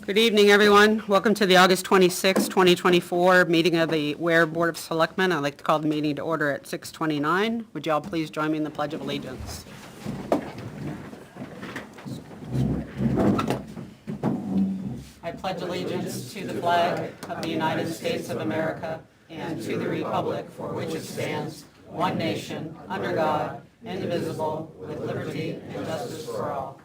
Good evening, everyone. Welcome to the August 26, 2024 meeting of the Ware Board of Selectmen. I'd like to call the meeting to order at 6:29. Would you all please join me in the Pledge of Allegiance? I pledge allegiance to the flag of the United States of America and to the republic for which it stands, one nation, under God, indivisible, with liberty and justice for all.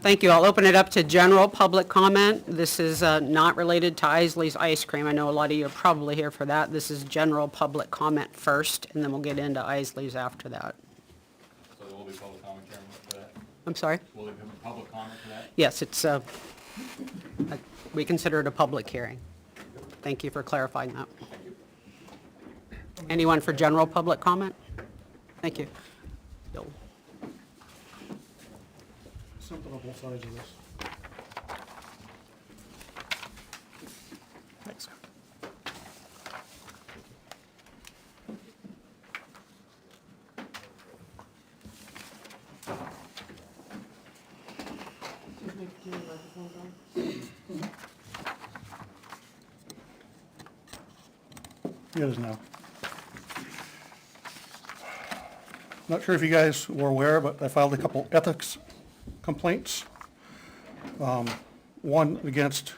Thank you. I'll open it up to general public comment. This is not related to Isley's ice cream. I know a lot of you are probably here for that. This is general public comment first, and then we'll get into Isley's after that. So there will be public comment, Chairman, for that? I'm sorry? Will there be public comment for that? Yes, it's, we consider it a public hearing. Thank you for clarifying that. Anyone for general public comment? Thank you. Bill. Something on both sides of this. Thanks. It is now. Not sure if you guys were aware, but I filed a couple ethics complaints. One against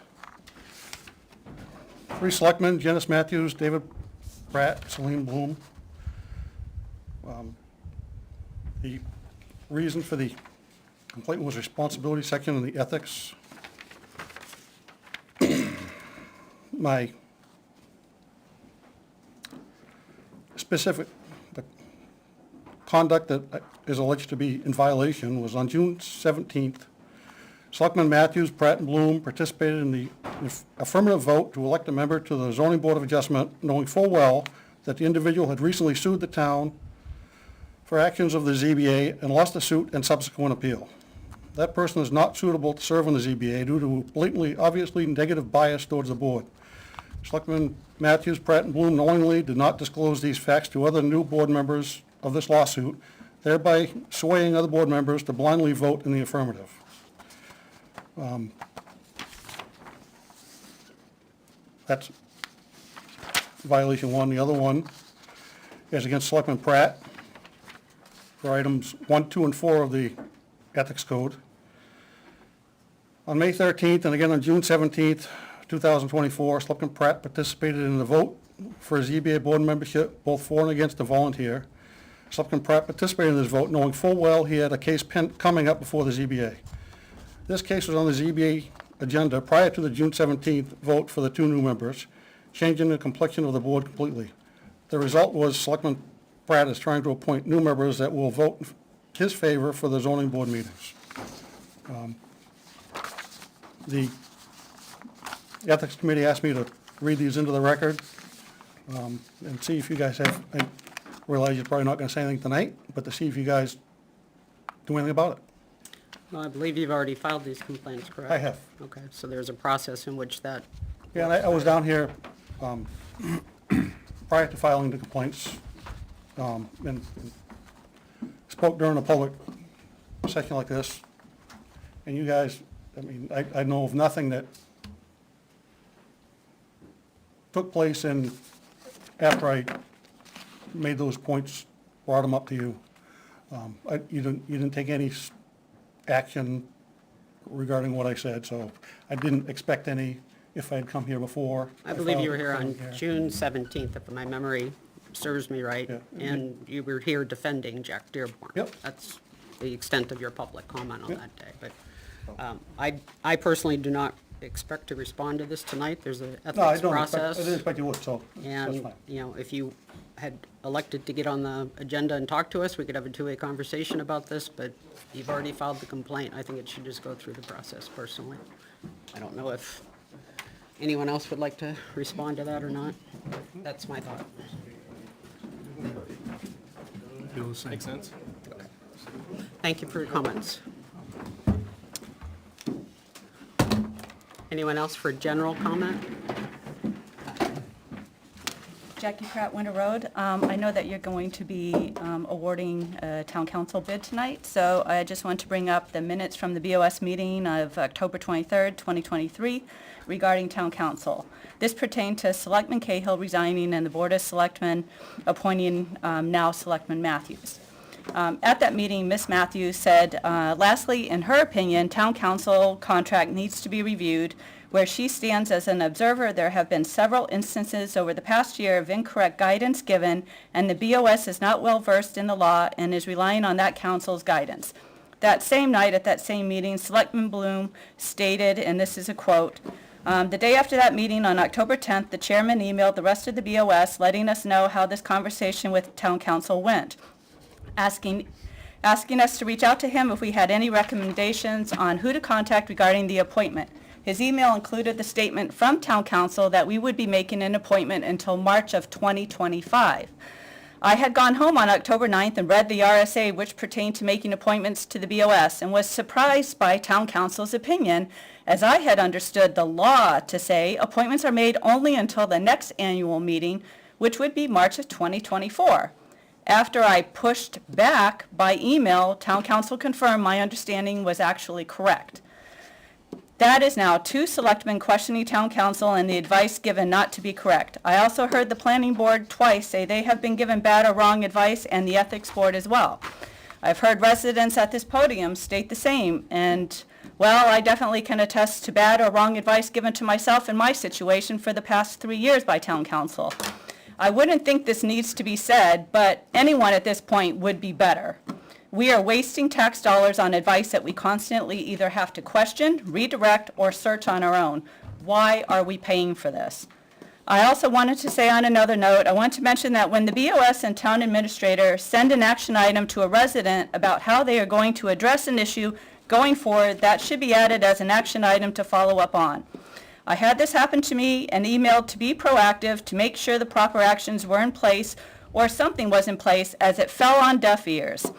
three selectmen, Janice Matthews, David Pratt, Celine Bloom. The reason for the complaint was responsibility section in the ethics. My specific, the conduct that is alleged to be in violation was on June 17th. Selectmen Matthews, Pratt, and Bloom participated in the affirmative vote to elect a member to the Zoning Board of Adjustment, knowing full well that the individual had recently sued the town for actions of the ZBA and lost the suit and subsequent appeal. That person is not suitable to serve on the ZBA due to blatantly, obviously negative bias towards the board. Selectmen Matthews, Pratt, and Bloom knowingly did not disclose these facts to other new board members of this lawsuit, thereby swaying other board members to blindly vote in the affirmative. That's violation one. The other one is against Selectman Pratt for items 1, 2, and 4 of the Ethics Code. On May 13th and again on June 17th, 2024, Selectman Pratt participated in the vote for his ZBA board membership, both for and against the volunteer. Selectman Pratt participated in this vote knowing full well he had a case coming up before the ZBA. This case was on the ZBA agenda prior to the June 17th vote for the two new members, changing the complexion of the board completely. The result was Selectman Pratt is trying to appoint new members that will vote in his favor for the zoning board meetings. The Ethics Committee asked me to read these into the record and see if you guys have, I realize you're probably not going to say anything tonight, but to see if you guys do anything about it. Well, I believe you've already filed these complaints, correct? I have. Okay, so there's a process in which that... Yeah, and I was down here prior to filing the complaints and spoke during a public session like this. And you guys, I mean, I know of nothing that took place in after I made those points, brought them up to you. You didn't take any action regarding what I said, so I didn't expect any if I'd come here before. I believe you were here on June 17th, if my memory serves me right, Yeah. and you were here defending Jack Dearborn. Yep. That's the extent of your public comment on that day. But I personally do not expect to respond to this tonight. There's an No, I ethics process. I didn't expect you would, so that's And, fine. you know, if you had elected to get on the agenda and talk to us, we could have a two-way conversation about this, but you've already filed the complaint. I think it should just go through the process personally. I don't know if anyone else would like to respond to that or not. That's my thought. Makes sense? Thank you for your comments. Anyone else for general comment? Jackie Pratt, Winter Road. I know that you're going to be awarding a town council bid tonight, so I just want to bring up the minutes from the BOS meeting of October 23rd, 2023 regarding town council. This pertained to Selectman Cahill resigning and the Board of Selectmen appointing now Selectman Matthews. At that meeting, Ms. Matthews said, lastly, in her opinion, town council contract needs to be reviewed. Where she stands as an observer, there have been several instances over the past year of incorrect guidance given, and the BOS is not well versed in the law and is relying on that council's guidance. That same night at that same meeting, Selectman Bloom stated, and this is a quote, the day after that meeting on October 10th, the chairman emailed the rest of the BOS letting us know how this conversation with town council went, asking us to reach out to him if we had any recommendations on who to contact regarding the appointment. His email included the statement from town council that we would be making an appointment until March of 2025. I had gone home on October 9th and read the RSA, which pertained to making appointments to the BOS, and was surprised by town council's opinion, as I had understood the law to say appointments are made only until the next annual meeting, which would be March of 2024. After I pushed back by email, town council confirmed my understanding was actually correct. That is now 2 selectmen questioning town council and the advice given not to be correct. I also heard the planning board twice say they have been given bad or wrong advice, and the ethics board as well. I've heard residents at this podium state the same, and, well, I definitely can attest to bad or wrong advice given to myself in my situation for the past 3 years by town council. I wouldn't think this needs to be said, but anyone at this point would be better. We are wasting tax dollars on advice that we constantly either have to question, redirect, or search on our own. Why are we paying for this? I also wanted to say on another note, I want to mention that when the BOS and town administrator send an action item to a resident about how they are going to address an issue going forward, that should be added as an action item to follow up on. I had this happen to me and emailed to be proactive to make sure the proper actions were in place or something was in place, as it fell on deaf ears.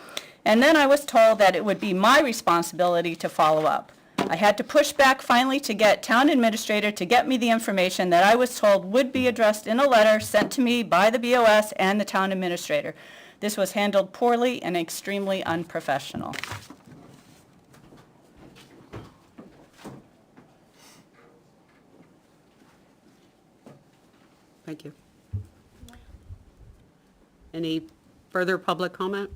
And then I was told that it would be my responsibility to follow up. I had to push back finally to get town administrator to get me the information that I was told would be addressed in a letter sent to me by the BOS and the town administrator. This was handled poorly and extremely unprofessional. Thank you. Any further public comment?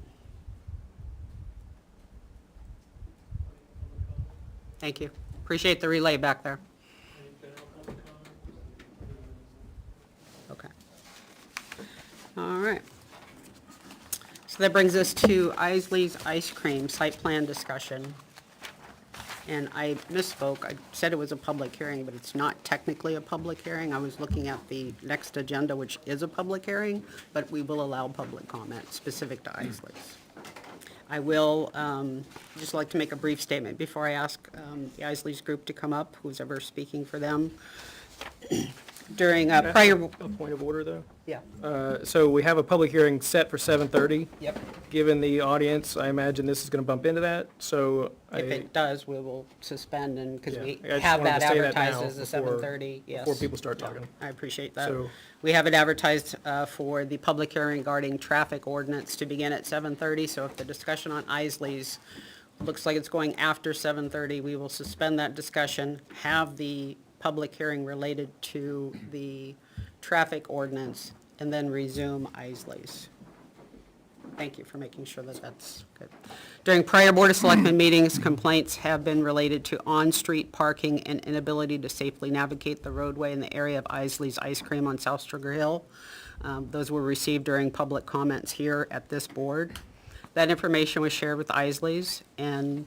Thank you. Appreciate the relay back there. Okay. All right. So that brings us to Isley's Ice Cream site plan discussion. And I misspoke. I said it was a public hearing, but it's not technically a public hearing. I was looking at the next agenda, which is a public hearing, but we will allow public comment specific to Isley's. I will just like to make a brief statement before I ask the Isley's group to come up, who's ever speaking for them. During prior... A point of order, though? Yeah. So we have a public hearing set for 7:30. Yep. Given the audience, I imagine this is going to bump into that, so If it does, we will suspend, and, because we I just have wanted that to say that advertised now as a before- 7:30, yes. Before people start talking. I appreciate that. So- We have it advertised for the public hearing regarding traffic ordinance to begin at 7:30, so if the discussion on Isley's looks like it's going after 7:30, we will suspend that discussion, have the public hearing related to the traffic ordinance, and then resume Isley's. Thank you for making sure that that's good. During prior Board of Selectmen meetings, complaints have been related to on-street parking and inability to safely navigate the roadway in the area of Isley's Ice Cream on South Sugar Hill. Those were received during public comments here at this board. That information was shared with Isley's, and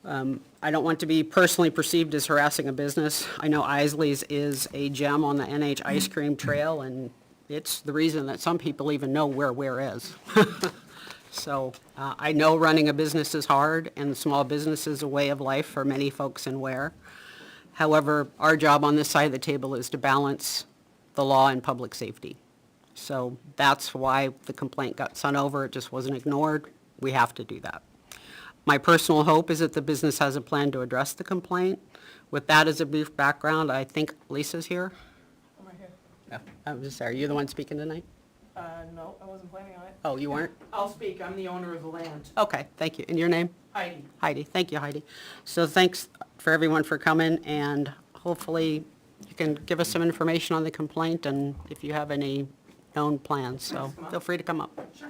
I don't want to be personally perceived as harassing a business. I know Isley's is a gem on the NH Ice Cream Trail, and it's the reason that some people even know where is. So I know running a business is hard, and small business is a way of life for many folks in Ware. However, our job on this side of the table is to balance the law and public safety. So that's why the complaint got sent over. It just wasn't ignored. We have to do that. My personal hope is that the business has a plan to address the complaint. With that as a brief background, I think Lisa's here. Yeah, I'm sorry, you're the one speaking tonight? No, I wasn't planning on it. Oh, you weren't? I'll speak, I'm the owner of the land. Okay, thank you. And your name? Heidi. Heidi. Thank you, Heidi. So thanks for everyone for coming, and hopefully you can give us some information on the complaint and if you have any known plans, so feel free to come up. Sure.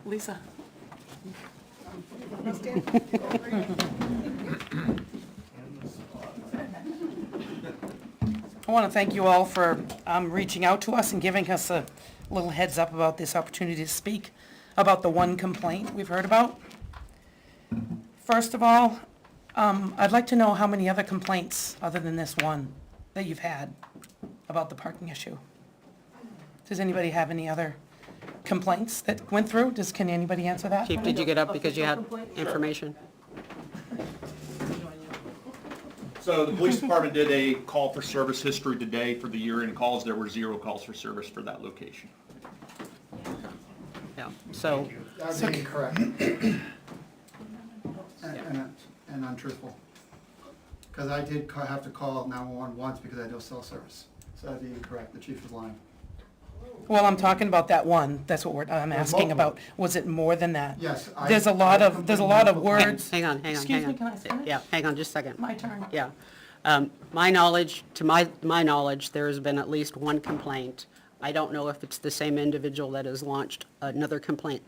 Lisa. I want to thank you all for reaching out to us and giving us a little heads up about this opportunity to speak about the one complaint we've heard about. First of all, I'd like to know how many other complaints, other than this one, that you've had about the parking issue. Does anybody have any other complaints that went through? Can anybody answer that? Chief, did you get up because you had information? So the police department did a call for service history today for the year-end calls. There were 0 calls for service for that location. Yeah, so, That would be incorrect. And untruthful. Because I did have to call 911 once because I had no cell service. So that'd be incorrect. The chief was lying. Well, I'm talking about that one. That's what I'm There's asking multiple. about. Was it more than that? Yes. There's a lot of words. hang on. Excuse me, can I finish? Yeah, hang on just a second. My turn. Yeah. My knowledge, to my knowledge, there has been at least one complaint. I don't know if it's the same individual that has launched another complaint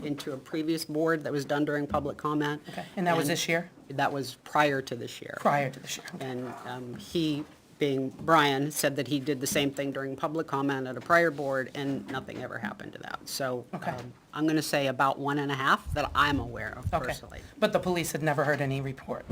into a previous board that was done during public comment. Okay, and that was this year? That was prior to this year. Prior to this year. And he, being Brian, said that he did the same thing during public comment at a prior board, and nothing ever happened to that. So Okay. I'm going to say about 1.5 that I'm aware of Okay. personally. But the police had never heard any report.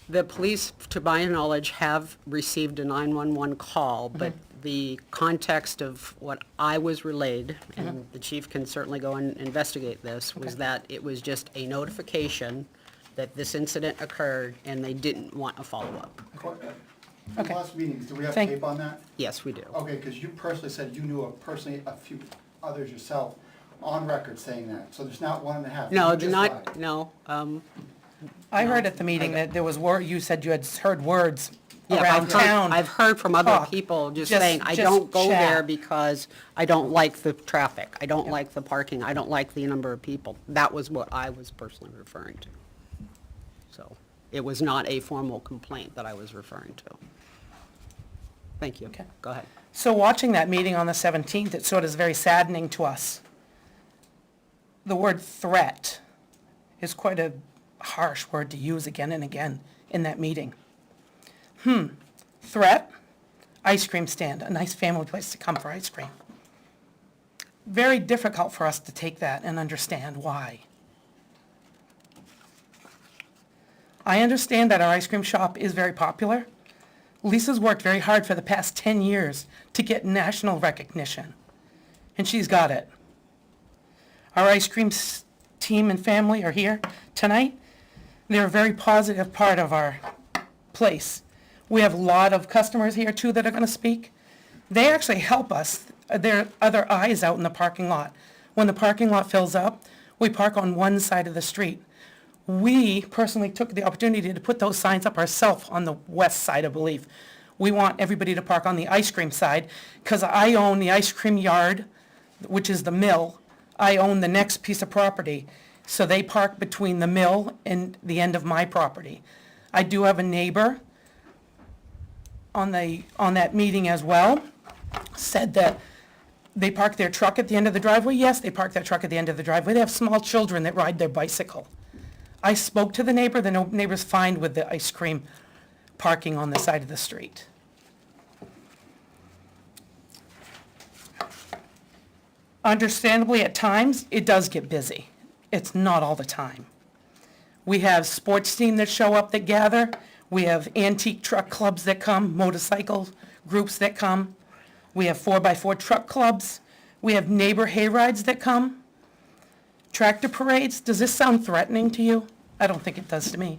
The police, to my knowledge, have received a 911 call, but the context of what I was relayed, and the chief can certainly go and investigate this, was that it was just a notification that this incident occurred and they didn't want a follow-up. Okay. Last meetings, do we have Thank- tape on that? Yes, we do. Okay, because you personally said you knew a few others yourself on record saying that. So there's not 1.5. No, You just not, lied. no, I heard at the meeting that there was you said you had heard words yeah, around town. I've heard from other talk. people just Just- saying, I just don't go there chat." because I don't like the traffic, I don't like the parking, I don't like the number of people. That was what I was personally referring to. So, it was not a formal complaint that I was referring to. Thank you. Okay. Go ahead. So watching that meeting on the 17th, it sort of is very saddening to us. The word threat is quite a harsh word to use again and again in that meeting. Threat, ice cream stand, a nice family place to come for ice cream. Very difficult for us to take that and understand why. I understand that our ice cream shop is very popular. Lisa's worked very hard for the past 10 years to get national recognition, and she's got it. Our ice cream team and family are here tonight. They're a very positive part of our place. We have a lot of customers here too that are going to speak. They actually help us. There are other eyes out in the parking lot. When the parking lot fills up, we park on one side of the street. We personally took the opportunity to put those signs up ourselves on the west side, I believe. We want everybody to park on the ice cream side because I own the ice cream yard, which is the mill. I own the next piece of property. So they park between the mill and the end of my property. I do have a neighbor on that meeting as well, said that they park their truck at the end of the driveway. Yes, they park their truck at the end of the driveway. They have small children that ride their bicycle. I spoke to the neighbor's fine with the ice cream parking on the side of the street. Understandably, at times, it does get busy. It's not all the time. We have sports team that show up that gather. We have antique truck clubs that come, motorcycle groups that come. We have 4x4 truck clubs. We have neighbor hayrides that come. Tractor parades, does this sound threatening to you? I don't think it does to me.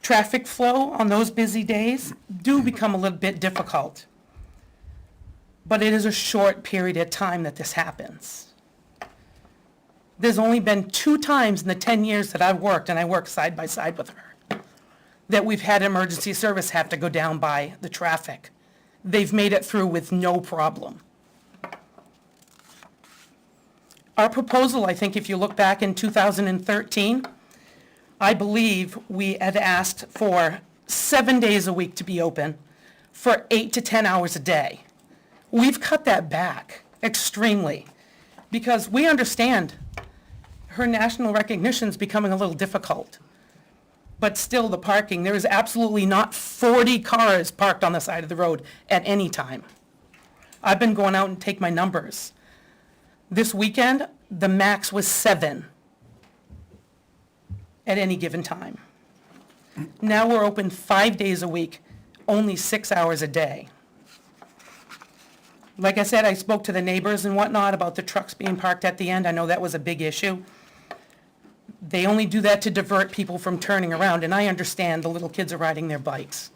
Traffic flow on those busy days do become a little bit difficult. But it is a short period of time that this happens. There's only been 2 times in the 10 years that I've worked, and I work side by side with her, that we've had emergency service have to go down by the traffic. They've made it through with no problem. Our proposal, I think if you look back in 2013, I believe we had asked for 7 days a week to be open for 8 to 10 hours a day. We've cut that back extremely because we understand her national recognition is becoming a little difficult. But still, the parking, there is absolutely not 40 cars parked on the side of the road at any time. I've been going out and take my numbers. This weekend, the max was 7 at any given time. Now we're open 5 days a week, only 6 hours a day. Like I said, I spoke to the neighbors and whatnot about the trucks being parked at the end. I know that was a big issue. They only do that to divert people from turning around, and I understand the little kids are riding their bikes.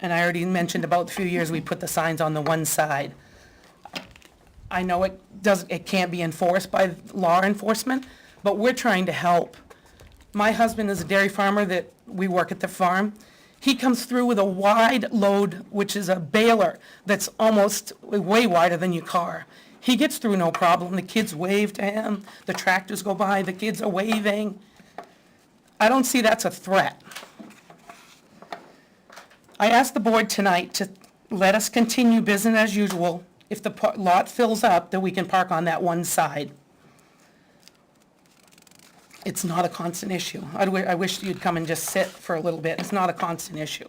And I already mentioned about the few years we put the signs on the one side. I know it can't be enforced by law enforcement, but we're trying to help. My husband is a dairy farmer that we work at the farm. He comes through with a wide load, which is a baler that's almost way wider than your car. He gets through no problem. The kids wave to him. The tractors go by. The kids are waving. I don't see that's a threat. I asked the board tonight to let us continue business as usual. If the lot fills up, that we can park on that one side. It's not a constant issue. I wish you'd come and just sit for a little bit. It's not a constant issue.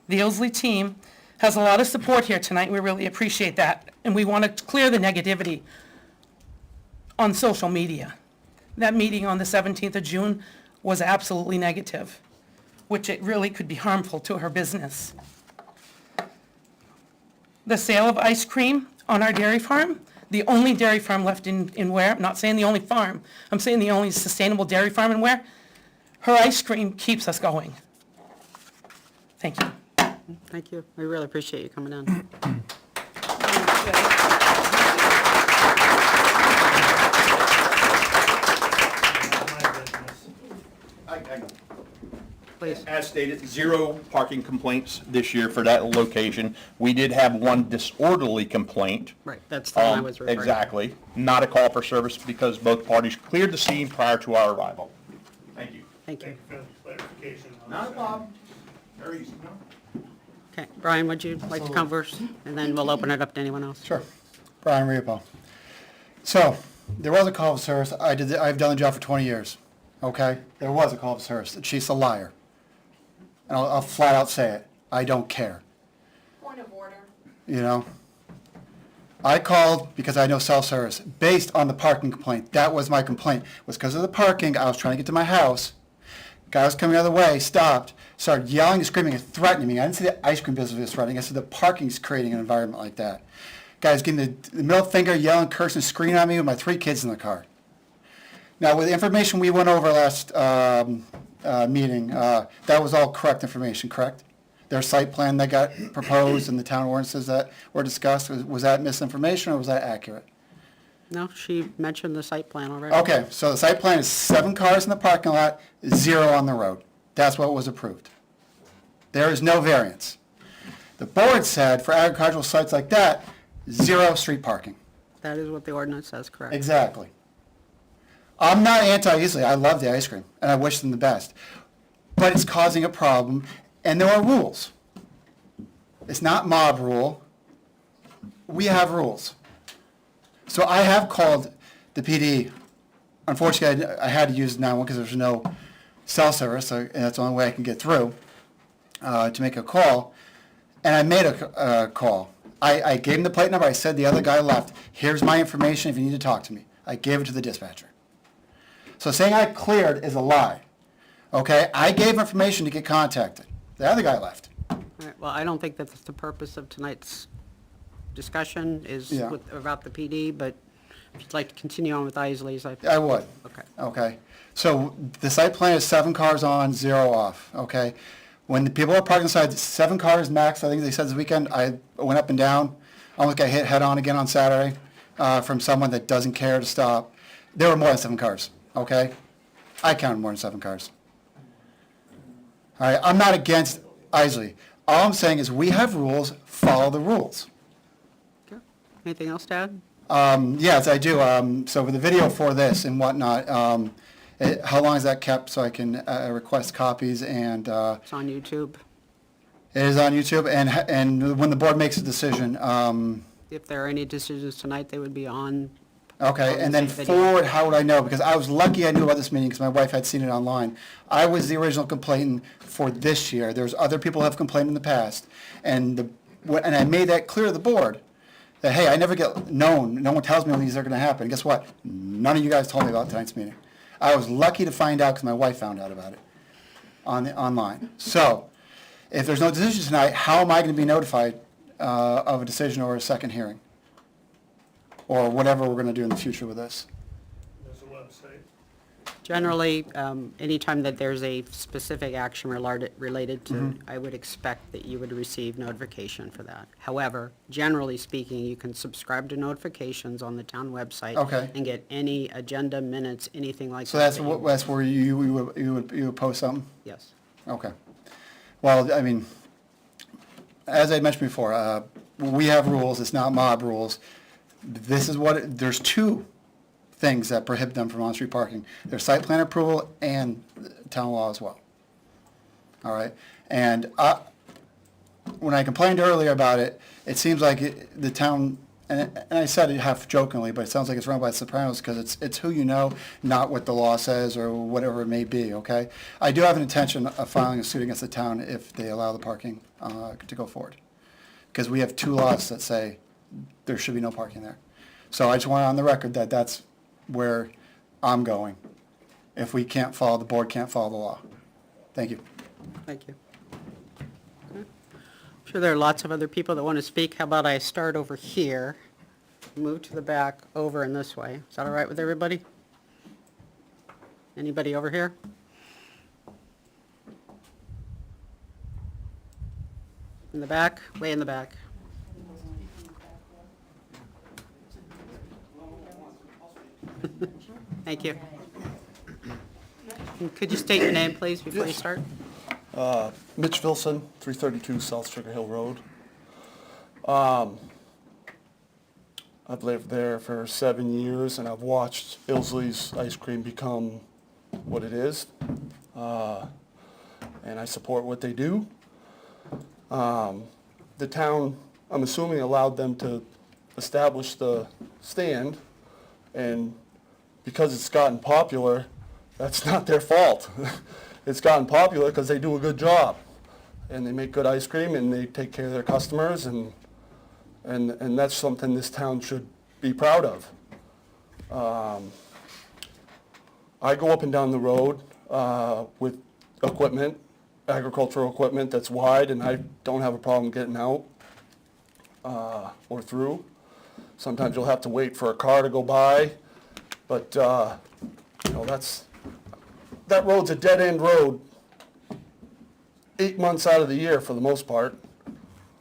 The Isley team has a lot of support here tonight. We really appreciate that. And we want to clear the negativity on social media. That meeting on the 17th of June was absolutely negative, which it really could be harmful to her business. The sale of ice cream on our dairy farm, the only dairy farm left in Ware, I'm not saying the only farm, I'm saying the only sustainable dairy farm in Ware, her ice cream keeps us going. Thank you. Thank you. We really appreciate you coming in. Please. As stated, 0 parking complaints this year for that location. We did have one disorderly complaint. Right, that's the one I was referring to. Exactly. Not a call for service because both parties cleared the scene prior to our arrival. Thank you. Thank you. For clarification on Not a this. problem. Very easy. Okay, Brian, would you like to come first? And then we'll open it up to anyone else. Sure. Brian Repo. So, there was a call of service. I've done the job for 20 years. Okay? There was a call of service. The chief's a liar. And I'll flat out say it. I don't care. Point of order. You know? I called because I know self-service, based on the parking complaint. That was my complaint. It was because of the parking. I was trying to get to my house. Guy was coming the other way, stopped, started yelling and screaming and threatening me. I didn't see the ice cream business was threatening. I said the parking's creating an environment like that. Guy's giving the middle finger, yelling, cursing, screaming at me with my 3 kids in the car. Now, with the information we went over last meeting, that was all correct information, correct? Their site plan that got proposed and the town ordinances that were discussed, was that misinformation or was that accurate? No, she mentioned the site plan already. Okay, so the site plan is 7 cars in the parking lot, 0 on the road. That's what was approved. There is no variance. The board said for agricultural sites like that, 0 street parking. That is what the ordinance says, correct? Exactly. I'm not anti-Isley. I love the ice cream, and I wish them the best. But it's causing a problem, and there are rules. It's not mob rule. We have rules. So I have called the PD. Unfortunately, I had to use 911 because there's no cell service, and that's the only way I can get through to make a call. And I made a call. I gave him the plate number. I said the other guy left. Here's my information if you need to talk to me. I gave it to the dispatcher. So saying I cleared is a lie. Okay? I gave information to get contacted. The other guy left. All right, well, I don't think that's the purpose of tonight's discussion is Yeah. about the PD, but if you'd like to continue on with Isley's, I would. Okay. Okay. So the site plan is 7 cars on, 0 off. Okay? When the people are parking inside, 7 cars max, I think they said this weekend, I went up and down, almost got hit head on again on Saturday from someone that doesn't care to stop. There were more than 7 cars. Okay? I counted more than 7 cars. All right, I'm not against Isley. All I'm saying is we have rules, follow the rules. Okay. Anything else to add? Yes, I do. So for the video for this and whatnot, how long is that kept so I can request copies and It's on YouTube. it is on YouTube and when the board makes a decision, If there are any decisions tonight, they would be on. okay, and then Video. forward, how would I know? Because I was lucky I knew about this meeting because my wife had seen it online. I was the original complainant for this year. There's other people who have complained in the past. And I made that clear to the board, that, hey, I never get known. No one tells me when these are going to happen. Guess what? None of you guys told me about tonight's meeting. I was lucky to find out because my wife found out about it online. So, if there's no decision tonight, how am I going to be notified of a decision or a second hearing? Or whatever we're going to do in the future with this? There's a website. Generally, anytime that there's a specific action related to, Mm-hmm. I would expect that you would receive notification for that. However, generally speaking, you can subscribe to notifications on the town website. Okay. And get any agenda minutes, anything like that. So that's that you- that's where you would post something? Yes. Okay. Well, I mean, as I mentioned before, we have rules, it's not mob rules. This is what, there's 2 things that prohibit them from on-street parking. There's site plan approval and town law as well. All right? And when I complained earlier about it, it seems like the town, and I said it half jokingly, but it sounds like it's run by the Sopranos because it's who you know, not what the law says or whatever it may be, okay? I do have an intention of filing a suit against the town if they allow the parking to go forward. Because we have 2 laws that say there should be no parking there. So I just want it on the record that that's where I'm going. If we can't follow, the board can't follow the law. Thank you. Thank you. Okay. I'm sure there are lots of other people that want to speak. How about I start over here, move to the back, over and this way. Is that all right with everybody? Anybody over here? In the back, way in the back. Thank you. And could you state your name, please, before you Yes. start? Mitch Vilson, 332 South Sugar Hill Road. I've lived there for 7 years, and I've watched Isley's Ice Cream become what it is, and I support what they do. The town, I'm assuming, allowed them to establish the stand, and because it's gotten popular, that's not their fault. It's gotten popular because they do a good job, and they make good ice cream, and they take care of their customers, and that's something this town should be proud of. I go up and down the road with equipment, agricultural equipment that's wide, and I don't have a problem getting out or through. Sometimes you'll have to wait for a car to go by, but you know, that road's a dead-end road 8 months out of the year for the most part.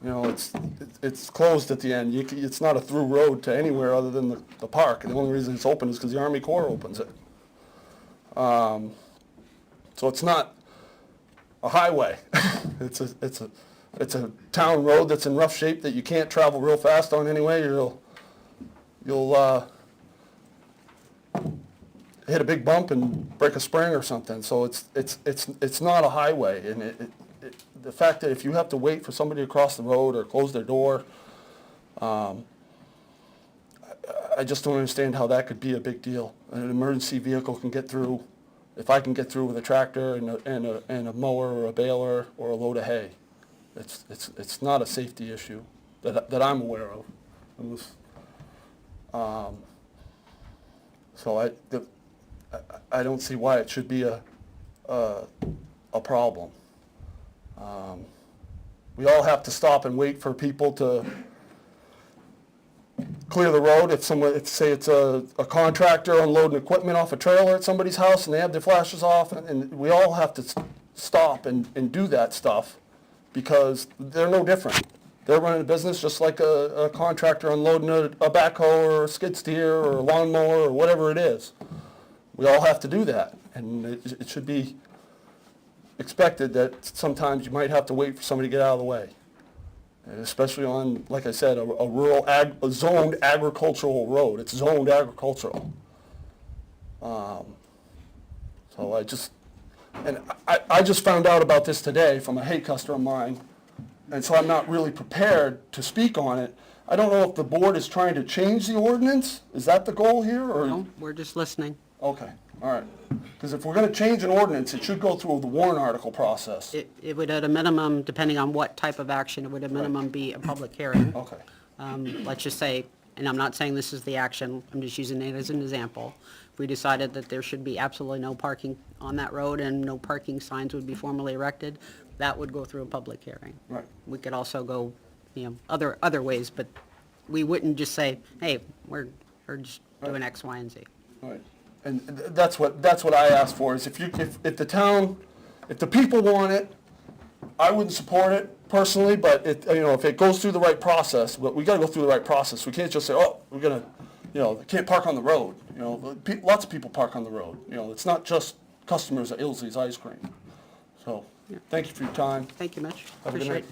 You know, it's closed at the end. It's not a through road to anywhere other than the park. And the only reason it's open is because the Army Corps opens it. So it's not a highway. It's a town road that's in rough shape that you can't travel real fast on anyway. You'll hit a big bump and break a spring or something. So it's not a highway, and the fact that if you have to wait for somebody to cross the road or close their door, I just don't understand how that could be a big deal. An emergency vehicle can get through. If I can get through with a tractor and a mower or a baler or a load of hay, it's not a safety issue that I'm aware of. So I don't see why it should be a problem. We all have to stop and wait for people to clear the road. If say it's a contractor unloading equipment off a trailer at somebody's house and they have their flashes off, and we all have to stop and do that stuff because they're no different. They're running a business just like a contractor unloading a backhoe or a skid steer or a lawnmower or whatever it is. We all have to do that. And it should be expected that sometimes you might have to wait for somebody to get out of the way. And especially on, like I said, a rural, a zoned agricultural road. It's zoned agricultural. So I just found out about this today from a hay customer of mine, and so I'm not really prepared to speak on it. I don't know if the board is trying to change the ordinance? Is that the goal here, or? No, we're just listening. Okay, all right. Because if we're gonna change an ordinance, it should go through the warrant article process. It would at a minimum, depending on what type of action, it would at a minimum be a public hearing. Okay, Let's just say, and I'm not saying this is the action, I'm just using it as an example. If we decided that there should be absolutely no parking on that road and no parking signs would be formally erected, that would go through a public hearing. Right. We could also go, other ways, but we wouldn't just say, hey, we're just doing X, Y, and Z. all right. And that's what I asked for, is if the town, if the people want it, I wouldn't support it personally, but if it goes through the right process, but we gotta go through the right process. We can't just say, oh, we're gonna, they can't park on the road. Lots of people park on the road. It's not just customers at Isley's Ice Cream. So, thank you for your time. Thank you, Mitch. Have a good Appreciate night. it.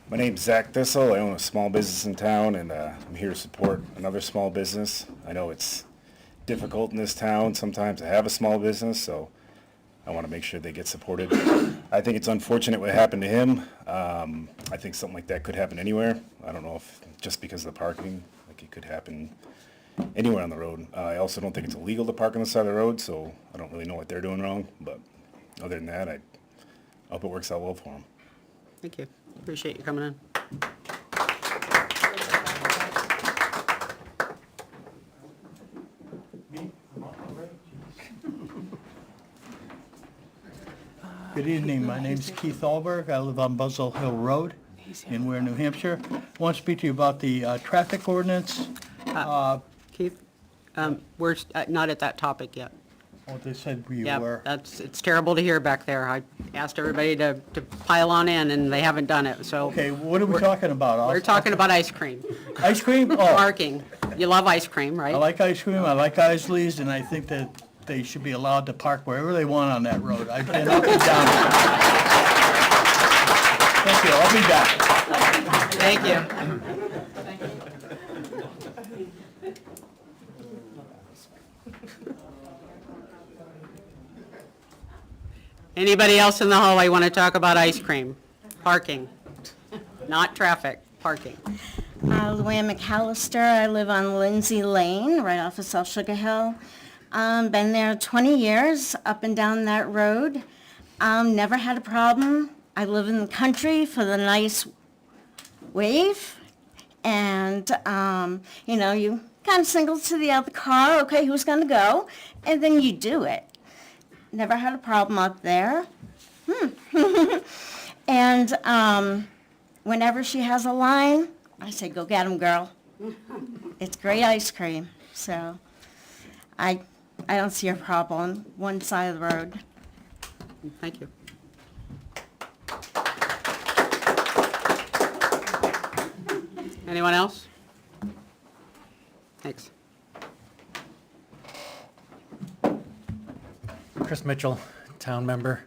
My name's Zach Thistle. I own a small business in town, and I'm here to support another small business. I know it's difficult in this town sometimes to have a small business, so I want to make sure they get supported. I think it's unfortunate what happened to him. I think something like that could happen anywhere. I don't know if just because of the parking, like it could happen anywhere on the road. I also don't think it's illegal to park on the side of the road, so I don't really know what they're doing wrong. But other than that, I hope it works out well for them. Thank you. Appreciate you coming in. Good evening, my name's Keith Alberg, I live on Buzzell Hill Road in Ware, New Hampshire. I want to speak to you about the traffic ordinance. Keith, we're not at that topic yet. What they said you Yeah, were. it's terrible to hear back there. I asked everybody to pile on in, and they haven't done it, so. Okay, what are we talking about? We're talking about ice cream. Ice cream? Oh, Parking. You love ice cream, right? I like ice cream, I like Isley's, and I think that they should be allowed to park wherever they want on that road. I've been up and down. Thank you, I'll be back. Thank you. Anybody else in the hallway want to talk about ice cream? Parking, not traffic, parking. Luann McAllister. I live on Lindsay Lane, right off of South Sugar Hill. Been there 20 years, up and down that road. Never had a problem. I live in the country for the nice wave. And, you kind of signal to the other car, okay, who's going to go? And then you do it. Never had a problem up there. And whenever she has a line, I say, go get 'em, girl. It's great ice cream. So I don't see a problem on one side of the road. Thank you. Anyone else? Thanks. Chris Mitchell, town member,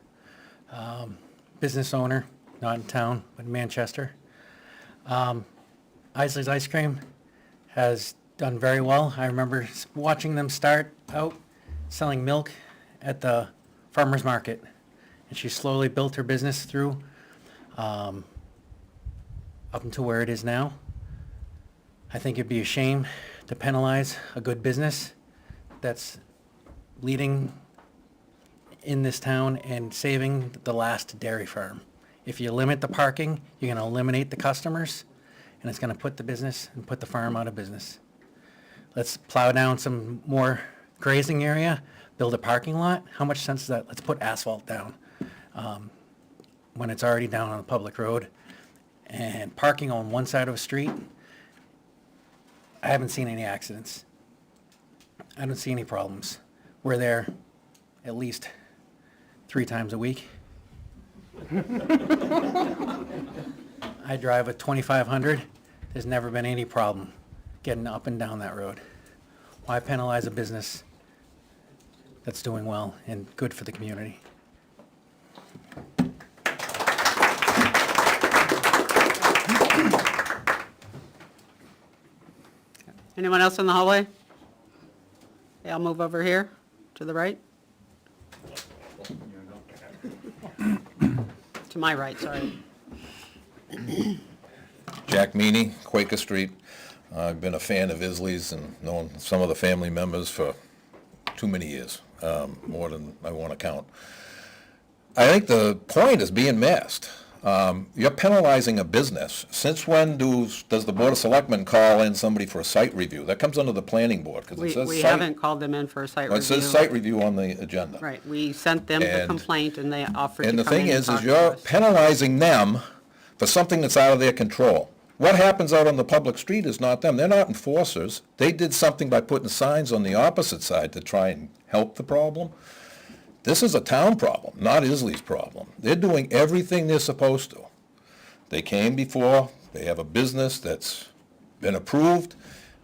business owner, not in town, but in Manchester. Isley's Ice Cream has done very well. I remember watching them start out selling milk at the farmer's market, and she slowly built her business through up until where it is now. I think it'd be a shame to penalize a good business that's leading in this town and saving the last dairy farm. If you limit the parking, you're gonna eliminate the customers, and it's gonna put the business and put the farm out of business. Let's plow down some more grazing area, build a parking lot. How much sense is that? Let's put asphalt down when it's already down on a public road. And parking on one side of a street, I haven't seen any accidents. I don't see any problems. We're there at least 3 times a week. I drive a 2500, There's never been any problem getting up and down that road. Why penalize a business that's doing well and good for the community? Anyone else in the hallway? Yeah, I'll move over here to the right. To my right, sorry. Jack Meany, Quaker Street. I've been a fan of Isley's and known some of the family members for too many years, more than I want to count. I think the point is being missed. You're penalizing a business. Since when does the Board of Selectmen call in somebody for a site review? That comes under the planning board, because it says We site. haven't called them in for a site Well, review. it says site review on the agenda. Right, we sent them the And- complaint and they offered to And come the in thing and is talk to you're us. penalizing them for something that's out of their control. What happens out on the public street is not them. They're not enforcers. They did something by putting signs on the opposite side to try and help the problem. This is a town problem, not Isley's problem. They're doing everything they're supposed to. They came before, they have a business that's been approved,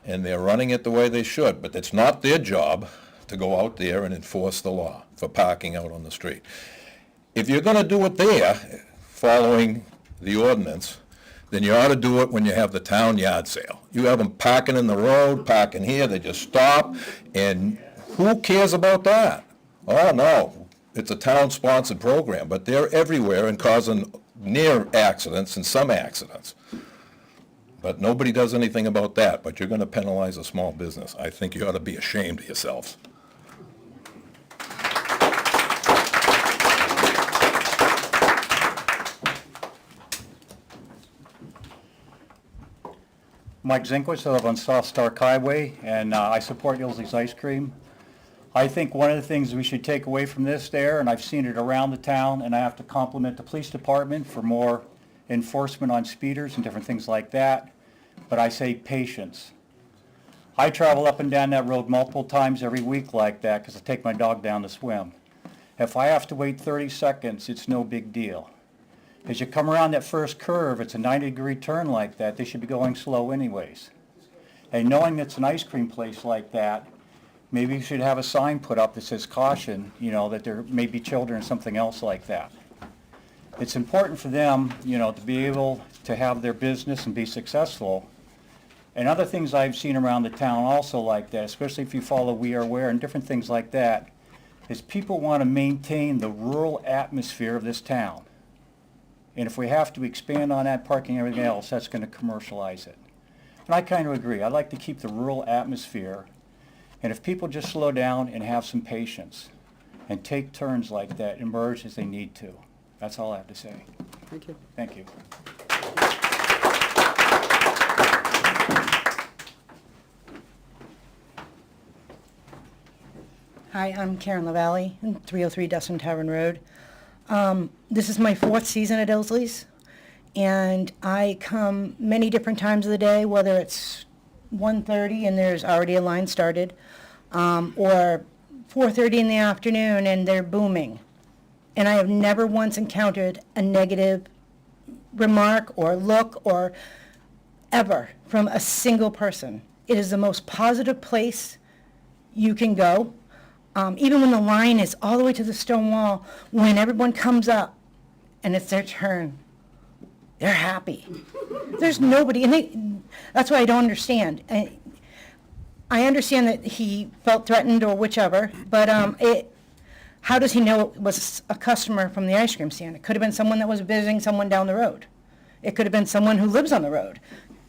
and they're running it the way they should, but it's not their job to go out there and enforce the law for parking out on the street. If you're gonna do it there, following the ordinance, then you ought to do it when you have the town yard sale. You have them parking in the road, parking here, they just stop, and who cares about that? Oh, no, it's a town-sponsored program, but they're everywhere and causing near accidents and some accidents. But nobody does anything about that, but you're gonna penalize a small business. I think you ought to be ashamed of yourselves. Mike Zinkwitz, I live on South Stark Highway, and I support Isley's Ice Cream. I think one of the things we should take away from this there, and I've seen it around the town, and I have to compliment the police department for more enforcement on speeders and different things like that, but I say patience. I travel up and down that road multiple times every week like that because I take my dog down to swim. If I have to wait 30 seconds, it's no big deal. As you come around that first curve, it's a 90-degree turn like that, they should be going slow anyways. And knowing it's an ice cream place like that, maybe you should have a sign put up that says caution, you know, that there may be children or something else like that. It's important for them, you know, to be able to have their business and be successful. And other things I've seen around the town also like that, especially if you follow We Are Where and different things like that, is people want to maintain the rural atmosphere of this town. And if we have to expand on that parking and everything else, that's going to commercialize it. And I kind of agree. I'd like to keep the rural atmosphere. And if people just slow down and have some patience and take turns like that and merge as they need to. That's all I have to say. Thank you. Thank you. Hi, I'm Karen LaValle, 303 Dustin Tavern Road. This is my 4th season at Isley's, and I come many different times of the day, whether it's 1:30 and there's already a line started, or 4:30 in the afternoon and they're booming. And I have never once encountered a negative remark or look or ever from a single person. It is the most positive place you can go. Even when the line is all the way to the stone wall, when everyone comes up and it's their turn, they're happy. There's nobody, and that's what I don't understand. I understand that he felt threatened or whichever, but how does he know it was a customer from the ice cream stand? It could have been someone that was visiting someone down the road. It could have been someone who lives on the road.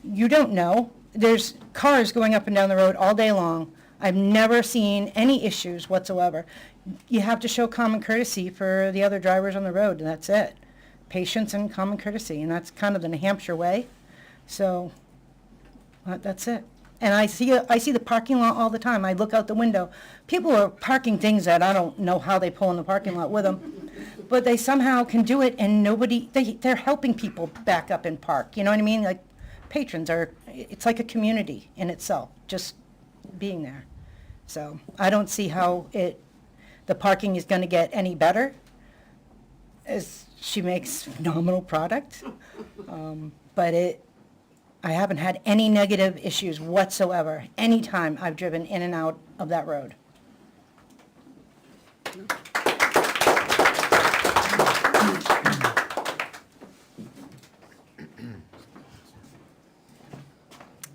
You don't know. There's cars going up and down the road all day long. I've never seen any issues whatsoever. You have to show common courtesy for the other drivers on the road, and that's it. Patience and common courtesy, and that's kind of the New Hampshire way. So that's it. And I see the parking lot all the time. I look out the window. People are parking things that I don't know how they pull in the parking lot with them, but they somehow can do it, and they're helping people back up and park. You know what I mean? Like patrons are. It's like a community in itself, just being there. So I don't see how the parking is going to get any better, as she makes phenomenal product, but I haven't had any negative issues whatsoever, anytime I've driven in and out of that road.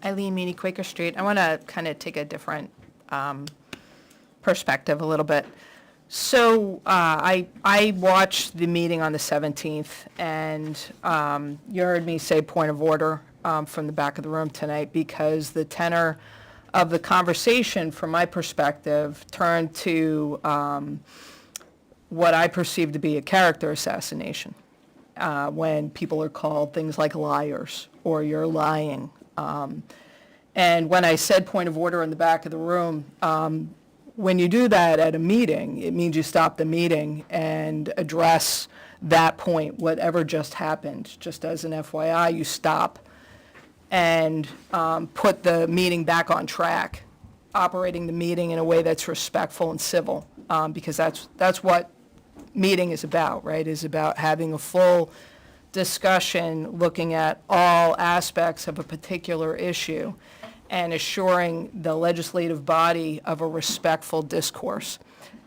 Eileen Meany, Quaker Street. I want to kind of take a different perspective a little bit. So I watched the meeting on the 17th, and you heard me say point of order from the back of the room tonight, because the tenor of the conversation, from my perspective, turned to what I perceive to be a character assassination, when people are called things like liars or you're lying. And when I said point of order in the back of the room, when you do that at a meeting, it means you stop the meeting and address that point, whatever just happened. Just as an FYI, you stop and put the meeting back on track, operating the meeting in a way that's respectful and civil, because that's what meeting is about, right? Is about having a full discussion, looking at all aspects of a particular issue, and assuring the legislative body of a respectful discourse.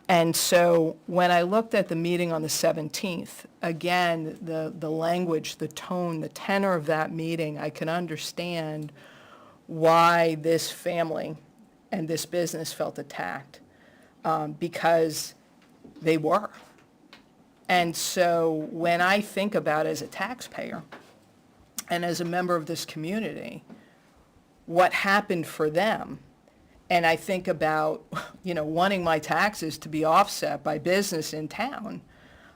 And so when I looked at the meeting on the 17th, again, the language, the tone, the tenor of that meeting, I can understand why this family and this business felt attacked, because they were. And so when I think about, as a taxpayer and as a member of this community, what happened for them, and I think about, wanting my taxes to be offset by business in town,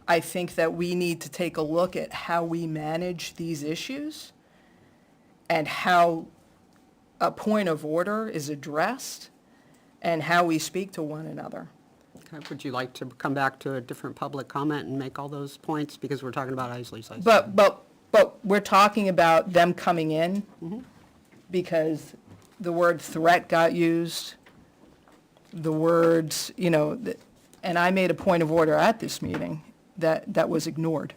I think that we need to take a look at how we manage these issues and how a point of order is addressed and how we speak to one another. Okay, would you like to come back to a different public comment and make all those points? Because we're talking about Isley's license. But we're talking about them coming in, because the word threat got used, the words, and I made a point of order at this meeting that was ignored.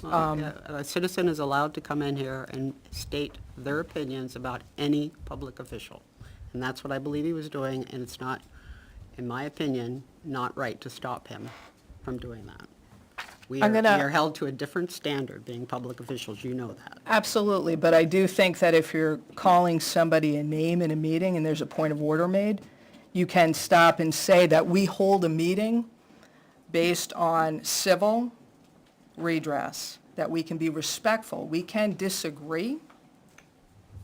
Yeah, a citizen is allowed to come in here and state their opinions about any public official. And that's what I believe he was doing, and it's not, in my opinion, not right to stop him from doing that. We are held to a different standard being public officials, you know that. Absolutely, but I do think that if you're calling somebody a name in a meeting and there's a point of order made, you can stop and say that we hold a meeting based on civil redress, that we can be respectful. We can disagree.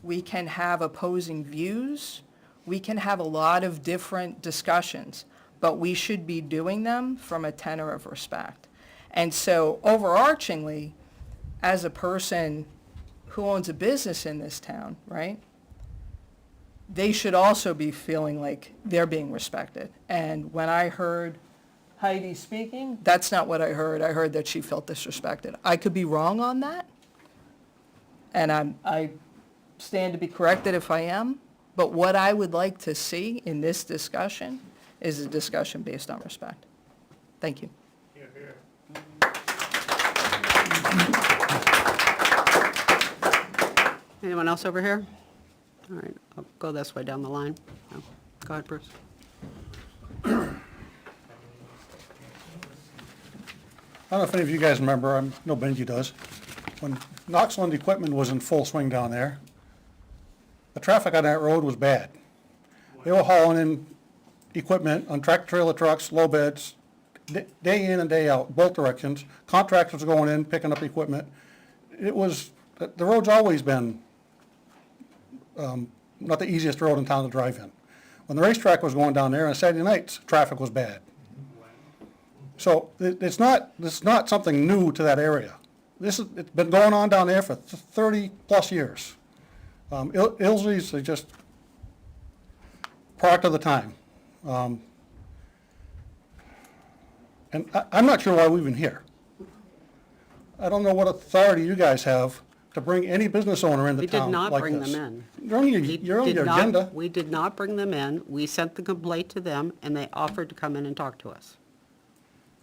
We can have opposing views. We can have a lot of different discussions, but we should be doing them from a tenor of respect. And so overarchingly, as a person who owns a business in this town, right, they should also be feeling like they're being respected. And when I heard Heidi speaking, that's not what I heard. I heard that she felt disrespected. I could be wrong on that, and I stand to be corrected if I am, but what I would like to see in this discussion is a discussion based on respect. Thank you. Anyone else over here? All right, I'll go this way down the line. No. Go ahead, Bruce. I don't know if any of you guys remember, I know Benji does, when Knoxland Equipment was in full swing down there, the traffic on that road was bad. They were hauling in equipment on tractor-trailer trucks, low beds, day in and day out, both directions. Contractors were going in, picking up equipment. It was, the road's always been not the easiest road in town to drive in. When the racetrack was going down there on Saturday nights, traffic was bad. So it's not something new to that area. It's been going on down there for 30-plus years. Isley's are just product of the time. And I'm not sure why we're even here. I don't know what authority you guys have to bring any business owner into town like this. We did not bring them in. You're on your agenda. We did not bring them in. We sent the complaint to them, and they offered to come in and talk to us.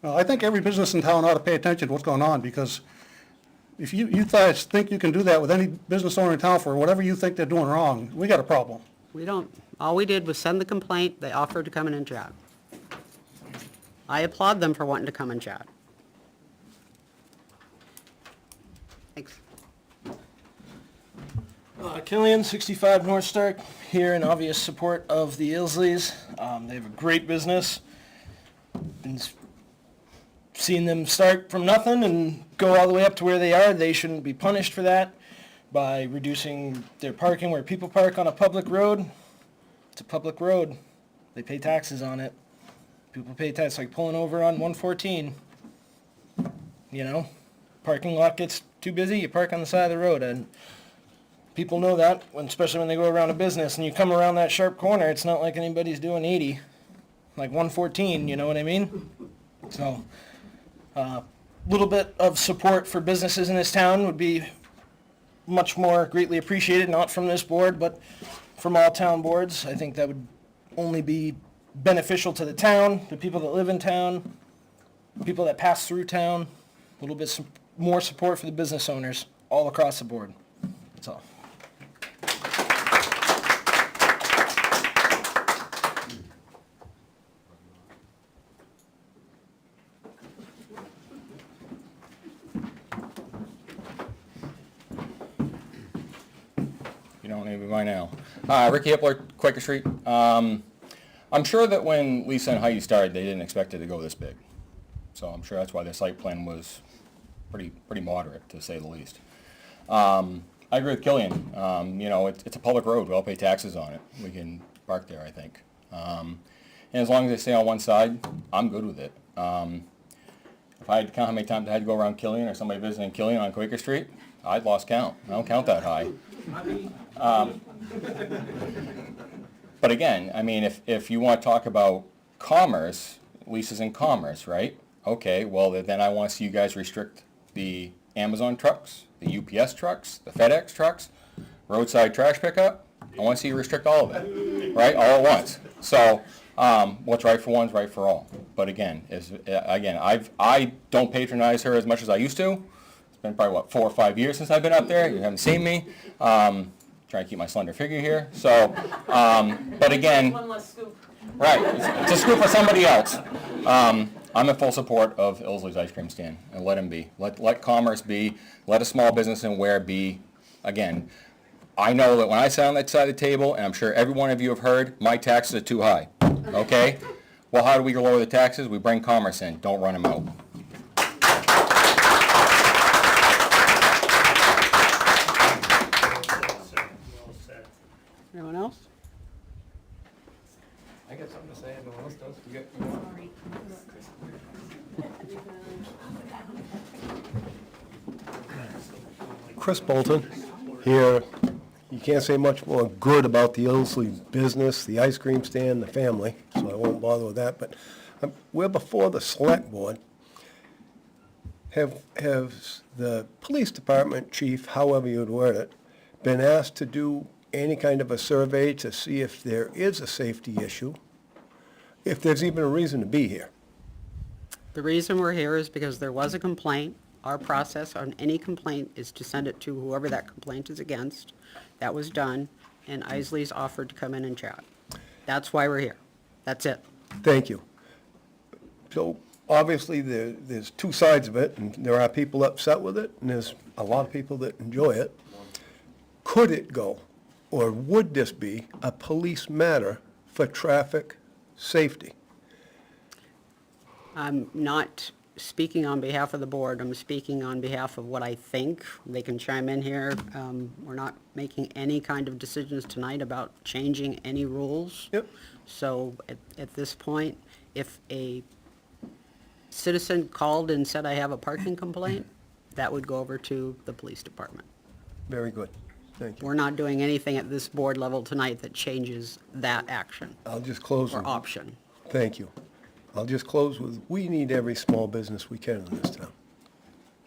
Well, I think every business in town ought to pay attention to what's going on, because, if you guys think you can do that with any business owner in town for whatever you think they're doing wrong, we got a problem. We don't, all we did was send the complaint, they offered to come in and chat. I applaud them for wanting to come and chat. Thanks. Killian, 65 North Stark, here in obvious support of the Isleys. They have a great business. Been seeing them start from nothing and go all the way up to where they are. They shouldn't be punished for that by reducing their parking where people park on a public road. It's a public road. They pay taxes on it. People pay taxes, like pulling over on 114. You know, parking lot gets too busy, you park on the side of the road, and people know that, especially when they go around a business, and you come around that sharp corner, it's not like anybody's doing 80, like 114, you know what I mean? So, little bit of support for businesses in this town would be much more greatly appreciated, not from this board, but from all town boards. I think that would only be beneficial to the town, the people that live in town, people that pass through town, a little bit more support for the business owners all across the board. That's all. You don't need me by now. Ricky Hipler, Quaker Street. I'm sure that when Lisa and Heidi started, they didn't expect it to go this big. So I'm sure that's why the site plan was pretty moderate, to say the least. I agree with Killian. You know, it's a public road. We all pay taxes on it. We can park there, I think. And as long as they stay on one side, I'm good with it. If I had to count how many times I had to go around Killian or somebody visiting Killian on Quaker Street, I'd lost count. I don't count that high. But again, I mean, if you want to talk about commerce, Lisa's in commerce, right? Okay, well, then I want to see you guys restrict the Amazon trucks, the UPS trucks, the FedEx trucks, roadside trash pickup. I want to see you restrict all of it, right? All at once. So what's right for one is right for all. But again, I don't patronize her as much as I used to. It's been probably, 4 or 5 years since I've been up there. You haven't seen me. Trying to keep my slender figure here. So, but again, one less scoop. Right, it's a scoop for somebody else. I'm in full support of Isley's Ice Cream Stand, and let him be. Let commerce be. Let a small business in Ware be. Again, I know that when I sit on that side of the table, and I'm sure every one of you have heard, my taxes are too high. Okay? Well, how do we lower the taxes? We bring commerce in. Don't run them out. Anyone else? I got something to say, no one else does. Chris Bolton here. You can't say much more good about the Isley business, the ice cream stand, the family, so I won't bother with that. But we're before the select board. Have the police department chief, however you'd word it, been asked to do any kind of a survey to see if there is a safety issue, if there's even a reason to be here? The reason we're here is because there was a complaint. Our process on any complaint is to send it to whoever that complaint is against. That was done, and Isley's offered to come in and chat. That's why we're here. That's it. Thank you. So obviously there's two sides of it, and there are people upset with it, and there's a lot of people that enjoy it. Could it go, or would this be a police matter for traffic safety? I'm not speaking on behalf of the board. I'm speaking on behalf of what I think. They can chime in here. We're not making any kind of decisions tonight about changing any rules. Yep. So at this point, if a citizen called and said, I have a parking complaint, that would go over to the police department. Very good. Thank you. We're not doing anything at this board level tonight that changes that action I'll just close or with, option. thank you. I'll just close with, we need every small business we can in this town.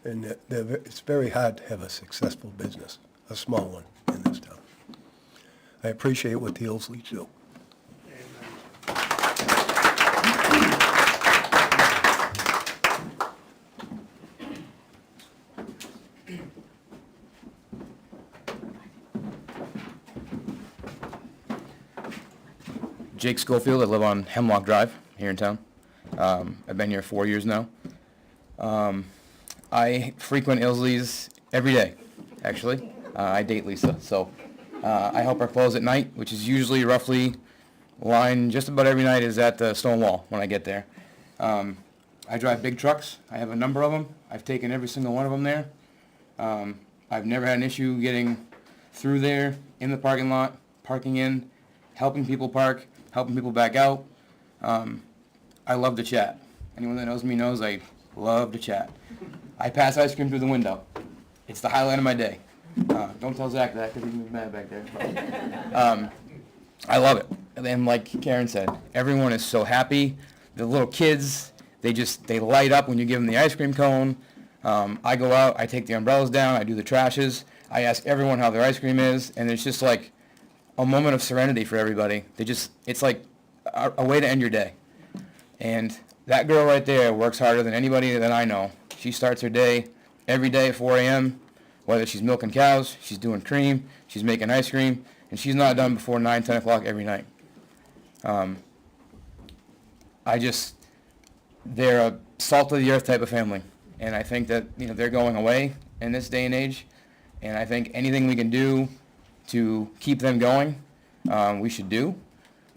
And it's very hard to have a successful business, a small one in this town. I appreciate what the Isleys do. Jake Schofield. I live on Hemlock Drive here in town. I've been here 4 years now. I frequent Isley's every day, actually. I date Lisa, so I help her close at night, which is usually roughly line just about every night is at the stone wall when I get there. I drive big trucks. I have a number of them. I've taken every single one of them there. I've never had an issue getting through there, in the parking lot, parking in, helping people park, helping people back out. I love to chat. Anyone that knows me knows I love to chat. I pass ice cream through the window. It's the highlight of my day. Don't tell Zach that because he's gonna be mad back there. I love it. And like Karen said, everyone is so happy. The little kids, they light up when you give them the ice cream cone. I go out, I take the umbrellas down, I do the trashes. I ask everyone how their ice cream is, and it's just like a moment of serenity for everybody. It's like a way to end your day. And that girl right there works harder than anybody that I know. She starts her day every day at 4 a.m., whether she's milking cows, she's doing cream, she's making ice cream, and she's not done before 9, 10 o'clock every night. They're a salt of the earth type of family. And I think that, they're going away in this day and age. And I think anything we can do to keep them going, we should do.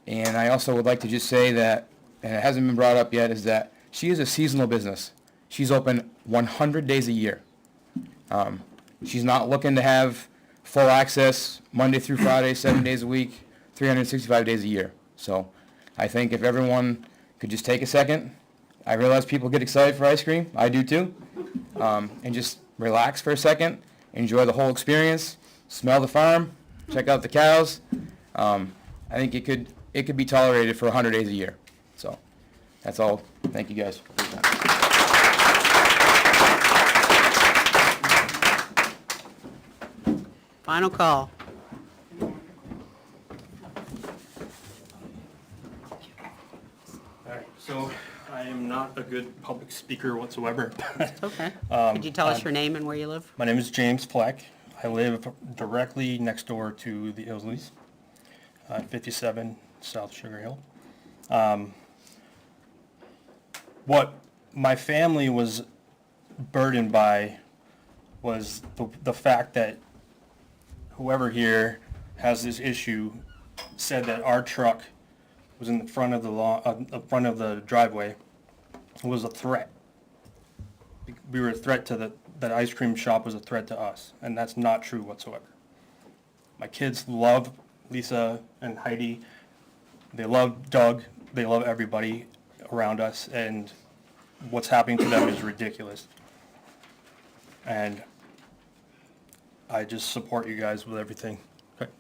And I also would like to just say that, and it hasn't been brought up yet, is that she is a seasonal business. She's open 100 days a year. She's not looking to have full access Monday through Friday, 7 days a week, 365 days a year. So I think if everyone could just take a second, I realize people get excited for ice cream, I do too, and just relax for a second, enjoy the whole experience, smell the farm, check out the cows. I think it could be tolerated for 100 days a year. So that's all. Thank you guys for your time. Final call. So I am not a good public speaker whatsoever. Okay. Could you tell us your name and where you live? My name is James Fleck. I live directly next door to the Isleys, 57 South Sugar Hill. What my family was burdened by was the fact that whoever here has this issue said that our truck was in the front of the front of the driveway. It was a threat. We were a threat to that ice cream shop was a threat to us, and that's not true whatsoever. My kids love Lisa and Heidi. They love Doug. They love everybody around us, and what's happening to them is ridiculous. And I just support you guys with everything. Okay.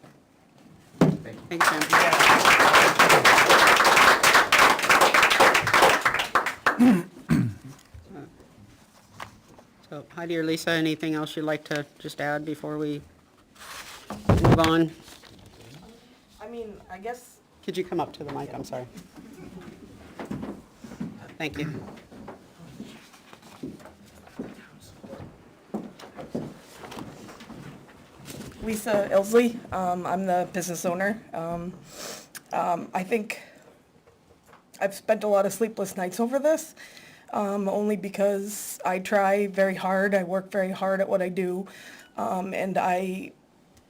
Thanks, Jim. So Heidi or Lisa, anything else you'd like to just add before we move on? I guess. Could you come up to the mic? I'm sorry. Thank you. Lisa Isley, I'm the business owner. I think I've spent a lot of sleepless nights over this, only because I try very hard, I work very hard at what I do, and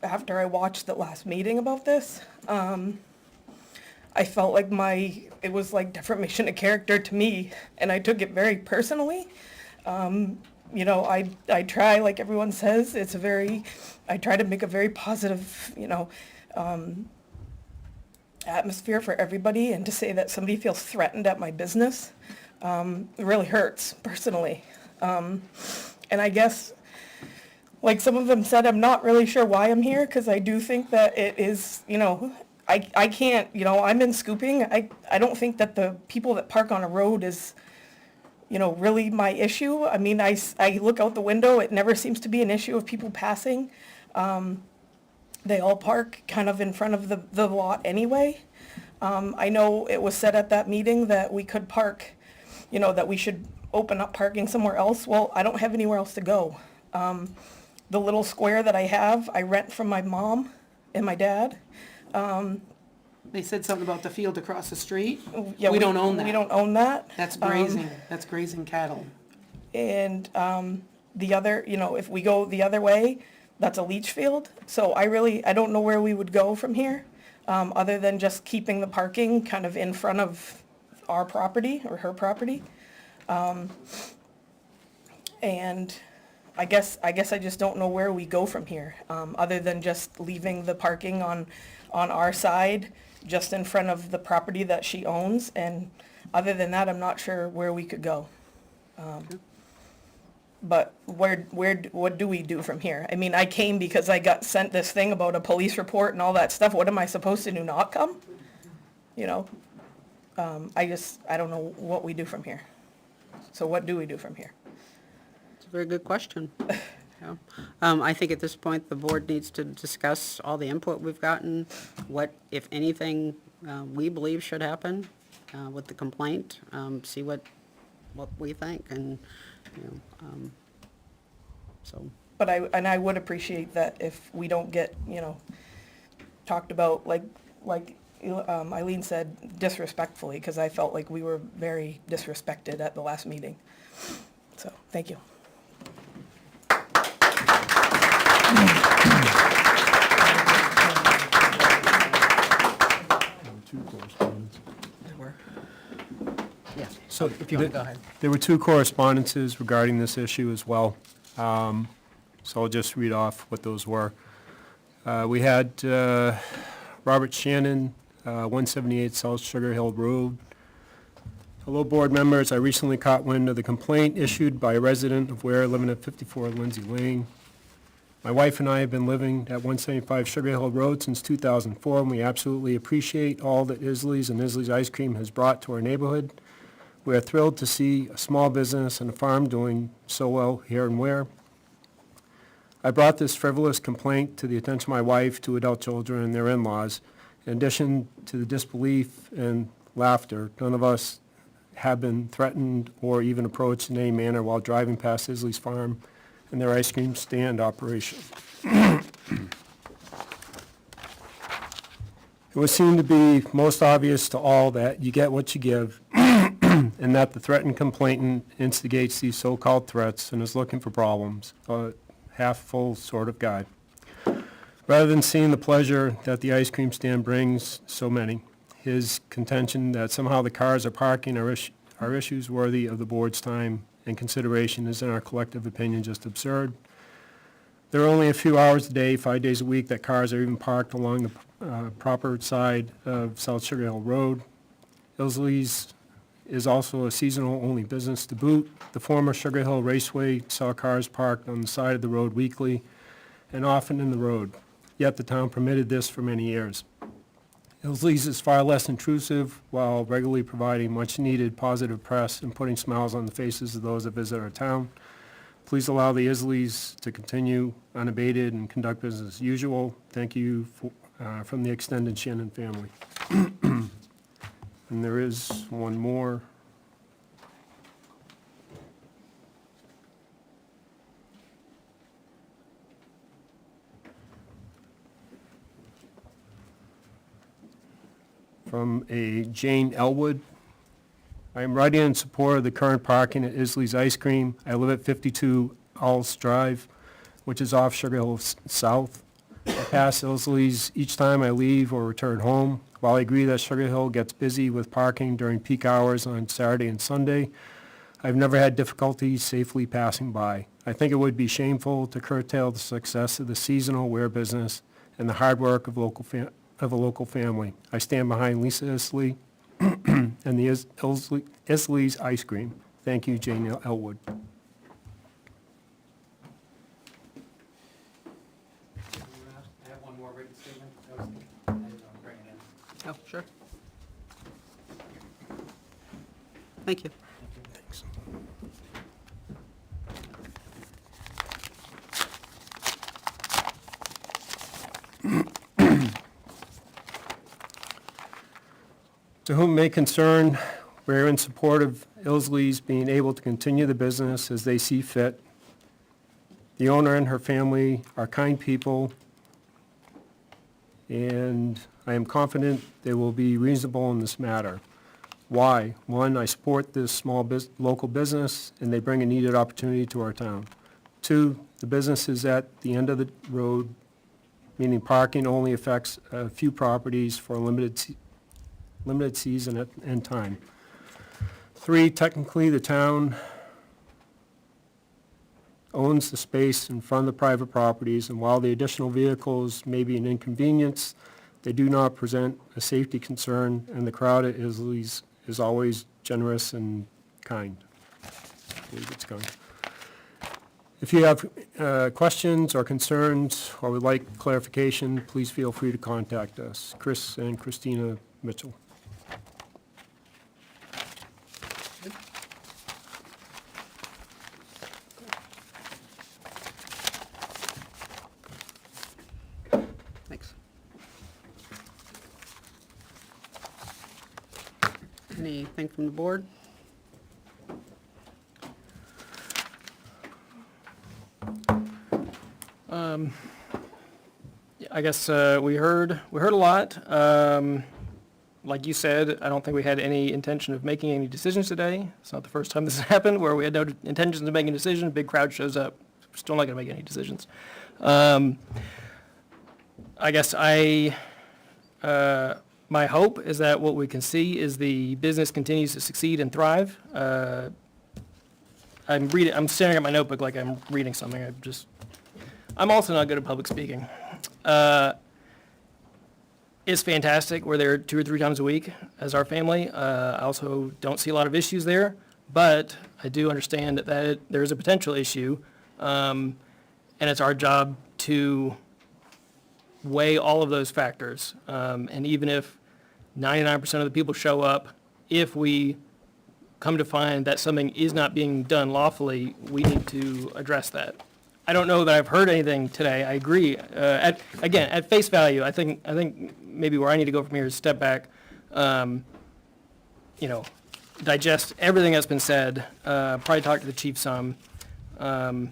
after I watched the last meeting about this, I felt like it was like defamation of character to me, and I took it very personally. I try, like everyone says, I try to make a very positive, atmosphere for everybody, and to say that somebody feels threatened at my business, really hurts personally. And I guess, like some of them said, I'm not really sure why I'm here, because I do think that it is, I can't, I'm in Scooping. I don't think that the people that park on a road is, really my issue. I mean, I look out the window, it never seems to be an issue of people passing. They all park kind of in front of the lot anyway. I know it was said at that meeting that we could park, that we should open up parking somewhere else. Well, I don't have anywhere else to go. The little square that I have, I rent from my mom and my dad. They said something about the field across the street. Yeah, We don't own that. We don't own that. That's grazing cattle. And the other, if we go the other way, that's a leach field. So I don't know where we would go from here, other than just keeping the parking kind of in front of our property or her property. And I guess I just don't know where we go from here, other than just leaving the parking on our side, just in front of the property that she owns. And other than that, I'm not sure where we could go. But what do we do from here? I mean, I came because I got sent this thing about a police report and all that stuff. What am I supposed to do, not come? I don't know what we do from here. So what do we do from here? It's a very good question. Yeah. I think at this point, the board needs to discuss all the input we've gotten, what, if anything, we believe should happen with the complaint, see what we think, and, so. But I would appreciate that if we don't get, talked about, like Eileen said, disrespectfully, because I felt like we were very disrespected at the last meeting. So, thank you. So if you want to go ahead. There were 2 correspondences regarding this issue as well. So I'll just read off what those were. We had Robert Shannon, 178 South Sugar Hill Road. Hello, board members. I recently caught wind of the complaint issued by a resident of Ware living at 54 Lindsay Lane. My wife and I have been living at 175 Sugar Hill Road since 2004, and we absolutely appreciate all that Isley's and Isley's Ice Cream has brought to our neighborhood. We are thrilled to see a small business and a farm doing so well here in Ware. I brought this frivolous complaint to the attention of my wife, 2 adult children, and their in-laws. In addition to the disbelief and laughter, none of us have been threatened or even approached in any manner while driving past Isley's farm and their ice cream stand operation. It would seem to be most obvious to all that you get what you give, and that the threatened complainant instigates these so-called threats and is looking for problems, a half-full sort of guy. Rather than seeing the pleasure that the ice cream stand brings so many, his contention that somehow the cars are parking are issues worthy of the board's time and consideration is, in our collective opinion, just absurd. There are only a few hours a day, 5 days a week, that cars are even parked along the proper side of South Sugar Hill Road. Isley's is also a seasonal-only business to boot. The former Sugar Hill Raceway saw cars parked on the side of the road weekly and often in the road, yet the town permitted this for many years. Isley's is far less intrusive while regularly providing much-needed positive press and putting smiles on the faces of those that visit our town. Please allow the Isleys to continue unabated and conduct business as usual. Thank you from the extended Shannon family. And there is one more. From a Jane Elwood. I am writing in support of the current parking at Isley's Ice Cream. I live at 52 Alls Drive, which is off Sugar Hill South. I pass Isley's each time I leave or return home. While I agree that Sugar Hill gets busy with parking during peak hours on Saturday and Sunday, I've never had difficulty safely passing by. I think it would be shameful to curtail the success of the seasonal Ware business and the hard work of a local family. I stand behind Lisa Isley and the Isley's Ice Cream. Thank you, Jane Elwood. I have one more written statement. Oh, sure. Thank you. Thanks. To whom may concern, we're in support of Isley's being able to continue the business as they see fit. The owner and her family are kind people and I am confident they will be reasonable in this matter. Why? One, I support this local business, and they bring a needed opportunity to our town. Two, the business is at the end of the road, meaning parking only affects a few properties for a limited season and time. Three, technically, the town owns the space in front of the private properties, and while the additional vehicles may be an inconvenience, they do not present a safety concern, and the crowd at Isley's is always generous and kind. I believe it's kind. If you have questions or concerns or would like clarification, please feel free to contact us. Chris and Christina Mitchell. Thanks. Anything from the board? I guess we heard a lot. Like you said, I don't think we had any intention of making any decisions today. It's not the first time this has happened where we had no intentions of making a decision. A big crowd shows up. Still not going to make any decisions. I guess my hope is that what we can see is the business continues to succeed and thrive. I'm staring at my notebook like I'm reading something. I'm also not good at public speaking. It's fantastic. We're there 2 or 3 times a week as our family. I also don't see a lot of issues there, but I do understand that there is a potential issue, and it's our job to weigh all of those factors. And even if 99% of the people show up, if we come to find that something is not being done lawfully, we need to address that. I don't know that I've heard anything today. I agree. At face value, I think maybe where I need to go from here is step back, digest everything that's been said, probably talk to the chief some. But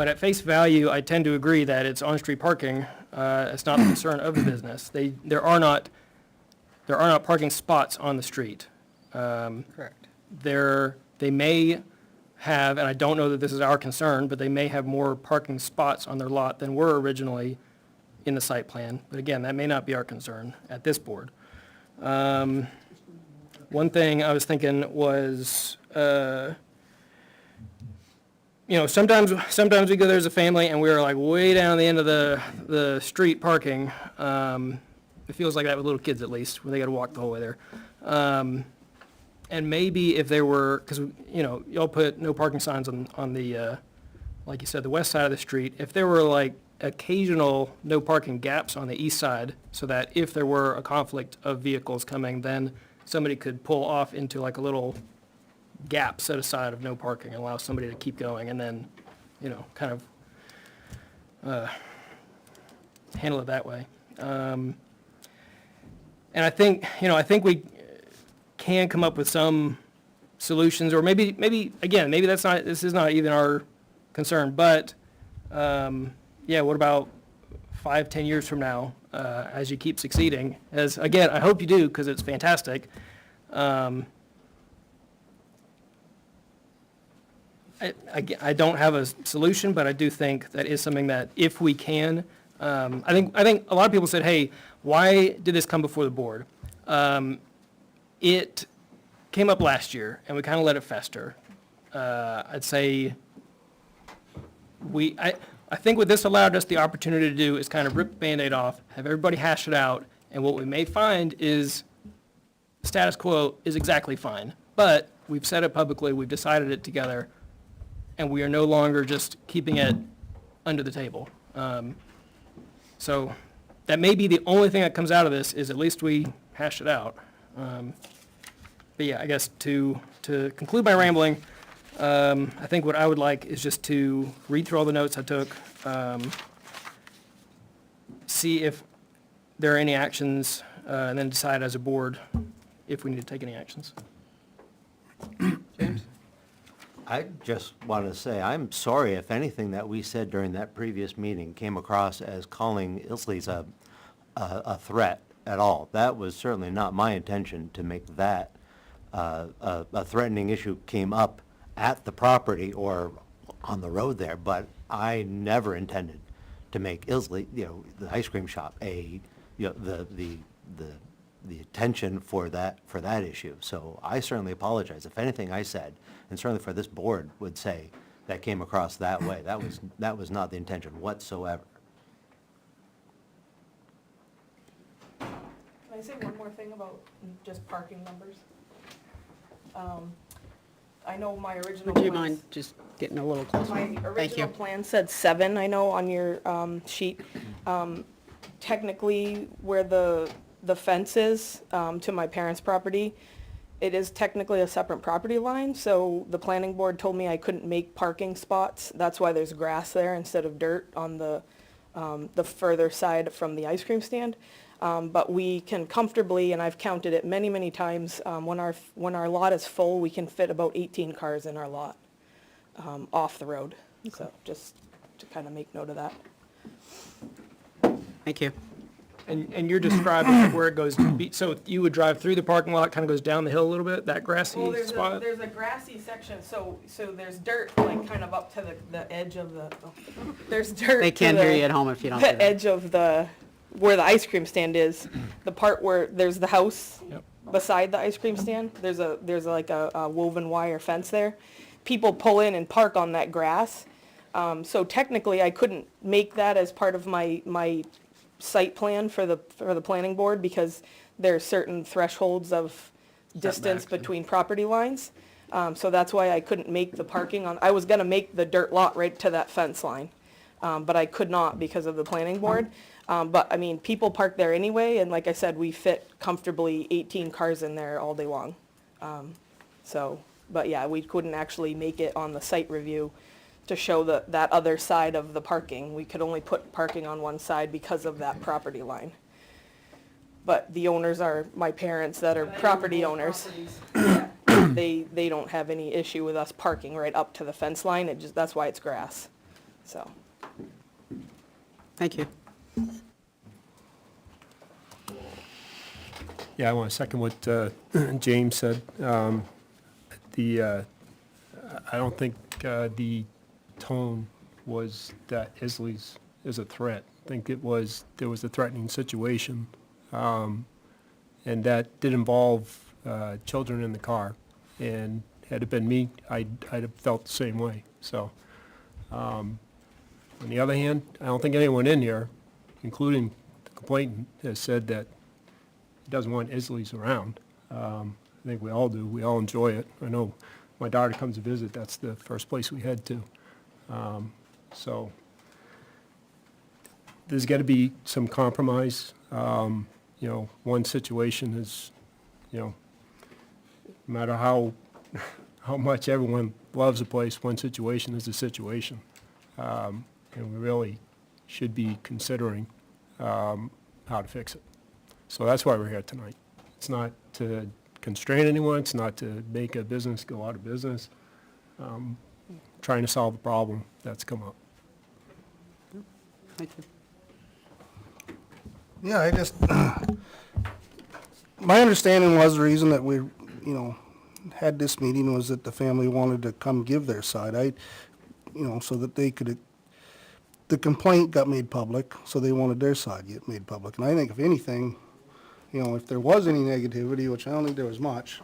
at face value, I tend to agree that it's on-street parking. It's not the concern of the business. There are not parking spots on the street. Correct. They may have, and I don't know that this is our concern, but they may have more parking spots on their lot than were originally in the site plan. But again, that may not be our concern at this board. One thing I was thinking was, sometimes we go there as a family and we're like way down the end of the street parking. It feels like that with little kids at least, when they got to walk the whole way there. And maybe if there were, because, y'all put no parking signs on the, like you said, the west side of the street. If there were like occasional no parking gaps on the east side, so that if there were a conflict of vehicles coming, then somebody could pull off into like a little gap set aside of no parking and allow somebody to keep going and then, kind of handle it that way. And I think we can come up with some solutions, or maybe this is not even our concern, but what about 5-10 years from now, as you keep succeeding, as again, I hope you do, because it's fantastic. I don't have a solution, but I do think that is something that if we can, I think a lot of people said, hey, why did this come before the board? It came up last year, and we kind of let it fester. I'd say I think what this allowed us the opportunity to do is kind of rip the Band-Aid off, have everybody hash it out, and what we may find is status quo is exactly fine. But we've said it publicly, we've decided it together, and we are no longer just keeping it under the table. So that may be the only thing that comes out of this, is at least we hashed it out. But yeah, I guess to conclude my rambling, I think what I would like is just to read through all the notes I took, see if there are any actions, and then decide as a board if we need to take any actions. James? I just want to say, I'm sorry if anything that we said during that previous meeting came across as calling Isley's a threat at all. That was certainly not my intention to make that a threatening issue came up at the property or on the road there, but I never intended to make Isley, the ice cream shop, the attention for that issue. So I certainly apologize. If anything I said, and certainly for this board would say, that came across that way. That was not the intention whatsoever. Can I say one more thing about just parking numbers? I know my original. Would you plans- mind just getting a little closer? My Thank you. original plan said 7, I know, on your sheet. Technically, where the fence is to my parents' property, it is technically a separate property line, so the planning board told me I couldn't make parking spots. That's why there's grass there instead of dirt on the further side from the ice cream stand. But we can comfortably, and I've counted it many, many times, when our lot is full, we can fit about 18 cars in our lot, off the road. So just to kind of make note of that. Thank you. And you're describing where it goes, so you would drive through the parking lot, kind of goes down the hill a little bit, that grassy Well, spot? there's a grassy section, so there's dirt, like, kind of up to the edge of the, there's dirt. They to can't hear the- you at home if you don't do The that. edge of where the ice cream stand is, the part where there's the house beside the ice cream stand, there's like a woven wire fence there. People pull in and park on that grass. So technically, I couldn't make that as part of my site plan for the planning board, because there are certain thresholds of distance between property lines. So that's why I couldn't make the parking I was gonna make the dirt lot right to that fence line, but I could not because of the planning board. But I mean, people park there anyway, and like I said, we fit comfortably 18 cars in there all day long. But yeah, we couldn't actually make it on the site review to show that other side of the parking. We could only put parking on one side because of that property line. But the owners are my parents that are property owners. Yeah. They don't have any issue with us parking right up to the fence line. That's why it's grass, so. Thank you. Yeah, I want to second what James said. I don't think the tone was that Isley's is a threat. I think there was a threatening situation, and that did involve children in the car. And had it been me, I'd have felt the same way. So, on the other hand, I don't think anyone in here, including the complainant, has said that he doesn't want Isley's around. I think we all do. We all enjoy it. I know my daughter comes to visit, that's the first place we head to. So there's got to be some compromise. One situation is, no matter how much everyone loves a place, one situation is a situation. And we really should be considering how to fix it. So that's why we're here tonight. It's not to constrain anyone, it's not to make a business go out of business. Trying to solve a problem that's come up. Thank you. Yeah, I just, my understanding was the reason that we, had this meeting was that the family wanted to come give their side. So that they could, the complaint got made public, so they wanted their side get made public. And I think if anything, if there was any negativity, which I don't think there was much,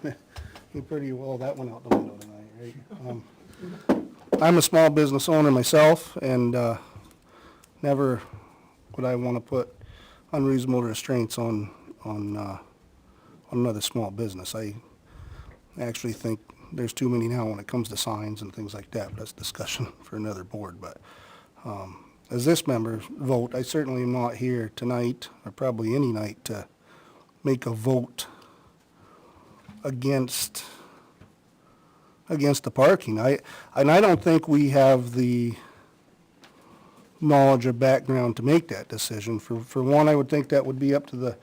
pretty well that went out the window tonight, right? I'm a small business owner myself, and never would I want to put unreasonable restraints on another small business. I actually think there's too many now when it comes to signs and things like that, but that's discussion for another board. But as this member vote, I certainly am not here tonight, or probably any night, to make a vote against the parking. I don't think we have the knowledge or background to make that decision. For one, I would think that would be up to the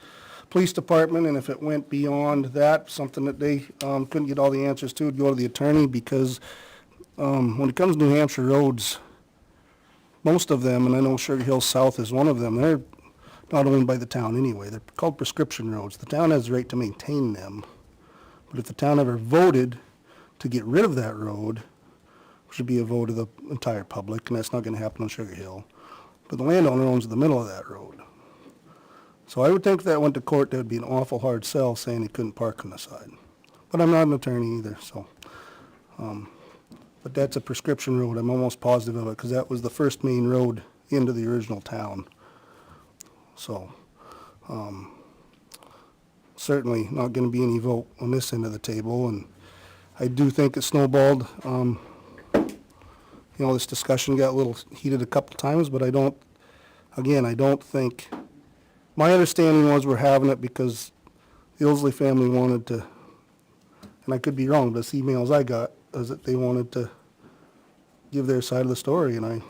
police department, and if it went beyond that, something that they couldn't get all the answers to, would go to the attorney, because When it comes to New Hampshire roads, most of them, and I know Sugar Hill South is one of them, they're not owned by the town anyway. They're called prescription roads. The town has the right to maintain them. But if the town ever voted to get rid of that road, it should be a vote of the entire public, and that's not gonna happen on Sugar Hill. But the landowner owns the middle of that road. So I would think if that went to court, that would be an awful hard sell saying he couldn't park on the side. But I'm not an attorney either, so. But that's a prescription road, I'm almost positive of it, because that was the first main road into the original town. So, certainly not gonna be any vote on this end of the table, and I do think it snowballed. You know, this discussion got a little heated a couple times, but I don't think, my understanding was we're having it because the Isley family wanted to, and I could be wrong, but the emails I got is that they wanted to give their side of the story, and I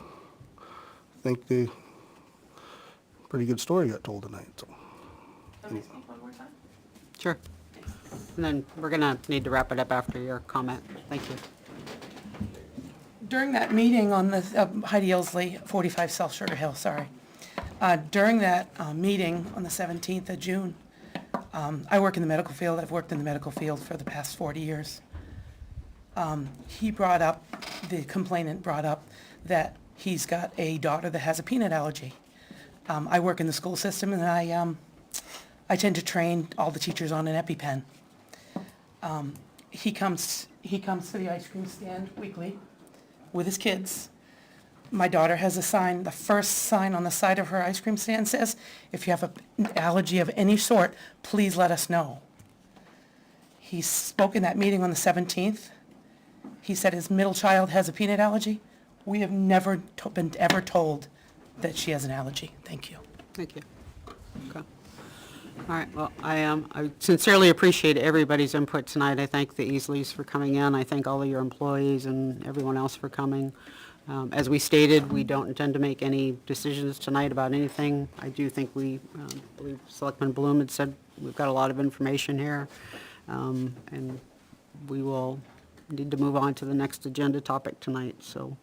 think the pretty good story got told tonight, so. Sure. And then we're gonna need to wrap it up after your comment. Thank you. During that meeting on the, Heidi Isley, 45 South Sugar Hill, sorry. During that meeting on the 17th of June, I work in the medical field. I've worked in the medical field for the past 40 years. He brought up, the complainant brought up that he's got a daughter that has a peanut allergy. I work in the school system, and I tend to train all the teachers on an EpiPen. He comes to the ice cream stand weekly with his kids. My daughter has a sign, the first sign on the side of her ice cream stand says, if you have an allergy of any sort, please let us know. He spoke in that meeting on the 17th. He said his middle child has a peanut allergy. We have never been ever told that she has an allergy. Thank you. Thank you. Okay. All right, well, I sincerely appreciate everybody's input tonight. I thank the Isleys for coming in. I thank all of your employees and everyone else for coming. As we stated, we don't intend to make any decisions tonight about anything. I do think we, believe Selectman Bloom had said we've got a lot of information here, and we will need to move on to the next agenda topic tonight. So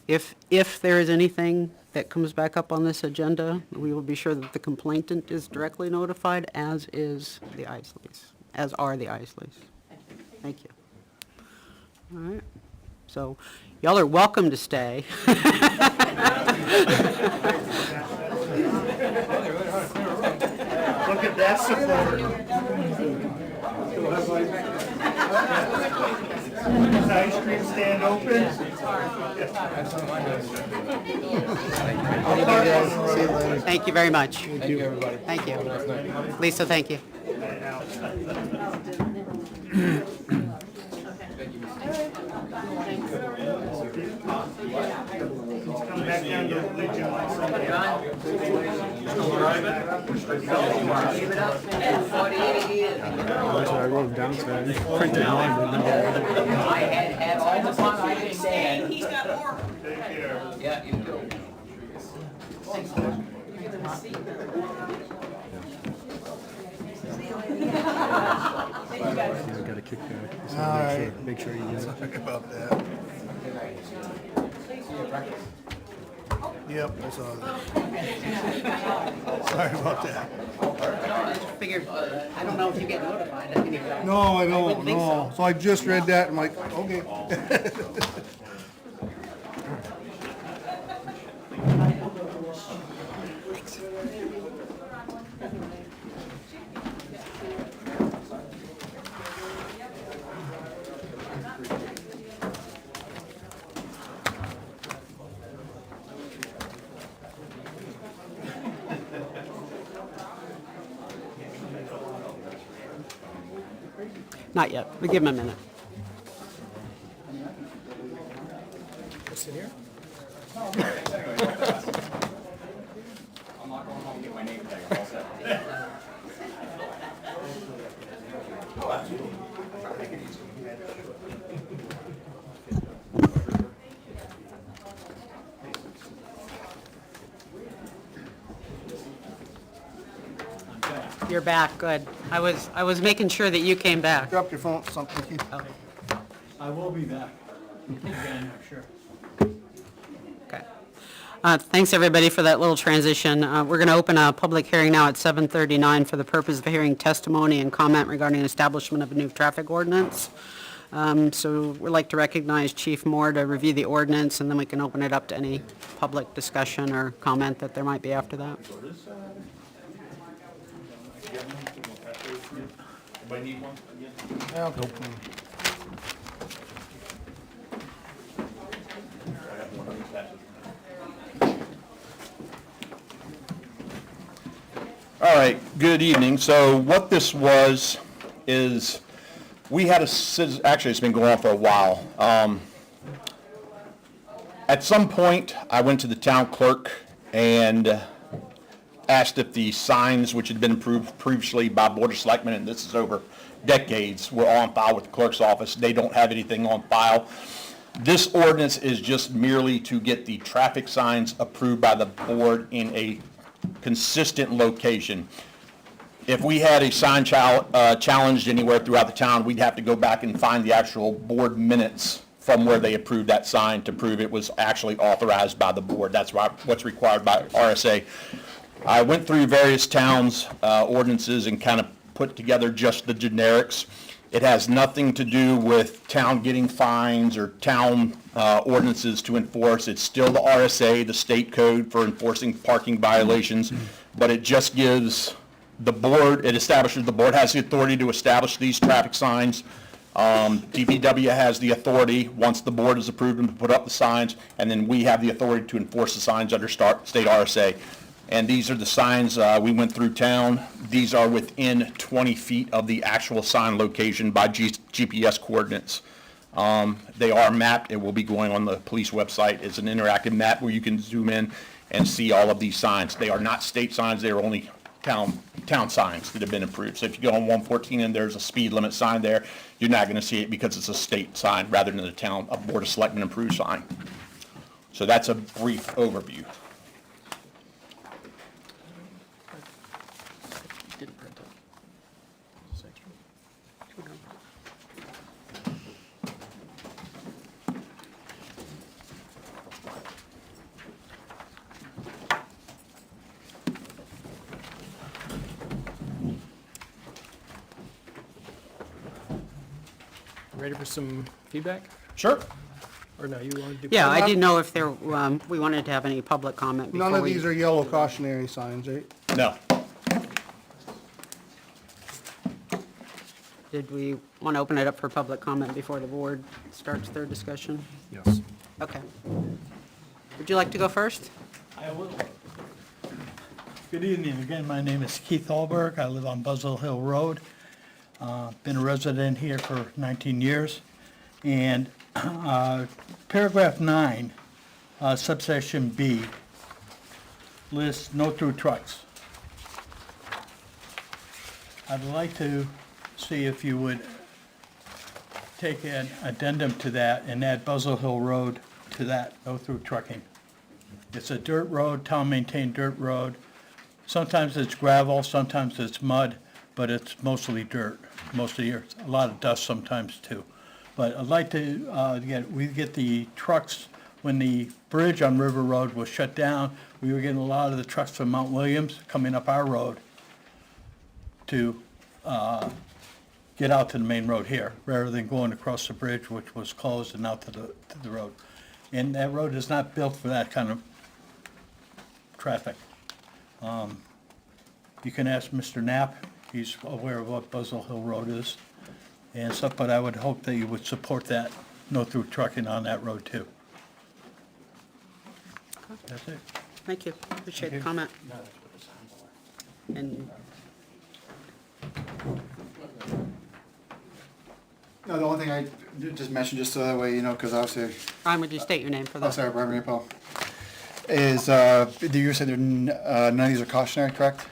if there is anything that comes back up on this agenda, we will be sure that the complainant is directly notified, as is the Isleys, as are the Isleys. Thank you. All right. So y'all are welcome to stay. Look at that support. Is the ice cream stand open? Thank you very much. Thank you, everybody. Thank you. Lisa, thank you. Come back down to Legion. I wrote them down, so I printed them on. I had all the fun I can stand. He's got more. Take care. Yeah, you do. You got a kickback. So All right. Make sure you get it. Sorry about that. Yep, I saw that. Sorry about that. I just figured, I don't know if you get notified. No, I wouldn't don't, think no. so. So I just read that, and I'm like, okay. Not yet. We'll give him a minute. Sit here. I'm not going home to get my name tag, all set. Oh, absolutely. Take it easy. You're back, good. I was making sure that you came back. Drop your phone, something. Okay. I will be back. Sure. Okay. Thanks, everybody, for that little transition. We're going to open a public hearing now at 7:39 for the purpose of hearing testimony and comment regarding establishment of a new traffic ordinance. So we'd like to recognize Chief Moore to review the ordinance, and then we can open it up to any public discussion or comment that there might be after that. Anybody need one? All right, good evening. So what this was is we had actually it's been going on for a while. At some point, I went to the town clerk and asked if the signs which had been approved previously by Board of Selectmen, and this is over decades, were on file with the clerk's office. They don't have anything on file. This ordinance is just merely to get the traffic signs approved by the board in a consistent location. If we had a sign challenged anywhere throughout the town, we'd have to go back and find the actual board minutes from where they approved that sign to prove it was actually authorized by the board. That's what's required by RSA. I went through various towns' ordinances and kind of put together just the generics. It has nothing to do with town getting fines or town ordinances to enforce. It's still the RSA, the state code for enforcing parking violations, but it just gives the board, it establishes the board has the authority to establish these traffic signs. DPW has the authority, once the board has approved them, to put up the signs, and then we have the authority to enforce the signs under state RSA. And these are the signs we went through town. These are within 20 feet of the actual sign location by GPS coordinates. They are mapped. It will be going on the police website. It's an interactive map where you can zoom in and see all of these signs. They are not state signs. They are only town signs that have been approved. So if you go on 114 and there's a speed limit sign there, you're not going to see it because it's a state sign rather than a Board of Selectmen approved sign. So that's a brief overview. Ready for some feedback? Sure. Or no, you want to do? Yeah, I didn't know if there, we wanted to have any public comment before None of we- these are yellow cautionary signs, right? No. Did we want to open it up for public comment before the board starts their discussion? Yes. Okay. Would you like to go first? I will. Good evening. Again, my name is Keith Alberg. I live on Buzzell Hill Road. Been a resident here for 19 years. And paragraph 9, subsection B, lists no-through trucks. I'd like to see if you would take an addendum to that and add Buzzell Hill Road to that no-through trucking. It's a dirt road, town-maintained dirt road. Sometimes it's gravel, sometimes it's mud, but it's mostly dirt most of the year. A lot of dust sometimes too. But I'd like to get the trucks, when the bridge on River Road was shut down, we were getting a lot of the trucks from Mount Williams coming up our road to get out to the main road here, rather than going across the bridge, which was closed, and out to the road. And that road is not built for that kind of traffic. You can ask Mr. Knapp, he's aware of what Buzzell Hill Road is and stuff, but I would hope that you would support that, no-through trucking on that road too. That's it. Thank you. Appreciate the comment. And No, the only thing I just mentioned, just so that way, you know, because obviously, Brian, would you state your name for the? oh, sorry, Brian Rapo, is, you said none of these are cautionary, correct?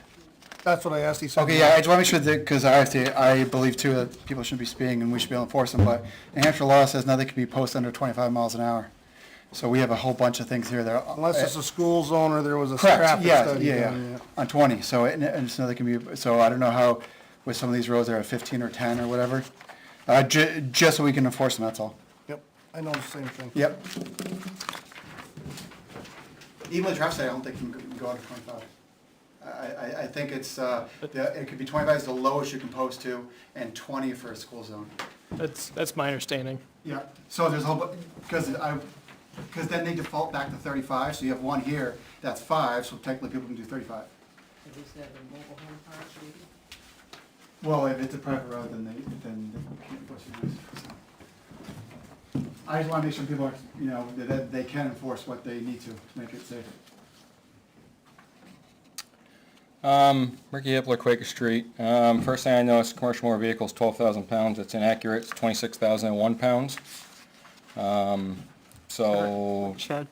That's what I asked. He said. Okay, yeah, I just want to make sure that, because I believe too that people shouldn't be speeding and we should be able to enforce them, but New Hampshire law says nothing can be posted under 25 miles an hour. So we have a whole bunch of things here that are. Unless it's a school zone or there was a Correct, traffic yeah, study yeah, done, yeah, on 20, so, and so they can be, so I don't know how, with some of these roads, they're at 15 or 10 or whatever. Just so we can enforce them, that's all. Yep. I know the same thing. Yep. Even with traffic study, I don't think you can go under 25. I think it's, it could be 25 is the lowest you can post to, and 20 for a school zone. That's my understanding. Yeah, so there's a whole, because then they default back to 35, so you have one here, that's 5, so technically people can do 35. Well, if it's a private road, then they can't enforce it. So. I just want to make sure people are, you know, that they can enforce what they need to make it safe. Ricky Hippler, Quaker Street. First thing I noticed, commercial motor vehicles, 12,000 pounds. It's inaccurate. It's 26,001 pounds. Chad,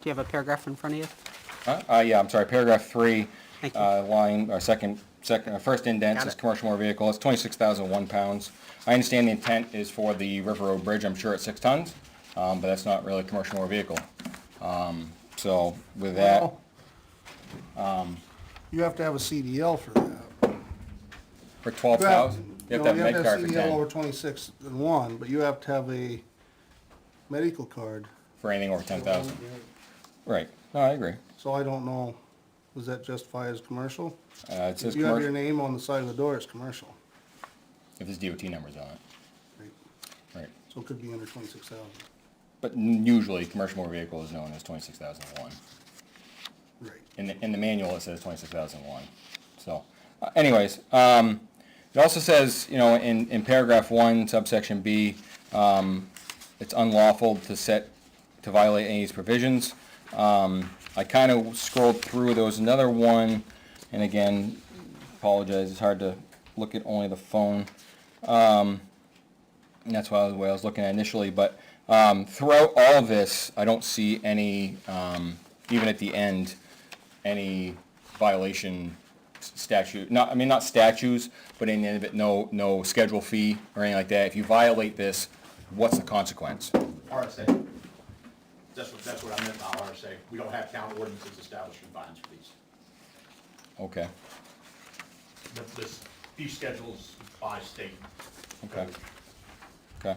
do you have a paragraph in front of you? Yeah, I'm sorry, paragraph 3, Thank you. line, or first indent Got is it. commercial motor vehicle. It's 26,001 pounds. I understand the intent is for the River Road Bridge. I'm sure it's 6 tons, but that's not really a commercial motor vehicle. So with that, You have to have a CDL for that. for 12,000, you have to have a med card for You have to have a CDL 10, over 26 and 1, but you have to have a medical card. for anything over 10,000. Right, no, I agree. So I don't know, does that justify as commercial? It says If you have your commercial, name on the side of the door, it's commercial. if there's DOT numbers on it. Right. Right. So it could be under 26,000. But usually, commercial motor vehicle is known as 26,001. Right. In the manual, it says 26,001. So, anyways, it also says, you know, in paragraph 1, subsection B, it's unlawful to violate any of these provisions. I kind of scrolled through, there was another one, and again, apologize, it's hard to look at only the phone. And that's why the way I was looking at initially, but throughout all of this, I don't see any, even at the end, any violation statute, not statutes, but in the end of it, no schedule fee or anything like that. If you violate this, what's the consequence? RSA. That's what I meant by RSA. We don't have town ordinances establishing fines for these. Okay, This fee schedules by state. okay, okay.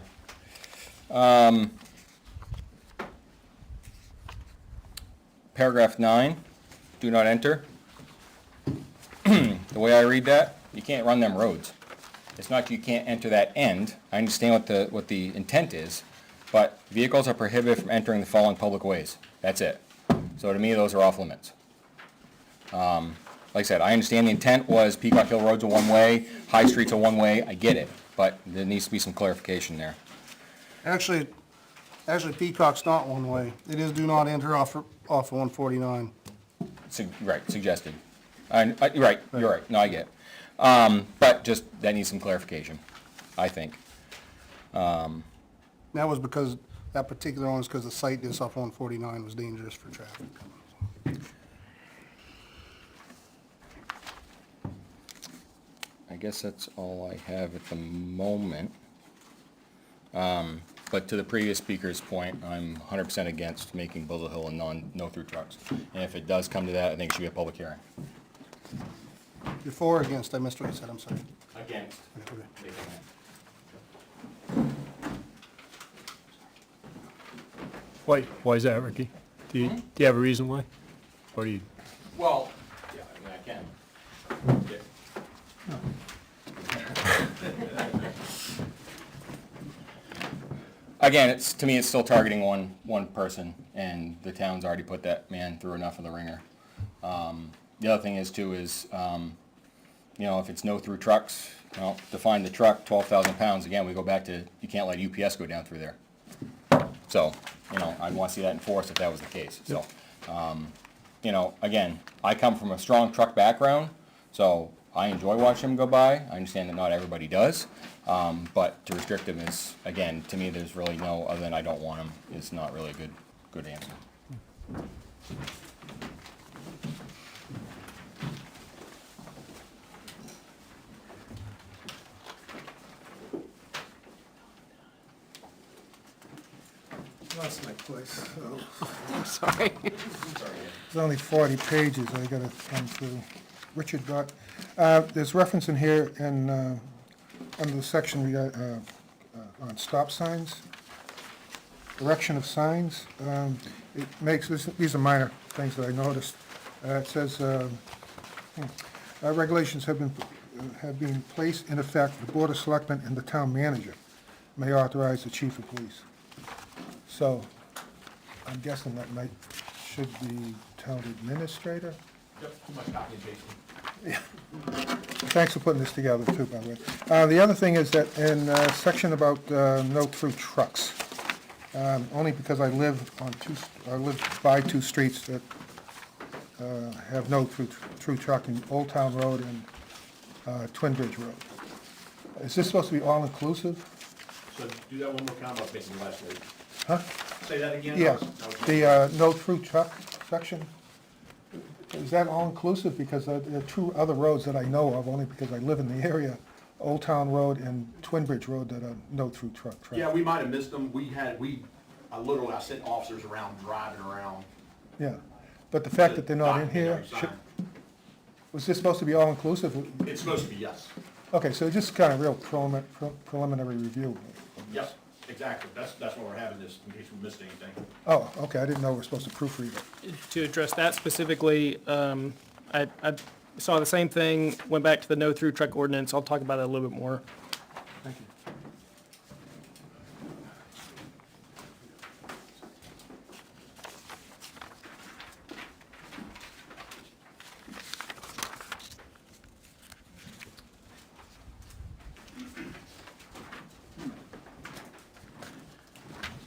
Paragraph 9, do not enter. The way I read that, you can't run them roads. It's not you can't enter that end. I understand what the intent is, but vehicles are prohibited from entering the following public ways. That's it. So to me, those are off limits. Like I said, I understand the intent was Peacock Hill Road's a one-way, High Street's a one-way, I get it, but there needs to be some clarification there. Actually, Peacock's not one way. It is do not enter off of 149. Right, suggested. You're right, no, I get it. But just, that needs some clarification, I think. That was because, that particular one was because the site just off 149 was dangerous for traffic. I guess that's all I have at the moment. But to the previous speaker's point, I'm 100% against making Buzzell Hill a no-through trucks. And if it does come to that, I think it should be a public hearing. You're for or against? I missed what you said, I'm sorry. Against. Okay. Why is that, Ricky? Do you have a reason why? Or do you? Well, yeah, I mean, I can. Yeah. Again, to me, it's still targeting one person, and the town's already put that man through enough of the ringer. The other thing is too is, you know, if it's no through trucks, well, define the truck, 12,000 pounds. Again, we go back to, you can't let UPS go down through there. So, you know, I'd want to see that enforced if that was the case. So, you know, again, I come from a strong truck background, so I enjoy watching them go by. I understand that not everybody does, but to restrict them is, again, to me, there's really no, other than I don't want them, it's not really a good answer. Lost my place. I'm sorry. It's only 40 pages I gotta come through. Richard got, there's reference in here in, under the section we got, on stop signs. erection of signs. It makes, these are minor things that I noticed. It says, regulations have been placed in effect, the Board of Selectmen and the town manager may authorize the chief of police. So, I'm guessing that should be town administrator? Yep, my copy and paste. Thanks for putting this together too, by the way. The other thing is that in section about no through trucks, only because I live by two streets that have no through trucking, Old Town Road and Twin Bridge Road. Is this supposed to be all inclusive? So do that one more time, I'll make the last note. Huh? Say that again? Yeah, the no through truck section. Is that all inclusive? Because there are two other roads that I know of, only because I live in the area, Old Town Road and Twin Bridge Road, that are no through truck traffic. Yeah, we might have missed them. I sent officers around, driving around. Yeah, but the fact that they're not in here, was this supposed to be all inclusive? It's supposed to be, yes. Okay, so just kind of real preliminary review. Yes, exactly. That's why we're having this, in case we missed anything. Oh, okay, I didn't know we were supposed to proofread it. To address that specifically, I saw the same thing, went back to the no through truck ordinance. I'll talk about it a little bit more. Thank you.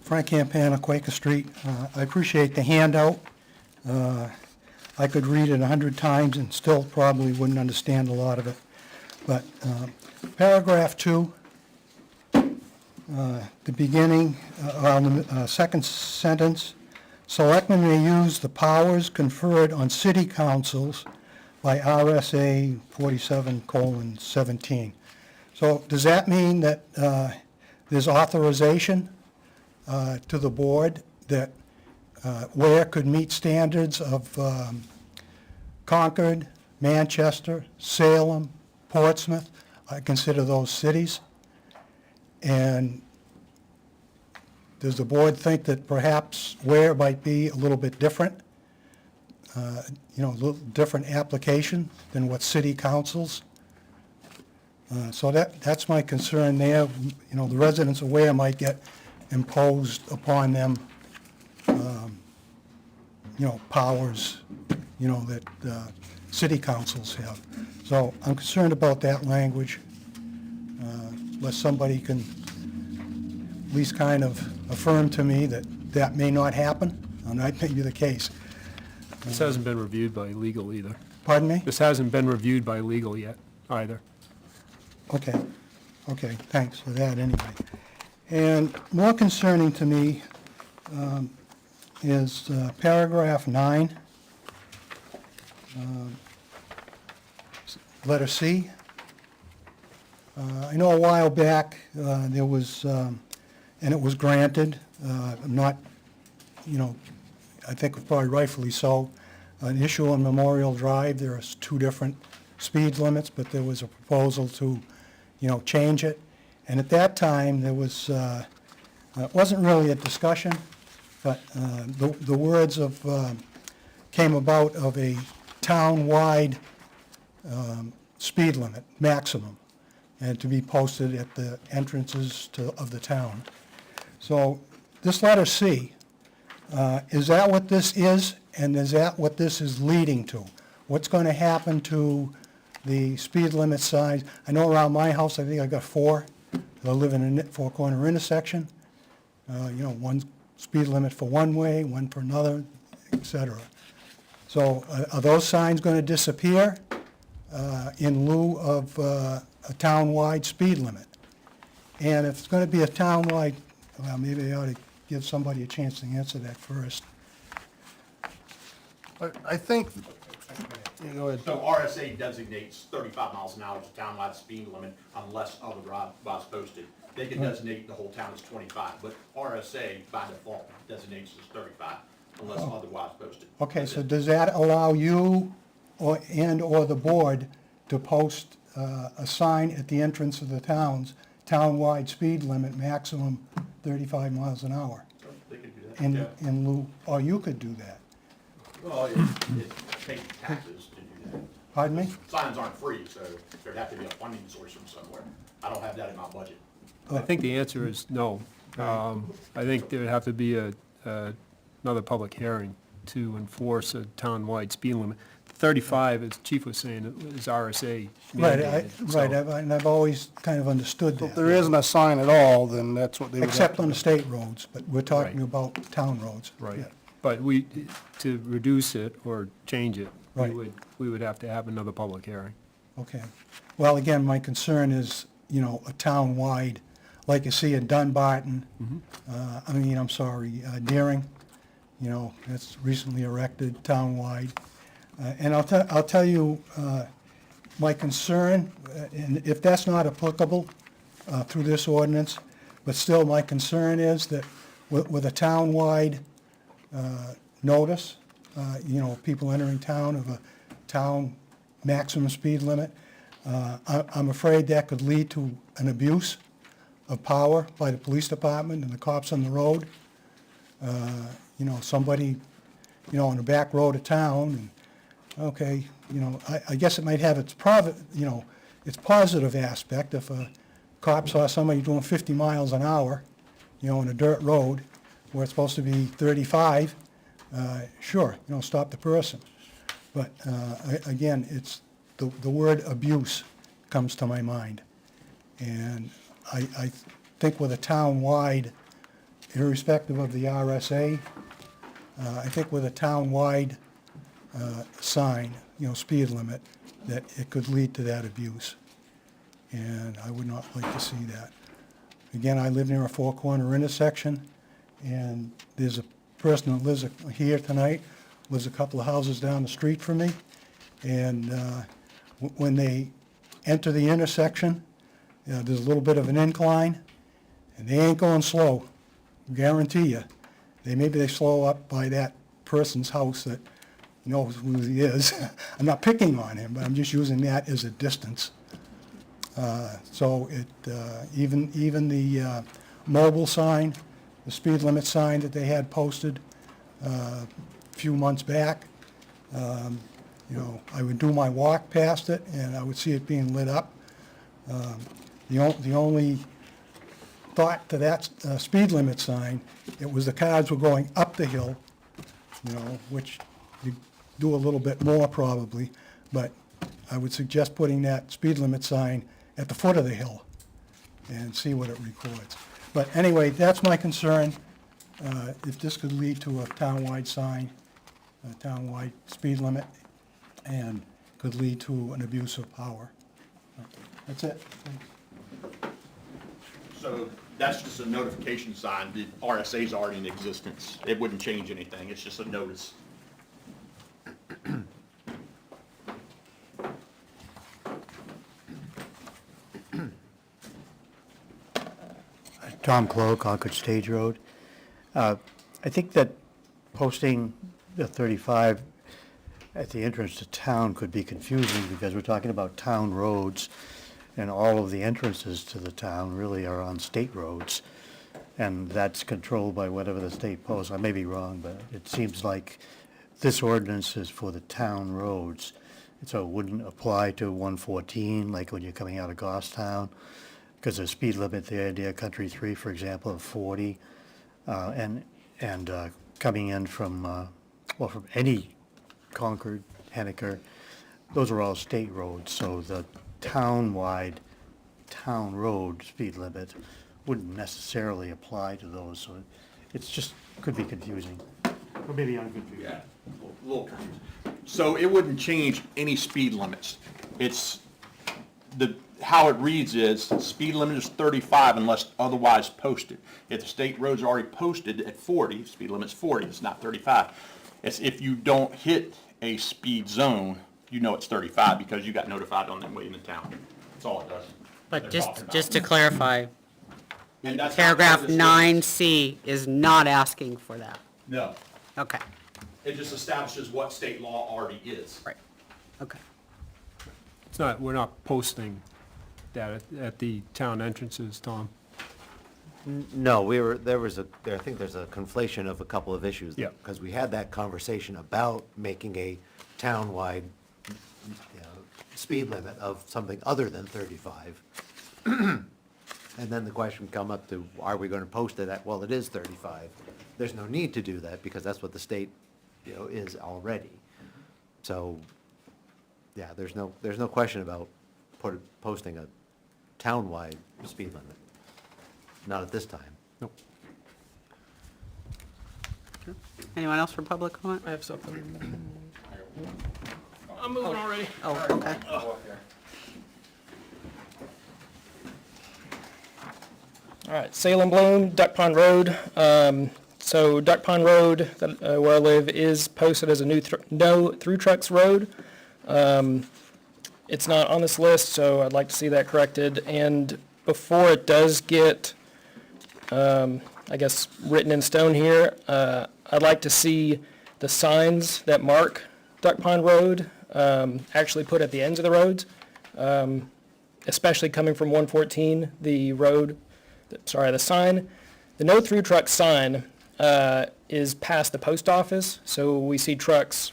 Frank Campana, Quaker Street. I appreciate the handout. I could read it 100 times and still probably wouldn't understand a lot of it. But paragraph 2, the beginning, on the second sentence, selectmen may use the powers conferred on city councils by RSA 47:17. So does that mean that there's authorization to the board that Ware could meet standards of Concord, Manchester, Salem, Portsmouth? I consider those cities. And does the board think that perhaps Ware might be a little bit different? A little different application than what city councils? So that's my concern there. The residents of Ware might get imposed upon them, powers, that city councils have. So I'm concerned about that language, unless somebody can at least kind of affirm to me that that may not happen, and that may be the case. This hasn't been reviewed by legal either. Pardon me? This hasn't been reviewed by legal yet either. Okay, thanks for that anyway. And more concerning to me is paragraph 9, letter C. I know a while back there was, and it was granted, not, I think probably rightfully so, an issue on Memorial Drive. There are 2 different speed limits, but there was a proposal to, change it. And at that time, there was, it wasn't really a discussion, but the words came about of a town-wide speed limit, maximum, and to be posted at the entrances of the town. So this letter C, is that what this is, and is that what this is leading to? What's going to happen to the speed limit signs? I know around my house, I think I got 4. I live in a 4-corner intersection. One speed limit for one way, one for another, etc. So are those signs going to disappear in lieu of a town-wide speed limit? And if it's going to be a town-wide, well, maybe I ought to give somebody a chance to answer that first. I think, So RSA designates 35 miles an hour as a townwide speed limit unless otherwise posted. They can designate the whole town as 25, but RSA by default designates as 35 unless otherwise posted. Okay, so does that allow you or the board to post a sign at the entrance of the town's town-wide speed limit, maximum 35 miles an hour? in lieu, or you could do that. Well, it takes taxes to do that. Pardon me? Signs aren't free, so there'd have to be a funding source from somewhere. I don't have that in my budget. I think the answer is no. I think there'd have to be another public hearing to enforce a town-wide speed limit. 35, as Chief was saying, is RSA Right, mandated. so- and I've always kind of understood So if that. there isn't a sign at all, then that's what they would have Except to on do. the state roads, but we're talking Right. about town roads. Right, Yeah. but to reduce it or change it, Right. we would have to have another public hearing. Okay. Well, again, my concern is, a town-wide, like you see in Dunbarton, Deering, that's recently erected town-wide. And I'll tell you, my concern, and if that's not applicable through this ordinance, but still my concern is that with a town-wide notice, people entering town of a town maximum speed limit, I'm afraid that could lead to an abuse of power by the police department and the cops on the road. Somebody, on the back road of town, and, okay, I guess it might have its its positive aspect if a cop saw somebody doing 50 miles an hour, on a dirt road where it's supposed to be 35, sure, stop the person. But, again, it's the word abuse comes to my mind. And I think with a town-wide, irrespective of the RSA, I think with a town-wide sign, speed limit, that it could lead to that abuse. And I would not like to see that. Again, I live near a four-corner intersection, and there's a person that lives here tonight, lives a couple of houses down the street from me, and when they enter the intersection, there's a little bit of an incline, and they ain't going slow, guarantee you. Maybe they slow up by that person's house that knows who he is. I'm not picking on him, but I'm just using that as a distance. So even the mobile sign, the speed limit sign that they had posted a few months back, I would do my walk past it, and I would see it being lit up. The only thought to that speed limit sign, it was the cars were going up the hill, which you do a little bit more probably, but I would suggest putting that speed limit sign at the foot of the hill and see what it records. But anyway, that's my concern, if this could lead to a town-wide sign, a town-wide speed limit, and could lead to an abuse of power. That's it. So that's just a notification sign. The RSA is already in existence. It wouldn't change anything. It's just a notice. Tom Clow, Concord Stage Road. I think that posting the 35 at the entrance to town could be confusing because we're talking about town roads, and all of the entrances to the town really are on state roads, and that's controlled by whatever the state posts. I may be wrong, but it seems like this ordinance is for the town roads, so it wouldn't apply to 114, like when you're coming out of Goffstown, because the speed limit there, Deer Country 3, for example, of 40, and coming in from any Concord, Henniker, those are all state roads, so the town-wide, town road speed limit wouldn't necessarily apply to those, so it's just, could be confusing. Or maybe I'm confused. Yeah, a little confusing. So it wouldn't change any speed limits. It's, how it reads is, speed limit is 35 unless otherwise posted. If the state roads are already posted at 40, speed limit's 40, it's not 35. It's if you don't hit a speed zone, you know it's 35 because you got notified on that way into town. That's all it does. But They're talking about. just to clarify, And that's not paragraph part of this 9C is not asking for that. No, Okay, it just establishes what state law already is. right, okay. We're not posting that at the town entrances, Tom. No, I think there's a conflation of a couple of issues. Yeah. Because we had that conversation about making a townwide, speed limit of something other than 35. And then the question come up to, are we going to post it at, well, it is 35. There's no need to do that because that's what the state, is already. So, yeah, there's no question about posting a townwide speed limit. Not at this time. Nope. Anyone else for public comment? I have something. I'm moving already. Oh, okay. All right, Salem Bloom, Duck Pond Road. So Duck Pond Road, where I live, is posted as a no through trucks road. It's not on this list, so I'd like to see that corrected. And before it does get, I guess, written in stone here, I'd like to see the signs that mark Duck Pond Road actually put at the ends of the roads, especially coming from 114, the sign, the no through truck sign is past the post office. So we see trucks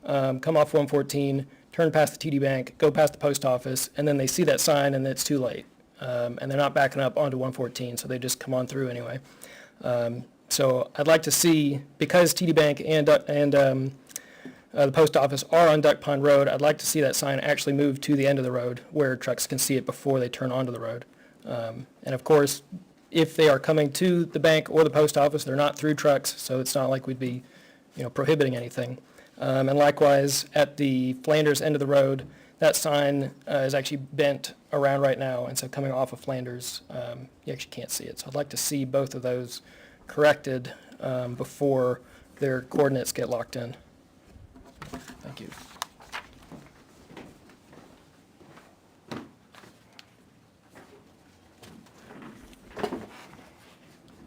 come off 114, turn past the TD Bank, go past the post office, and then they see that sign and it's too late. And they're not backing up onto 114, so they just come on through anyway. So I'd like to see, because TD Bank and the post office are on Duck Pond Road, I'd like to see that sign actually move to the end of the road where trucks can see it before they turn onto the road. And of course, if they are coming to the bank or the post office, they're not through trucks, so it's not like we'd be, prohibiting anything. And likewise, at the Flanders end of the road, that sign is actually bent around right now, and so coming off of Flanders, you actually can't see it. So I'd like to see both of those corrected before their coordinates get locked in. Thank you.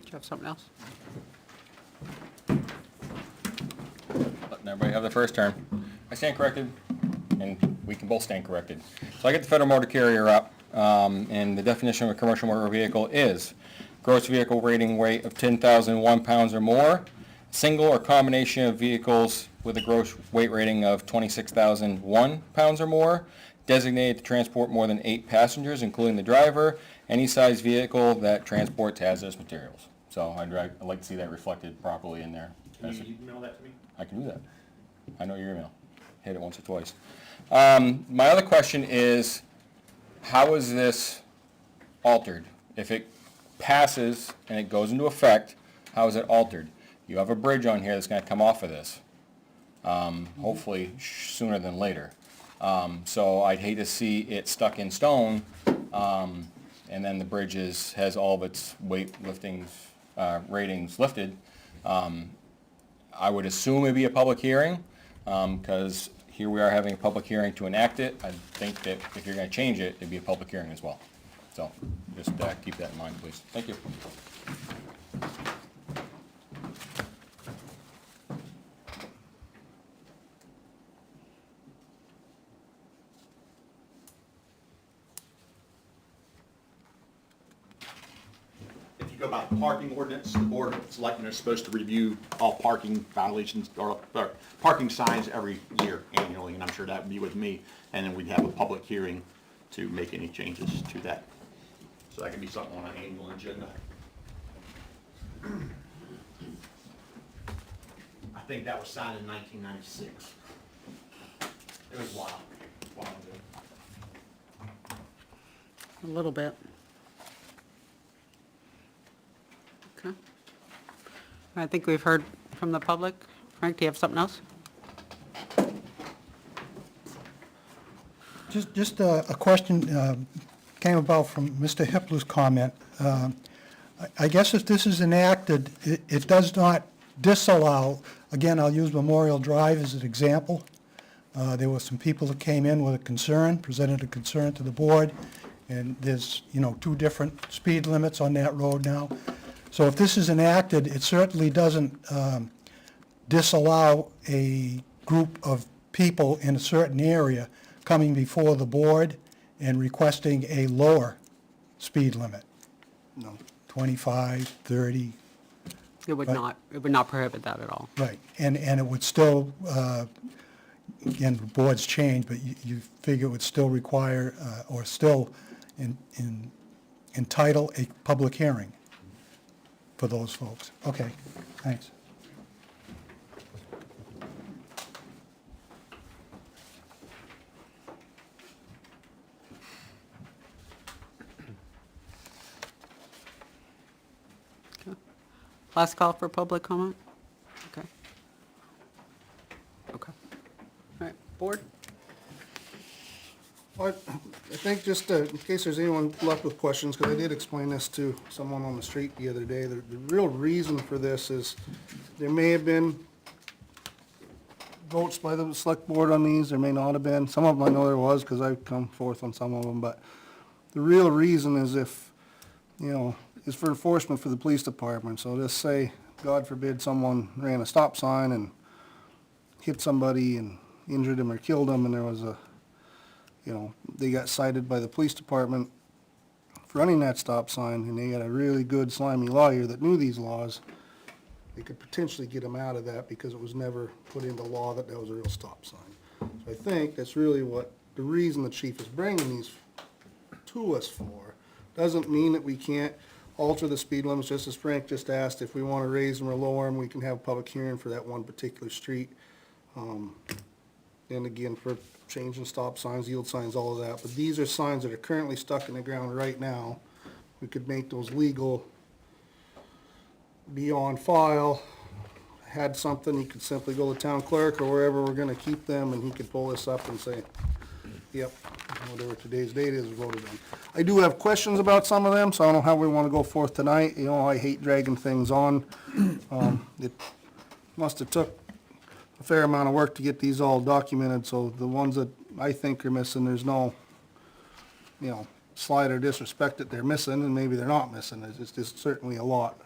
Do you have something else? Letting everybody have their first turn. I stand corrected, and we can both stand corrected. So I get the federal motor carrier up, and the definition of a commercial motor vehicle is gross vehicle rating weight of 10,001 pounds or more, single or combination of vehicles with a gross weight rating of 26,001 pounds or more, designated to transport more than 8 passengers, including the driver, any size vehicle that transports hazardous materials. So I'd like to see that reflected properly in there. Can you email that to me? I can do that. I know your email. Hit it once or twice. My other question is, how is this altered? If it passes and it goes into effect, how is it altered? You have a bridge on here that's going to come off of this, hopefully sooner than later. So I'd hate to see it stuck in stone, and then the bridge has all of its weight ratings lifted. I would assume it'd be a public hearing, because here we are having a public hearing to enact it. I think that if you're going to change it, it'd be a public hearing as well. So just keep that in mind, please. Thank you. If you go by the parking ordinance, the Board of Selectmen are supposed to review all parking violations or parking signs every year annually, and I'm sure that would be with me. And then we'd have a public hearing to make any changes to that. So that could be something on an annual agenda. I think that was signed in 1996. It was a while ago. A little bit. Okay. I think we've heard from the public. Frank, do you have something else? Just a question came about from Mr. Hippler's comment. I guess if this is enacted, it does not disallow, again, I'll use Memorial Drive as an example. There were some people that came in with a concern, presented a concern to the board, and there's, 2 different speed limits on that road now. So if this is enacted, it certainly doesn't disallow a group of people in a certain area coming before the board and requesting a lower speed limit. No. 25, 30, It would Right. it would not prohibit that at all. right. And it would still, again, the boards change, but you figure it would still require, or still entitle a public hearing for those folks. Okay, thanks. Last call for public comment? Okay. Okay. All right, board? I think just in case there's anyone left with questions, because I did explain this to someone on the street the other day, the real reason for this is there may have been votes by the select board on these, there may not have been. Some of them I know there was, because I've come forth on some of them, but the real reason is if, is for enforcement for the police department. So just say, God forbid, someone ran a stop sign and hit somebody and injured him or killed him, and there was they got cited by the police department for running that stop sign, and they had a really good slimy lawyer that knew these laws. They could potentially get them out of that because it was never put into law that was a real stop sign. So I think that's really what the reason the chief is bringing these to us for. Doesn't mean that we can't alter the speed limits, just as Frank just asked, if we want to raise them or lower them, we can have a public hearing for that one particular street. And again, for changing stop signs, yield signs, all of that. But these are signs that are currently stuck in the ground right now. We could make those legal, be on file. Had something, he could simply go to town clerk or wherever we're gonna keep them, and he could pull this up and say, yep, whatever today's date is, voted on. I do have questions about some of them, so I don't know how we want to go forth tonight. I hate dragging things on. It must have took a fair amount of work to get these all documented, so the ones that I think are missing, there's no, slight or disrespect that they're missing, and maybe they're not missing. It's just certainly a lot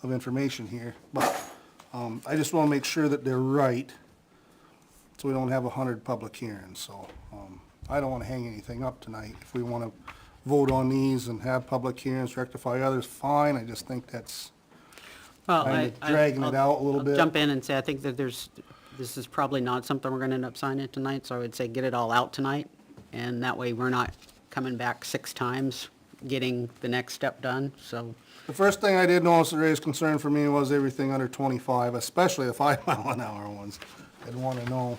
of information here, but I just want to make sure that they're right, so we don't have 100 public hearings. So I don't want to hang anything up tonight. If we want to vote on these and have public hearings, rectify others, fine. I just think that's kind of dragging it out a little bit. I'll jump in and say, I think that this is probably not something we're gonna end up signing tonight, so I would say get it all out tonight, and that way we're not coming back 6 times, getting the next step done, so. The first thing I did notice that raised concern for me was everything under 25, especially the 5-mile-an-hour ones. I'd want to know,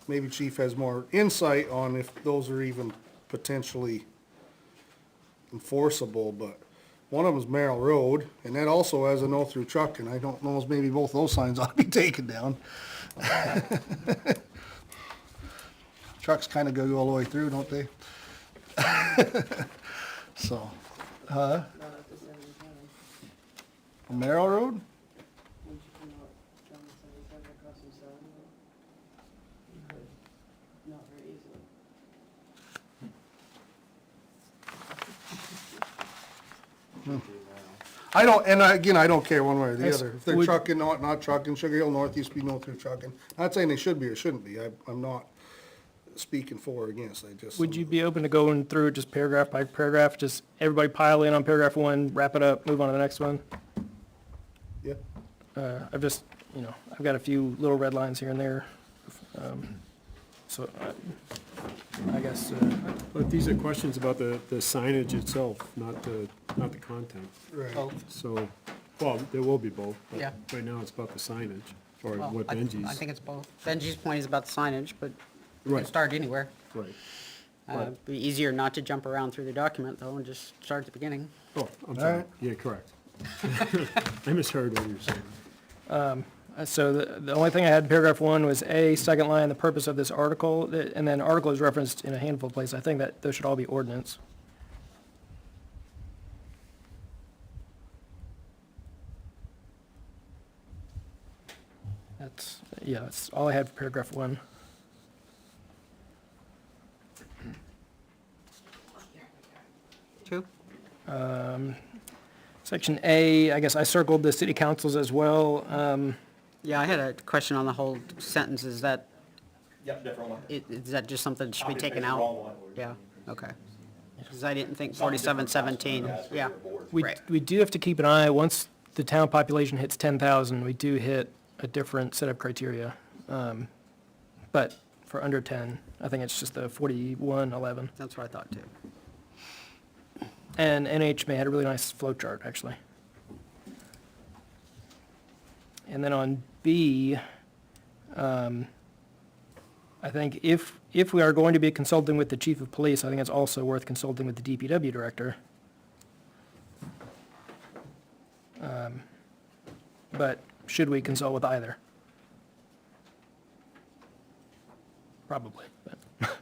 maybe Chief has more insight on if those are even potentially enforceable, but one of them is Merrill Road, and that also has a no-through truck, and I don't know if maybe both those signs ought to be taken down. Trucks kind of go all the way through, don't they? So, Merrill Road? I don't, and again, I don't care one way or the other. If they're trucking, not trucking, Sugar Hill North used to be no through trucking. Not saying they should be or shouldn't be. I'm not speaking for or against. I just. Would you be open to going through just paragraph by paragraph, just everybody pile in on paragraph 1, wrap it up, move on to the next one? Yeah. I've just, I've got a few little red lines here and there. So I guess. But these are questions about the signage itself, not the content. Right. So, well, there will be both, but Yeah. right now it's about the signage, or Well, what I Benji's. think it's both. Benji's point is about the signage, but you can Right. start anywhere. Right. It'd be easier not to jump around through the document, though, and just start at the beginning. Oh, I'm sorry. Alright. Yeah, correct. I misheard what you were saying. So the only thing I had in paragraph 1 was A, second line, the purpose of this article, and then article is referenced in a handful of places. I think that those should all be ordinance. That's all I had for paragraph 1. Two? Section A, I guess I circled the city councils as well. Yeah, I had a question on the whole sentence. Is that, Yep, different one. is that just something that should be Copy taken paste the out? wrong one. Yeah, okay. Because I didn't think 4717, yeah. We, Right. we do have to keep an eye, once the town population hits 10,000, we do hit a different set of criteria. But for under 10, I think it's just the 4111. That's what I thought too. And NHMA had a really nice flow chart, actually. And then on B, I think if we are going to be consulting with the chief of police, I think it's also worth consulting with the DPW director. But should we consult with either? Probably, but. Are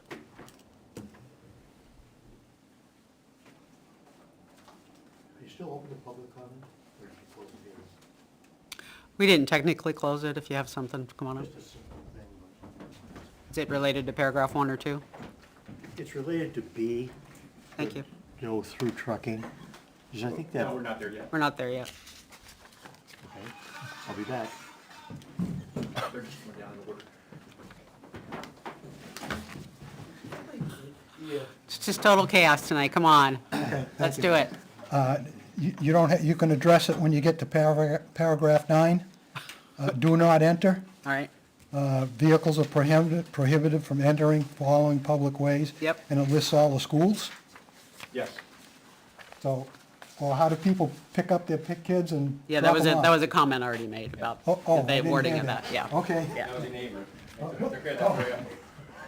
you still open to public comment? Or did you close the hearing? We didn't technically close it. If you have something, come on up. Just a simple thing. Is it related to paragraph 1 or 2? It's related to B. Thank you. No through trucking. 'Cause I think that. No, we're not there yet. We're not there yet. Okay, I'll be back. They're just going down in order. It's just total chaos tonight. Come on. Let's do it. You don't, you can address it when you get to paragraph 9. Do not enter. All right. Vehicles are prohibited from entering following public ways. Yep. And it lists all the schools. Yes. So, well, how do people pick up their kids and Yeah, drop that was them a, off? that was a comment already made about Oh, I the didn't wording hear of that, yeah. Okay. Yeah. That was a neighbor. Oh, They're good, they'll hurry up.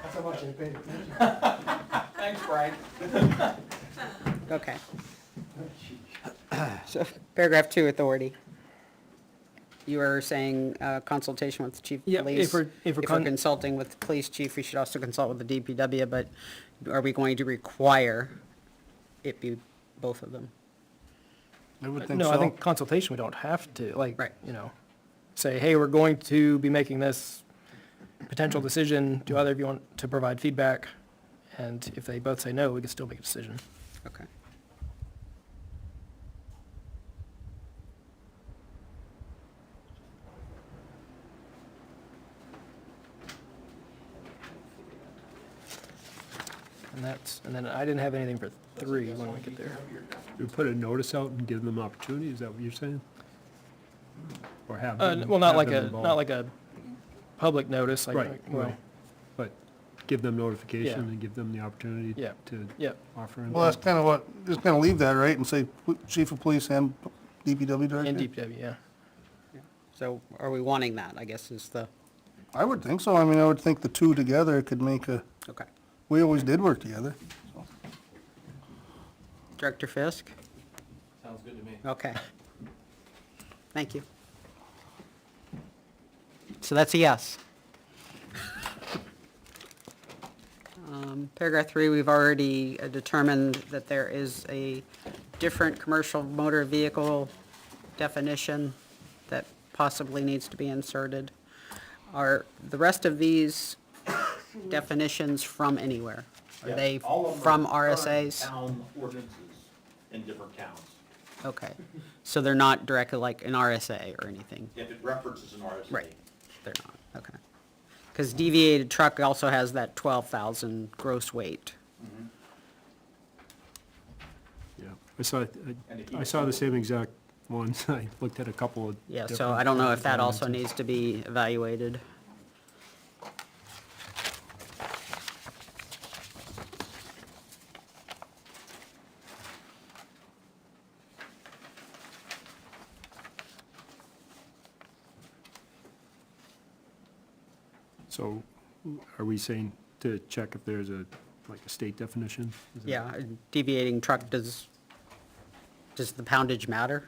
That's how much I paid attention. Thanks, Brian. Okay. So paragraph 2, authority. You were saying consultation with the chief of Yeah, police. if we're consulting with the police chief, we should also consult with the DPW, but are we going to require it be both of them? I would think No, so. I think consultation, we don't have to, like, Right. say, hey, we're going to be making this potential decision. Do either of you want to provide feedback? And if they both say no, we can still make a decision. Okay. And then I didn't have anything for 3 when we get there. We put a notice out and give them opportunity, is that what you're saying? Or have them? Well, not have like them a, involved? not like a public notice, like, Right, well, right. But give them notification Yeah. and give them the opportunity Yeah. to yeah. offer. Well, that's kind of what, just kind of leave that, right, and say chief of police and DPW director? And DPW, yeah. So are we wanting that, I guess is the, I would think so. I mean, I would think the two together could make a, okay. we always did work together. so. Director Fisk? Sounds good to me. Okay. Thank you. So that's a yes. Paragraph 3, we've already determined that there is a different commercial motor vehicle definition that possibly needs to be inserted. Are the rest of these definitions from anywhere? Are they from RSAs? Town ordinances in different towns. Okay, so they're not directly like an RSA or anything? If it references an RSA. Right, they're not, okay. Because deviated truck also has that 12,000 gross weight. Yeah, I saw the same exact ones. I looked at a couple of. Yeah, so different I don't know if that also ordinances. needs to be evaluated. So are we saying to check if there's like a state definition? Is that- Yeah, a deviating truck, does the poundage matter?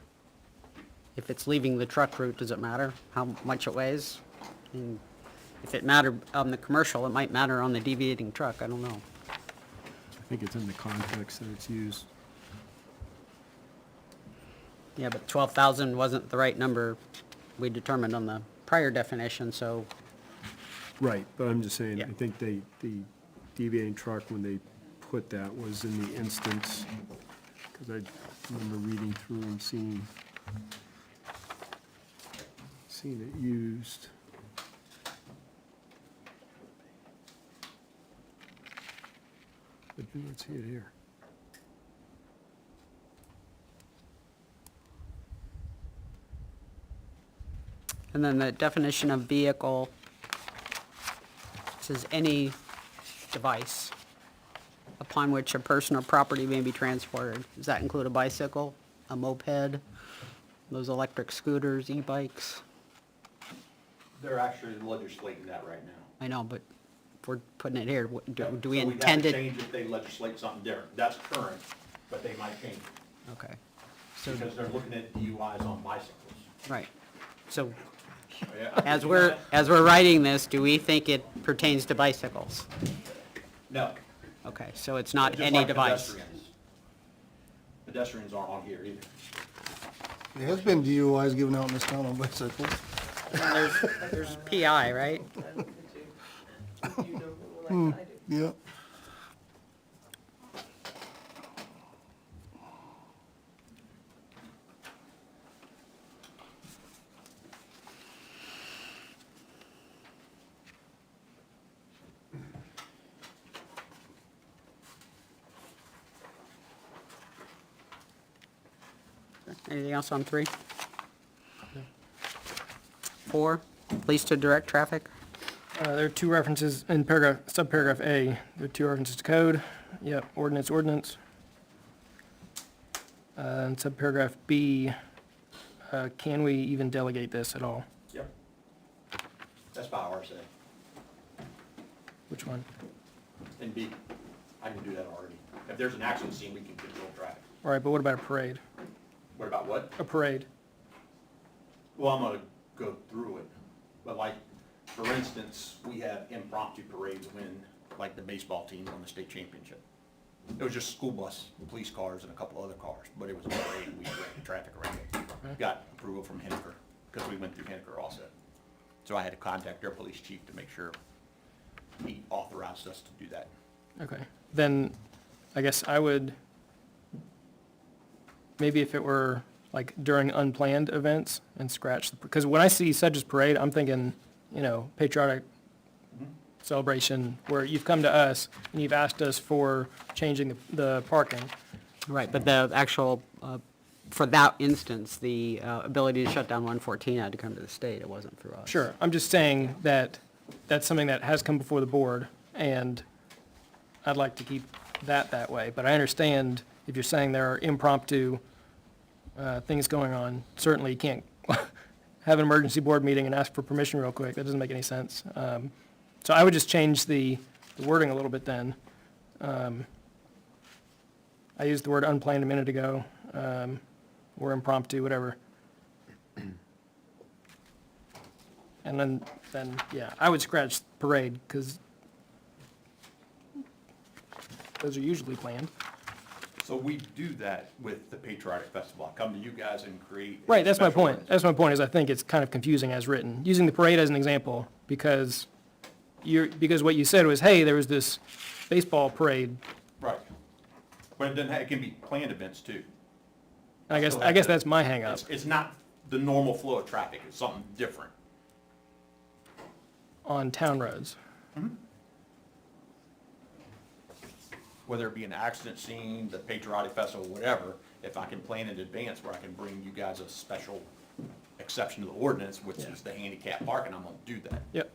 If it's leaving the truck route, does it matter how much it weighs? I mean, if it mattered on the commercial, it might matter on the deviating truck, I don't know. I think it's in the context that it's used. Yeah, but 12,000 wasn't the right number we determined on the prior definition, so, Right, but I'm just saying, Yeah. I think the deviating truck, when they put that, was in the instance, because I remember reading through and seeing it used. But do not see it here. And then the definition of vehicle says any device upon which a person or property may be transported. Does that include a bicycle, a moped, those electric scooters, e-bikes? They're actually legislating that right now. I know, but if we're putting it here, do we So intend we'd have to it? change if they legislate something different. That's current, but they might change it. Okay. So, Because they're looking at DUIs on bicycles. right. So, Yeah, I as think we're, that- as we're writing this, do we think it pertains to bicycles? No. Okay, so it's not Just any like device. pedestrians. Pedestrians aren't on here either. There has been DUIs given out in this town on bicycles. There's PI, right? Yeah. Anything else on 3? 4, police to direct traffic. There are two references in subparagraph A. There are two references to code. Yep, ordinance. And subparagraph B, can we even delegate this at all? Yep. That's by RSA. Which one? And B, I can do that already. If there's an accident scene, we can control traffic. All right, but what about a parade? What about what? A parade. Well, I'm gonna go through it, but like, for instance, we have impromptu parades when, like, the baseball team won the state championship. It was just school bus, police cars, and a couple other cars, but it was a parade, we directed traffic around it. Got approval from Henniker, because we went through Henniker also. So I had to contact their police chief to make sure he authorized us to do that. Okay, then I guess I would, maybe if it were like during unplanned events and scratch, because when I see Sedge's Parade, I'm thinking, you know, patriotic celebration where you've come to us and you've asked us for changing the parking. Right, but the actual, for that instance, the ability to shut down 114 had to come to the state, it wasn't through us. Sure, I'm just saying that that's something that has come before the board, and I'd like to keep that way. But I understand if you're saying there are impromptu things going on, certainly you can't have an emergency board meeting and ask for permission real quick. That doesn't make any sense. So I would just change the wording a little bit then. I used the word unplanned a minute ago, or impromptu, whatever. And then, yeah, I would scratch parade, because those are usually planned. So we do that with the Patriotic Festival. I come to you guys and create. a Right, that's my special point. ordinance. That's my point, is I think it's kind of confusing as written. Using the parade as an example, because what you said was, hey, there was this baseball parade. Right. But it doesn't have, it can be planned events too. I guess Still have to- that's my hang-up. It's not the normal flow of traffic, it's something different. On town roads. Whether it be an accident scene, the Patriotic Festival, whatever, if I can plan in advance where I can bring you guys a special exception to the ordinance, which is the handicap parking, I'm gonna do that. Yep.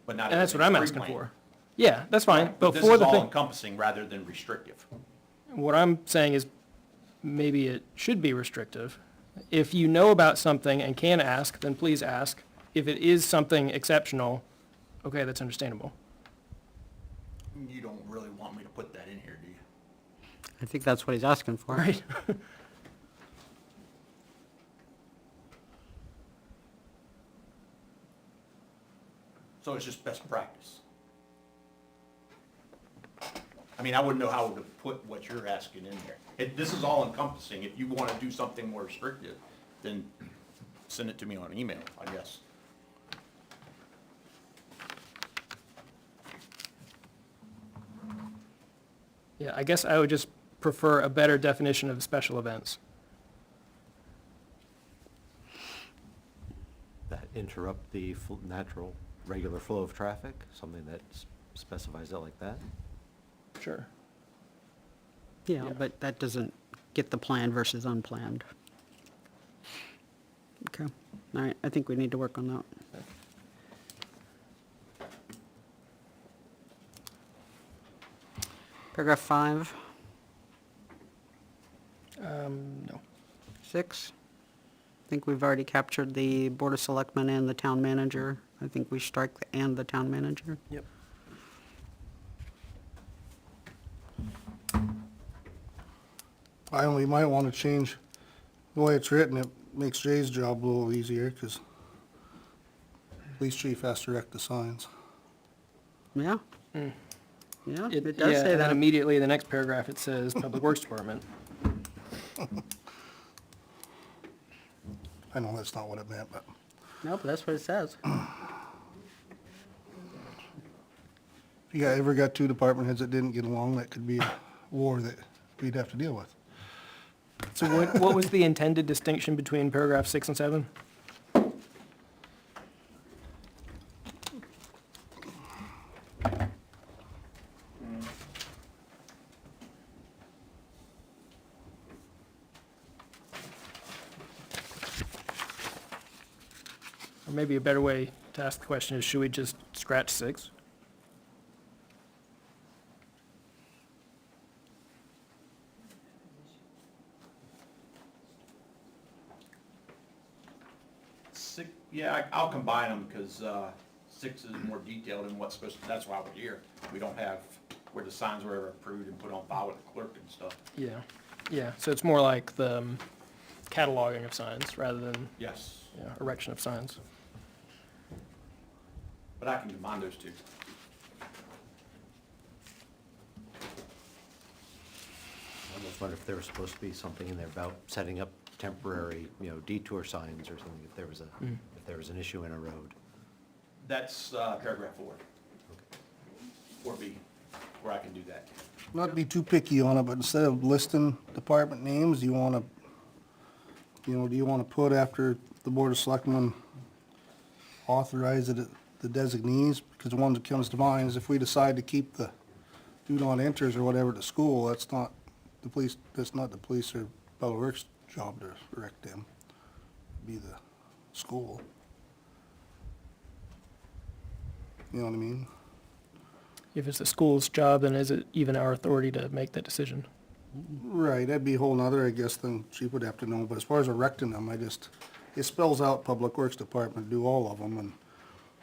But not And that's what I'm everything's asking pre-planned. for. Yeah, that's fine. But this Before is the all thing, encompassing rather than restrictive. what I'm saying is maybe it should be restrictive. If you know about something and can ask, then please ask. If it is something exceptional, okay, that's understandable. You don't really want me to put that in here, do you? I think that's what he's asking for. Right. So it's just best practice. I mean, I wouldn't know how to put what you're asking in there. This is all encompassing. If you want to do something more restrictive, then send it to me on email, I guess. Yeah, I guess I would just prefer a better definition of special events. That interrupt the natural, regular flow of traffic, something that specifies it like that? Sure. Yeah, but that doesn't get the planned versus unplanned. Okay. All right, I think we need to work on that. Paragraph 5, No. 6. I think we've already captured the Board of Selectmen and the town manager. I think we strike the "and the town manager." Yep. I only might want to change the way it's written. It makes Jay's job a little easier, because police chief has to erect the signs. Yeah. Mm. Yeah, It it does say and then that. immediately, the next paragraph, it says Public Works Department. I know that's not what it meant, but Nope, that's what it says. if you ever got two department heads that didn't get along, that could be a war that we'd have to deal with. So what was the intended distinction between paragraph 6 and 7? Or maybe a better way to ask the question is, should we just scratch 6? Yeah, I'll combine them, because 6 is more detailed in what's supposed to, that's why we're here. We don't have where the signs were ever approved and put on file with the clerk and stuff. Yeah, yeah, so it's more like the cataloging of signs rather than Yes, erection of signs. but I can combine those two. I almost wonder if there was supposed to be something in there about setting up temporary, detour signs or something, if there was if there was an issue in a road. That's paragraph 4. 4B, where I can do that. Not to be too picky on it, but instead of listing department names, do you want to put after the Board of Selectmen authorize it, the designees? Because the one that comes to mind is if we decide to keep the do not enters or whatever to school, that's not the police or Public Works job to erect them. It'd be the school. You know what I mean? If it's the school's job, then is it even our authority to make that decision? Right, that'd be a whole nother, I guess, thing she would have to know, but as far as erecting them, it spells out Public Works Department do all of them, and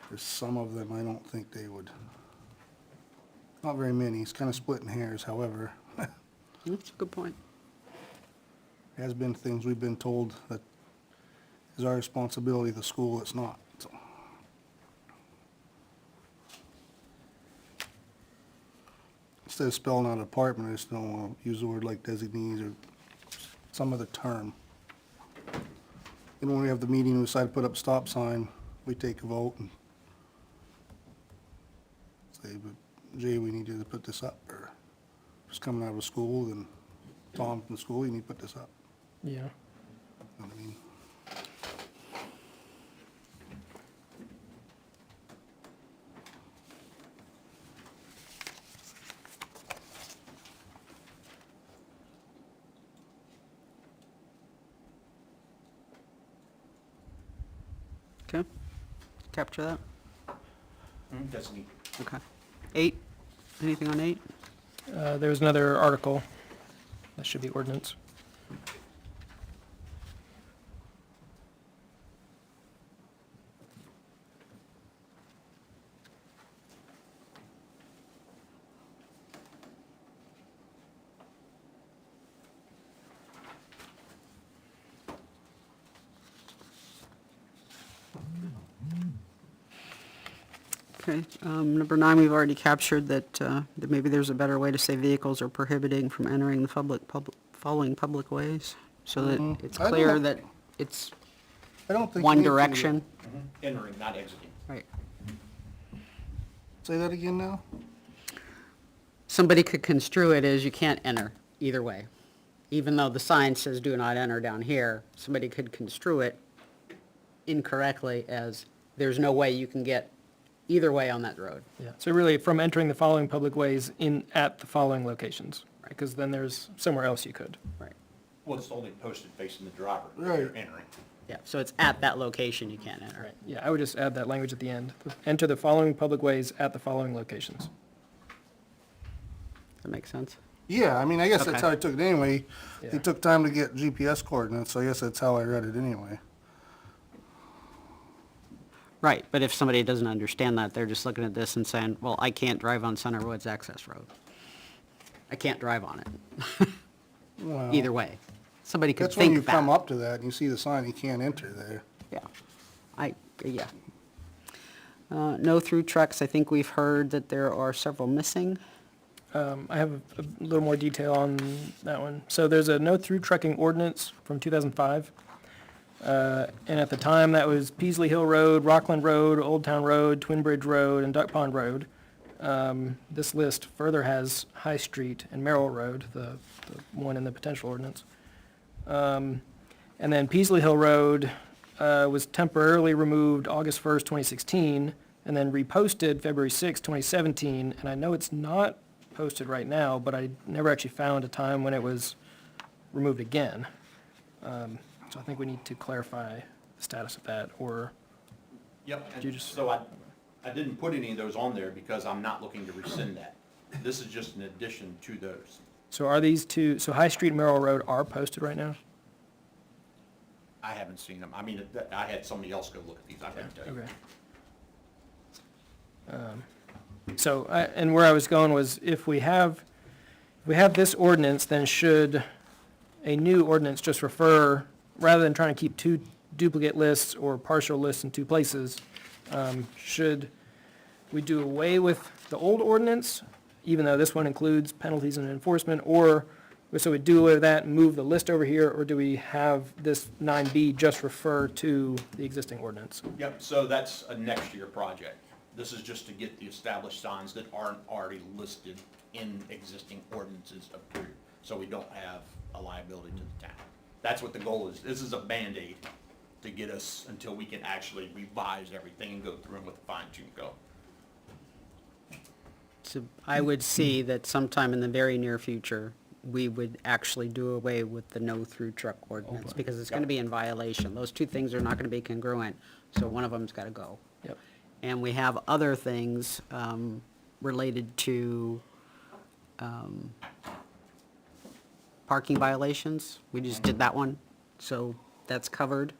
there's some of them I don't think they would. Not very many, it's kinda splitting hairs, however. That's a good point. Has been things we've been told that is our responsibility, the school, it's not, so. Instead of spelling out department, I just don't wanna use the word like designees or some other term. And when we have the meeting, we decide to put up a stop sign, we take a vote and say, but Jay, we need you to put this up, or just coming out of school, and Tom from school, you need to put this up. Yeah. You know what I mean? Okay, capture that. That's neat. Okay. 8, anything on 8? There was another article. That should be ordinance. Okay, number 9, we've already captured that maybe there's a better way to say vehicles are prohibiting from entering the following public ways, so that it's I don't clear know. that it's I don't think. one you need to- direction. Entering, not exiting. Right. Say that again now? Somebody could construe it as you can't enter either way. Even though the sign says do not enter down here, somebody could construe it incorrectly as there's no way you can get either way on that road. Yeah. So really, from entering the following public ways at the following locations, right? Because then there's somewhere else you could. Right. Well, it's only posted facing the driver. Right. You're entering. Yeah, so it's at that location you can't enter. Right, yeah, I would just add that language at the end. Enter the following public ways at the following locations. That makes sense? Yeah, I mean, I guess that's Okay. how I took it anyway. Yeah. It took time to get GPS coordinates, so I guess that's how I read it anyway. Right, but if somebody doesn't understand that, they're just looking at this and saying, well, I can't drive on Center Woods Access Road. I can't drive on it. Well, Either way. Somebody could That's when you think come that. up to that and you see the sign, you can't enter there. Yeah, yeah. No through trucks, I think we've heard that there are several missing. I have a little more detail on that one. So there's a no-through trucking ordinance from 2005. And at the time, that was Peasley Hill Road, Rockland Road, Old Town Road, Twin Bridge Road, and Duck Pond Road. This list further has High Street and Merrill Road, the one in the potential ordinance. And then Peasley Hill Road was temporarily removed August 1st, 2016, and then reposted February 6th, 2017. And I know it's not posted right now, but I never actually found a time when it was removed again. So I think we need to clarify the status of that, or Yep, Did you just- so I didn't put any of those on there because I'm not looking to rescind that. This is just an addition to those. so are these two, so High Street and Merrill Road are posted right now? I haven't seen them. I mean, I had somebody else go look at these, I couldn't tell you. Okay. So, and where I was going was, if we have this ordinance, then should a new ordinance just refer, rather than trying to keep two duplicate lists or partial lists in two places, should we do away with the old ordinance, even though this one includes penalties and enforcement, or, so we do away with that and move the list over here, or do we have this 9B just refer to the existing ordinance? Yep, so that's a next year project. This is just to get the established signs that aren't already listed in existing ordinances approved, so we don't have a liability to the town. That's what the goal is. This is a Band-Aid to get us until we can actually revise everything and go through them with a fine-tooth comb. So I would see that sometime in the very near future, we would actually do away with the no-through truck ordinance, because it's gonna be in violation. Those two things are not gonna be congruent, so one of them's gotta go. Yep. And we have other things, related to, parking violations. We just did that one, so that's covered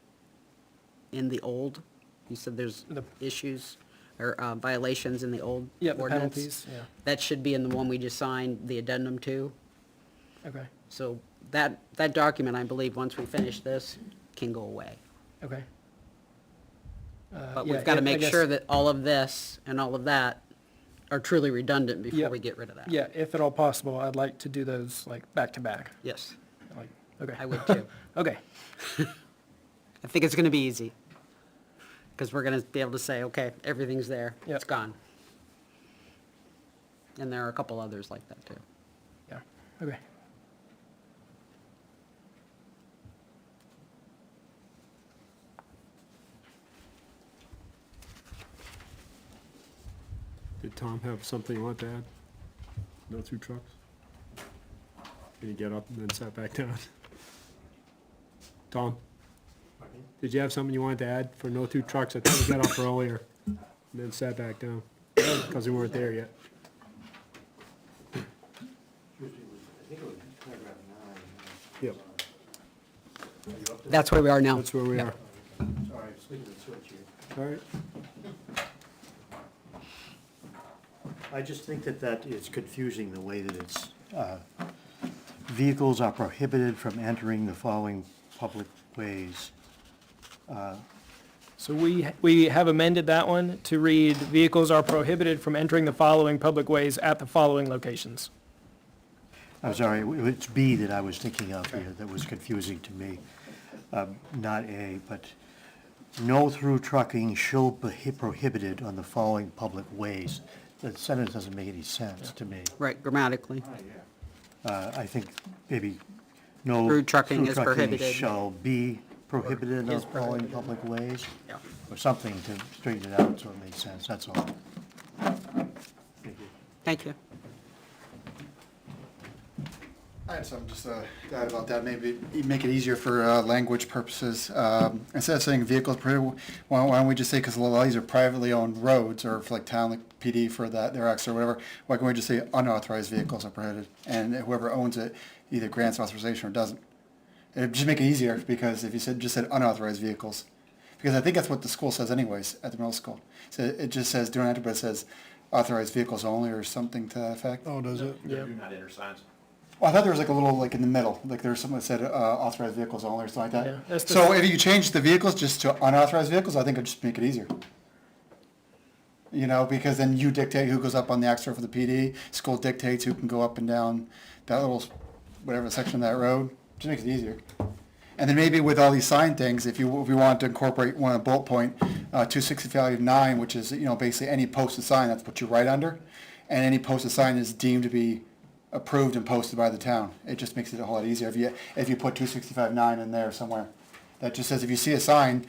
in the old. You said there's issues or violations in the old Yep, the ordinance. penalties, yeah. That should be in the one we just signed, the addendum to. Okay, So that document, I believe, once we finish this, can go away. okay. But Yeah, we've got to I make guess- sure that all of this and all of that are truly redundant before Yep. we get rid of that. Yeah, if at all possible, I'd like to do those like back to back. Yes, Like, okay. I would too. Okay, I think it's going to be easy. Because we're going to be able to say, okay, everything's there, it's Yep. gone. And there are a couple others like that too. yeah, okay. Did Tom have something you want to add? No through trucks? Can you get up and then sat back down? Tom? Did you have something you wanted to add for no through trucks? I thought you got up earlier and then sat back down, because we weren't there yet. Yep, That's where we are now. that's where we Yep. are. All right. I just think that is confusing, the way that it's, vehicles are prohibited from entering the following public ways. So we have amended that one to read, vehicles are prohibited from entering the following public ways at the following locations. I'm sorry, it's B that I was thinking of here that was confusing to me. Not A, but no through trucking shall be prohibited on the following public ways. That sentence doesn't make any sense to me. Right, grammatically. I think maybe no. Through trucking is prohibited. Shall be prohibited on Is following prohibited. public ways, Yeah. or something to straighten it out so it makes sense, that's all. Thank you. Thank you. I had something just to add about that, maybe make it easier for language purposes. Instead of saying vehicles prohibited, why don't we just say, because a lot of these are privately owned roads, or for like town, like PD for that, their X or whatever, why can't we just say unauthorized vehicles are prohibited? And whoever owns it either grants authorization or doesn't. It'd just make it easier, because if you just said unauthorized vehicles, because I think that's what the school says anyways, at the middle school. So it just says, do not enter, but it says authorized vehicles only, or something to that effect. Oh, does it? Do not enter signs. Well, I thought there was like a little, like in the middle, like there was something that said authorized vehicles only or something like Yeah, that. that's the- So if you change the vehicles just to unauthorized vehicles, I think it'd just make it easier. You know, because then you dictate who goes up on the extra for the PD, school dictates who can go up and down that little, whatever section of that road, just makes it easier. And then maybe with all these sign things, if we wanted to incorporate one bullet point, 265-9, which is, you know, basically any posted sign, that's what you write under. And any posted sign is deemed to be approved and posted by the town. It just makes it a whole lot easier if you put 265-9 in there somewhere. That just says if you see a sign,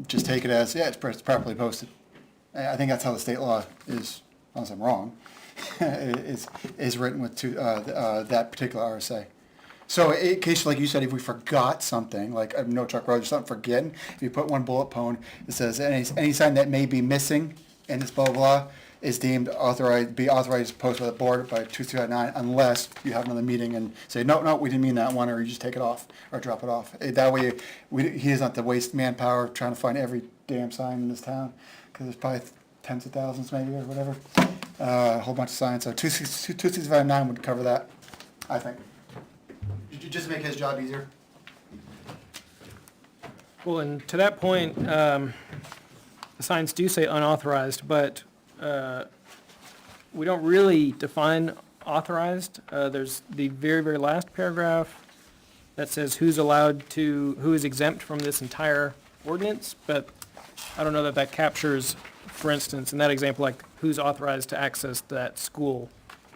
just take it as, yeah, it's properly posted. I think that's how the state law is, unless I'm wrong, is written with that particular RSA. So in case, like you said, if we forgot something, like a no truck road or something, forgetting, if you put one bullet point that says any sign that may be missing in this blah, blah, blah, is deemed authorized to post by the board by 269, unless you have another meeting and say, no, we didn't mean that one, or you just take it off or drop it off. That way, he doesn't have to waste manpower trying to find every damn sign in this town, because there's probably tens of thousands maybe or whatever, a whole bunch of signs. So 265-9 would cover that, I think. Just make his job easier. Well, and to that point, the signs do say unauthorized, but we don't really define authorized. There's the very, very last paragraph that says who is exempt from this entire ordinance, but I don't know that that captures, for instance, in that example, like who's authorized to access that school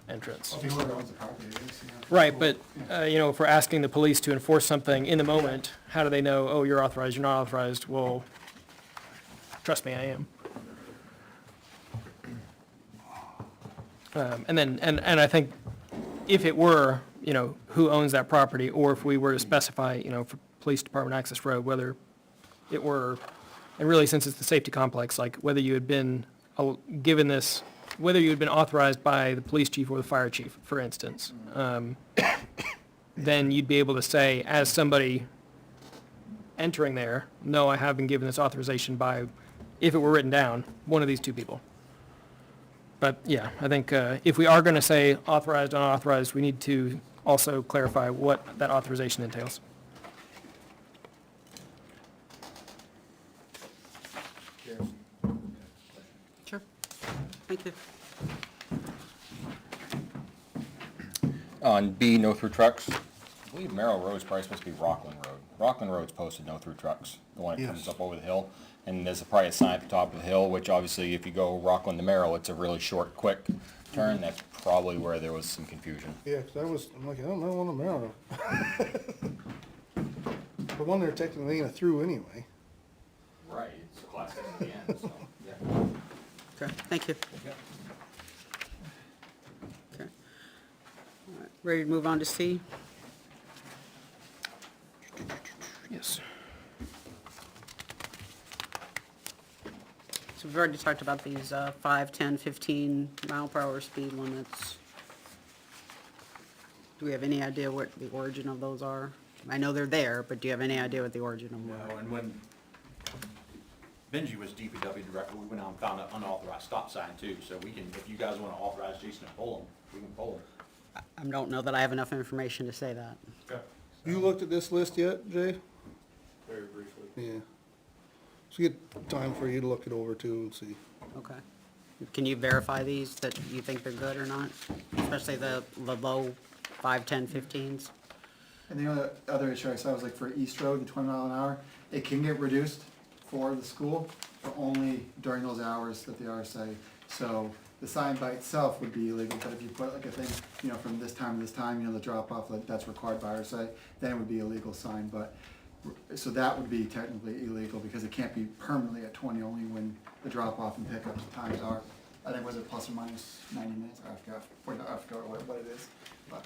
entrance. Right, but, you know, if we're asking the police to enforce something in the moment, how do they know, oh, you're authorized, you're not authorized? Well, trust me, I am. And I think if it were, you know, who owns that property, or if we were to specify, you know, for police department access road, whether it were, and really since it's the safety complex, like whether you had been given this, whether you had been authorized by the police chief or the fire chief, for instance, then you'd be able to say, as somebody entering there, no, I have been given this authorization by, if it were written down, one of these two people. But yeah, I think if we are going to say authorized, unauthorized, we need to also clarify what that authorization entails. Sure. Thank you. On B, no through trucks, I believe Merrill Road is probably supposed to be Rockland Road. Rockland Road's posted no through trucks, the one that comes up over the hill. And there's probably a sign at the top of the hill, which obviously if you go Rockland to Merrill, it's a really short, quick turn. That's probably where there was some confusion. Yeah, 'cause I'm like, I don't know one around. The one they're technically in a through anyway. Right, it's class at the end, so, yeah. Okay, thank you. Okay. All right, ready to move on to C? Yes. So we've already talked about these 5, 10, 15 mile per hour speed limits. Do we have any idea what the origin of those are? I know they're there, but do you have any idea what the origin of them are? No, and when Benji was DPW director, we went out and found an unauthorized stop sign too, so we can, if you guys want to authorize Jason to pull them, we can pull them. I don't know that I have enough information to say that. Okay. You looked at this list yet, Jay? Very briefly. Yeah. So get time for you to look it over too and see. Okay. Can you verify these, that you think they're good or not? Especially the low 5, 10, 15s? And the other issue I saw was like for East Road, the 20 mile an hour, it can get reduced for the school, but only during those hours that the RSA. So the sign by itself would be illegal, but if you put like a thing, you know, from this time to this time, you know, the drop off, like that's required by RSA, then it would be a legal sign. But so that would be technically illegal because it can't be permanently at 20, only when the drop off and pickup times are. I think was it plus or minus 90 minutes, I forgot what it is, but.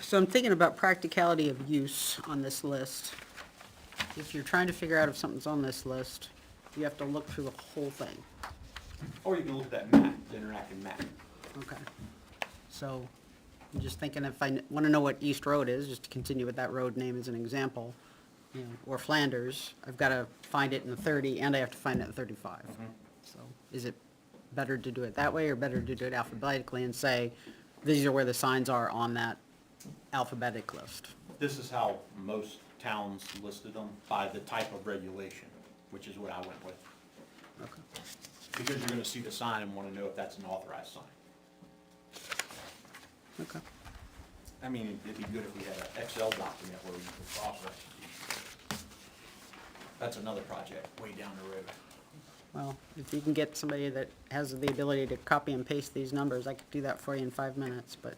So I'm thinking about practicality of use on this list. If you're trying to figure out if something's on this list, you have to look through the whole thing. Or you can look at that map, the interactive map. Okay. So I'm just thinking if I want to know what East Road is, just to continue with that road name as an example, you know, or Flanders, I've got to find it in 30 and I have to find it in 35. So is it better to do it that way or better to do it alphabetically and say, these are where the signs are on that alphabetic list? This is how most towns listed them, by the type of regulation, which is what I went with. Okay. Because you're gonna see the sign and wanna know if that's an authorized sign. Okay. I mean, it'd be good if we had an Excel document where we could cross-reference. That's another project way down the road. Well, if you can get somebody that has the ability to copy and paste these numbers, I could do that for you in 5 minutes, but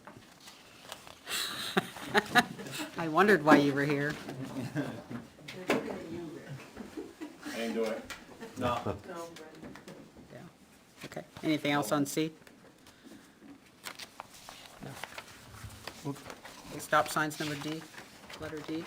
I wondered why you were here. I didn't do it. No. Yeah. Okay. Anything else on C? No. Okay, stop signs number D, letter D.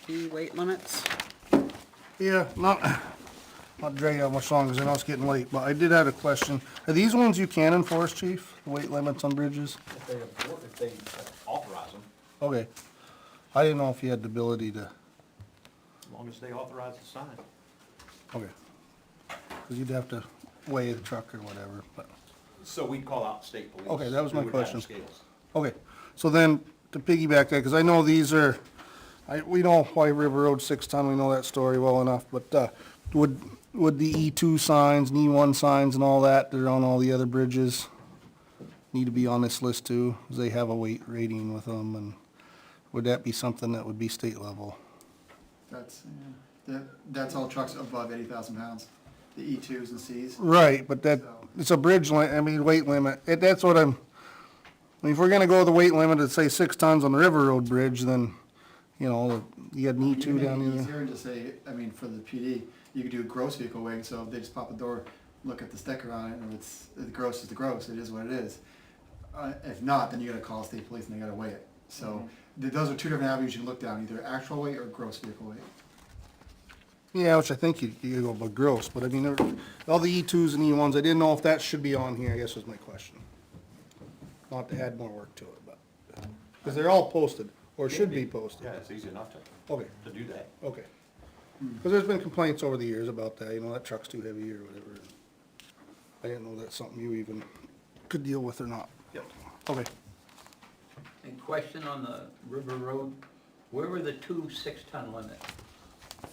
D, weight limits. Yeah, not dragging out much longer, because I know it's getting late, but I did have a question. Are these ones you can enforce, chief, the weight limits on bridges? If they authorize them, Okay. I didn't know if you had the ability to, as long as they authorize the sign. okay. Because you'd have to weigh the truck or whatever, but, So we'd call out state police. okay, that was my who would have question. scales. Okay, so then, to piggyback that, because I know these are, we know White River Road 6-ton, we know that story well enough, but, would the E2 signs and E1 signs and all that, that are on all the other bridges, need to be on this list too? Because they have a weight rating with them, and would that be something that would be state level? That's all trucks above 80,000 pounds, the E2s and Cs. Right, but that, it's a bridge weight limit, that's what I mean, if we're gonna go with the weight limit at, say, 6 tons on the River Road Bridge, then, you know, you had an You E2 can make down it there. easier and just say, I mean, for the PD, you could do a gross vehicle weighing, so if they just pop the door, look at the sticker on it, and if it's, the gross is the gross, it is what it is. If not, then you gotta call state police and they gotta weigh it. So, those are two different avenues you can look down, either actual weight or gross vehicle weight. Yeah, which I think you go by gross, but I mean, all the E2s and E1s, I didn't know if that should be on here, I guess was my question. Not to add more work to it, but, because they're all posted, or should be posted. Yeah, it's easy enough Okay, to do that. okay. Because there's been complaints over the years about that, you know, that truck's too heavy or whatever. I didn't know that's something you even could deal with or not. Yep. Okay. And question on the River Road, where were the 2 6-ton limits?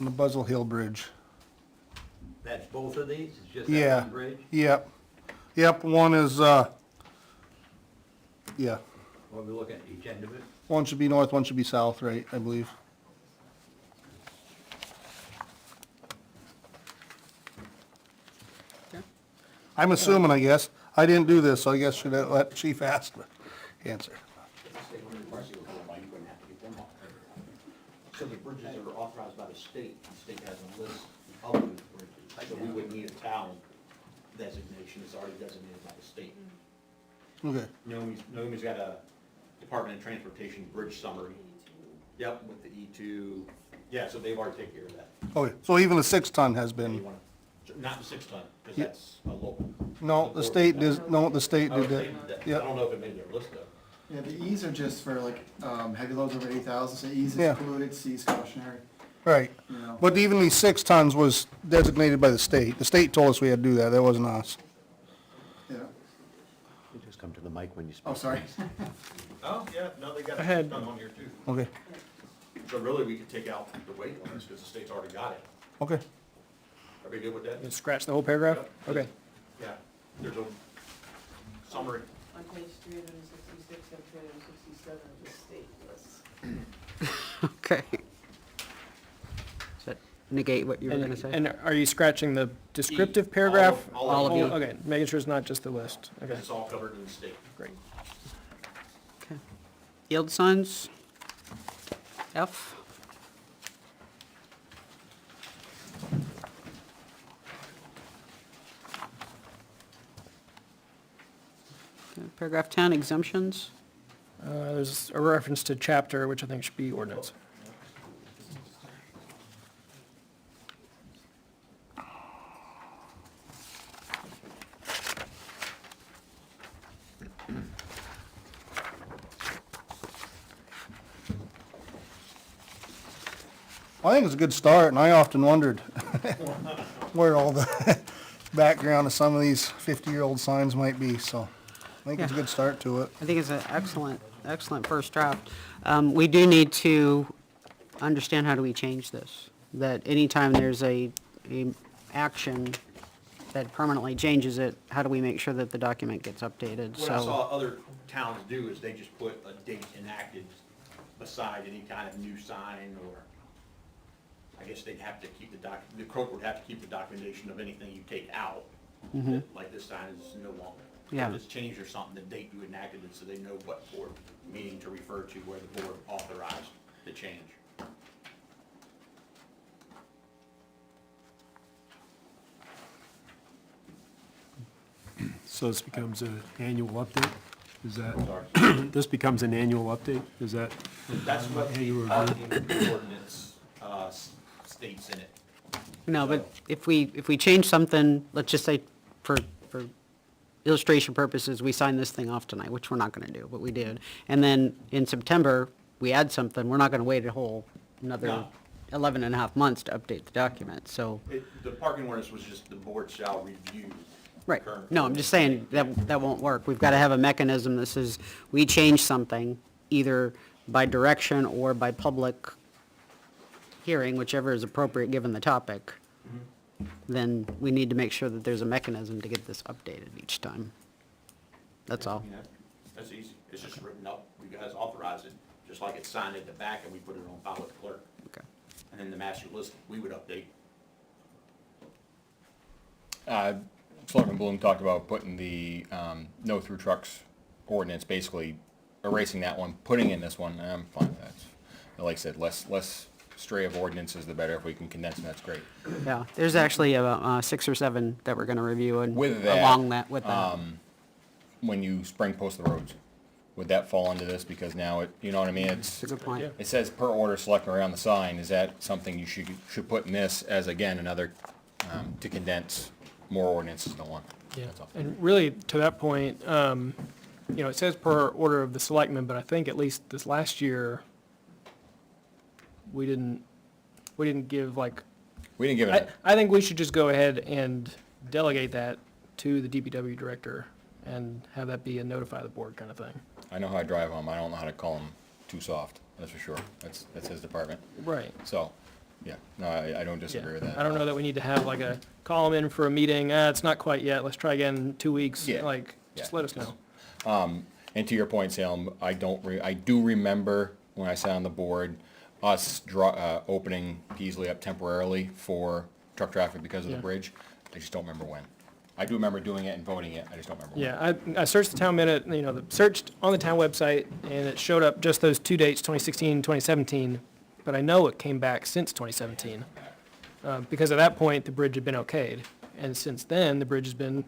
On the Buzzell Hill Bridge. That's both of these, it's just that Yeah, one bridge? yep. Yep, one is, yeah, What are we looking at, each end of it? one should be north, one should be south, right, I believe. I'm assuming, I guess. I didn't do this, so I guess should let Chief ask, answer. So the bridges are authorized by the state has a list of those bridges, so we wouldn't need a town designation, it's already designated by the state. Okay. Naomi's got a Department of Transportation bridge summary. Yep, with the E2, yeah, so they've already taken care of that. Okay, so even the 6-ton has You been, wanna- Not the 6-ton, because Yeah. that's a local. no, the state did, no, the state Oh, did the that. state did that. I Yeah, don't know if it made their list though. Yeah, the E's are just for like, heavy loads over 8,000, so E's is Yeah. polluted, C's cautionary. Right. But even these 6 tons was designated by the state. The state told us we had to do that. That wasn't us. Yeah. You just come to the mic when you speak. Oh, sorry. Oh, yeah, no, they got ahead. it done on here too. Okay. So really, we could take out the weight limits because the state's already got it. Okay. Are we good with that? You scratch the whole paragraph? Okay. Yeah, there's a summary. On page 366 and 367 of the state list. Okay. Does that negate what you were gonna say? And are you scratching the descriptive paragraph? All of you. Okay, making sure it's not just the list. Okay, It's all covered in the state. great. Okay. Yield signs? F? Okay, paragraph 10, exemptions. There's a reference to chapter, which I think should be ordinance. I think it's a good start, and I often wondered where all the background of some of these 50-year-old signs might be, so I think it's a good start to it. I think it's an excellent first draft. We do need to understand how do we change this. That anytime there's a action that permanently changes it, how do we make sure that the document gets updated? What I So, saw other towns do is they just put a date enacted beside any kind of new sign, or I guess they'd have to keep the clerk would have to keep the documentation of anything you take out. Like this sign is no longer. Yeah. If it's changed or something, the date you enacted it, so they know what board meeting to refer to where the board authorized the change. So this becomes an annual update? Is that, this becomes an annual update? Is that? That's what the ordinance states in it. no, but if we change something, let's just say for illustration purposes, we sign this thing off tonight, which we're not gonna do, but we did. And then in September, we add something, we're not gonna wait a whole another No. 11 and a half months to update the document, so. The parking ordinance was just the board shall review. Right, current no, I'm just saying that won't work. We've gotta have a mechanism that says, we change something, either by direction or by public hearing, whichever is appropriate given the topic, then we need to make sure that there's a mechanism to get this updated each time. That's all. Yeah, that's easy. It's just written up. You guys authorize it, just like it's signed at the back and we put it on file with the clerk. Okay. And then the master list, we would update. Selectman Bloom talked about putting the no through trucks ordinance, basically erasing that one, putting in this one, and I'm fine with that. Like I said, less stray of ordinances, the better. If we can condense them, that's great. Yeah, there's actually about 6 or 7 that we're gonna review and With that, along that, with that. When you spring post the roads, would that fall into this? Because now it, you know what I mean? That's a good point. It says per order selectmen around the sign. Is that something you should put in this as, again, another, to condense more ordinances than one? Yeah, That's all. and really, to that point, it says per order of the selectmen, but I think at least this last year, we didn't give like. We didn't give it. I think we should just go ahead and delegate that to the DPW director and have that be a notify the board kind of thing. I know how I drive home. I don't know how to call them too soft. That's for sure. That's his department. Right. So, yeah, no, I don't disagree with that. I don't know that we need to have like a, call them in for a meeting, it's not quite yet, let's try again in 2 weeks. Yeah. Just let us know. And to your point, Salem, I do remember when I sat on the board, us opening Peasley up temporarily for truck traffic because of the Yeah. bridge. I just don't remember when. I do remember doing it and voting it. I just don't remember when. Yeah, I searched the town minute, searched on the town website, and it showed up just those 2 dates, 2016, 2017, but I know it came back since 2017. Because at that point, the bridge had been okayed, and since then, the bridge has been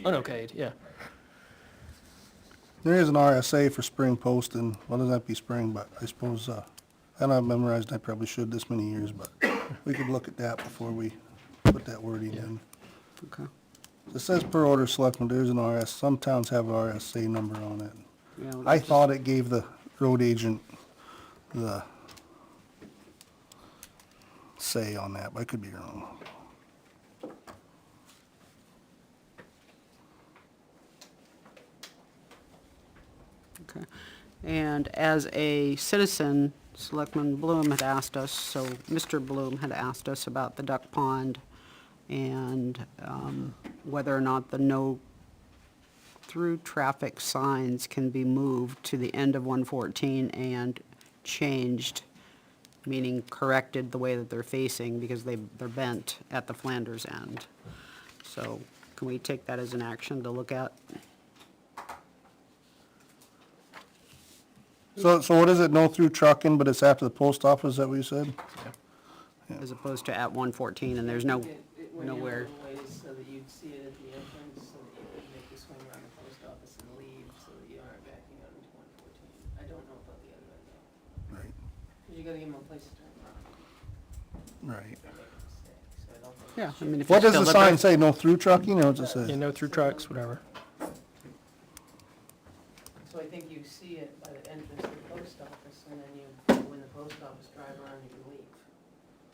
unokayed, yeah. There is an RSA for spring posting. Well, doesn't have to be spring, but I suppose, I don't have memorized, I probably should this many years, but we could look at that before we put that wording in. Okay. It says per order selectmen, there's an RS, some towns have an RSA number on it. Yeah, well, I thought it gave the road agent the say on that, but I could be wrong. Okay. And as a citizen, Selectman Bloom had asked us, so Mr. Bloom had asked us about the duck pond and whether or not the no-through traffic signs can be moved to the end of 114 and changed, meaning corrected the way that they're facing because they're bent at the Flanders end. So can we take that as an action to look at? So what is it, no through trucking, but it's after the post office, is that what you said? As opposed to at 114 and there's nowhere. So that you'd see it at the entrance, so that you could make the swing around the post office and leave, so that you aren't backing out into 114. I don't know about the other end though. Right. Because you gotta give them a place to turn around. Right. They make a mistake, so I don't think. Yeah, I mean, if What it's does the sign say, no through trucking, or what's it say? Yeah, no through trucks, whatever. So I think you see it by the entrance to the post office, and then you, when the post office drive around, you can leave.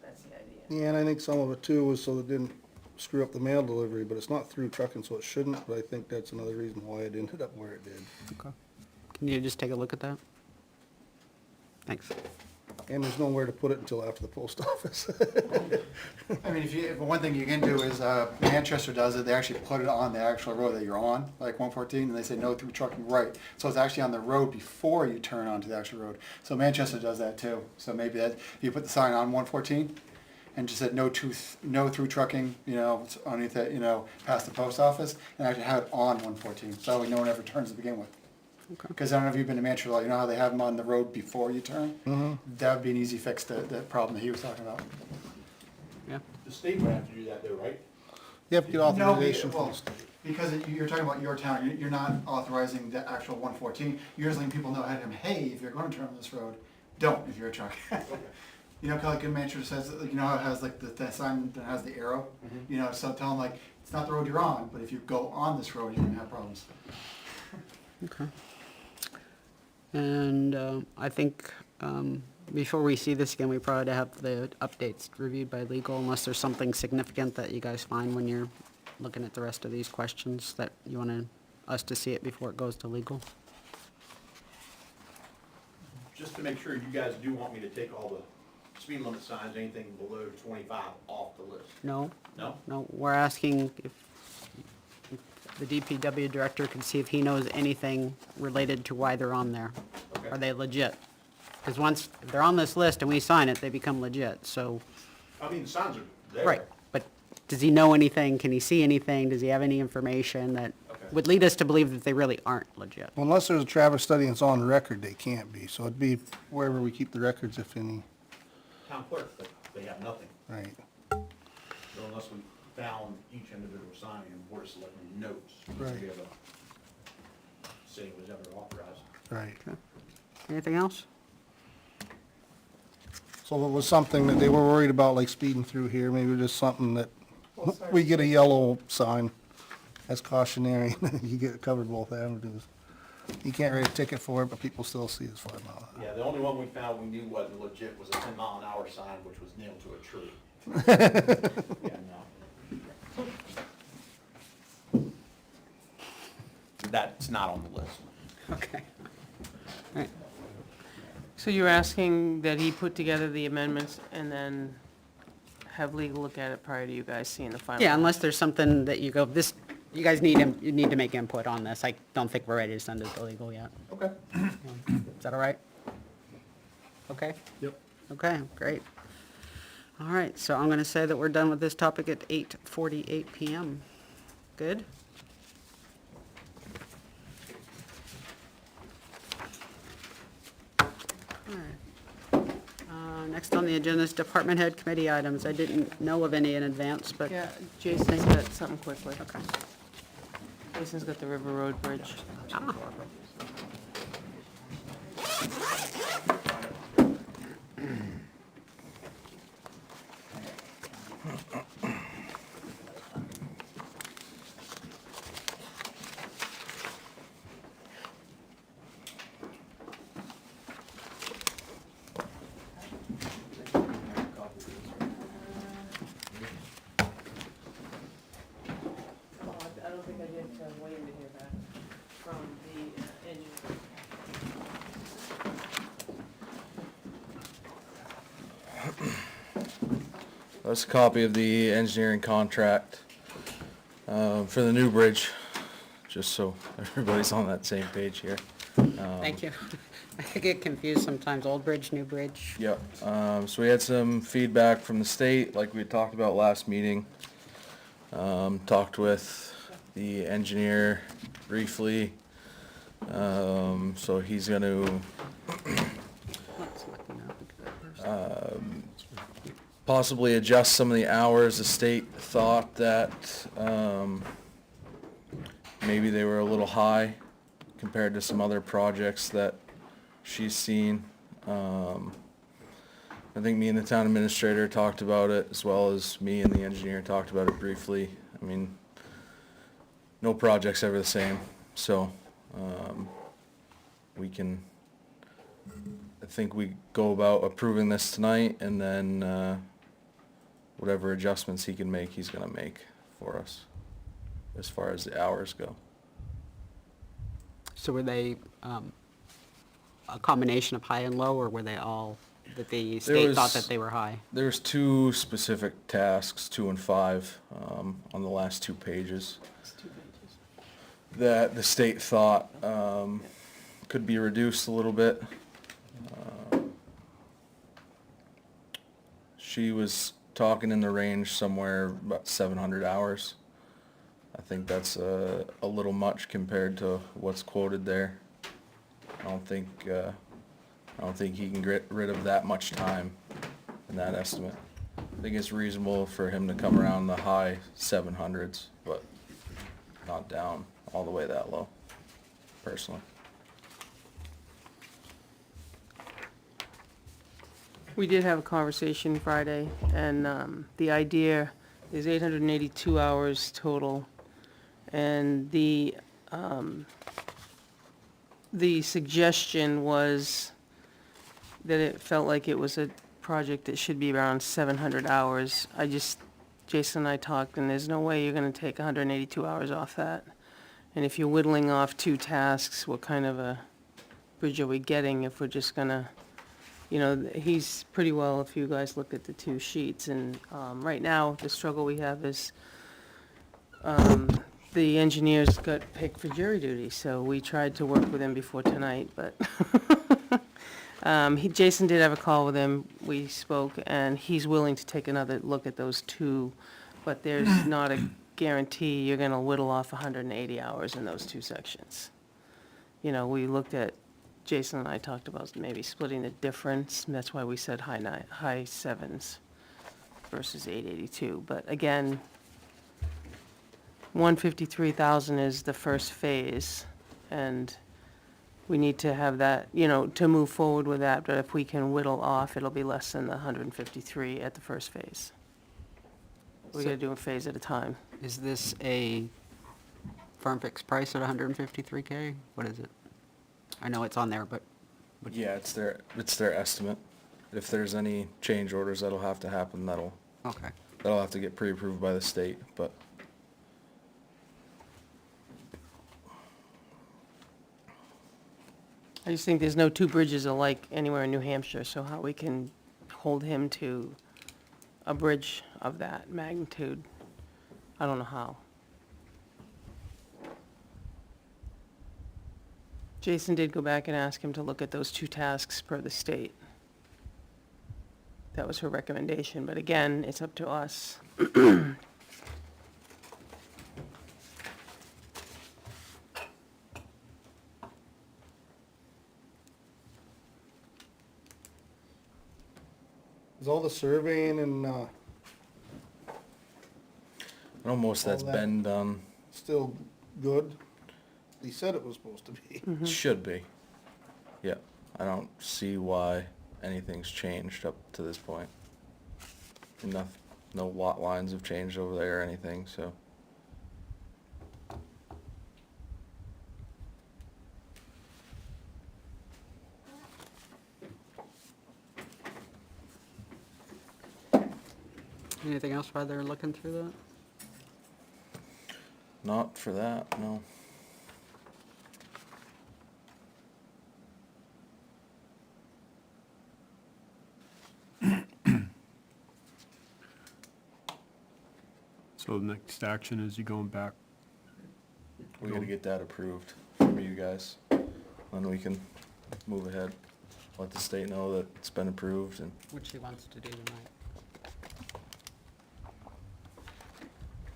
That's the idea. Yeah, and I think some of it too was so it didn't screw up the mail delivery, but it's not through trucking, so it shouldn't, but I think that's another reason why it ended up where it did. Okay. Can you just take a look at that? Thanks. And there's nowhere to put it until after the post office. I mean, if one thing you can do is, Manchester does it, they actually put it on the actual road that you're on, like 114, and they say no through trucking right. So it's actually on the road before you turn onto the actual road. So Manchester does that too. So maybe that, if you put the sign on 114 and just said no through trucking, you know, it's underneath it, you know, past the post office, and actually have it on 114. So that way no one ever turns to begin with. Because I don't know if you've been to Manchester, like, you know how they have them on the road before you turn? That would be an easy fix to that problem that he was talking about. Yeah. The state would have to do that though, right? You have to get authorization from well, the state. because you're talking about your town, you're not authorizing the actual 114. You're just letting people know ahead of time, hey, if you're going to turn on this road, don't if you're a truck. You know, kind of like in Manchester says, you know how it has like the sign that has the arrow? You know, so tell them like, it's not the road you're on, but if you go on this road, you're going to have problems. Okay. And I think before we see this again, we probably have the updates reviewed by legal, unless there's something significant that you guys find when you're looking at the rest of these questions that you want us to see it before it goes to legal. Just to make sure, you guys do want me to take all the speed limit signs, anything below 25 off the list? No? No? No, we're asking if the DPW director can see if he knows anything related to why they're on there. Okay. Are they legit? Because once they're on this list and we sign it, they become legit, so. I mean, the signs are there. Right, but does he know anything? Can he see anything? Does he have any information that would lead us to believe that they really aren't legit? Well, unless there's a traffic study and it's on record, they can't be. So it'd be wherever we keep the records, if any. Town clerk, they have nothing. Right. So unless we found each individual sign and Board of Selectmen notes, we Right. should be able to say it was ever authorized. Right. Anything else? So if it was something that they were worried about, like speeding through here, maybe just something that, we get a yellow sign as cautionary, you get it covered both avenues. You can't write a ticket for it, but people still see it's 5 miles. Yeah, the only one we found we knew wasn't legit was a 10-mile-an-hour sign, which was nailed to a tree. Yeah, no. That's not on the list. Okay. So you're asking that he put together the amendments and then have legal look at it prior to you guys seeing the final? Yeah, unless there's something that you go, this, you guys need you need to make input on this. I don't think we're ready to send it to legal yet. Okay. Is that all right? Okay? Yep. Okay, great. All right, so I'm gonna say that we're done with this topic at 8:48 PM. Good? Next on the agenda is department head committee items. I didn't know of any in advance, but. Yeah, Jason's got something quickly. Okay. Jason's got the River Road Bridge. Ah. us a copy of the engineering contract for the new bridge, just so everybody's on that same page here. Thank you. I get confused sometimes, old bridge, new bridge. Yep, so we had some feedback from the state, like we had talked about last meeting. Talked with the engineer briefly, so he's gonna possibly adjust some of the hours. The state thought that maybe they were a little high compared to some other projects that she's seen. I think me and the town administrator talked about it, as well as me and the engineer talked about it briefly. I mean, no project's ever the same, so I think we go about approving this tonight, and then whatever adjustments he can make, he's gonna make for us, as far as the hours go. So were they a combination of high and low, or were they all, that the state thought that they were high? There's two specific tasks, 2 and 5, on the last 2 pages, that the state thought could be reduced a little bit. She was talking in the range somewhere about 700 hours. I think that's a little much compared to what's quoted there. I don't think he can get rid of that much time in that estimate. I think it's reasonable for him to come around the high 700s, but not down all the way that low, personally. We did have a conversation Friday, and the idea is 882 hours total. And the suggestion was that it felt like it was a project that should be around 700 hours. Jason and I talked, and there's no way you're gonna take 182 hours off that. And if you're whittling off 2 tasks, what kind of a bridge are we getting if we're just gonna, he's pretty well, if you guys look at the 2 sheets, and right now, the struggle we have is the engineers got picked for jury duty, so we tried to work with him before tonight, but Jason did have a call with him, we spoke, and he's willing to take another look at those 2, but there's not a guarantee you're gonna whittle off 180 hours in those 2 sections. We looked at, Jason and I talked about maybe splitting the difference, and that's why we said high 7s versus 882, but again, 153,000 is the first phase, and we need to have that, to move forward with that, but if we can whittle off, it'll be less than the 153 at the first phase. We gotta do a phase at a time. Is this a firm fixed price at 153K? What is it? I know it's on there, but. Yeah, it's their estimate. If there's any change orders that'll have to happen, that'll have to get pre-approved by the state, but. I just think there's no 2 bridges alike anywhere in New Hampshire, so how we can hold him to a bridge of that magnitude, I don't know how. Jason did go back and ask him to look at those 2 tasks per the state. That was her recommendation, but again, it's up to us. Is all the surveying and, I know most of that's all that been done. still good? He said it was supposed to be. Should be. Yeah, I don't see why anything's changed up to this point. No lot lines have changed over there or anything, so. Anything else while they're looking through that? Not for that, no. So the next action is you going back? We gotta get that approved from you guys, then we can move ahead. Let the state know that it's been approved and. Which he wants to do tonight.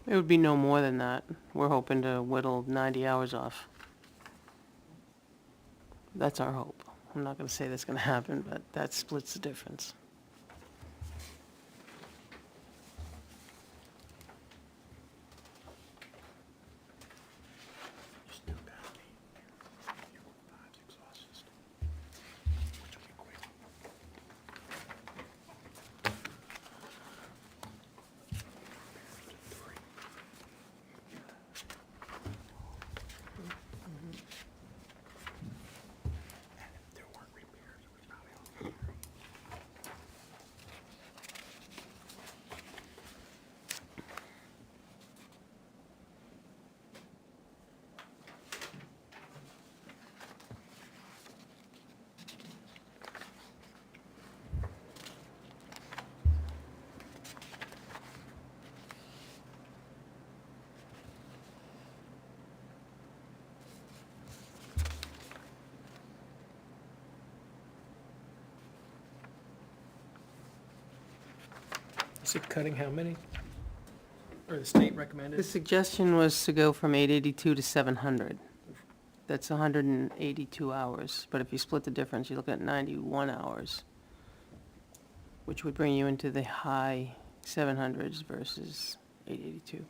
It would be no more than that. We're hoping to whittle 90 hours off. That's our hope. I'm not gonna say that's gonna happen, but that splits the difference. Is it cutting how many? Or the state The recommended? suggestion was to go from 882 to 700. That's 182 hours, but if you split the difference, you look at 91 hours, which would bring you into the high 700s versus 882.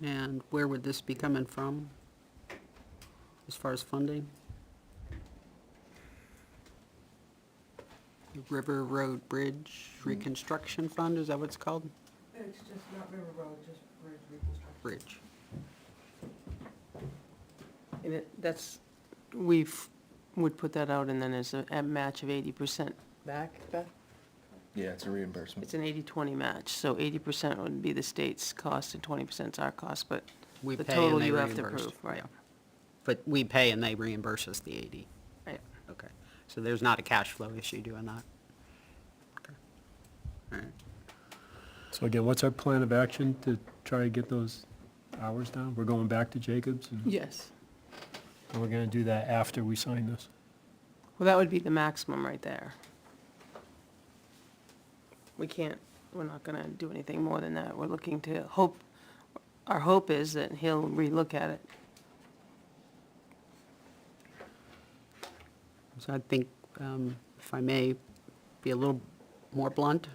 And where would this be coming from, as far as funding? The River Road Bridge Reconstruction Fund, is that what it's called? It's just not River Road, just bridge reconstruction. Bridge. And would put that out and then as a match of 80% back, Beth? Yeah, it's a reimbursement. It's an 80-20 match, so 80% would be the state's cost and 20% is our cost, but We the pay and total they you have to reimburse. prove, right? Yeah. But we pay and they reimburse us the 80. Right. Okay. So there's not a cash flow issue doing that? Okay. All right. So again, what's our plan of action to try to get those hours down? We're going back to Jacobs and Yes. we're gonna do that after we sign this. Well, that would be the maximum right there. We're not gonna do anything more than that. We're looking to our hope is that he'll relook at it. So I think, if I may be a little more blunt,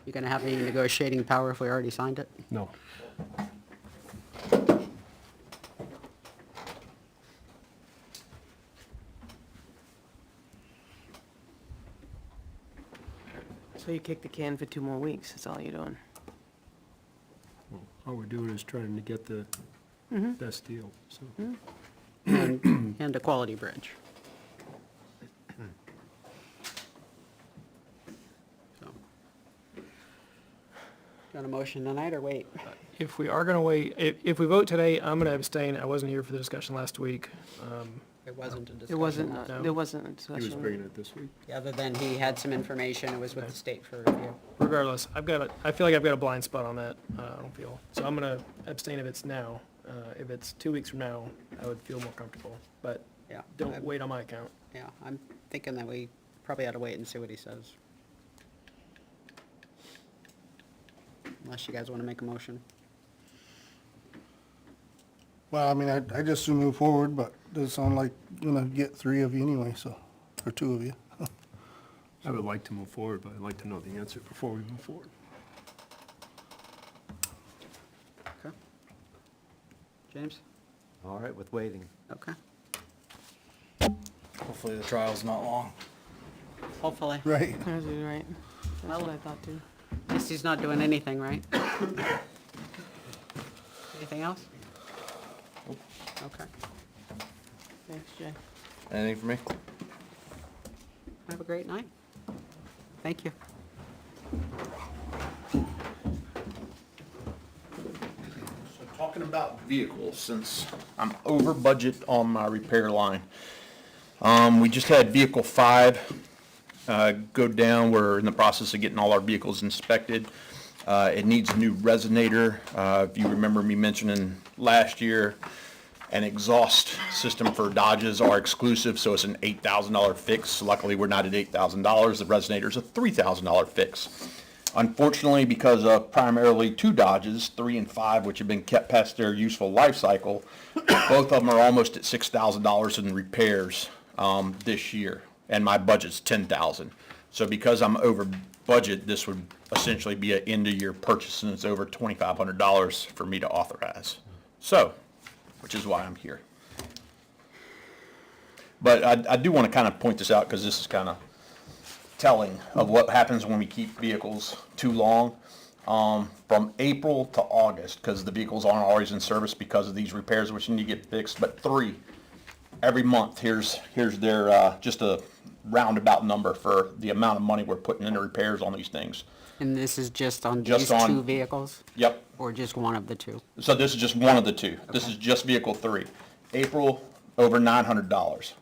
you're going to have any negotiating power if we already signed it? No. So you kick the can for 2 more weeks, that's all you're doing. All we're doing is trying to get the best deal, so. And a quality bridge. So. You want a motion tonight or wait? If we are gonna wait, if we vote today, I'm gonna abstain. I wasn't here for the discussion last week. There wasn't a discussion. There wasn't, last there wasn't a discussion. He was bringing it this week. week. Other than he had some information, it was with the state for review. Regardless, I feel like I've got a blind spot on that, I don't feel. So I'm gonna abstain if it's now. If it's 2 weeks from now, I would feel more comfortable, but Yeah. don't wait on my account. Yeah, I'm thinking that we probably ought to wait and see what he says. Unless you guys want to make a motion. Well, I mean, I just soon move forward, but it does sound like you're gonna get 3 of you anyway, so, or 2 of you. I would like to move forward, but I'd like to know the answer before we move forward. Okay. James? All right, with waiting. Okay. Hopefully the trial's not long. Hopefully. Right. That's right. That's what I thought too. Guess he's not doing anything, right? Anything else? Okay. Thanks, Jay. Anything for me? Have a great night. Thank you. So talking about vehicles, since I'm over budget on my repair line, we just had vehicle 5 go down. We're in the process of getting all our vehicles inspected. It needs a new resonator. If you remember me mentioning last year, an exhaust system for Dodges are exclusive, so it's an $8,000 fix. Luckily, we're not at $8,000. The resonator's a $3,000 fix. Unfortunately, because of primarily 2 Dodges, 3 and 5, which have been kept past their useful life cycle, both of them are almost at $6,000 in repairs this year, and my budget's $10,000. So because I'm over budget, this would essentially be an end-of-year purchase, and it's over $2,500 for me to authorize. So, which is why I'm here. But I do want to kind of point this out because this is kind of telling of what happens when we keep vehicles too long. From April to August, because the vehicles aren't always in service because of these repairs which need to get fixed, but 3 every month. Here's their just a roundabout number for the amount of money we're putting into repairs on these things. And this is just on Just these on- 2 vehicles? Yep. Or just one of the 2? So this is just one of the 2. This is just vehicle 3. April, over $900.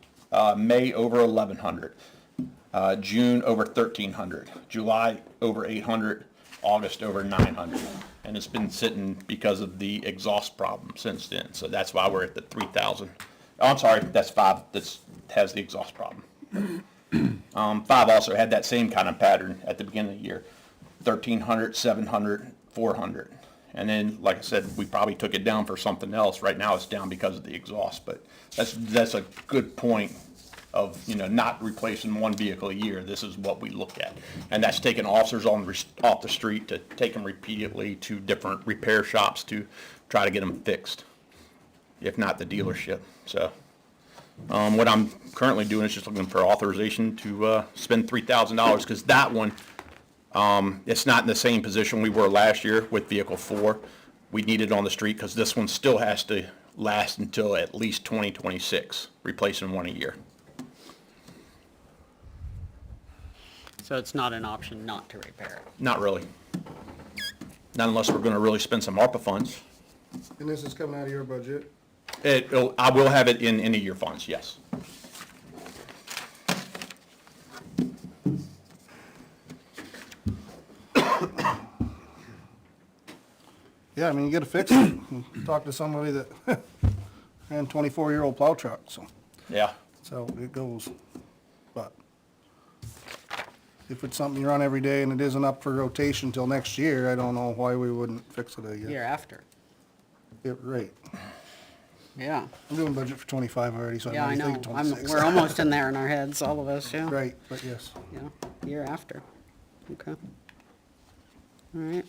May, over $1,100. June, over $1,300. July, over $800. August, over $900. And it's been sitting because of the exhaust problem since then. So that's why we're at the 3,000. Oh, I'm sorry, that's 5 that has the exhaust problem. 5 also had that same kind of pattern at the beginning of the year. 1,300, 700, 400. And then, like I said, we probably took it down for something else. Right now it's down because of the exhaust, but that's a good point of, not replacing one vehicle a year. This is what we look at. And that's taking officers off the street to take them repeatedly to different repair shops to try to get them fixed, if not the dealership. So what I'm currently doing is just looking for authorization to spend $3,000 because that one, it's not in the same position we were last year with vehicle 4. We need it on the street because this one still has to last until at least 2026, replacing one a year. So it's not an option not to repair it? Not really. Not unless we're going to really spend some ARPA funds. And this is coming out of your budget? I will have it in end-of-year funds, yes. Yeah, I mean, you gotta fix it. Talk to somebody that ran a 24-year-old plow truck, so. Yeah. So it goes. But if it's something you run every day and it isn't up for rotation till next year, I don't know why we wouldn't fix it again. Year after? Yeah, right. Yeah. I'm doing budget for 25 already, so Yeah, I I'm know. thinking 26. We're almost in there in our heads, all of us, yeah. Right, but yes. Yeah, year after. Okay. All right.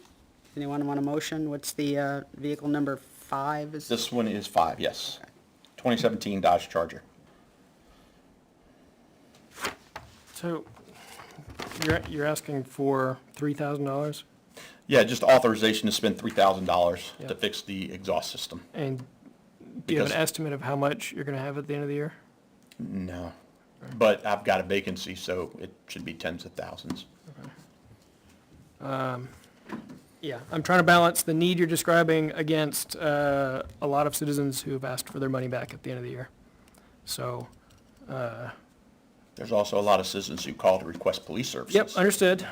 Anyone want a motion? What's the vehicle number 5? Is This one is 5, yes. 2017 Dodge Charger. So, you're asking for $3,000? Yeah, just authorization to spend $3,000 Yeah. to fix the exhaust system. And do you have an Because- estimate of how much you're gonna have at the end of the year? No, but I've got a vacancy, so it should be tens of thousands. Yeah, I'm trying to balance the need you're describing against a lot of citizens who have asked for their money back at the end of the year. So, There's also a lot of citizens who call to request police services. yep, understood.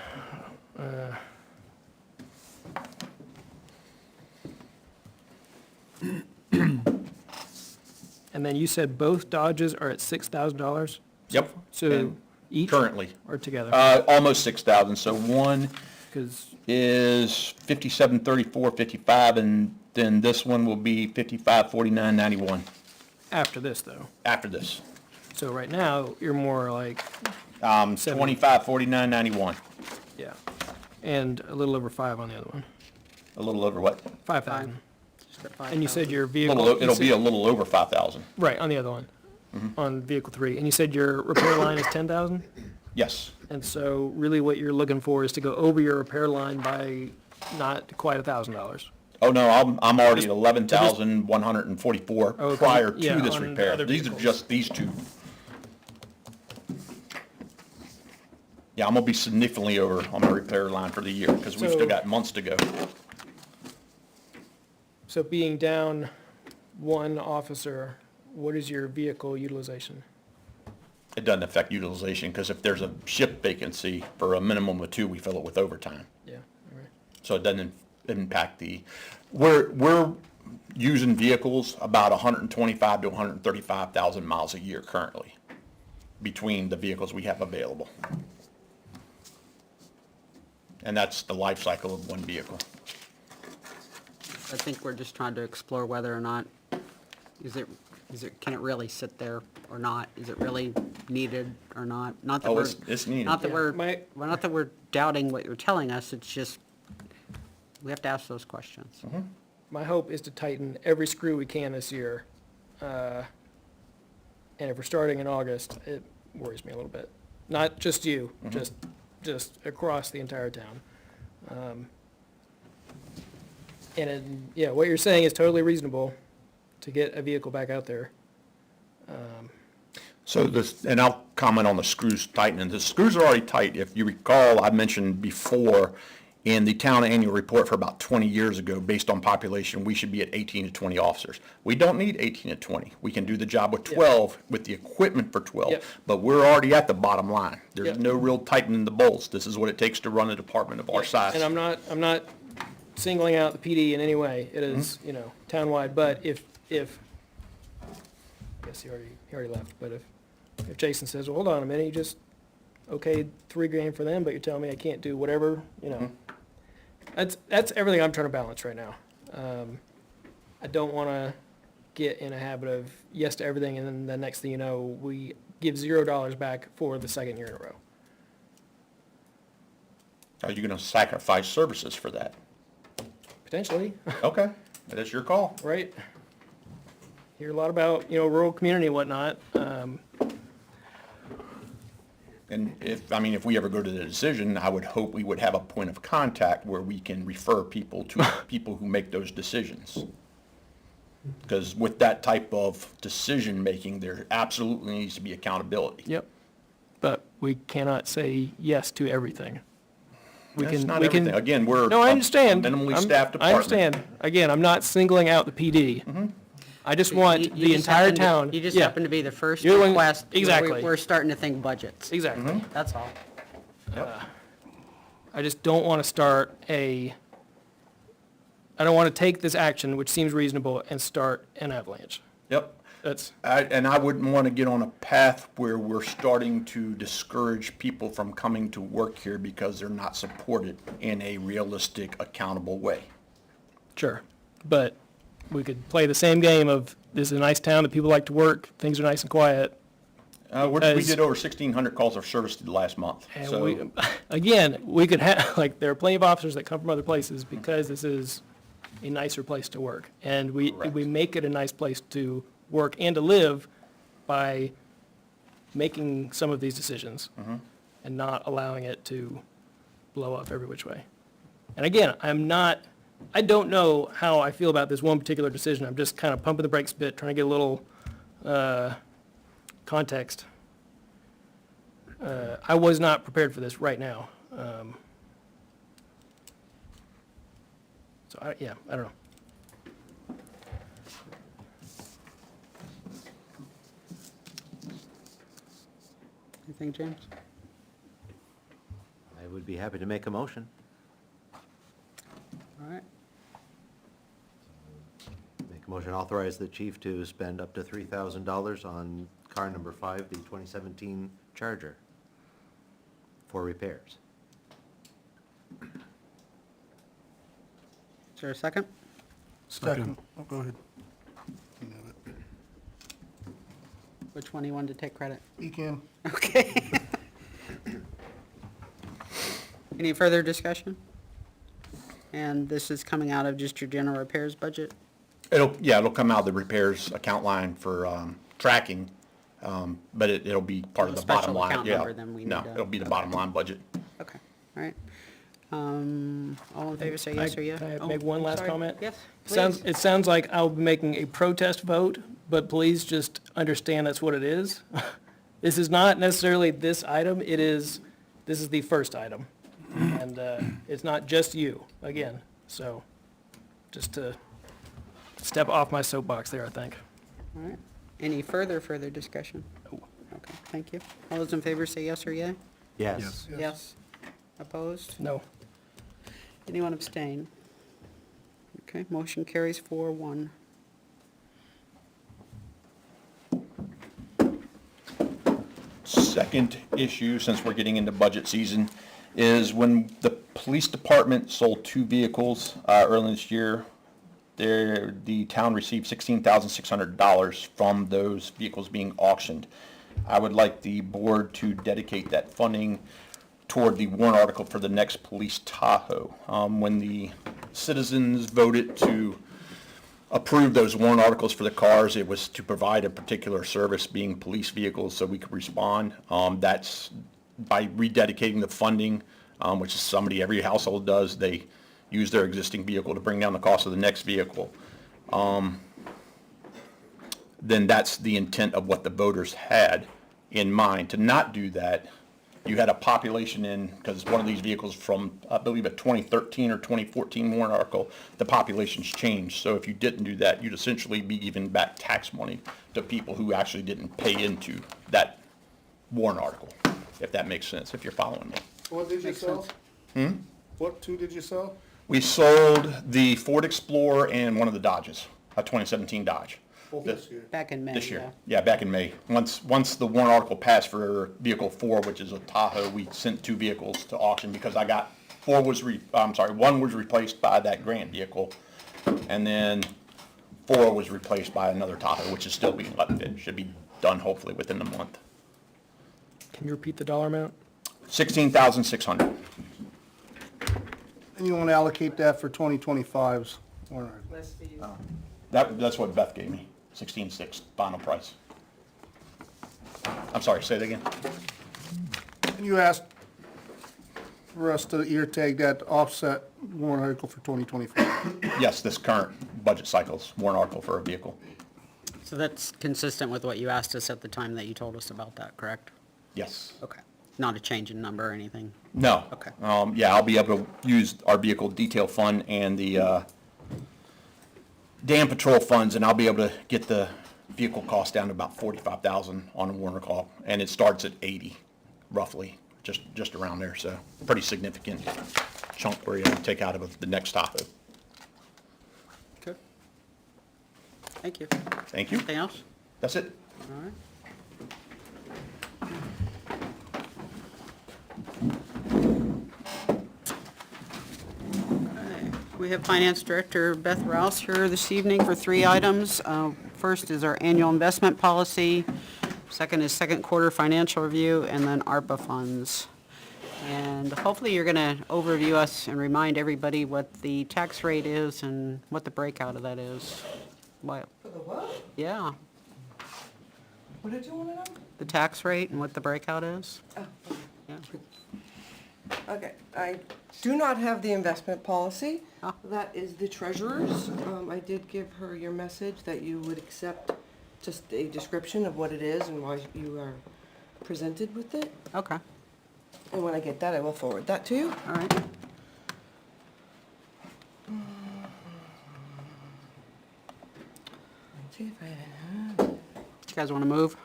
And then you said both Dodges are at $6,000? Yep. So And each? currently. Or together? Almost 6,000, so one 'Cause- is 5734.55, and then this one will be 5549.91 After this, though. after this. So right now, you're more like, 2549.91, yeah, and a little over 5 on the other one. a little over what? 5,000. just at And you said 5,000? your vehicle. It'll be a little over 5,000. Right, on the other one, on vehicle 3. And you said your repair line is 10,000? Yes. And so really what you're looking for is to go over your repair line by not quite $1,000. Oh, no, I'm already at 11,144 Okay, prior to yeah, this on repair. other These are vehicles. just these two. Yeah, I'm gonna be significantly over on my repair line for the year, because we've So- still got months to go. So being down one officer, what is your vehicle utilization? It doesn't affect utilization, because if there's a shift vacancy for a minimum of 2, we fill it with overtime. Yeah, all right. So it doesn't impact we're using vehicles about 125 to 135,000 miles a year currently between the vehicles we have available. And that's the life cycle of one vehicle. I think we're just trying to explore whether or not, can it really sit there or not? Is it really needed or not? Not that Oh, we're, it's needed. not that Yeah, well, not that we're doubting what you're telling us, it's just, we have to ask those questions. My hope is to tighten every screw we can this year. And if we're starting in August, it worries me a little bit. Not just you, just across the entire town. Yeah, what you're saying is totally reasonable to get a vehicle back out there. So this, and I'll comment on the screws tightening. The screws are already tight. If you recall, I mentioned before in the town annual report for about 20 years ago, based on population, we should be at 18 to 20 officers. We don't need 18 to 20. We can do the job with 12 with the equipment for 12, Yep. but we're already at the bottom line. There's Yep. no real tightening the bolts. This is what it takes to run a department of our size. And I'm not singling out the PD in any way. It is, townwide, but if, I guess he already left, but if Jason says, well, hold on a minute, you just okayed $3,000 for them, but you're telling me I can't do whatever, that's everything I'm trying to balance right now. I don't wanna get in a habit of yes to everything, and then the next thing you know, we give $0 back for the second year in a row. Are you gonna sacrifice services for that? Potentially, Okay, that's your call. right? Hear a lot about, rural community and whatnot. And if we ever go to the decision, I would hope we would have a point of contact where we can refer people to people who make those decisions. Because with that type of decision-making, there absolutely needs to be accountability. Yep. But we cannot say yes to everything. That's not everything. Again, we're No, I a understand. minimally staffed I department. understand. Again, I'm not singling out the PD. I just want You the just entire happen to- town. You just yeah. happen to be the first You're the one- request. where exactly. We're starting to think budgets. Exactly. That's all. I just don't want to start I don't want to take this action, which seems reasonable, and start an avalanche. Yep. That's, And I wouldn't want to get on a path where we're starting to discourage people from coming to work here because they're not supported in a realistic, accountable way. sure. But we could play the same game of, this is a nice town that people like to work, things are nice and quiet. We Because- did over 1,600 calls of service the last month. And So we, again, we could have, there are plenty of officers that come from other places because this is a nicer place to work. And we make it a nice place to work and to live by making some of these decisions and not allowing it to blow up every which way. And again, I don't know how I feel about this one particular decision. I'm just kind of pumping the brakes a bit, trying to get a little context. I was not prepared for this right now. I don't know. You think, James? I would be happy to make a motion. All right. Make a motion, authorize the chief to spend up to $3,000 on car number 5, the 2017 Charger, for repairs. Is there a second? Second. Oh, go ahead. Which one do you want to take credit? You can. Okay. Any further discussion? And this is coming out of just your general repairs budget? it'll come out of the repairs account line for tracking. But it'll be part of A the bottom special line. account Yeah. number, then we No, need to- it'll be the bottom line budget. Okay, all right. All in favor, say yes or yes? Can I Oh, make one last sorry. comment? Yes, It please. sounds like I'll be making a protest vote, but please just understand that's what it is. This is not necessarily this item, this is the first item. And it's not just you, again, so just to step off my soapbox there, I think. All right. Any further discussion? Okay, thank you. All those in favor say yes or yea? Yes. Yes. Opposed? No. Anyone abstain? Okay, motion carries 4-1. Second issue, since we're getting into budget season, is when the police department sold 2 vehicles early this year, the town received $16,600 from those vehicles being auctioned. I would like the board to dedicate that funding toward the warrant article for the next police Tahoe. When the citizens voted to approve those warrant articles for the cars, it was to provide a particular service, being police vehicles, so we could respond. That's by rededicating the funding, which is somebody, every household does, they use their existing vehicle to bring down the cost of the next vehicle. Then that's the intent of what the voters had in mind. To not do that, you had a population in, because one of these vehicles from, I believe, a 2013 or 2014 warrant article, the population's changed. So if you didn't do that, you'd essentially be giving back tax money to people who actually didn't pay into that warrant article, if that makes sense, if you're following me. What did you Makes sell? sense. What 2 did you sell? We sold the Ford Explorer and one of the Dodges, a 2017 Dodge. This year. Back in May, This year, yeah. yeah, back in May. Once the warrant article passed for vehicle 4, which is a Tahoe, we sent 2 vehicles to auction because one was replaced by that Grant vehicle, and then 4 was replaced by another Tahoe, which is still being let fit. Should be done hopefully within the month. Can you repeat the dollar amount? $16,600. And you want to allocate that for 2025's warrant article? Less fees. That's what Beth gave me, 16.6 final price. I'm sorry, say that again. And you asked for us to ear tag that offset warrant article for 2025. Yes, this current budget cycle's warrant article for a vehicle. So that's consistent with what you asked us at the time that you told us about that, correct? Yes. Okay. Not a change in number or anything? No. Okay. Yeah, I'll be able to use our vehicle detail fund and the dam patrol funds, and I'll be able to get the vehicle cost down to about $45,000 on a warrant call, and it starts at 80, roughly, just around there. So pretty significant chunk where you have to take out of the next Tahoe. Good. Thank you. Thank you. Anything else? That's it. All right. We have Finance Director Beth Rouse here this evening for 3 items. First is our annual investment policy, second is second quarter financial review, and then ARPA funds. And hopefully you're going to overview us and remind everybody what the tax rate is and what the breakout of that is. What? For the what? Yeah, What did you want to know? the tax rate and what the breakout is. Oh, Yeah. okay. I do not have the investment policy. Ah. That is the treasurer's. I did give her your message that you would accept just a description of what it is and why you are presented with it. Okay, And when I get that, I will forward that to you. all right. See if I, You guys want to move?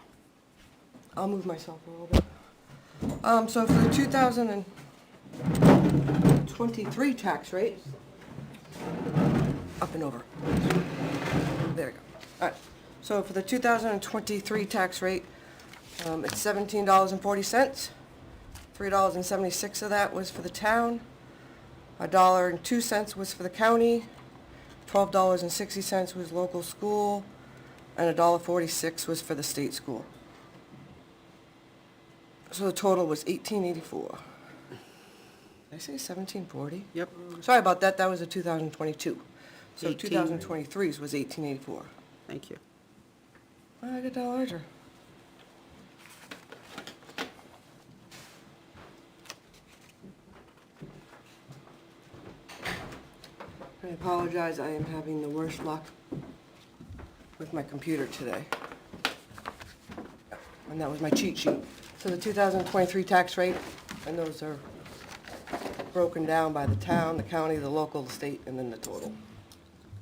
I'll move myself a little bit. So for the 2023 tax rate, up and over. There we go. All right. So for the 2023 tax rate, it's $17.40. $3.76 of that was for the town. $1.02 was for the county. $12.60 was local school, and $1.46 was for the state school. So the total was $18.84. Did I say $17.40? Yep. Sorry about that, that was a 2022. So 18. 2023's was $18.84. Thank you. I get that larger. I apologize, I am having the worst luck with my computer today. And that was my cheat sheet. So the 2023 tax rate, and those are broken down by the town, the county, the local, the state, and then the total.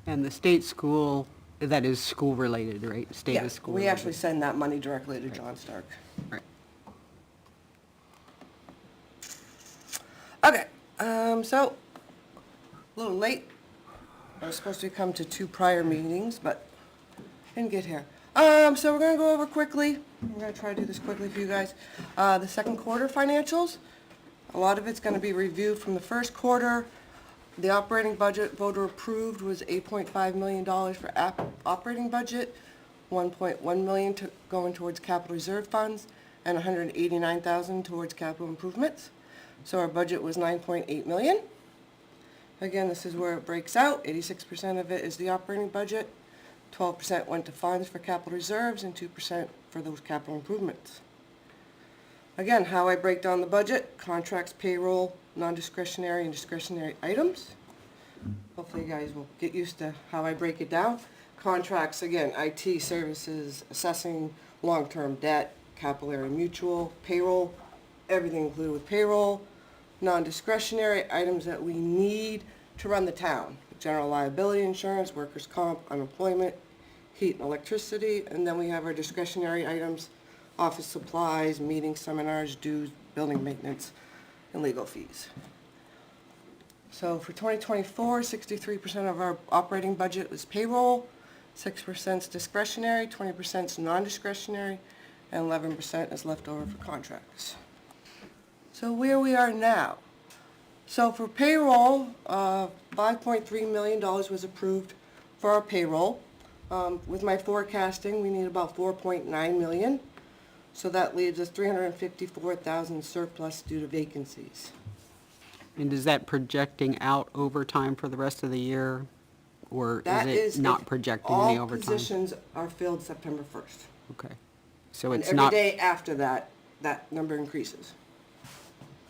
And the state school, that is school-related, right? State Yeah, is school. we actually send that money directly to John Stark. Right. Okay, so, a little late. I was supposed to come to 2 prior meetings, but didn't get here. So we're gonna go over quickly, I'm gonna try to do this quickly for you guys. The second quarter financials, a lot of it's gonna be reviewed from the first quarter. The operating budget voter approved was $8.5 million for operating budget, $1.1 million going towards capital reserve funds, and $189,000 towards capital improvements. So our budget was $9.8 million. Again, this is where it breaks out. 86% of it is the operating budget, 12% went to funds for capital reserves, and 2% for those capital improvements. Again, how I break down the budget: contracts, payroll, non-discretionary, and discretionary items. Hopefully you guys will get used to how I break it down. Contracts, again, IT services, assessing, long-term debt, capillary mutual, payroll, everything included with payroll. Non-discretionary items that we need to run the town: general liability insurance, workers' comp, unemployment, heat and electricity. And then we have our discretionary items: office supplies, meetings, seminars, dues, building maintenance, and legal fees. So for 2024, 63% of our operating budget was payroll, 6% is discretionary, 20% is non-discretionary, and 11% is left over for contracts. So where we are now. So for payroll, $5.3 million was approved for our payroll. With my forecasting, we need about $4.9 million. So that leaves us $354,000 surplus due to vacancies. And is that projecting out overtime for the rest of the year? Or is it not projecting any All overtime? positions are filled September 1st. Okay. So And it's not, every day after that, that number increases.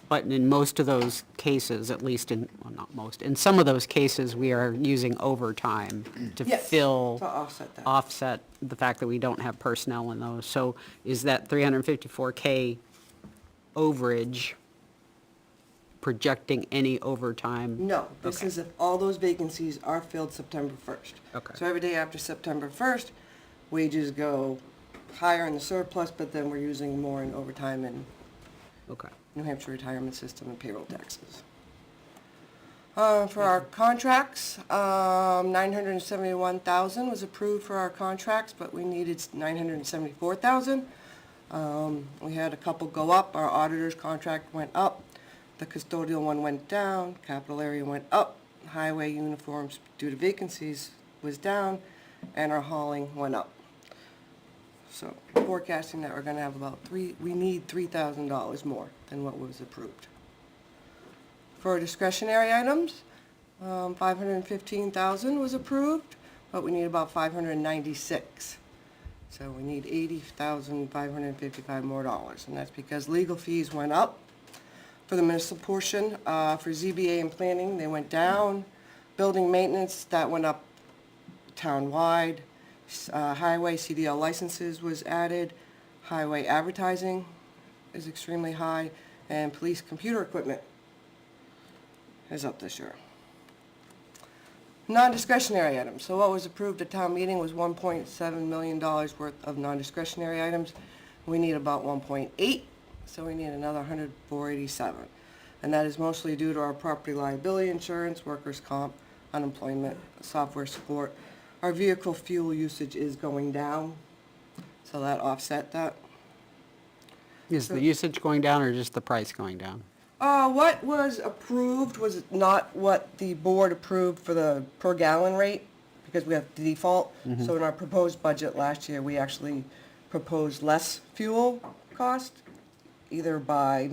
but in most of those cases, at least in, well, not most, in some of those cases, we are using overtime to Yes, fill, to offset that. offset the fact that we don't have personnel in those. So is that 354K overage projecting any overtime? No, this Okay. is if all those vacancies are filled September 1st. Okay. So every day after September 1st, wages go higher in the surplus, but then we're using more in overtime and Okay. New Hampshire retirement system and payroll taxes. For our contracts, $971,000 was approved for our contracts, but we needed $974,000. We had a couple go up. Our auditor's contract went up. The custodial one went down. Capital area went up. Highway uniforms due to vacancies was down, and our hauling went up. So forecasting that we're gonna have about we need $3,000 more than what was approved. For our discretionary items, $515,000 was approved, but we need about $596. So we need $80,555 more dollars, and that's because legal fees went up. For the municipal portion, for ZBA and planning, they went down. Building maintenance, that went up town-wide. Highway CDL licenses was added. Highway advertising is extremely high, and police computer equipment is up this year. Non-discretionary items. So what was approved at town meeting was $1.7 million worth of non-discretionary items. We need about 1.8, so we need another 487. And that is mostly due to our property liability insurance, workers' comp, unemployment, software support. Our vehicle fuel usage is going down, so that offset that. Is the usage going down or just the price going down? What was approved was not what the board approved for the per gallon rate, because we have the default. So in our proposed budget last year, we actually proposed less fuel cost, either by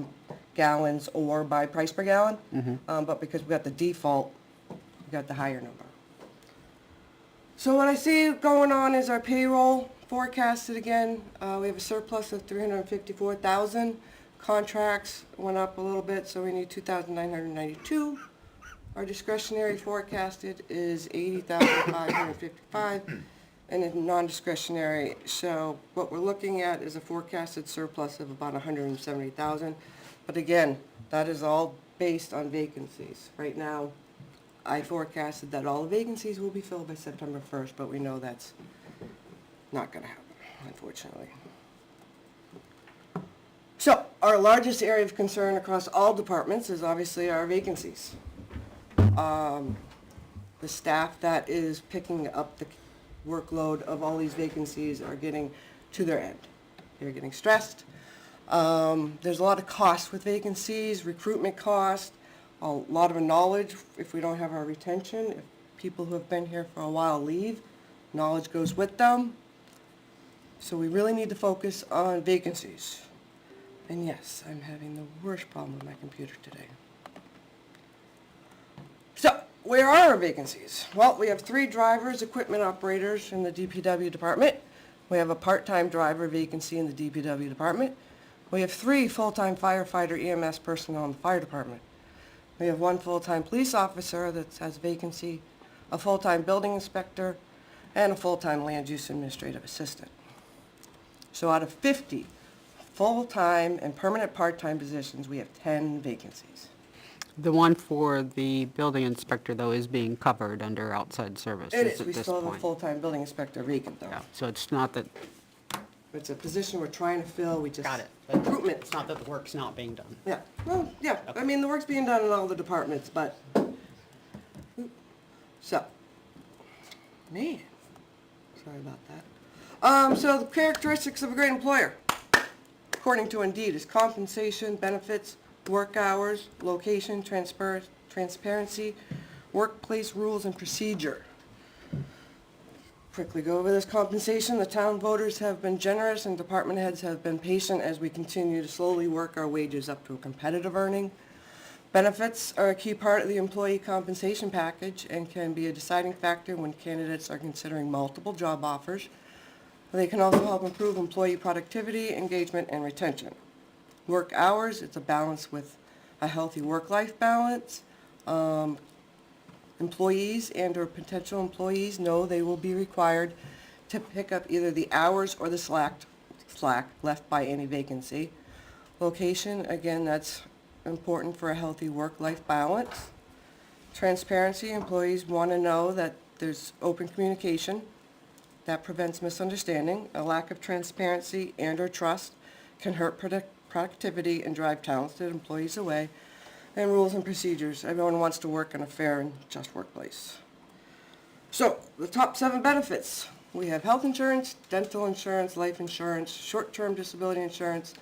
gallons or by price per gallon. But because we got the default, we got the higher number. So what I see going on is our payroll forecasted again. We have a surplus of $354,000. Contracts went up a little bit, so we need $2,992. Our discretionary forecasted is 80,555, and in non-discretionary, so what we're looking at is a forecasted surplus of about 170,000. But again, that is all based on vacancies. Right now, I forecasted that all the vacancies will be filled by September 1st, but we know that's not gonna happen, unfortunately. So, our largest area of concern across all departments is obviously our vacancies. The staff that is picking up the workload of all these vacancies are getting to their end. They're getting stressed. There's a lot of costs with vacancies, recruitment costs, a lot of knowledge if we don't have our retention. If people who have been here for a while leave, knowledge goes with them. So we really need to focus on vacancies. And yes, I'm having the worst problem with my computer today. So, where are our vacancies? Well, we have 3 drivers, equipment operators in the DPW department. We have a part-time driver vacancy in the DPW department. We have 3 full-time firefighter EMS personnel in the fire department. We have 1 full-time police officer that has vacancy, a full-time building inspector, and a full-time land use administrative assistant. So out of 50 full-time and permanent part-time positions, we have 10 vacancies. The one for the building inspector, though, is being covered under outside services It is, at we this still have a point. full-time building inspector vacant though. Yeah, so it's not that, It's a position we're trying to fill, we just. got it. Recruitment. It's not that the work's not being done. Yeah, well, yeah, I mean, the work's being done in all the departments, but, so, man, sorry about that. So the characteristics of a great employer, according to Indeed, is compensation, benefits, work hours, location, transparency, workplace rules and procedure. Quickly go over this compensation. The town voters have been generous and department heads have been patient as we continue to slowly work our wages up to a competitive earning. Benefits are a key part of the employee compensation package and can be a deciding factor when candidates are considering multiple job offers. They can also help improve employee productivity, engagement, and retention. Work hours, it's a balance with a healthy work-life balance. Employees and or potential employees know they will be required to pick up either the hours or the slack left by any vacancy. Location, again, that's important for a healthy work-life balance. Transparency, employees want to know that there's open communication. That prevents misunderstanding. A lack of transparency and or trust can hurt productivity and drive talented employees away. And rules and procedures. Everyone wants to work in a fair and just workplace. So, the top 7 benefits. We have health insurance, dental insurance, life insurance, short-term disability insurance,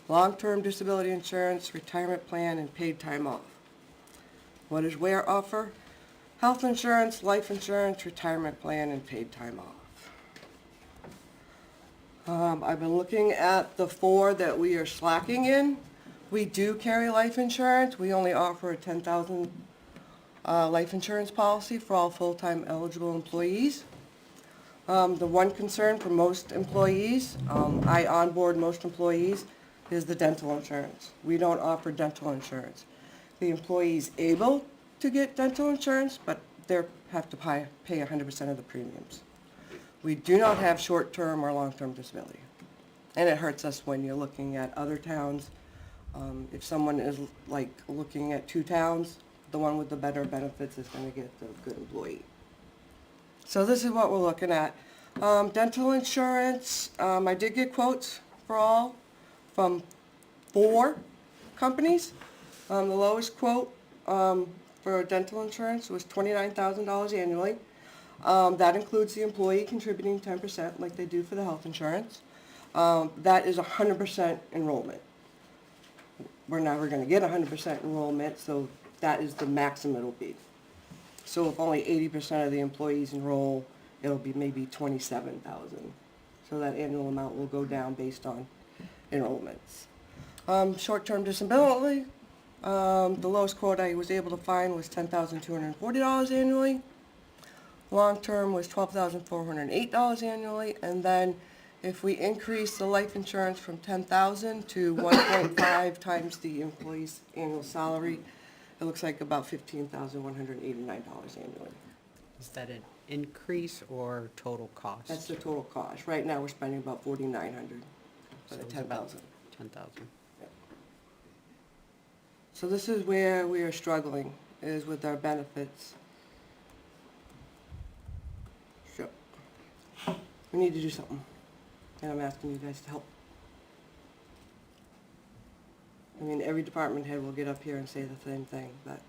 long-term disability insurance, retirement plan, and paid time off. What does Ware offer? Health insurance, life insurance, retirement plan, and paid time off. I've been looking at the 4 that we are slacking in. We do carry life insurance. We only offer a $10,000 life insurance policy for all full-time eligible employees. The one concern for most employees, I onboard most employees, is the dental insurance. We don't offer dental insurance. The employee is able to get dental insurance, but they have to pay 100% of the premiums. We do not have short-term or long-term disability. And it hurts us when you're looking at other towns. If someone is like looking at 2 towns, the one with the better benefits is going to get the good employee. So this is what we're looking at. Dental insurance, I did get quotes for all from 4 companies. The lowest quote for dental insurance was $29,000 annually. That includes the employee contributing 10% like they do for the health insurance. That is 100% enrollment. We're never going to get 100% enrollment, so that is the maximum it'll be. So if only 80% of the employees enroll, it'll be maybe $27,000. So that annual amount will go down based on enrollments. Short-term disability, the lowest quote I was able to find was $10,240 annually. Long-term was $12,408 annually, and then if we increase the life insurance from $10,000 to 1.5 times the employee's annual salary, it looks like about $15,189 annually. Is that an increase or total cost? That's the total cost. Right now, we're spending about $4,900 for So the it's about 10,000. 10,000. So this is where we are struggling, is with our benefits. Sure. We need to do something, and I'm asking you guys to help. I mean, every department head will get up here and say the same thing, but.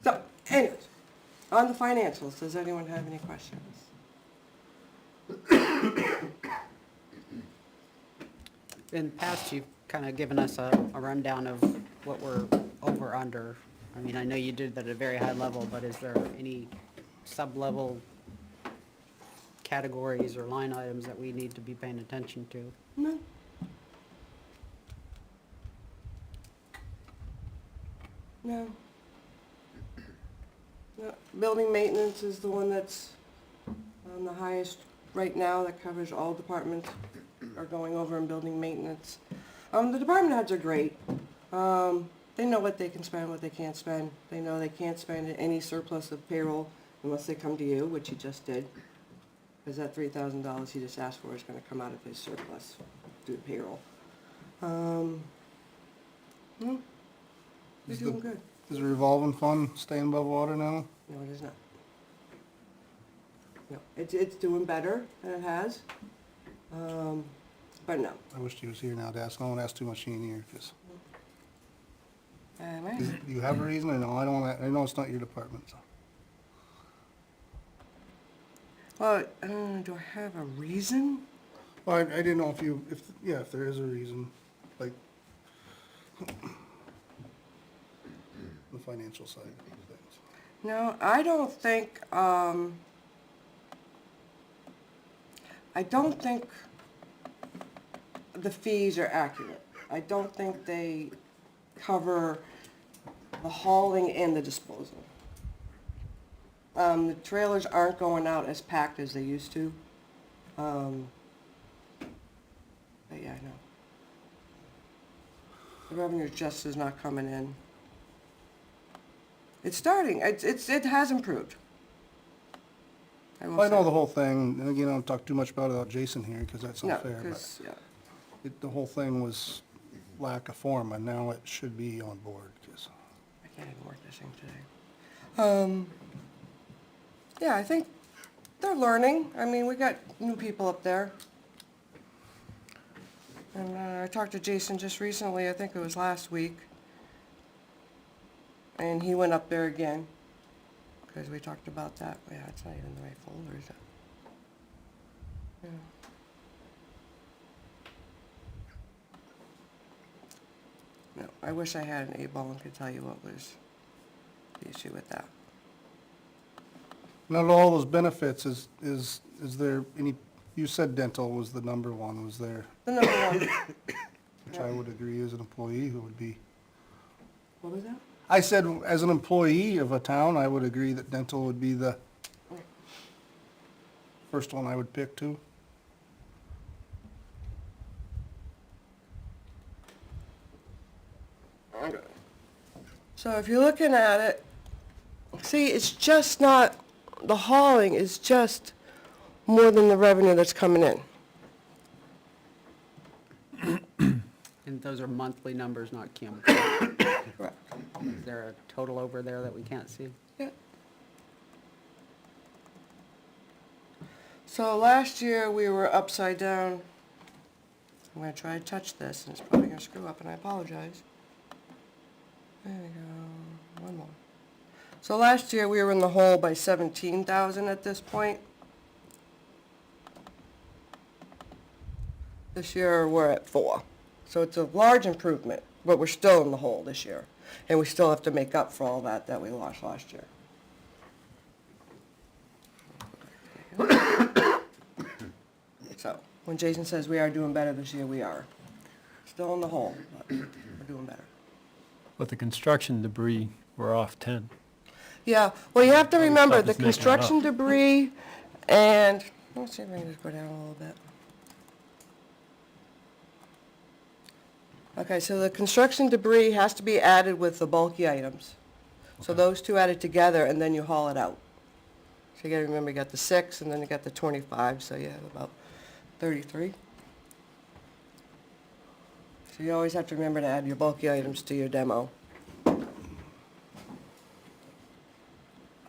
So, anyways, on the financials, does anyone have any questions? In the past, you've kind of given us a rundown of what we're over, under. I mean, I know you did that at a very high level, but is there any sub-level categories or line items that we need to be paying attention to? No. No. No. Building maintenance is the one that's on the highest right now, that covers all departments are going over in building maintenance. The department heads are great. They know what they can spend, what they can't spend. They know they can't spend any surplus of payroll unless they come to you, which he just did. Because that $3,000 he just asked for is gonna come out of his surplus due to payroll. They're doing good. Is the revolving fund staying above water now? No, it is not. No, it's doing better than it has, but no. I wish he was here now to ask. I don't want to ask too much in here, because Right. do you have a reason? I know, I don't, I know it's not your department, so. Well, do I have a reason? Well, I didn't know if you, if there is a reason, like, the financial side of things. No, I don't think, the fees are accurate. I don't think they cover the hauling and the disposal. The trailers aren't going out as packed as they used to. But yeah, I know. The revenue just is not coming in. It's starting, it has improved. I will Well, I know say. the whole thing, and again, I don't talk too much about it without Jason here, because that's No, unfair, but 'cause, yeah. the whole thing was lack of form, and now it should be on board, 'cause. I can't even work this thing today. Yeah, I think they're learning. I mean, we got new people up there. And I talked to Jason just recently, I think it was last week. And he went up there again, because we talked about that. Yeah, it's not even the right folder, is it? Yeah. No, I wish I had an A-ball and could tell you what was the issue with that. Not all those benefits, is there any, you said dental was the number one, was there, The number one, which I would agree as an employee who would be. what was that? I said, as an employee of a town, I would agree that dental would be the first one I would pick too. Okay. So if you're looking at it, see, it's just not, the hauling is just more than the revenue that's coming in. And those are monthly numbers, not cumulative. Correct. Is there a total over there that we can't see? Yeah. So last year, we were upside down. I'm gonna try to touch this, and it's probably gonna screw up, and I apologize. There we go, one more. So last year, we were in the hole by 17,000 at this point. This year, we're at 4. So it's a large improvement, but we're still in the hole this year. And we still have to make up for all that we lost last year. So, when Jason says we are doing better this year, we are. Still in the hole, but we're doing better. With the construction debris, we're off 10. Yeah, well, you have to remember, the Stuff is making it construction up. debris and, let's see if I can just go down a little bit. Okay, so the construction debris has to be added with the bulky items. So those two added together, and then you haul it out. So you gotta remember, you got the 6, and then you got the 25, so you have about 33. So you always have to remember to add your bulky items to your demo.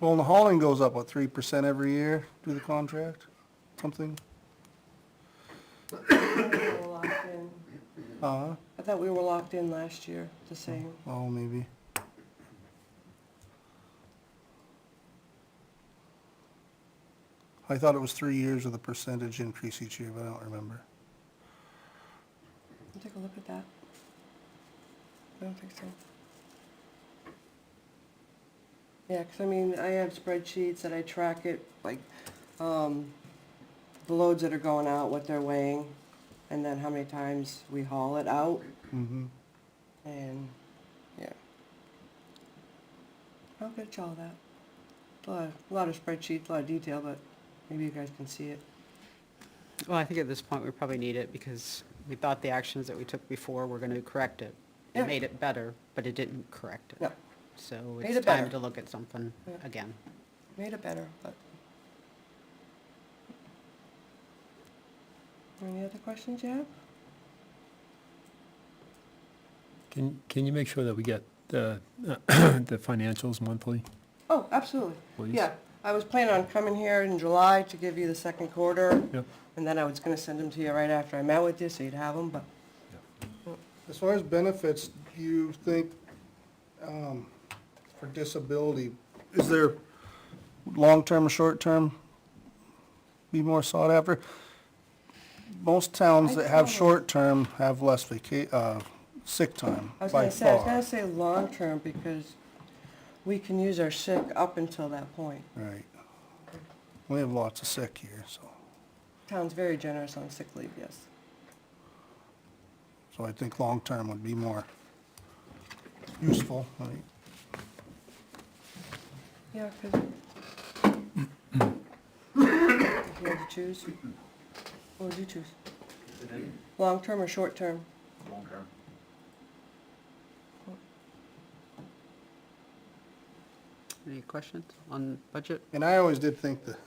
Well, and the hauling goes up, what, 3% every year through the contract? Something? I thought we were locked in last year, the same. Oh, maybe. I thought it was 3 years with a percentage increase each year, but I don't remember. I'll take a look at that. I don't think so. Yeah, 'cause I mean, I have spreadsheets that I track it, like, the loads that are going out, what they're weighing, and then how many times we haul it out, Mm-hmm. and, yeah. I'll get you all that. A lot of spreadsheets, a lot of detail, but maybe you guys can see it. Well, I think at this point, we probably need it because we thought the actions that we took before were gonna correct it. It Yeah. made it better, but it didn't correct it. No. So Made it's it time better. to look at something Yeah. again. Made it better, but. Any other questions you have? Can you make sure that we get the, the financials monthly? Oh, absolutely. Please. Yeah, I was planning on coming here in July to give you the second quarter. Yep. And then I was gonna send them to you right after I met with you, so you'd have them, but. As far as benefits, do you think, for disability, is there long-term or short-term be more sought after? Most towns that have short-term have less sick time I was by gonna say, I was far. gonna say long-term because we can use our sick up until that point. Right. We have lots of sick here, so, Town's very generous on sick leave, yes. so I think long-term would be more useful, right? Yeah, 'cause if you had to choose, what would you choose? Long-term or short-term? Long-term. Any questions on budget? And I always did think that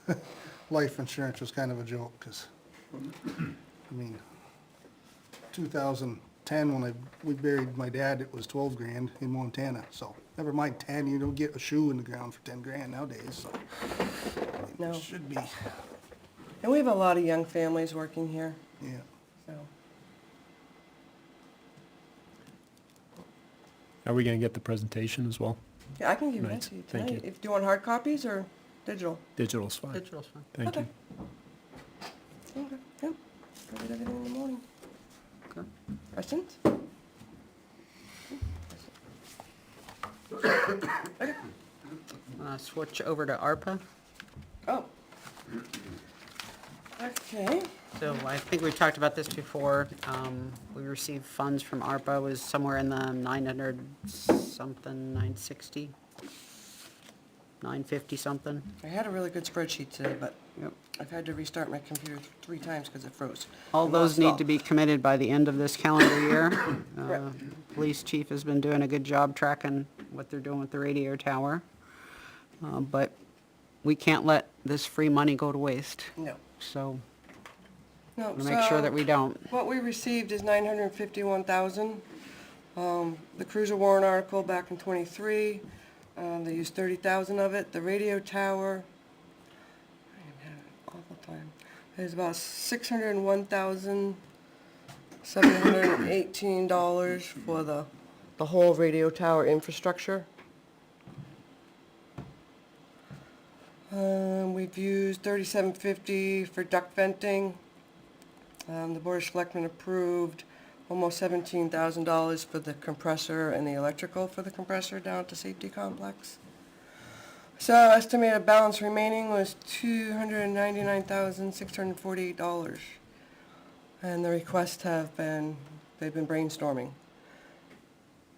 life insurance was kind of a joke, because, I mean, 2010, when we buried my dad, it was 12 grand in Montana, so never mind 10, you don't get a shoe in the ground for 10 grand nowadays, so. No. It should be, And we have a lot of young families working here, yeah. so. Are we gonna get the presentation as well? Yeah, I can give that Right, to you thank tonight. you. Do you want hard copies or digital? Digital's fine. Digital's fine. Thank Okay. you. Okay, yep. Covered everything in the morning. Okay. Questions? Switch over to ARPA. Oh. Okay. So I think we've talked about this before. We received funds from ARPA, was somewhere in the 900 something, 960, 950 something. I had a really good spreadsheet today, but Yep. I've had to restart my computer 3 times because it froze. All And those lost it need all. to be committed by the end of this calendar year. Correct. Police chief has been doing a good job tracking what they're doing with the radio tower. But we can't let this free money go to waste. No. So No, we'll make sure that we don't. What we received is 951,000. The cruiser warrant article back in '23, they used 30,000 of it. The radio tower, I am having an awful time. There's about $601,718 for the whole radio tower infrastructure. We've used $3750 for duct venting. The Board of Selectmen approved almost $17,000 for the compressor and the electrical for the compressor down at the safety complex. So estimated balance remaining was $299,648. And the requests they've been brainstorming.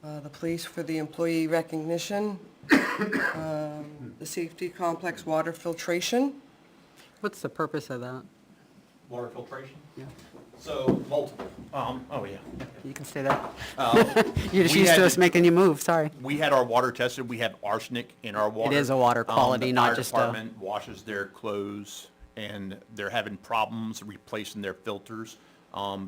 The police for the employee recognition, the safety complex water filtration. What's the purpose of that? Water filtration? Yeah. So, multiple, oh yeah. You can say that. You're just We used had to us making you move, sorry. We had our water tested, we have arsenic in our water. is a water quality, not just a- The fire department washes their clothes, and they're having problems replacing their filters,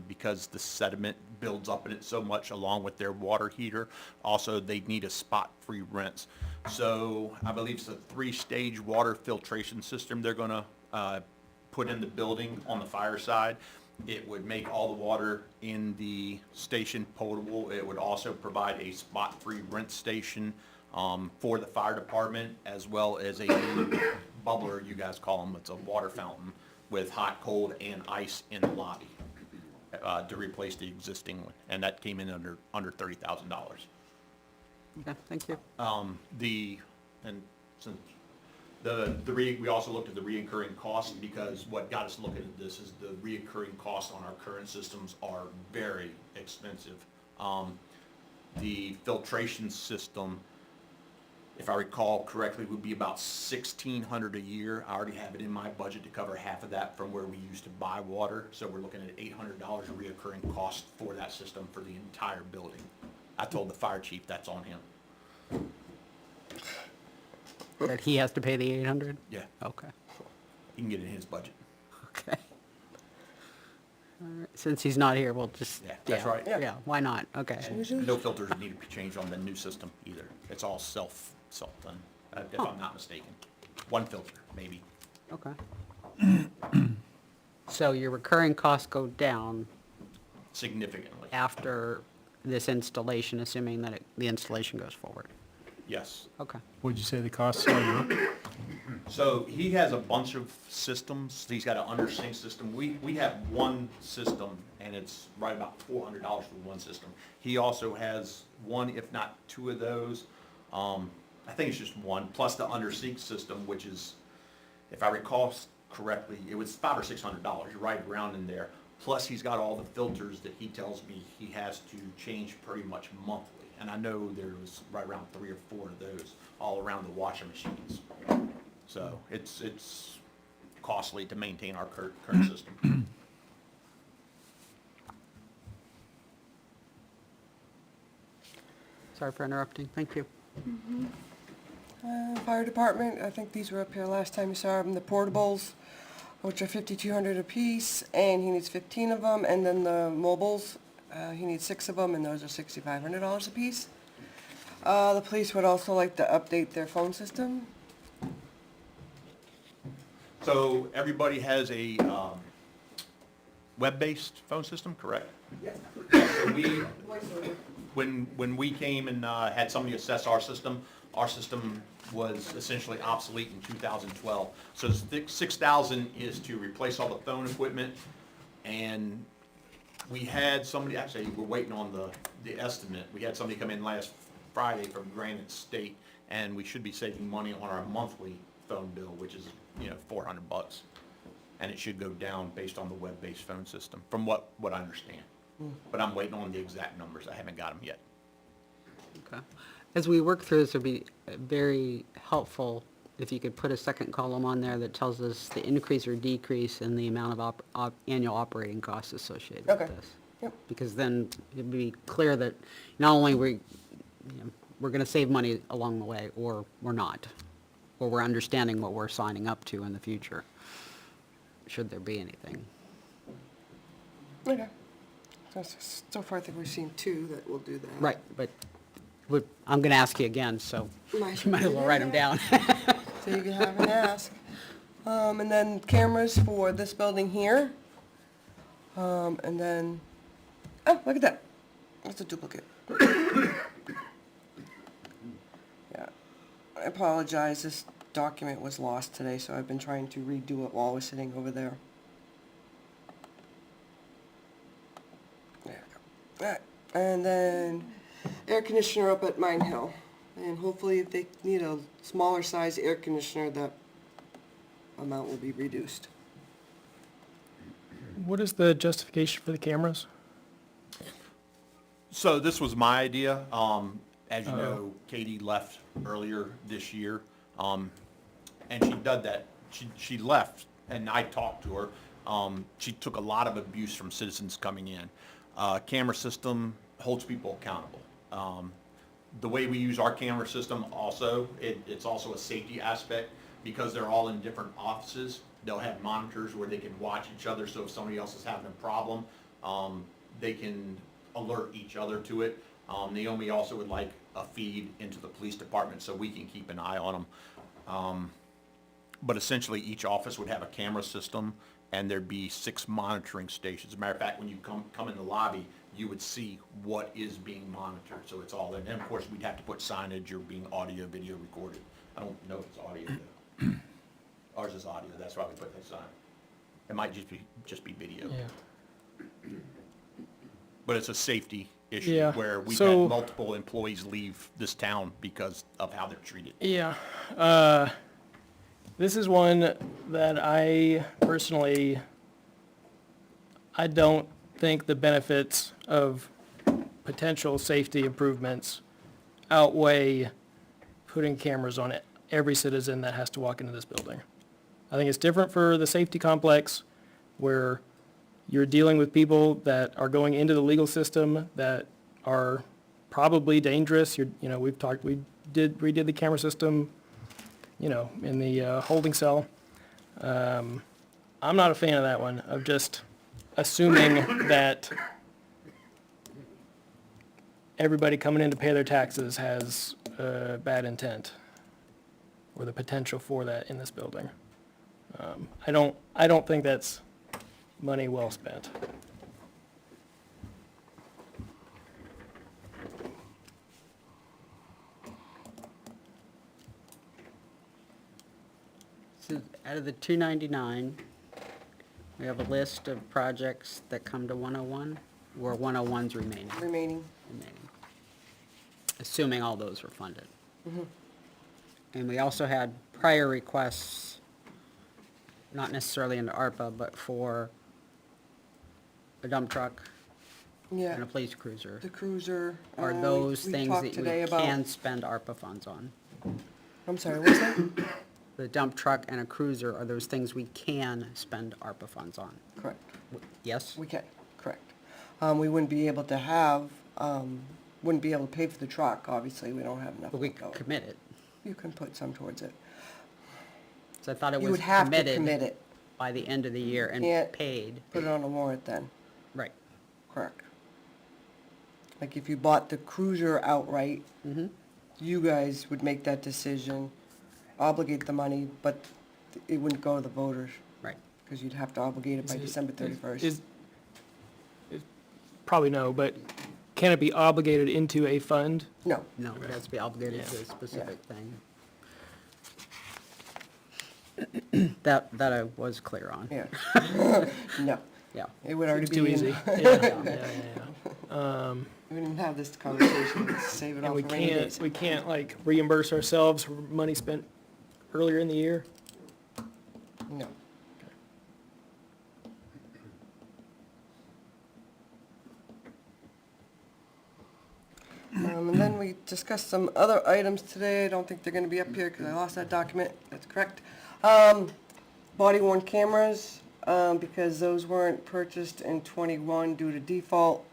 because the sediment builds up in it so much along with their water heater. Also, they need a spot-free rinse. So, I believe it's a 3-stage water filtration system they're gonna, put in the building on the fire side. It would make all the water in the station potable. It would also provide a spot-free rinse station for the fire department, as well as a new bubbler, you guys call them. It's a water fountain with hot, cold, and ice in the lobby to replace the existing one. And that came in under $30,000. Okay, thank you. We also looked at the reoccurring costs, because what got us looking at this is the reoccurring costs on our current systems are very expensive. The filtration system, if I recall correctly, would be about $1,600 a year. I already have it in my budget to cover half of that from where we used to buy water. So we're looking at $800 reoccurring cost for that system for the entire building. I told the fire chief that's on him. That he has to pay the 800? Yeah. Okay. He can get it in his budget. Okay. All right. Since he's not here, we'll just. Yeah, that's right. Yeah, why not? Okay. No filters need to be changed on the new system either. It's all self-done, if I'm not mistaken. One filter, maybe. Okay. So your recurring costs go down Significantly. after this installation, assuming that the installation goes forward? Yes. Okay. Would you say the costs are now? So he has a bunch of systems. He's got an under-sink system. We have one system, and it's right about $400 for one system. He also has one, if not two of those. I think it's just one, plus the under-sink system, which is, if I recall correctly, it was $500 or $600, right around in there. Plus, he's got all the filters that he tells me he has to change pretty much monthly. And I know there was right around 3 or 4 of those all around the washing machines. So it's costly to maintain our current system. Sorry for interrupting. Thank you. Fire department, I think these were up here last time you saw them, the portables, which are $5,200 a piece, and he needs 15 of them, and then the mobiles, he needs 6 of them, and those are $6,500 a piece. The police would also like to update their phone system. So everybody has a web-based phone system, correct? Yes. When we came and had somebody assess our system was essentially obsolete in 2012. So $6,000 is to replace all the phone equipment, and we had somebody, actually, we're waiting on the estimate. We had somebody come in last Friday from Granite State, and we should be saving money on our monthly phone bill, which is, $400. And it should go down based on the web-based phone system, from what I understand. But I'm waiting on the exact numbers. I haven't got them yet. Okay. As we work through this, it would be very helpful if you could put a second column on there that tells us the increase or decrease in the amount of annual operating costs associated with this. Yep. Because then it'd be clear that not only we're going to save money along the way, or we're not, or we're understanding what we're signing up to in the future, should there be anything. Okay. So far, I think we've seen 2 that will do that. Right, but I'm going to ask you again, so you might as well write them down. So you can have an ask. And then cameras for this building here. And then, oh, look at that. That's a duplicate. Yeah. I apologize, this document was lost today, so I've been trying to redo it while I was sitting over there. There we go. Alright, and then air conditioner up at Mine Hill. And hopefully if they need a smaller size air conditioner, that amount will be reduced. What is the justification for the cameras? So this was my idea. As you know, Katie left earlier this year, and she did that. She left, and I talked to her. She took a lot of abuse from citizens coming in. Camera system holds people accountable. The way we use our camera system also, it's also a safety aspect because they're all in different offices. They'll have monitors where they can watch each other, so if somebody else is having a problem, they can alert each other to it. Naomi also would like a feed into the police department so we can keep an eye on them. But essentially, each office would have a camera system, and there'd be 6 monitoring stations. As a matter of fact, when you come in the lobby, you would see what is being monitored, so it's all there. And of course, we'd have to put signage or being audio, video recorded. I don't know if it's audio though. Ours is audio, that's why we put that sign. It might just be video. Yeah. But it's a safety issue Yeah, where we've so- had multiple employees leave this town because of how they're treated. Yeah. This is one that I personally, I don't think the benefits of potential safety improvements outweigh putting cameras on every citizen that has to walk into this building. I think it's different for the safety complex where you're dealing with people that are going into the legal system that are probably dangerous. We redid the camera system, in the holding cell. I'm not a fan of that one, of just assuming that everybody coming in to pay their taxes has bad intent or the potential for that in this building. I don't think that's money well spent. So out of the 299, we have a list of projects that come to 101, where 101's remaining. Remaining. Assuming all those were funded. Mhm. And we also had prior requests, not necessarily into ARPA, but for a dump truck Yeah. and a police cruiser. The cruiser. Are we- those we things talked that today we about- can spend ARPA funds on? I'm sorry, what's that? The dump truck and a cruiser, are those things we can spend ARPA funds on? Correct. Yes? We can, correct. We wouldn't be able to have, wouldn't be able to pay for the truck, obviously, we don't have enough. But we left could over. commit it. You can put some towards it. So I thought it You was would have to commit committed it. by the end of the year and Can't paid. Put it on the warrant then. Right. Correct. Like if you bought the cruiser outright, you guys would make that decision, obligate the money, but it wouldn't go to the voters. Right. Because you'd have to obligate it by December 31st. Is probably no, but can it be obligated into a fund? No. No, it has to be obligated to a specific thing. That I was clear on. Yeah. No. Yeah. It would already Seems be. too easy. We wouldn't even have this conversation, let's save it And all we for rainy days. can't like reimburse ourselves for money spent earlier in the year? No. And then we discussed some other items today. I don't think they're gonna be up here because I lost that document. That's correct. Body worn cameras, because those weren't purchased in '21 due to default.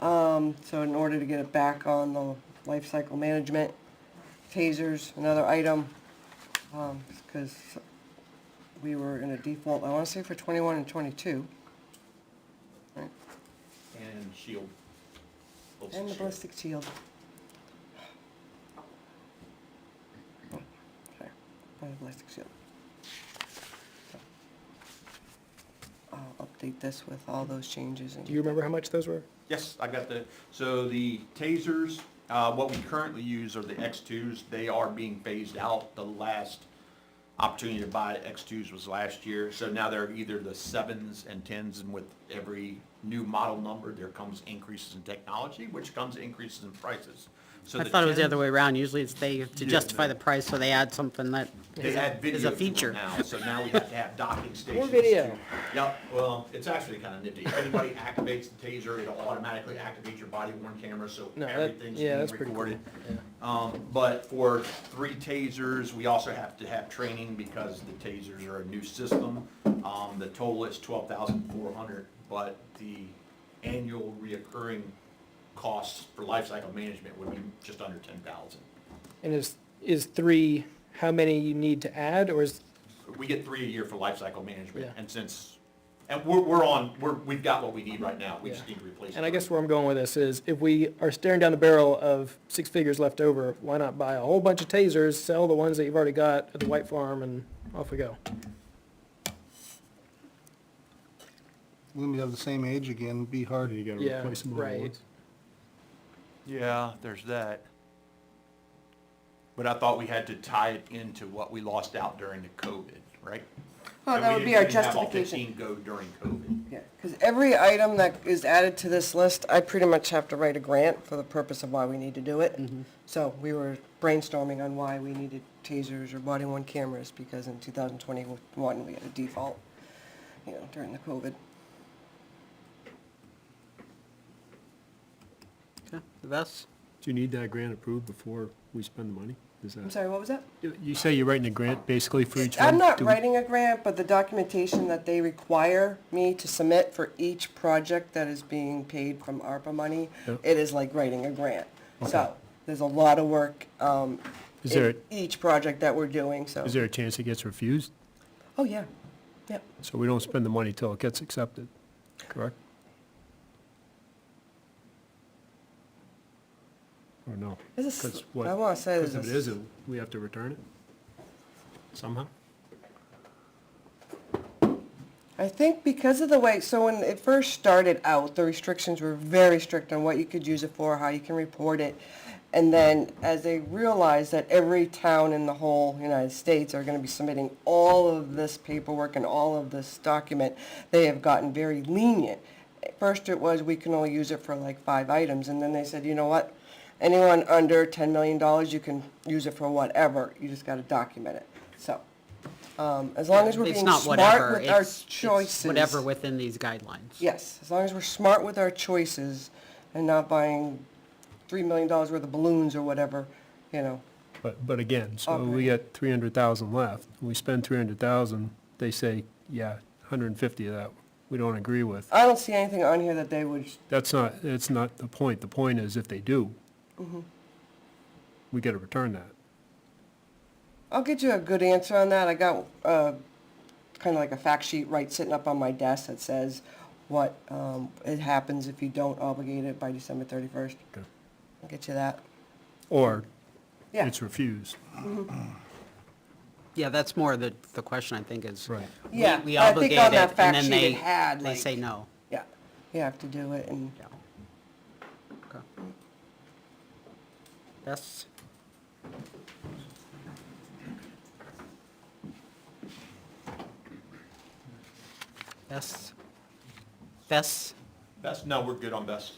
So in order to get it back on the life cycle management, tasers, another item, because we were in a default, I wanna say for '21 and '22. Right? And shield. And the ballistic shield. Oh, sorry, not a ballistic shield. I'll update this with all those changes. Do you remember how much those were? Yes, I got so the tasers, what we currently use are the X2s. They are being phased out. The last opportunity to buy X2s was last year. So now they're either the 7s and 10s, and with every new model number, there comes increases in technology, which comes increases in prices. So I the thought it was the 10s other way around. Usually it's to Yeah, justify the price, so they add something that They add video is a to it feature. now, so now we have to have docking stations. video. Yep, well, it's actually kind of nifty. If anybody activates the taser, it'll automatically activate your body worn camera, so No, everything's that's being pretty cool. recorded. But for 3 tasers, we also have to have training because the tasers are a new system. The total is 12,400, but the annual reoccurring costs for life cycle management would be just under 10,000. And is 3 how many you need to add, or is, We get 3 a year for life cycle management, Yeah. and we've got what we need right now, we just need to replace it. and I guess where I'm going with this is, if we are staring down the barrel of 6 figures left over, why not buy a whole bunch of tasers, sell the ones that you've already got at the White Farm, and off we go? When we have the same age again, it'd be hard. You gotta Yeah, replace them all at right. once. Yeah, there's that. But I thought we had to tie it into what we lost out during the COVID, right? Well, And that we would be didn't our have all justification. 15 go during COVID. Yeah, because every item that is added to this list, I pretty much have to write a grant for the purpose of why we need to do it. So we were brainstorming on why we needed tasers or body-worn cameras, because in 2021, we had a default, during the COVID. Okay, the best? Do you need that grant approved before we spend the money? Is I'm that, sorry, what was that? you say you're writing a grant basically for each one? I'm not Do we- writing a grant, but the documentation that they require me to submit for each project that is being paid from ARPA money, Yep. it is like writing a grant. Okay. So, there's a lot of work, Is there, in each project that we're doing, so. is there a chance it gets refused? Oh, yeah, yep. So we don't spend the money till it gets accepted, correct? Or no? This is- 'Cause what- I wanna say Because this if it is- isn't, we have to return it somehow? I think because of the way, so when it first started out, the restrictions were very strict on what you could use it for, how you can report it. And then as they realized that every town in the whole United States are gonna be submitting all of this paperwork and all of this document, they have gotten very lenient. At first it was, we can only use it for like 5 items, and then they said, you know what? Anyone under $10 million, you can use it for whatever, you just gotta document it. So, as long as we're It's being not smart whatever, with our it's choices. whatever within these guidelines. Yes, as long as we're smart with our choices and not buying $3 million worth of balloons or whatever, But again, so we Okay. got 300,000 left. We spend 300,000, they say, yeah, 150 of that we don't agree with. I don't see anything on here that they would, That's not the point. The point is if they do, we gotta return that. I'll get you a good answer on that. I got, kind of like a fact sheet sitting up on my desk that says what, it happens if you don't obligate it by December 31st. Okay. I'll get you that. Or Yeah. it's refused. Yeah, that's more the question, I think, is. Right. Yeah, We I think obligate on it, that and fact then sheet they, it had, they like- say no. Yeah, you have to do it and. Yeah. Okay. That's, Best? Best? Best, no, we're good on best.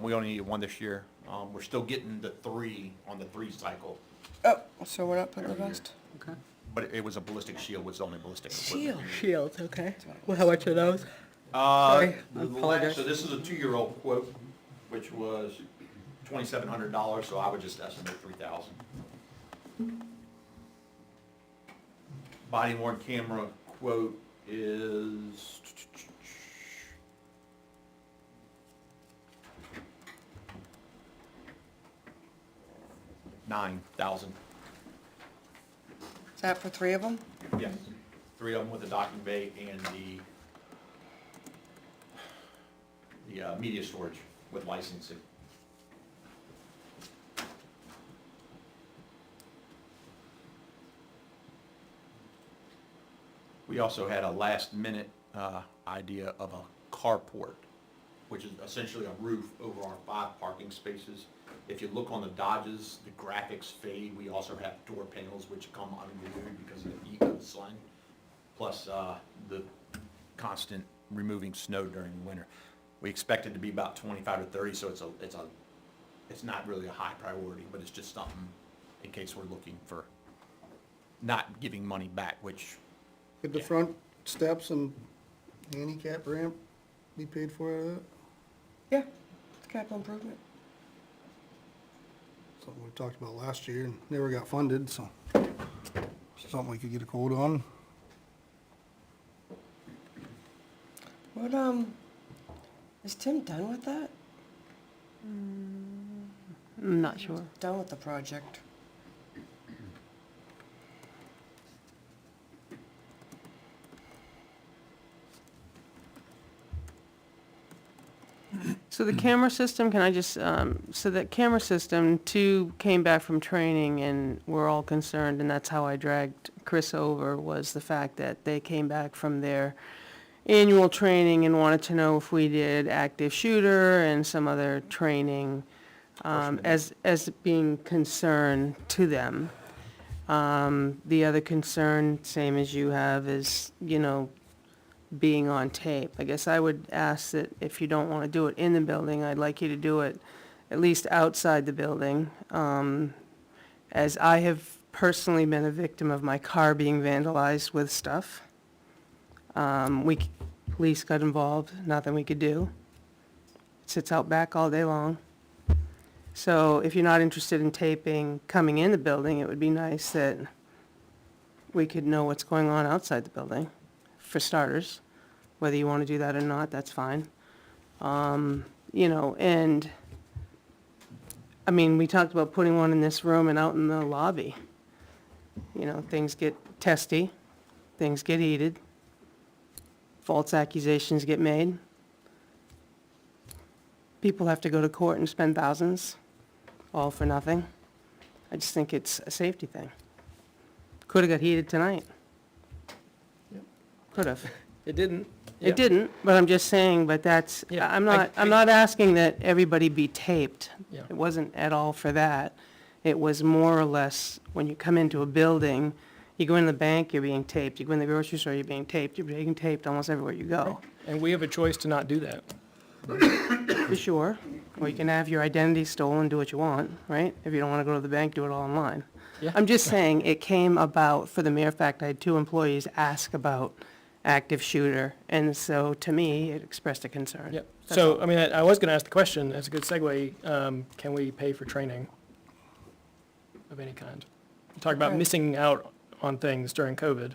We only need 1 this year. We're still getting the 3 on the 3 cycle, Oh, so we're not putting the best? Okay. but it was a ballistic shield, was the only ballistic equipment. Shields, okay. Well, how much are those? Uh, Sorry, I the la- apologize. So this is a 2-year-old quote, which was $2,700, so I would just estimate 3,000. Body worn camera quote is $9,000. Is that for 3 of them? Yes, 3 of them with the docking bay and the media storage with licensing. We also had a last-minute idea of a carport, which is essentially a roof over our 5 parking spaces. If you look on the Dodges, the graphics fade. We also have door panels which come unglued because of the heat of the sun, plus the constant removing snow during the winter. We expect it to be about 25 to 30, so it's not really a high priority, but it's just something in case we're looking for not giving money back, which Could the front steps and handicap ramp be paid for out of that? Yeah, it's capital improvement. Something we talked about last year and never got funded, so something we could get a quote on. What, is Tim done with that? I'm not sure. Done with the project? So the camera system, can I just, so that camera system, two came back from training and we're all concerned, and that's how I dragged Chris over, was the fact that they came back from their annual training and wanted to know if we did active shooter and some other training, as being concern to them. The other concern, same as you have, is, being on tape. I guess I would ask that if you don't want to do it in the building, I'd like you to do it at least outside the building. As I have personally been a victim of my car being vandalized with stuff. Police got involved, nothing we could do. It sits out back all day long. So if you're not interested in taping coming in the building, it would be nice that we could know what's going on outside the building, for starters. Whether you want to do that or not, that's fine. And, I mean, we talked about putting one in this room and out in the lobby. Things get testy, things get heated, false accusations get made. People have to go to court and spend thousands, all for nothing. I just think it's a safety thing. Could have got heated tonight. Could have. It didn't. It didn't, but I'm just saying, but that's, Yeah, I'm not asking that everybody be taped. Yeah. It wasn't at all for that. It was more or less, when you come into a building, you go in the bank, you're being taped. You go in the grocery store, you're being taped. You're being taped almost everywhere you go. And we have a choice to not do that. For sure. Or you can have your identity stolen, do what you want, right? If you don't want to go to the bank, do it all online. Yeah. I'm just saying, it came about for the mere fact I had two employees ask about active shooter, and so to me, it expressed a concern. Yep. That's So, all. I mean, I was going to ask the question, that's a good segue, can we pay for training of any kind? Talk about Right. missing out on things during COVID.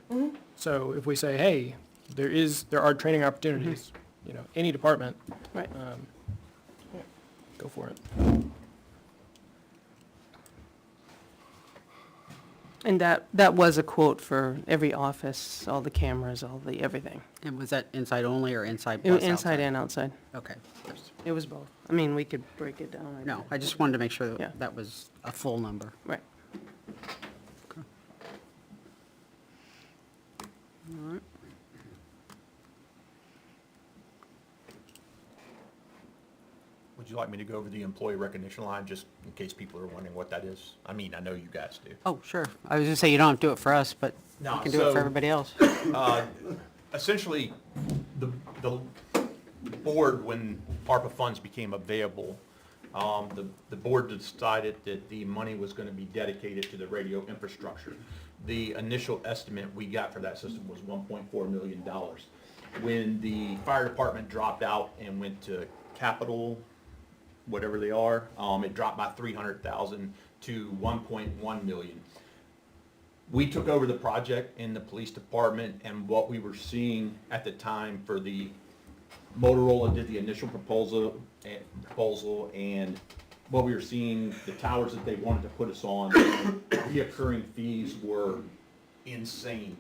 So if we say, hey, there are training opportunities, any department. Right. Go for it. And that was a quote for every office, all the cameras, all the everything. And was that inside only or inside It was plus inside outside? and outside. Okay. It was both. I mean, we could break it down. No, I just wanted to make sure Yeah. that that was a full number. Right. Okay. All right. Would you like me to go over the employee recognition line, just in case people are wondering what that is? I mean, I know you guys do. Oh, sure. I was gonna say, you don't have to do it for us, but No, you can do it so- for everybody else. Essentially, the board, when ARPA funds became available, the board decided that the money was gonna be dedicated to the radio infrastructure. The initial estimate we got for that system was $1.4 million. When the fire department dropped out and went to capital, whatever they are, it dropped by 300,000 to 1.1 million. We took over the project in the police department, and what we were seeing at the time for the Motorola did the initial proposal, and what we were seeing, the towers that they wanted to put us on, reoccurring fees were insane.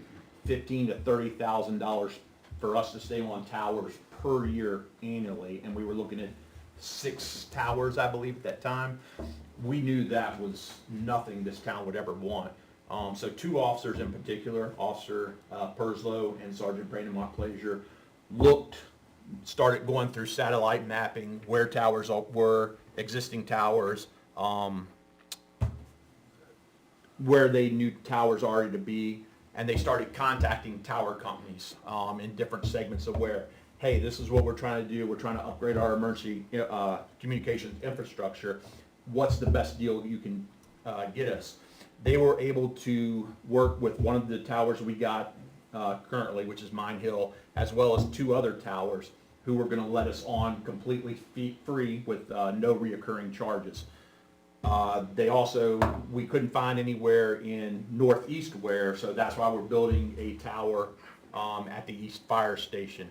$15,000 to $30,000 for us to stay on towers per year annually, and we were looking at 6 towers, I believe, at that time. We knew that was nothing this town would ever want. So 2 officers in particular, Officer Perslow and Sergeant Brandon Montplaisir, started going through satellite mapping where towers were, existing towers, where they knew towers already to be, and they started contacting tower companies in different segments of where, hey, this is what we're trying to do. We're trying to upgrade our emergency communications infrastructure. What's the best deal you can get us? They were able to work with one of the towers we got currently, which is Mine Hill, as well as 2 other towers who were going to let us on completely free with no reoccurring charges. We couldn't find anywhere in Northeast Ware, so that's why we're building a tower at the East Fire Station.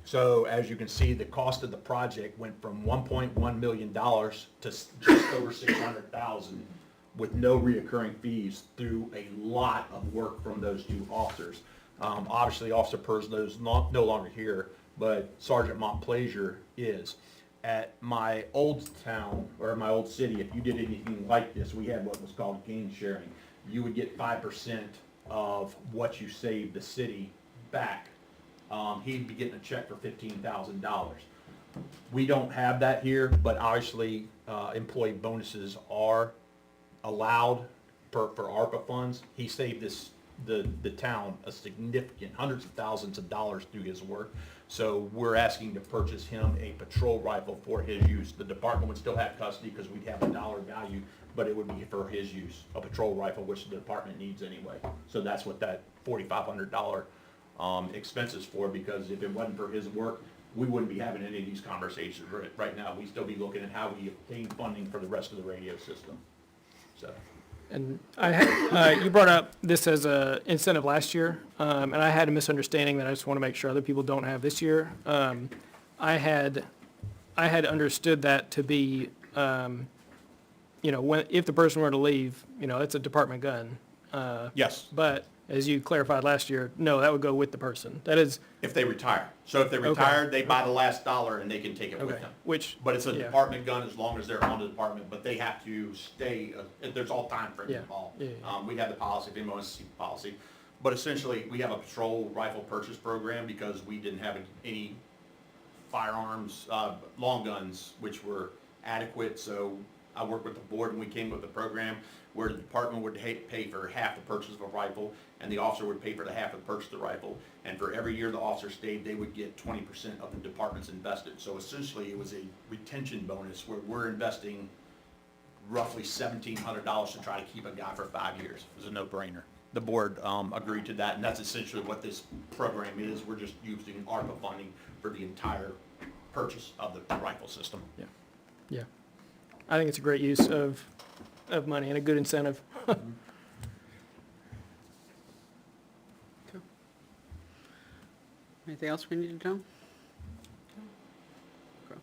So as you can see, the cost of the project went from $1.1 million to just over 600,000 with no reoccurring fees through a lot of work from those two officers. Obviously, Officer Perslo's no longer here, but Sergeant Montplaisir is. At my old town, or my old city, if you did anything like this, we had what was called gain sharing. You would get 5% of what you saved the city back. He'd be getting a check for $15,000. We don't have that here, but obviously, employee bonuses are allowed for ARPA funds. He saved the town a significant hundreds of thousands of dollars through his work. So we're asking to purchase him a patrol rifle for his use. The department would still have custody because we'd have a dollar value, but it would be for his use, a patrol rifle, which the department needs anyway. So that's what that $4,500 expense is for, because if it wasn't for his work, we wouldn't be having any of these conversations right now. We'd still be looking at how we obtain funding for the rest of the radio system. So. And you brought up this as a incentive last year, and I had a misunderstanding that I just want to make sure other people don't have this year. I had understood that to be, if the person were to leave, it's a department gun. Yes. But as you clarified last year, no, that would go with the person. That is. If they retire. So if they retire, they buy the last dollar and they can take it with them. But it's a department gun as long as they're on the department, but they have to stay, there's all time frames involved. We have the policy, if anyone wants to see the policy. But essentially, we have a patrol rifle purchase program because we didn't have any firearms, long guns, which were adequate. So I worked with the board and we came with the program where the department would pay for half the purchase of a rifle and the officer would pay for the half of the purchase of the rifle. And for every year the officer stayed, they would get 20% of the department's invested. So essentially it was a retention bonus where we're investing roughly $1,700 to try to keep a guy for 5 years. It was a no-brainer. The board agreed to that, and that's essentially what this program is. We're just using ARPA funding for the entire purchase of the rifle system. Yeah. I think it's a great use of money and a good incentive. Anything else we need to know? Okay.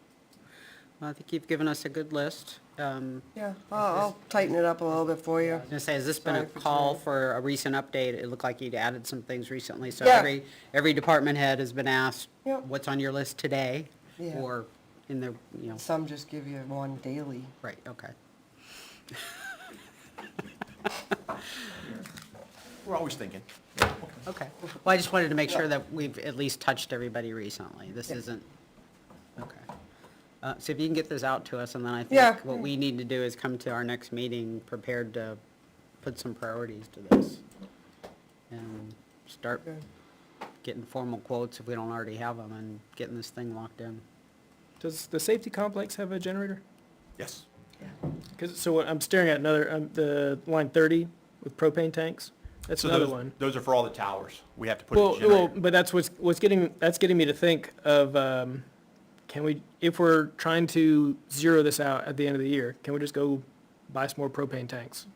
Well, I think you've given us a good list. Yeah, I'll tighten it up a little bit for you. I was gonna say, has this been a Sorry for call tonight. for a recent update? It looked like you'd added some things recently, so Yeah. every department head has been asked, Yep. what's on your list today? Yeah. Or in the, Some just give you one daily. right, okay. We're always thinking. Okay. Well, I just wanted to make sure that we've at least touched everybody recently. This isn't, okay. So if you can get this out to us, and then I Yeah. think what we need to do is come to our next meeting prepared to put some priorities to this. And start getting formal quotes if we don't already have them, and getting this thing locked in. Does the safety complex have a generator? Yes. So what I'm staring at another, the line 30 with propane tanks. That's So another one. those are for all the towers. We have to put a Well, generator. but that's that's getting me to think of, can we, if we're trying to zero this out at the end of the year, can we just go buy some more propane tanks?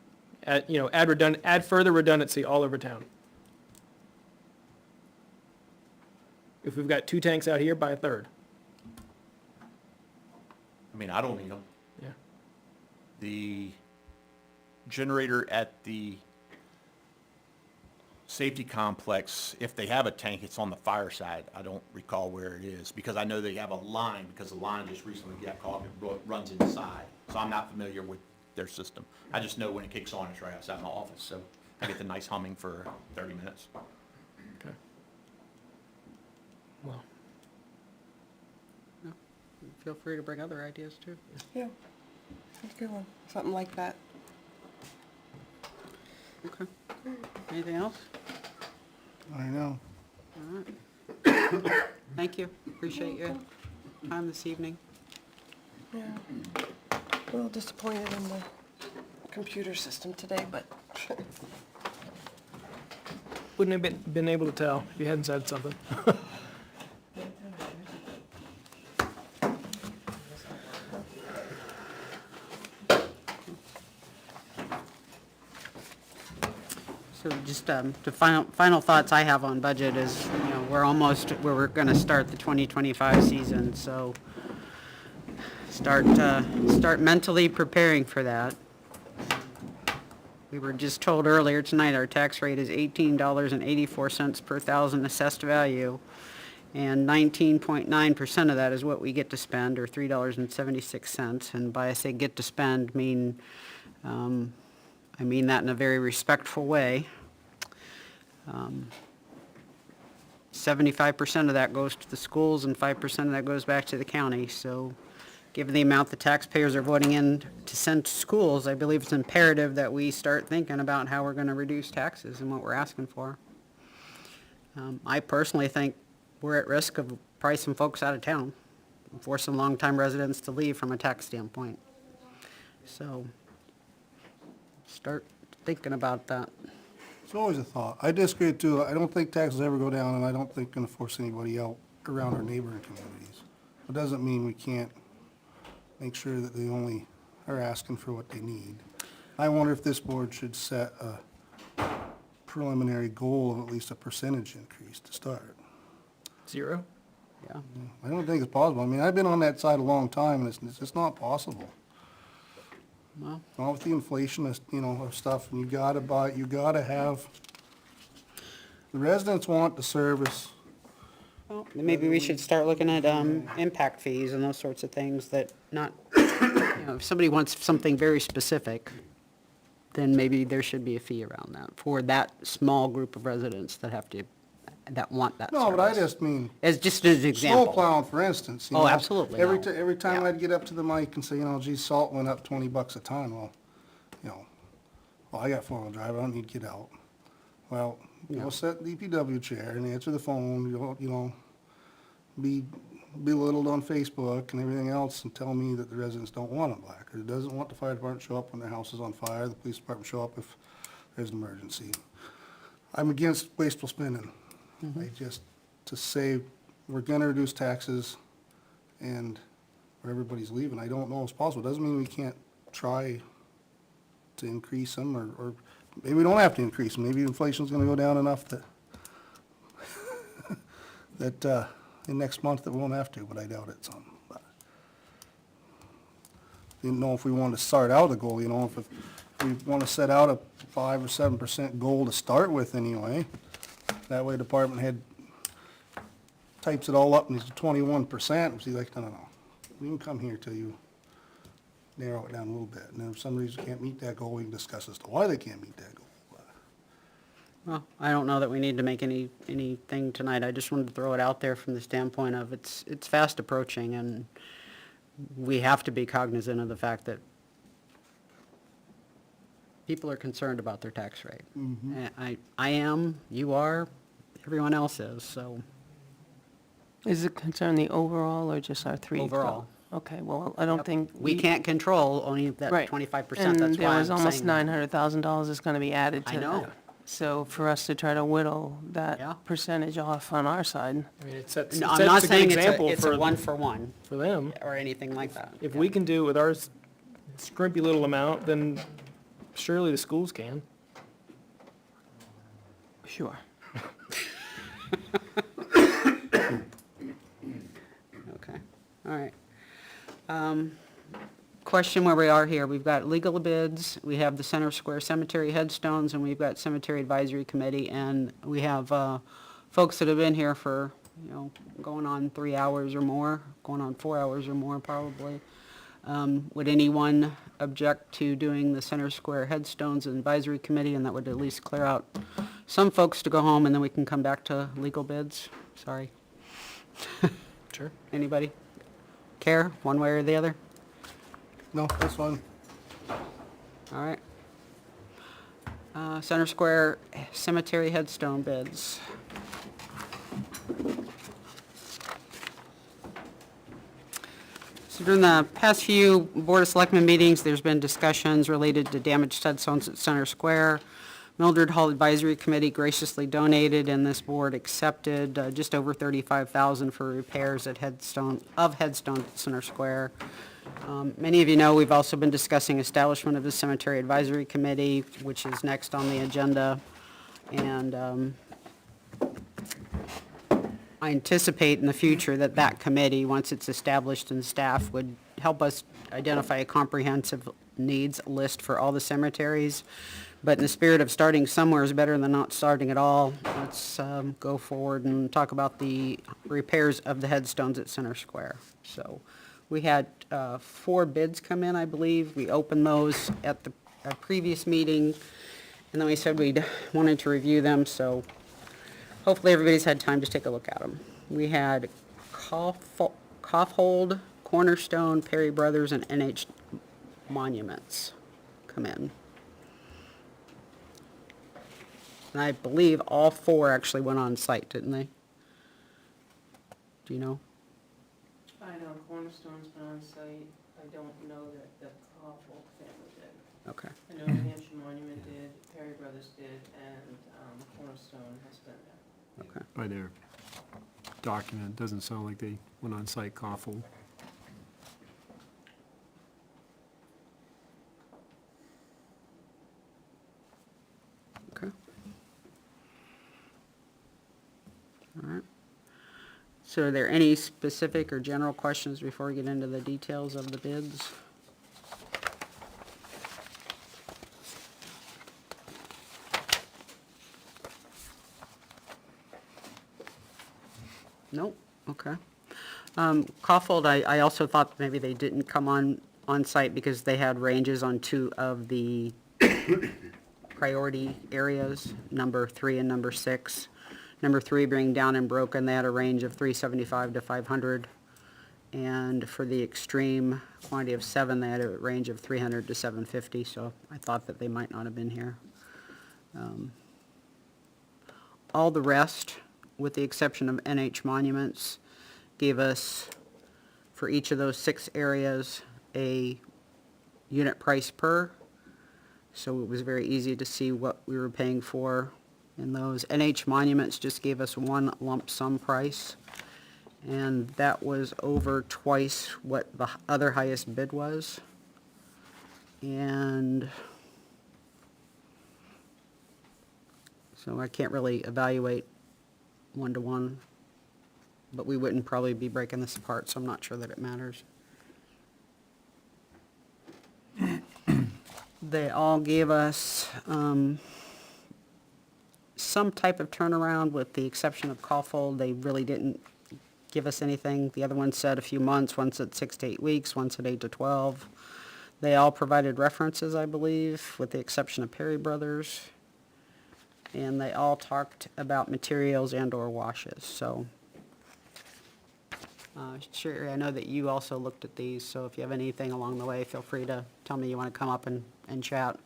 Add further redundancy all over town. If we've got 2 tanks out here, buy a third. I mean, I don't need them. Yeah. The generator at the safety complex, if they have a tank, it's on the fire side. I don't recall where it is, because I know they have a line, because the line just recently got caught and it runs inside. So I'm not familiar with their system. I just know when it kicks on, it's right outside my office, so I get the nice humming for 30 minutes. Okay. Well, Feel free to bring other ideas too. Yeah, that's a good one. Something like that. Okay. Anything else? I know. All right. Thank you. Appreciate your time this evening. Yeah. A little disappointed in the computer system today, but wouldn't have been able to tell if you hadn't said something. So just the final thoughts I have on budget is, we're gonna start the 2025 season, so start mentally preparing for that. We were just told earlier tonight our tax rate is $18.84 per thousand assessed value, and 19.9% of that is what we get to spend, or $3.76. And by I say get to spend, I mean that in a very respectful way. 75% of that goes to the schools and 5% of that goes back to the county. So given the amount the taxpayers are voting in to send to schools, I believe it's imperative that we start thinking about how we're going to reduce taxes and what we're asking for. I personally think we're at risk of pricing folks out of town, forcing longtime residents to leave from a tax standpoint. So start thinking about that. It's always a thought. I disagree too. I don't think taxes ever go down, and I don't think gonna force anybody out around our neighboring communities. It doesn't mean we can't make sure that they only are asking for what they need. I wonder if this board should set a preliminary goal of at least a percentage increase to start. 0? Yeah. I don't think it's possible. I mean, I've been on that side a long time, and it's just not possible. Well, All with the inflation, of stuff, and you gotta have, the residents want the service. well, maybe we should start looking at impact fees and those sorts of things that not, if somebody wants something very specific, then maybe there should be a fee around that for that small group of residents that want that service. No, but I just mean, As just an example. snow plowing, for instance. Oh, absolutely, Every no. every time Yeah. I'd get up to the mic and say, geez, salt went up $20 a ton, well, I got four-wheel drive, I don't need to get out. Well, Yeah. go sit in the DPW chair and answer the phone, be belittled on Facebook and everything else and tell me that the residents don't want it black, or doesn't want the fire department to show up when their house is on fire, the police department show up if there's an emergency. I'm against wasteful spending. To say we're gonna reduce taxes and where everybody's leaving, I don't know if it's possible. Doesn't mean we can't try to increase them, or maybe we don't have to increase them. Maybe inflation's gonna go down enough that, in next month that we won't have to, but I doubt it some. Didn't know if we wanted to start out a goal, if we wanna set out a 5 or 7% goal to start with anyway. That way department head types it all up and it's 21%, which he's like, no. We can come here till you narrow it down a little bit. And then if some reason can't meet that goal, we can discuss as to why they can't meet that goal. Well, I don't know that we need to make anything tonight. I just wanted to throw it out there from the standpoint of it's fast approaching, and we have to be cognizant of the fact that people are concerned about their tax rate. And I am, you are, everyone else is, so. Is it concern the overall or just our 3? Overall. Okay, well, I don't think. We can't control only that Right. 25%, that's And why there was I'm almost saying. $900,000 is gonna be added to I that. know. So for us to try to whittle Yeah. that percentage off on our side. I mean, it sets, No, it I'm sets not a good saying example it's for a one-for-one for them. or anything like that. If we can do it with our scrimpy little amount, then surely the schools can. Sure. Okay, all right. Question where we are here. We've got legal bids, we have the Center Square Cemetery headstones, and we've got Cemetery Advisory Committee, and we have folks that have been here for, going on 3 hours or more, going on 4 hours or more probably. Would anyone object to doing the Center Square headstones and Advisory Committee, and that would at least clear out some folks to go home, and then we can come back to legal bids? Sorry. Sure. Anybody care, one way or the other? No, that's fine. All right. Center Square Cemetery headstone bids. So during the past few Board of Selectmen meetings, there's been discussions related to damaged headstones at Center Square. Mildred Hall Advisory Committee graciously donated, and this board accepted just over $35,000 for repairs at headstone at Center Square. Many of you know we've also been discussing establishment of the Cemetery Advisory Committee, which is next on the agenda. And I anticipate in the future that that committee, once it's established and staff, would help us identify a comprehensive needs list for all the cemeteries. But in the spirit of starting somewhere is better than not starting at all, let's go forward and talk about the repairs of the headstones at Center Square. So we had 4 bids come in, I believe. We opened those at the previous meeting, and then we said we wanted to review them, so hopefully everybody's had time to take a look at them. We had Coughold, Cornerstone, Perry Brothers, and NH Monuments come in. And I believe all 4 actually went on site, didn't they? Do you know? I know Cornerstone's been on site. I don't know that the Coughold family did. Okay. I know New Hampshire Monument did, Perry Brothers did, and Cornerstone has been there. Okay. By their document, doesn't sound like they went on site Koffel. Okay. All right. So are there any specific or general questions before we get into the details of the bids? Nope, okay. Coughold, I also thought maybe they didn't come on site because they had ranges on 2 of the priority areas, number 3 and number 6. Number 3 being down and broken, they had a range of 375 to 500. And for the extreme quantity of 7, they had a range of 300 to 750, so I thought that they might not have been here. All the rest, with the exception of NH Monuments, gave us, for each of those 6 areas, a unit price per. So it was very easy to see what we were paying for in those. NH Monuments just gave us 1 lump sum price, and that was over twice what the other highest bid was. And so I can't really evaluate 1-to-1, but we wouldn't probably be breaking this apart, so I'm not sure that it matters. They all gave us some type of turnaround, with the exception of Coughold. They really didn't give us anything. The other one said a few months, one said 6 to 8 weeks, one said 8 to 12. They all provided references, I believe, with the exception of Perry Brothers. And they all talked about materials and/or washes, so. Sure, I know that you also looked at these, so if you have anything along the way, feel free to tell me you want to come up and chat.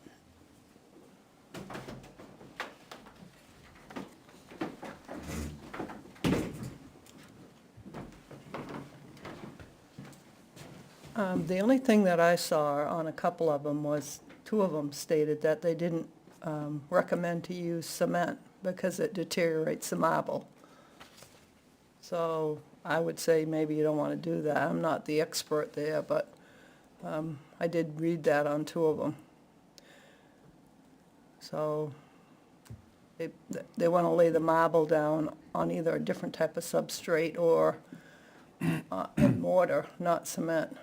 The only thing that I saw on a couple of them was, 2 of them stated that they didn't recommend to use cement because it deteriorates the marble. So I would say maybe you don't want to do that. I'm not the expert there, but I did read that on 2 of them. So they want to lay the marble down on either a different type of substrate or in mortar, not cement.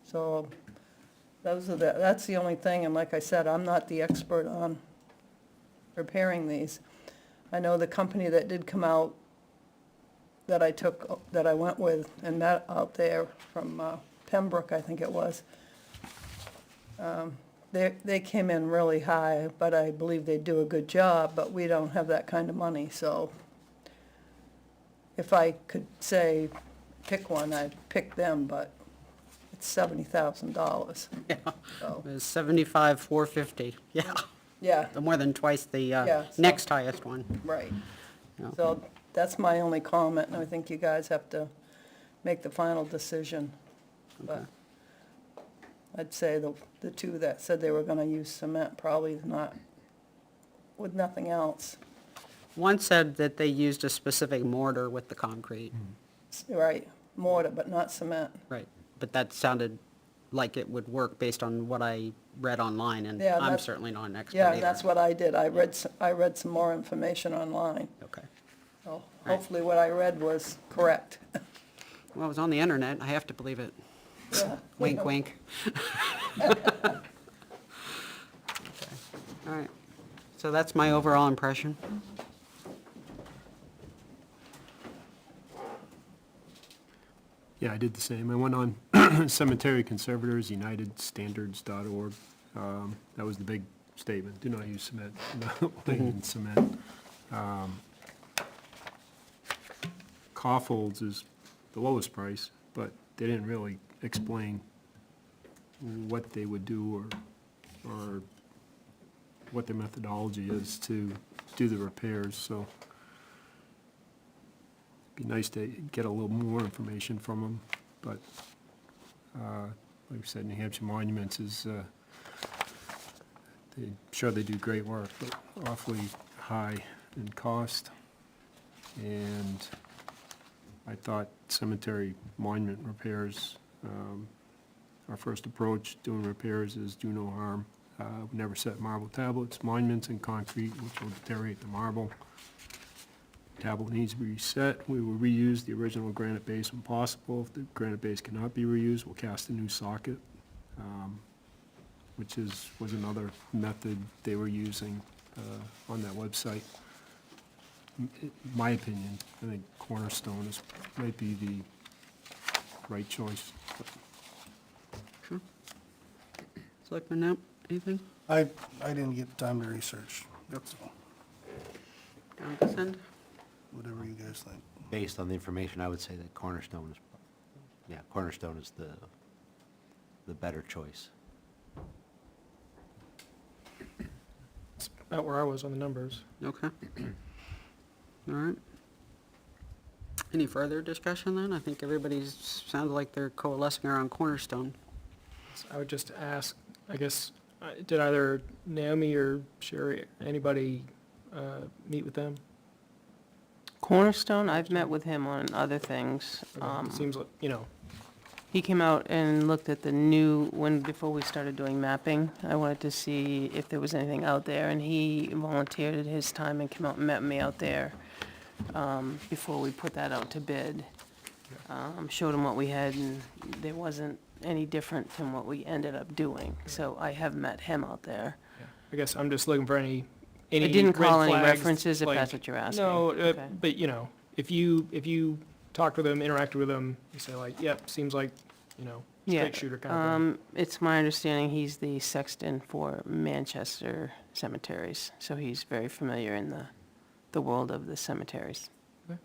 So that's the only thing, and like I said, I'm not the expert on repairing these. I know the company that did come out that I went with and met out there from Pembroke, I think it was, they came in really high, but I believe they do a good job, but we don't have that kind of money, so if I could say pick one, I'd pick them, but it's $70,000. Yeah, So, it was 75, 450, yeah. yeah, More than twice the Yeah, so- next highest one. right. Yeah. So that's my only comment, and I think you guys have to make the final decision. But I'd say the 2 that said they were gonna use cement probably not, with nothing else. One said that they used a specific mortar with the concrete. Right, mortar, but not cement. Right, but that sounded like it would work based on what I read online, and Yeah, I'm that's- certainly not an expert Yeah, either. that's what I did. I read some more information online. Okay. So hopefully what I read was correct. Well, it was on the internet, I have to believe it. Wink, wink. Okay. All right, so that's my overall impression. Yeah, I did the same. I went on Cemetery Conservators United Standards.org. That was the big statement. Do not use cement. Do not lay in cement. Kaufhold's is the lowest price, but they didn't really explain what they would do or what their methodology is to do the repairs, so it'd be nice to get a little more information from them, but like I said, New Hampshire Monuments is, sure they do great work, but awfully high in cost. And I thought cemetery monument repairs, our first approach doing repairs is do no harm. We never set marble tablets, monuments in concrete, which will deteriorate the marble. Tablet needs to be reset. We will reuse the original granite base when possible. If the granite base cannot be reused, we'll cast a new socket, which was another method they were using on that website. In my opinion, I think Cornerstone might be the right choice. Sure. Selectman Knapp, anything? I didn't get time to research, that's all. Down this end? Whatever you guys think. Based on the information, I would say that Cornerstone is the better choice. It's about where I was on the numbers. Okay. All right. Any further discussion then? I think everybody's, sounds like they're coalescing around Cornerstone. So I would just ask, I guess, did either Naomi or Sherry, anybody meet with them? Cornerstone, I've met with him on other things. It seems like, you know, He came out and looked at before we started doing mapping, I wanted to see if there was anything out there, and he volunteered his time and came out and met me out there before we put that out to bid. Showed him what we had, and there wasn't any different than what we ended up doing, so I have met him out there. I guess I'm just looking for any I didn't red call any flags, references, if like- that's what you're asking. No, Okay. but you know, if you talked with him, interacted with him, you say like, yep, seems like, you know, straight shooter kind of thing. It's my understanding he's the sexton for Manchester cemeteries, so he's very familiar in the world of the cemeteries. Okay.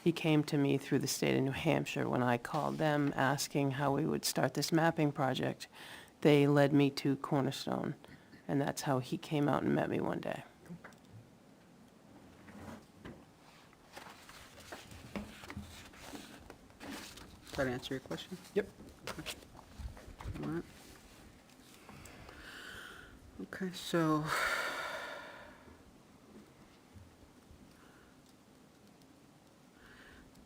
He came to me through the state of New Hampshire when I called them asking how we would start this mapping project. They led me to Cornerstone, and that's how he came out and met me one day. Does that answer your question? Yep. All right. Okay, so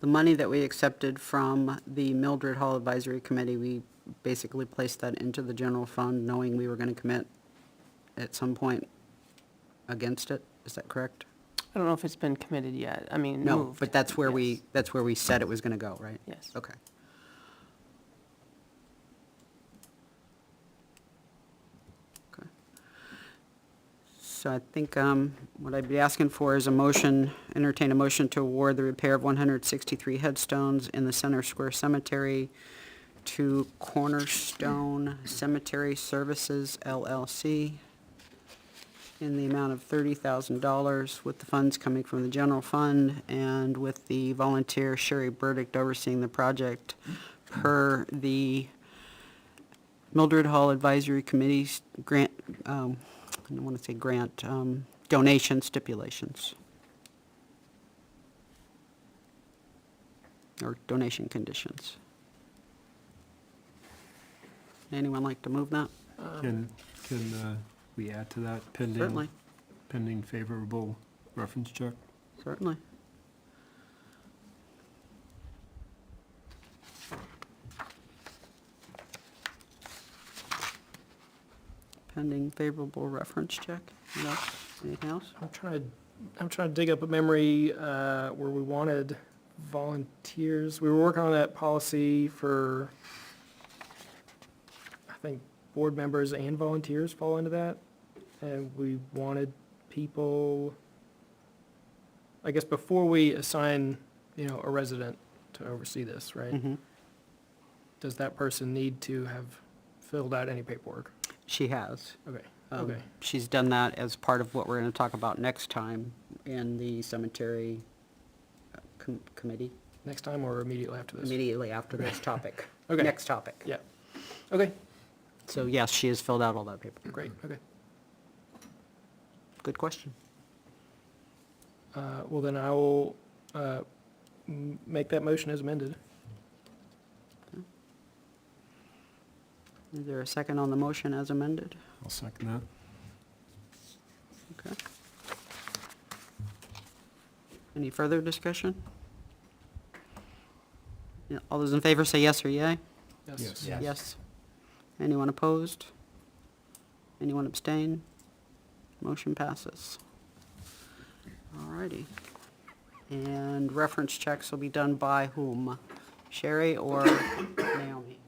the money that we accepted from the Mildred Hall Advisory Committee, we basically placed that into the general fund, knowing we were gonna commit at some point against it. Is that correct? I don't know if it's been committed yet, I mean, No, moved. but that's where Yes. that's where we said it was gonna go, right? Yes. Okay. Okay. So I think, what I'd be asking for is entertain a motion to award the repair of 163 headstones in the Center Square Cemetery to Cornerstone Cemetery Services LLC in the amount of $30,000, with the funds coming from the general fund and with the volunteer Sherry Burdick overseeing the project per the Mildred Hall Advisory Committee's grant, I don't want to say grant, donation stipulations. Or donation conditions. Anyone like to move that? Can we add to that Certainly. pending favorable reference check? Certainly. Pending favorable reference check. What else? Anything else? I'm trying to I'm trying to dig up a memory where we wanted volunteers. We were working on that policy for, I think, board members and volunteers fall into that. And we wanted people, I guess before we assign, a resident to oversee this, right? Mm-hmm. Does that person need to have filled out any paperwork? She has. Okay, Um, okay. She's done that as part of what we're gonna talk about next time in the cemetery committee, Next time or immediately after this? immediately after this topic. Okay. Next topic. Yeah. Okay, So yes, she has filled out all that paperwork. great, okay. Good question. Well, then I will make that motion as amended. Is there a second on the motion as amended? I'll second that. Okay. Any further discussion? Yeah, all those in favor say yes or yay? Yes. Yes. Anyone opposed? Anyone abstain? Motion passes. All righty. And reference checks will be done by whom? Sherry or Naomi?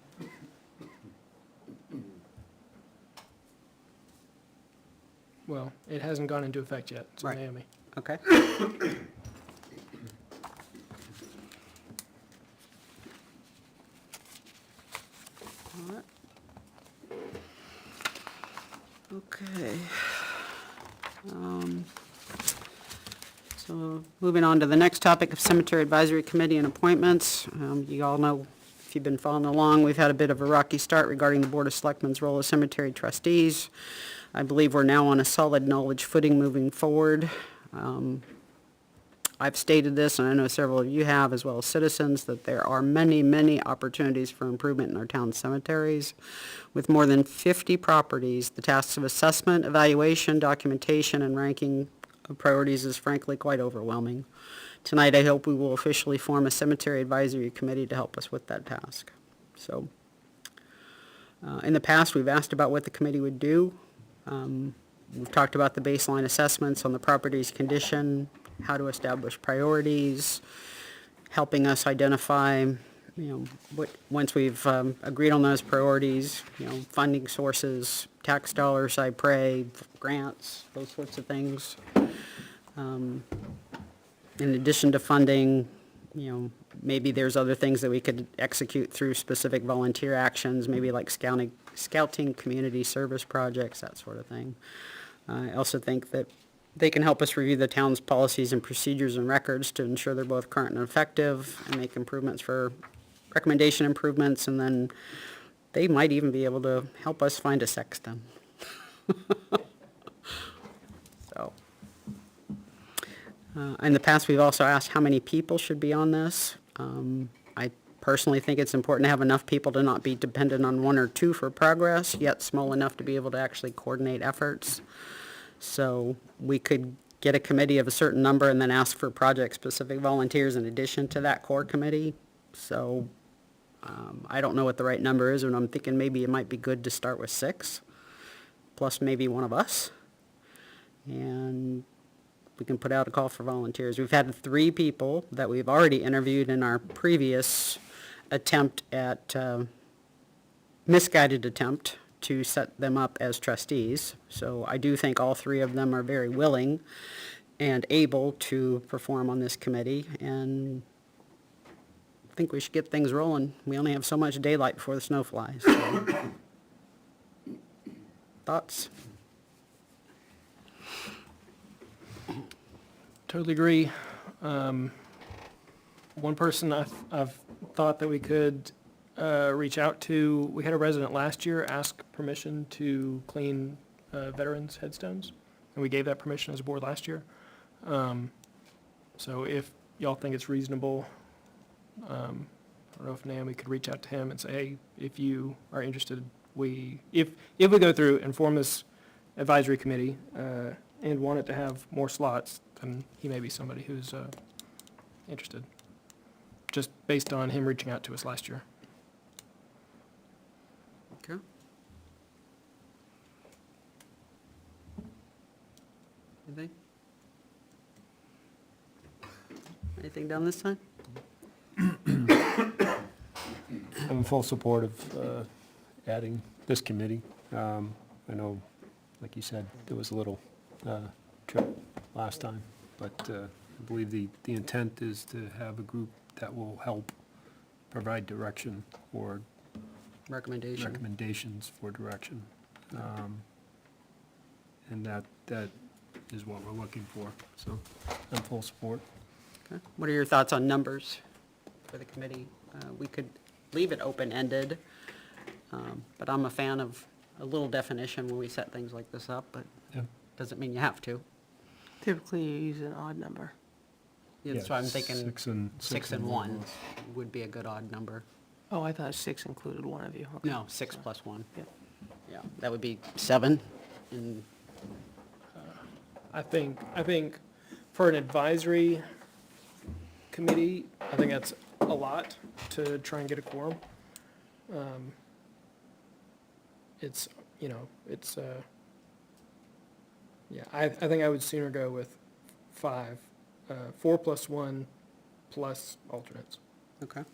Well, it hasn't gone into effect yet, so Right. Naomi. Okay. All right. Okay. So moving on to the next topic of Cemetery Advisory Committee and appointments. You all know, if you've been following along, we've had a bit of a rocky start regarding the Board of Selectmen's role as cemetery trustees. I believe we're now on a solid knowledge footing moving forward. I've stated this, and I know several of you have, as well as citizens, that there are many, many opportunities for improvement in our town cemeteries. With more than 50 properties, the tasks of assessment, evaluation, documentation, and ranking of priorities is frankly quite overwhelming. Tonight, I hope we will officially form a cemetery advisory committee to help us with that task. So, in the past, we've asked about what the committee would do. We've talked about the baseline assessments on the property's condition, how to establish priorities, helping us identify, once we've agreed on those priorities, funding sources, tax dollars, I pray, grants, those sorts of things. In addition to funding, maybe there's other things that we could execute through specific volunteer actions, maybe like scouting, community service projects, that sort of thing. I also think that they can help us review the town's policies and procedures and records to ensure they're both current and effective, and make recommendation improvements, and then they might even be able to help us find a sexton. So, in the past, we've also asked how many people should be on this. I personally think it's important to have enough people to not be dependent on one or two for progress, yet small enough to be able to actually coordinate efforts. So we could get a committee of a certain number and then ask for project-specific volunteers in addition to that core committee. So I don't know what the right number is, and I'm thinking maybe it might be good to start with 6, plus maybe one of us. And we can put out a call for volunteers. We've had 3 people that we've already interviewed in our previous attempt at, misguided attempt to set them up as trustees. So I do think all 3 of them are very willing and able to perform on this committee, and I think we should get things rolling. We only have so much daylight before the snow flies. So. Thoughts? Totally agree. One person I've thought that we could reach out to, we had a resident last year ask permission to clean veterans' headstones, and we gave that permission as a board last year. So if y'all think it's reasonable, I don't know if Naomi could reach out to him and say, hey, if you are interested, if we go through and form this advisory committee and want it to have more slots, then he may be somebody who's interested, just based on him reaching out to us last year. Okay. Anything? Anything down this side? I'm in full support of adding this committee. I know, like you said, there was a little trip last time, but I believe the intent is to have a group that will help provide direction or recommendations for direction. And that is what we're looking for, so I'm full support. Okay. What are your thoughts on numbers for the committee? We could leave it open-ended, but I'm a fan of a little definition when we set things like this up, but Yeah. doesn't mean you have to. Typically, you use an odd number. Yeah, that's why I'm thinking Six and 1 would be a good odd number. Oh, I thought 6 included one of you. Okay. No, 6 plus 1. Yeah. Yeah, that would be 7. And I think for an advisory committee, I think that's a lot to try and get a quorum. It's, yeah, I think I would sooner go with 5, 4 plus 1 plus alternates. okay.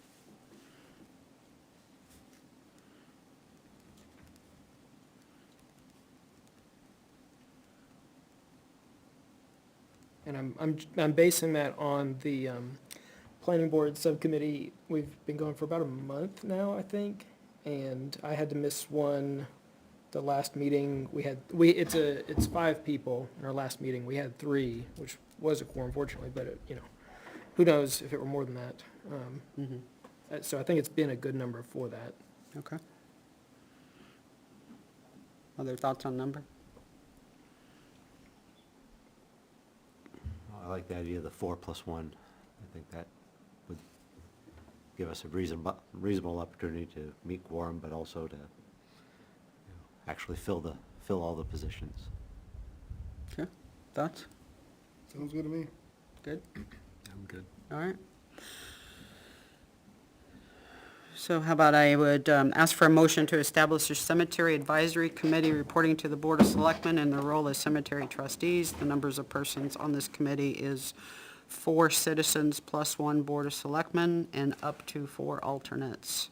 And I'm basing that on the planning board subcommittee. We've been going for about a month now, I think, and I had to miss one. The last meeting it's 5 people. In our last meeting, we had 3, which was a quorum, fortunately, but who knows if it were more than that. So I think it's been a good number for that. Okay. Other thoughts on number? I like the idea of the 4 plus 1. I think that would give us a reasonable opportunity to meet quorum, but also to actually fill all the positions. Okay. Thoughts? Sounds good to me. Good? I'm good. All right. So how about I would ask for a motion to establish a cemetery advisory committee reporting to the Board of Selectmen in their role as cemetery trustees. The numbers of persons on this committee is 4 citizens plus 1 Board of Selectmen and up to 4 alternates.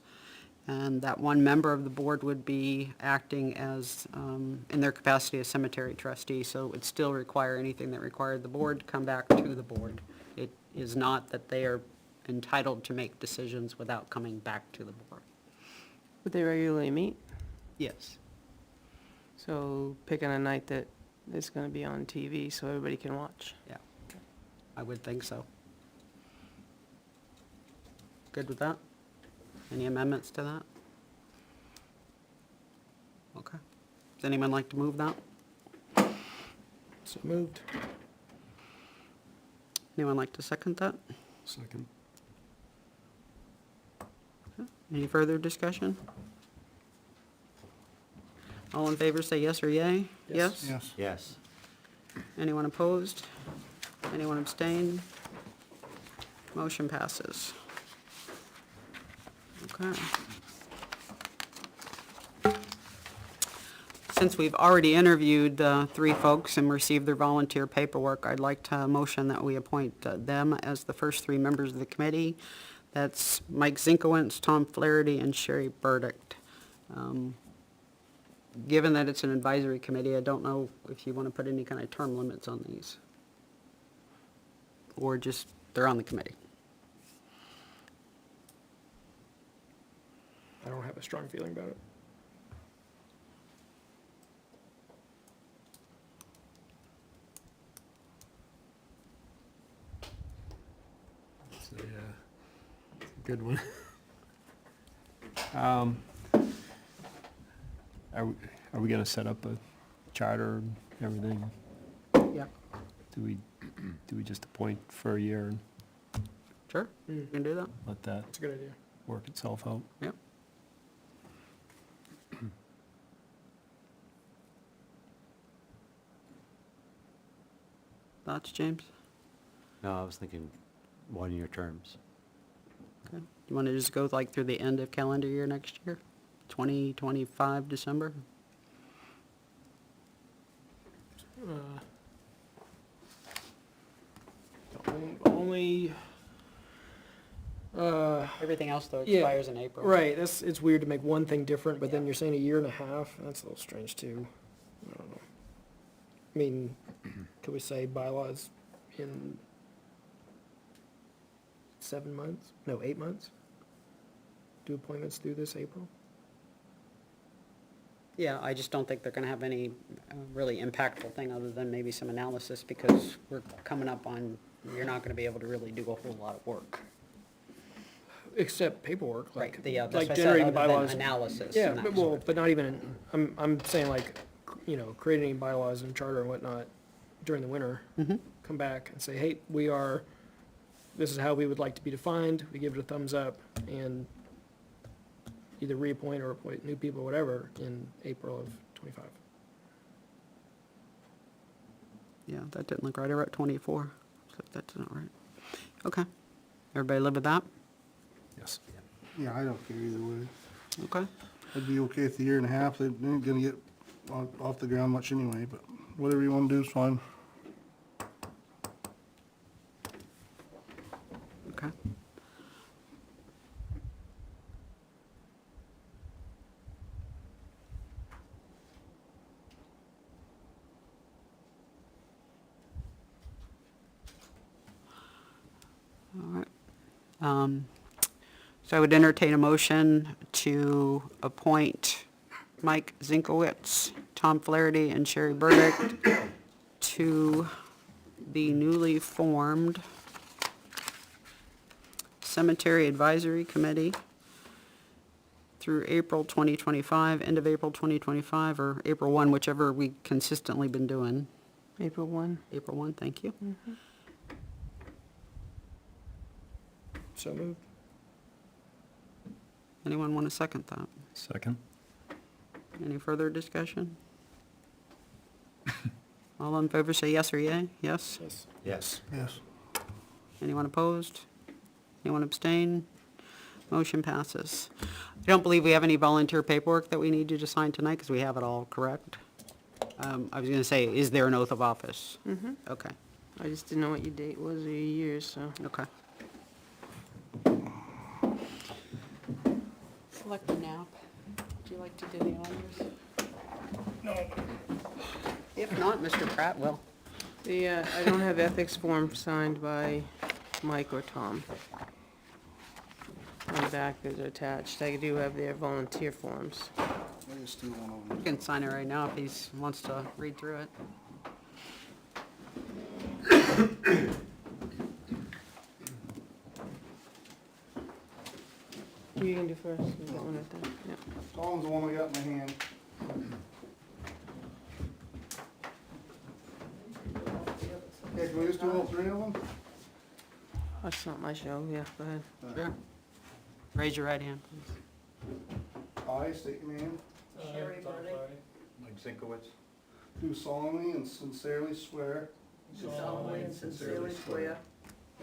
And that 1 member of the board would be acting as, in their capacity as cemetery trustee, so it would still require anything that required the board to come back to the board. It is not that they are entitled to make decisions without coming back to the board. Would they regularly meet? Yes. So pick on a night that it's gonna be on TV so everybody can watch. Yeah, I would think so. Good with that? Any amendments to that? Okay. Does anyone like to move that? So moved. Anyone like to second that? Second. Any further discussion? All in favor say yes or yay? Yes? Yes. Yes. Anyone opposed? Anyone abstain? Motion passes. Okay. Since we've already interviewed 3 folks and received their volunteer paperwork, I'd like to motion that we appoint them as the first 3 members of the committee. That's Mike Zinkowitz, Tom Flaherty, and Sherry Burdick. Given that it's an advisory committee, I don't know if you want to put any kind of term limits on these. Or just, they're on the committee. I don't have a strong feeling about it. It's a good one. Are we gonna set up a charter and everything? Yeah. Do we just appoint for a year and Sure, you can do that. let that That's a good idea. work itself out? Yep. Thoughts, James? No, I was thinking 1-year terms. Okay. You want to just go like through the end of calendar year next year? 2025 December? Only Everything else, though, Yeah, expires in April. Right, it's weird to make one thing different, but then you're saying a year and a half, that's a little strange too. I don't know. I mean, could we say bylaws in 7 months? No, 8 months? Do appointments through this April? Yeah, I just don't think they're gonna have any really impactful thing other than maybe some analysis, because we're coming up on, you're not gonna be able to really do a whole lot of work. Except paperwork, like, Right, yeah, that's like what I said, generating other than bylaws. analysis Yeah, and that but, sort well, of- but not even, I'm saying like, creating bylaws and charter and whatnot during the winter. Mhm. Come back and say, hey, this is how we would like to be defined, we give it a thumbs up, and either reappoint or appoint new people, whatever, in April of '25. Yeah, that didn't look right. I wrote 24, so that's not right. Okay. Everybody live with that? Yes. Yeah, I don't care either way. Okay. I'd be okay with the year and a half. They ain't gonna get off the ground much anyway, but whatever you wanna do is fine. Okay. All right. So I would entertain a motion to appoint Mike Zinkowitz, Tom Flaherty, and Sherry Burdick to the newly formed Cemetery Advisory Committee through April 2025, end of April 2025, or April 1, whichever we consistently been doing. April 1. April 1, thank you. So moved. Anyone want to second that? Second. Any further discussion? All in favor say yes or yay? Yes? Yes. Yes. Yes. Anyone opposed? Anyone abstain? Motion passes. I don't believe we have any volunteer paperwork that we need you to sign tonight, because we have it all correct. I was gonna say, is there an oath of office? Mm-hmm. Okay, I just didn't know what your date was or your years, so. okay. Selectman Knapp, would you like to do the honors? No. If not, Mr. Pratt will. I don't have ethics form signed by Mike or Tom. On the back, those are attached. I do have their volunteer forms. I just do one of them. You can sign it right now if he wants to read through it. You can do first. You got one right there. Yep. Colin's the one I got in my hand. Okay, can we just do all three of them? That's not my show. Yeah, go ahead. Sure. Raise your right hand, please. I state your name. Sherry Burdick. Mike Zinkowitz. Do solemnly and sincerely swear Do solemnly and sincerely swear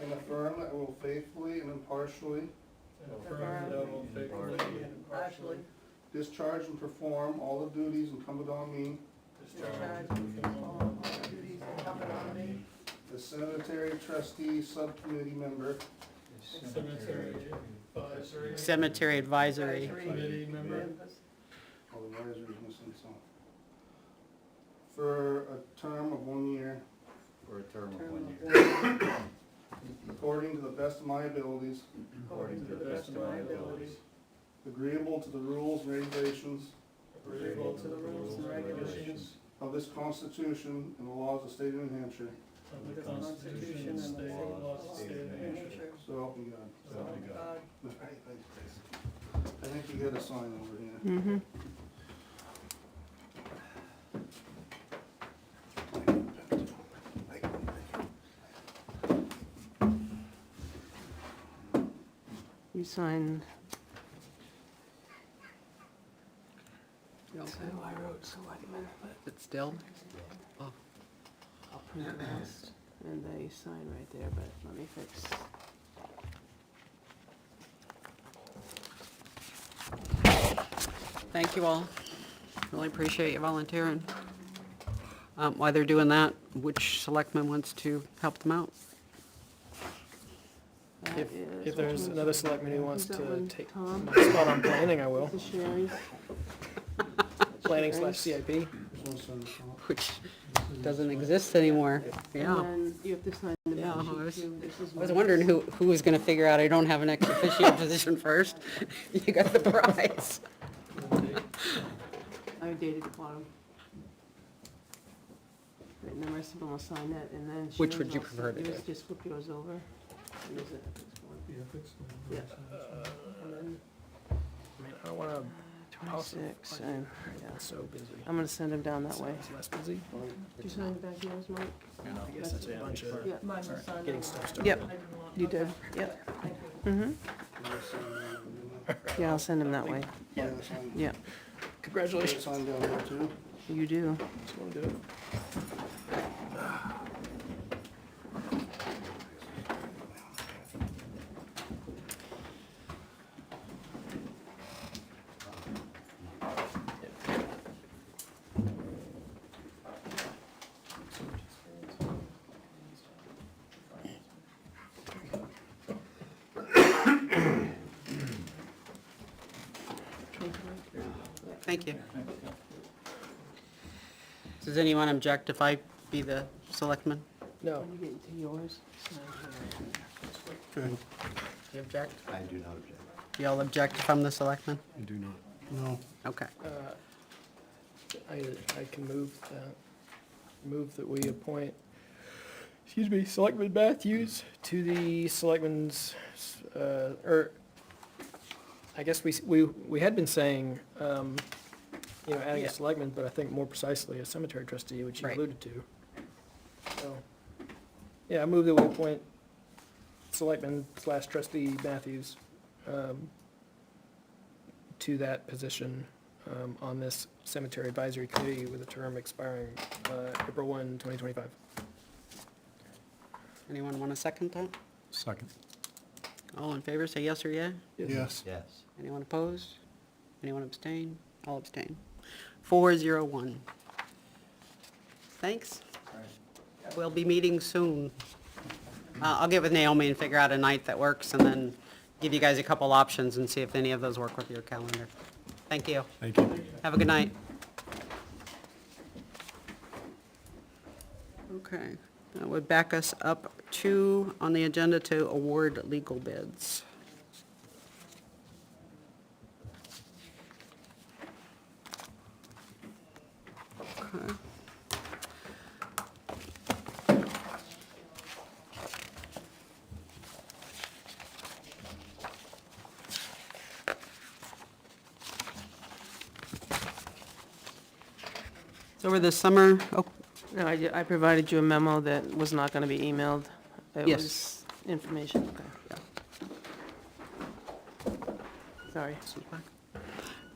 and affirm that I will faithfully and impartially impartially discharge and perform all the duties incumbent on me discharge and perform all the duties incumbent on me as sanitary trustee subcommittee member Cemetery Advisory. advisory members Oh, the advisory is missing some. For a term of 1 year, For a term of 1 year. according to the best of my abilities, according to the best of my abilities, agreeable to the rules and regulations agreeable to the rules and regulations of this Constitution and the laws of the state of New Hampshire. of the Constitution and the laws of the state of New Hampshire. So help me God. So help me God. All right, thanks, Chris. I think you got a sign over here. Mm-hmm. You signed. You okay? So I wrote Selectmen, but It's still? Oh, I'll print the rest. And they sign right there, but let me fix. thank you all. Really appreciate you volunteering. While they're doing that, which selectman wants to help them out? That If is- if there's another selectman who wants Who's to that one? take Tom? my spot on planning, I will. This is Sherry's. Planning / CIP. Which doesn't exist anymore. Yeah. And then you have to sign the Yeah, back sheet too. This is I was mine. wondering who was gonna figure out I don't have an ex officio position first. You got the prize. I dated the bottom. Right, and the rest of them will sign that, and then. Which Sherry's would you all set. prefer to Yours, do? just flip yours over. And there's a fixed one. Yeah. And then I mean, I don't wanna. 26, and, yeah. So busy. I'm gonna send them down that way. It's less busy. Did you sign the back yours, Mike? I guess that's a bunch of Yeah. Mine was signed. getting stuff started. Yep, you did, yep. Mm-hmm. Yeah, I'll send them that way. Yeah, Congratulations. Sign down there too. you do. Just wanna do it. Thank you. Does anyone object if I be the selectman? No. You get to yours. Okay. Do you object? I do not object. Do y'all object if I'm the selectman? I do not. No. Okay. I can move that we appoint, Selectman Matthews to the Selectmen's, I guess we had been saying, adding Yeah. a selectman, but I think more precisely a cemetery trustee, which you Right. alluded to. So, yeah, I move that we appoint Selectman / trustee Matthews, to that position, on this cemetery advisory committee with a term expiring, April 1, 2025. Anyone want to second that? Second. All in favor, say yes or yeah? Yes. Yes. Anyone opposed? Anyone abstain? I'll abstain. 401. Thanks. We'll be meeting soon. I'll get with Naomi and figure out a night that works, and then give you guys a couple options and see if any of those work with your calendar. Thank you. Thank you. Have a good night. Okay, that would back us up to, on the agenda, to award legal bids. Okay. So over the summer, oh, No, I provided you a memo that was not gonna be emailed. It Yes. was information, okay. Sorry.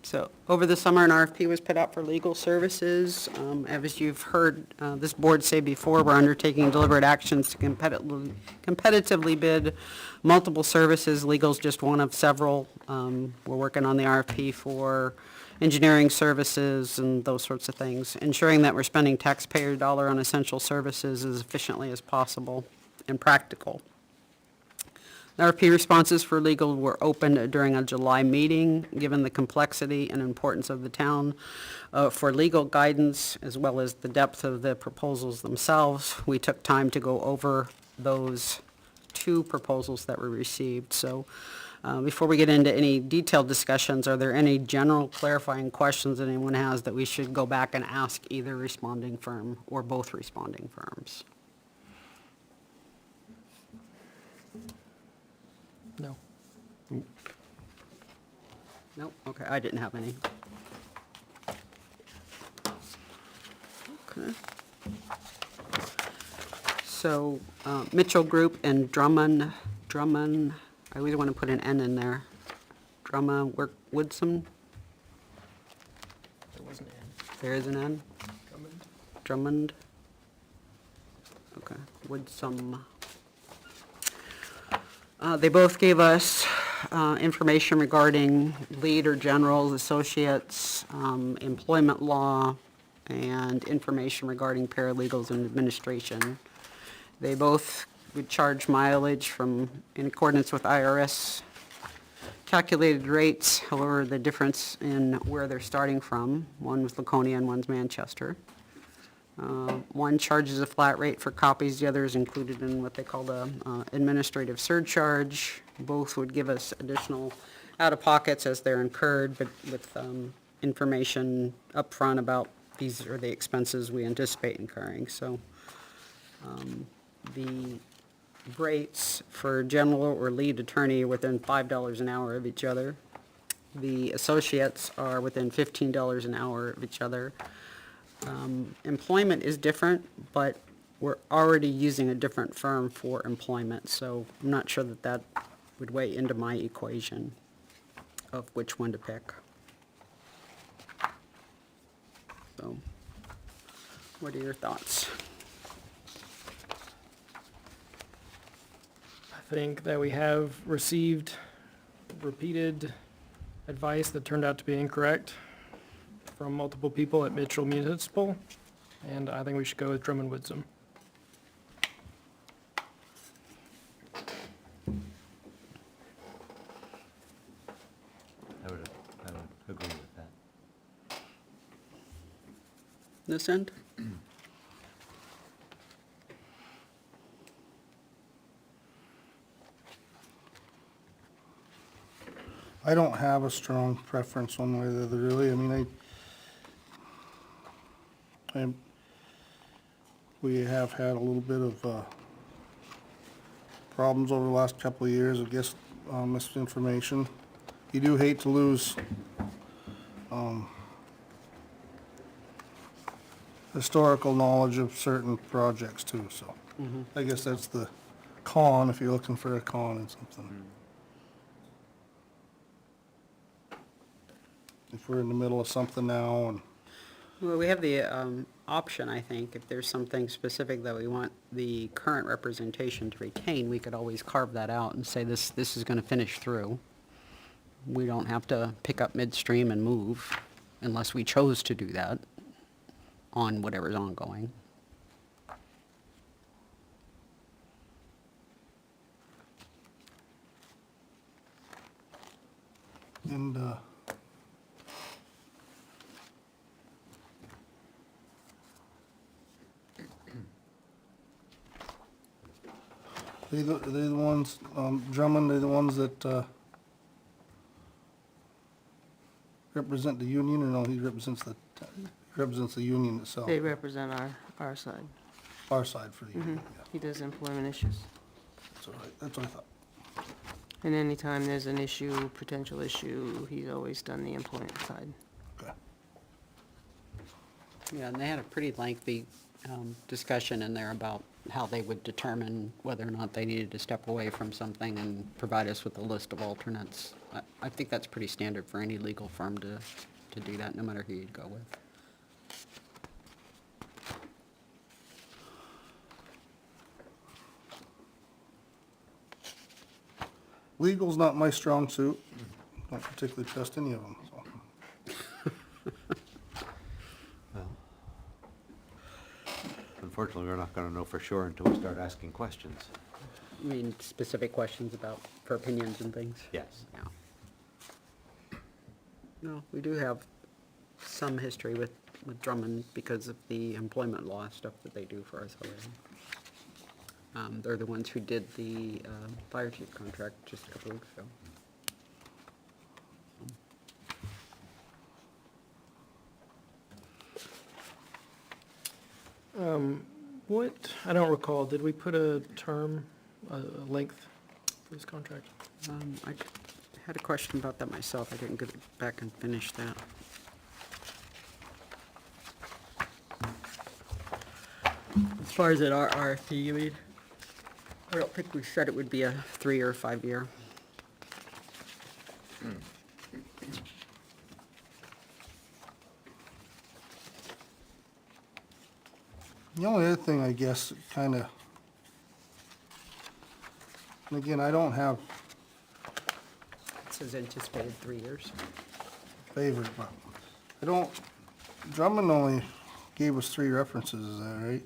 so over the summer, an RFP was put out for legal services. As you've heard this board say before, we're undertaking deliberate actions to competitively bid multiple services. Legal's just one of several. We're working on the RFP for engineering services and those sorts of things, ensuring that we're spending taxpayer dollar on essential services as efficiently as possible and practical. The RFP responses for legal were opened during a July meeting. Given the complexity and importance of the town for legal guidance, as well as the depth of the proposals themselves, we took time to go over those two proposals that were received. So before we get into any detailed discussions, are there any general clarifying questions that anyone has that we should go back and ask either responding firm or both responding firms? No. Nope, okay, I didn't have any. Okay. So, Mitchell Group and Drummond, I always want to put an N in there. Woodson, There wasn't any. there is an N? Drummond. Okay, Woodsum. They both gave us information regarding lead or generals, associates, employment law, and information regarding paralegals and administration. They both would charge mileage in accordance with IRS calculated rates, however, the difference in where they're starting from, one was Laconia and one's Manchester. One charges a flat rate for copies, the other is included in what they call the administrative surcharge. Both would give us additional out-of-pockets as they're incurred, but with information upfront about these are the expenses we anticipate incurring. So the rates for general or lead attorney are within $5 an hour of each other. The associates are within $15 an hour of each other. Employment is different, but we're already using a different firm for employment, so I'm not sure that that would weigh into my equation of which one to pick. So, what are your thoughts? I think that we have received repeated advice that turned out to be incorrect from multiple people at Mitchell Municipal, and I think we should go with Drummond Woodsum. I would agree with that. This end? I don't have a strong preference one way or the other, really. I mean, we have had a little bit of problems over the last couple of years, I guess, misinformation. You do hate to lose historical knowledge of certain projects too, so I guess that's the con, if you're looking for a con in something. If we're in the middle of something now and Well, we have the option, I think, if there's something specific that we want the current representation to retain, we could always carve that out and say this is going to finish through. We don't have to pick up midstream and move unless we chose to do that on whatever's ongoing. And, they're the ones, Drummond, they're the ones that, represent the union, or no, he represents the union itself? They represent our side. Our side for the union, yeah. He does employment issues. That's all right, that's what I thought. And anytime there's an issue, potential issue, he's always done the employment side. Okay. Yeah, and they had a pretty lengthy discussion in there about how they would determine whether or not they needed to step away from something and provide us with a list of alternates. I think that's pretty standard for any legal firm to do that, no matter who you'd go with. Legal's not my strong suit. Don't particularly trust any of them, so. Unfortunately, we're not gonna know for sure until we start asking questions. I mean, specific questions for opinions and things? Yes. Yeah. No, we do have some history with Drummond because of the employment law stuff that they do for us already. They're the ones who did the fire chief contract just a couple weeks ago. I don't recall, did we put a term, a length for this contract? I had a question about that myself. I didn't get back and finish that. As far as an RFP, you mean? I don't think we said it would be a 3 or 5 year. The only other thing, I guess, kinda, and again, I don't have It says anticipated 3 years. favorite, but I don't, Drummond only gave us 3 references, is that right?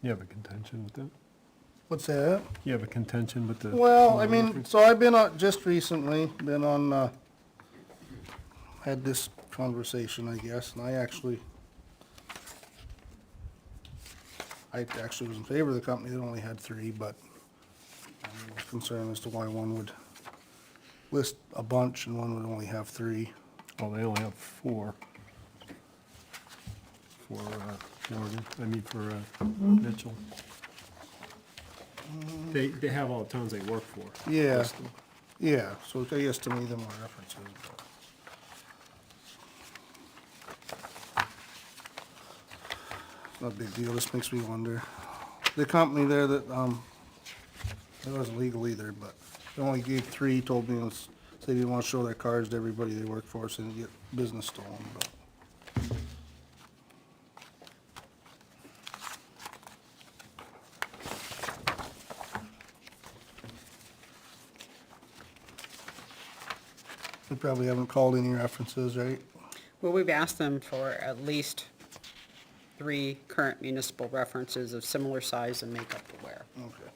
You have a contention with that? What's that? You have a contention with the? Well, I mean, so I've been on, just recently, been on, had this conversation, I guess, and I actually was in favor of the company that only had three, but I was concerned as to why one would list a bunch and one would only have three. Oh, they only have four. For, Morgan, I mean, for, Mitchell. They have all the towns they work for. Yeah, listed. yeah, so I guess to me, them are references, but. Not a big deal, this makes me wonder. The company there that, it wasn't legal either, but they only gave three, told me it was, they didn't want to show their cards to everybody they worked for, so they didn't get business stolen, but. We probably haven't called any references, right? Well, we've asked them for at least 3 current municipal references of similar size and makeup to where. Okay.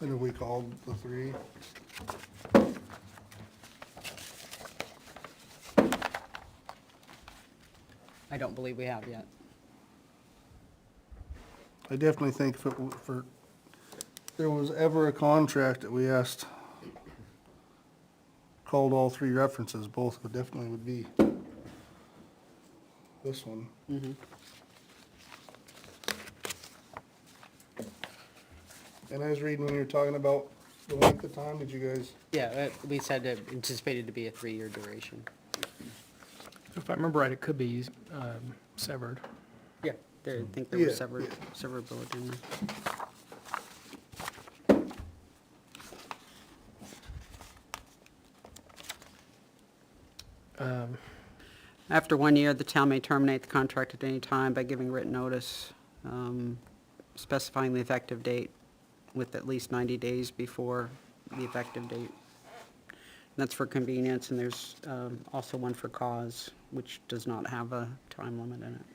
And have we called the three? I don't believe we have yet. I definitely think if there was ever a contract that we asked, called all 3 references, both definitely would be this one. Mhm. And I was reading when you were talking about the length of time, did you guys? Yeah, we said it anticipated to be a 3-year duration. If I remember right, it could be severed. Yeah, I think there was Yeah, severability in there. After 1 year, the town may terminate the contract at any time by giving written notice, specifying the effective date with at least 90 days before the effective date. And that's for convenience, and there's also one for cause, which does not have a time limit in it.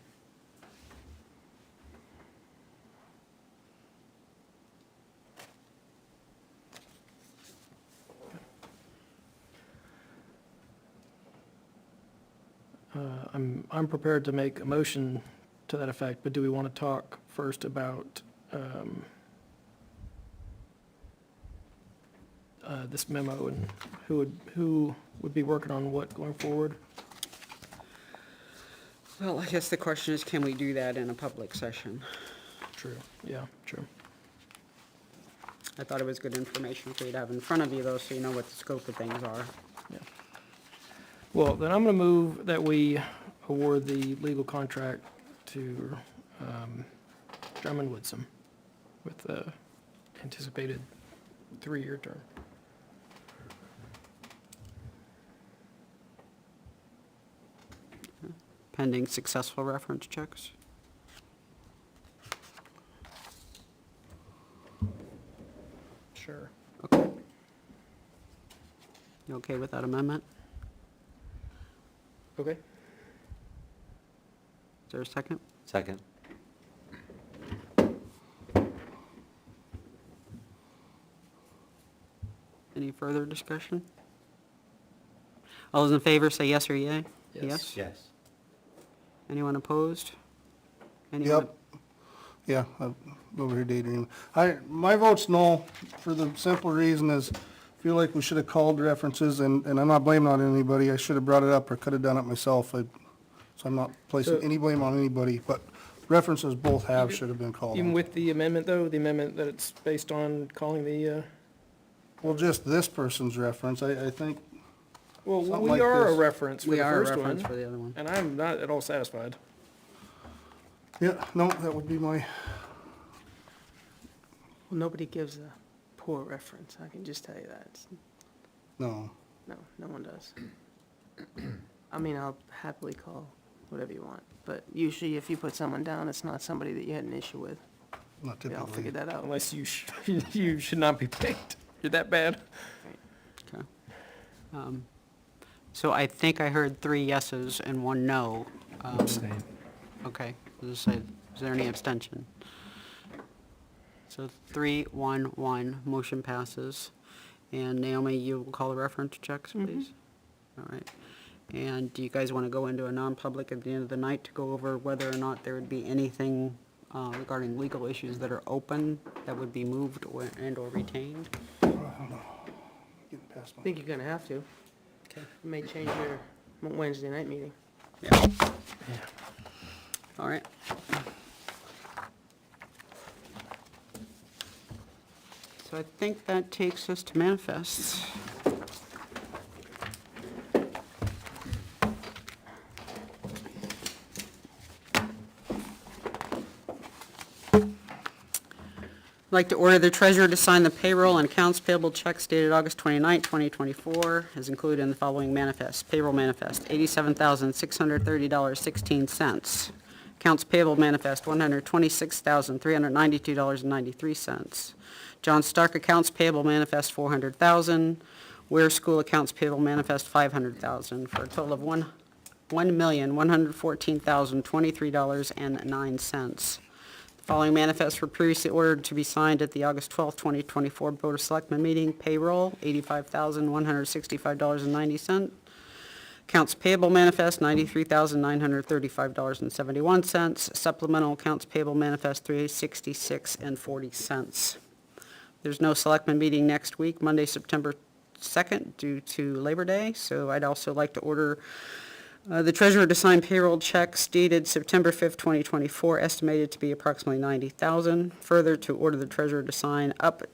I'm prepared to make a motion to that effect, but do we want to talk first about this memo and who would be working on what going forward? Well, I guess the question is, can we do that in a public session? True, yeah, true. I thought it was good information for you to have in front of you, though, so you know what the scope of things are. Yeah. Well, then I'm going to move that we award the legal contract to Drummond Woodsum with the anticipated 3-year term. Pending successful reference checks. Sure. Okay. You okay with that amendment? Okay. Is there a second? Second. Any further discussion? All those in favor say yes or yay? Yes. Yes. Anyone opposed? Anyone? Yep. Yeah, I'm over here daydreaming. My vote's no, for the simple reason is, I feel like we should have called references, and I'm not blaming on anybody, I should have brought it up or could have done it myself, so I'm not placing any blame on anybody, but references both should have been called. Even with the amendment, though, the amendment that it's based on calling the, Well, just this person's reference, I think, well, Something we like are a this. reference for We the are a first reference one, for the other one. and I'm not at all satisfied. yeah, no, that would be my, Well, nobody gives a poor reference, I can just tell you that. no. No, no one does. I mean, I'll happily call whatever you want, but usually if you put someone down, it's not somebody that you had an issue with. Not We all typically. figured that out. Unless you should not be picked. You're that bad. Okay. So I think I heard 3 yeses and 1 no. Abstain. Okay, as I said, Is there any abstention? So 3-1-1, motion passes. And Naomi, you will call the reference checks, please? All right. And do you guys want to go into a non-public at the end of the night to go over whether or not there would be anything regarding legal issues that are open that would be moved and/or retained? Getting past I think you're gonna have to. Okay. You may change your Wednesday night meeting. Yeah. All right. So I think that takes us to manifests. I'd like to order the treasurer to sign the payroll and accounts payable checks dated August 29, 2024, as included in the following manifest. Payroll manifest, $87,630.16. Accounts payable manifest, $126,392.93. John Stark accounts payable manifest, $400,000. Ware School accounts payable manifest, $500,000, for a total of $1,114,023.09. Following manifests were previously ordered to be signed at the August 12, 2024 Board of Selectmen meeting. Payroll, $85,165.90. Accounts payable manifest, $93,935.71. Supplemental accounts payable manifest, $366.40. There's no selectmen meeting next week, Monday, September 2nd, due to Labor Day, so I'd also like to order the treasurer to sign payroll checks dated September 5th, 2024, estimated to be approximately $90,000. Further, to order the treasurer to sign up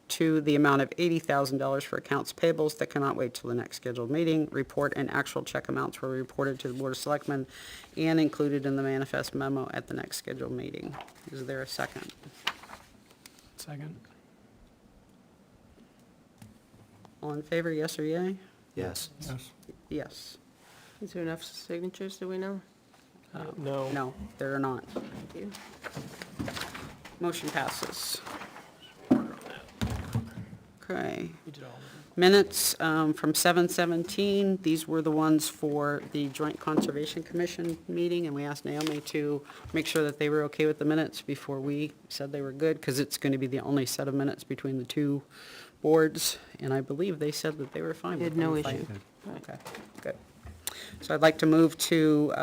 to the amount of $80,000 for accounts payables that cannot wait till the next scheduled meeting. Report and actual check amounts were reported to the Board of Selectmen and included in the manifest memo at the next scheduled meeting. Is there a second? Second. All in favor, yes or yay? Yes. Yes. Yes. Is there enough signatures, do we know? No. No, there are not. Thank you. Motion passes. Okay. You did all of them. Minutes from 7/17, these were the ones for the Joint Conservation Commission meeting, and we asked Naomi to make sure that they were okay with the minutes before we said they were good, because it's going to be the only set of minutes between the two boards, and I believe they said that they were fine with Had no them. issue. Okay, good. So I'd like to move to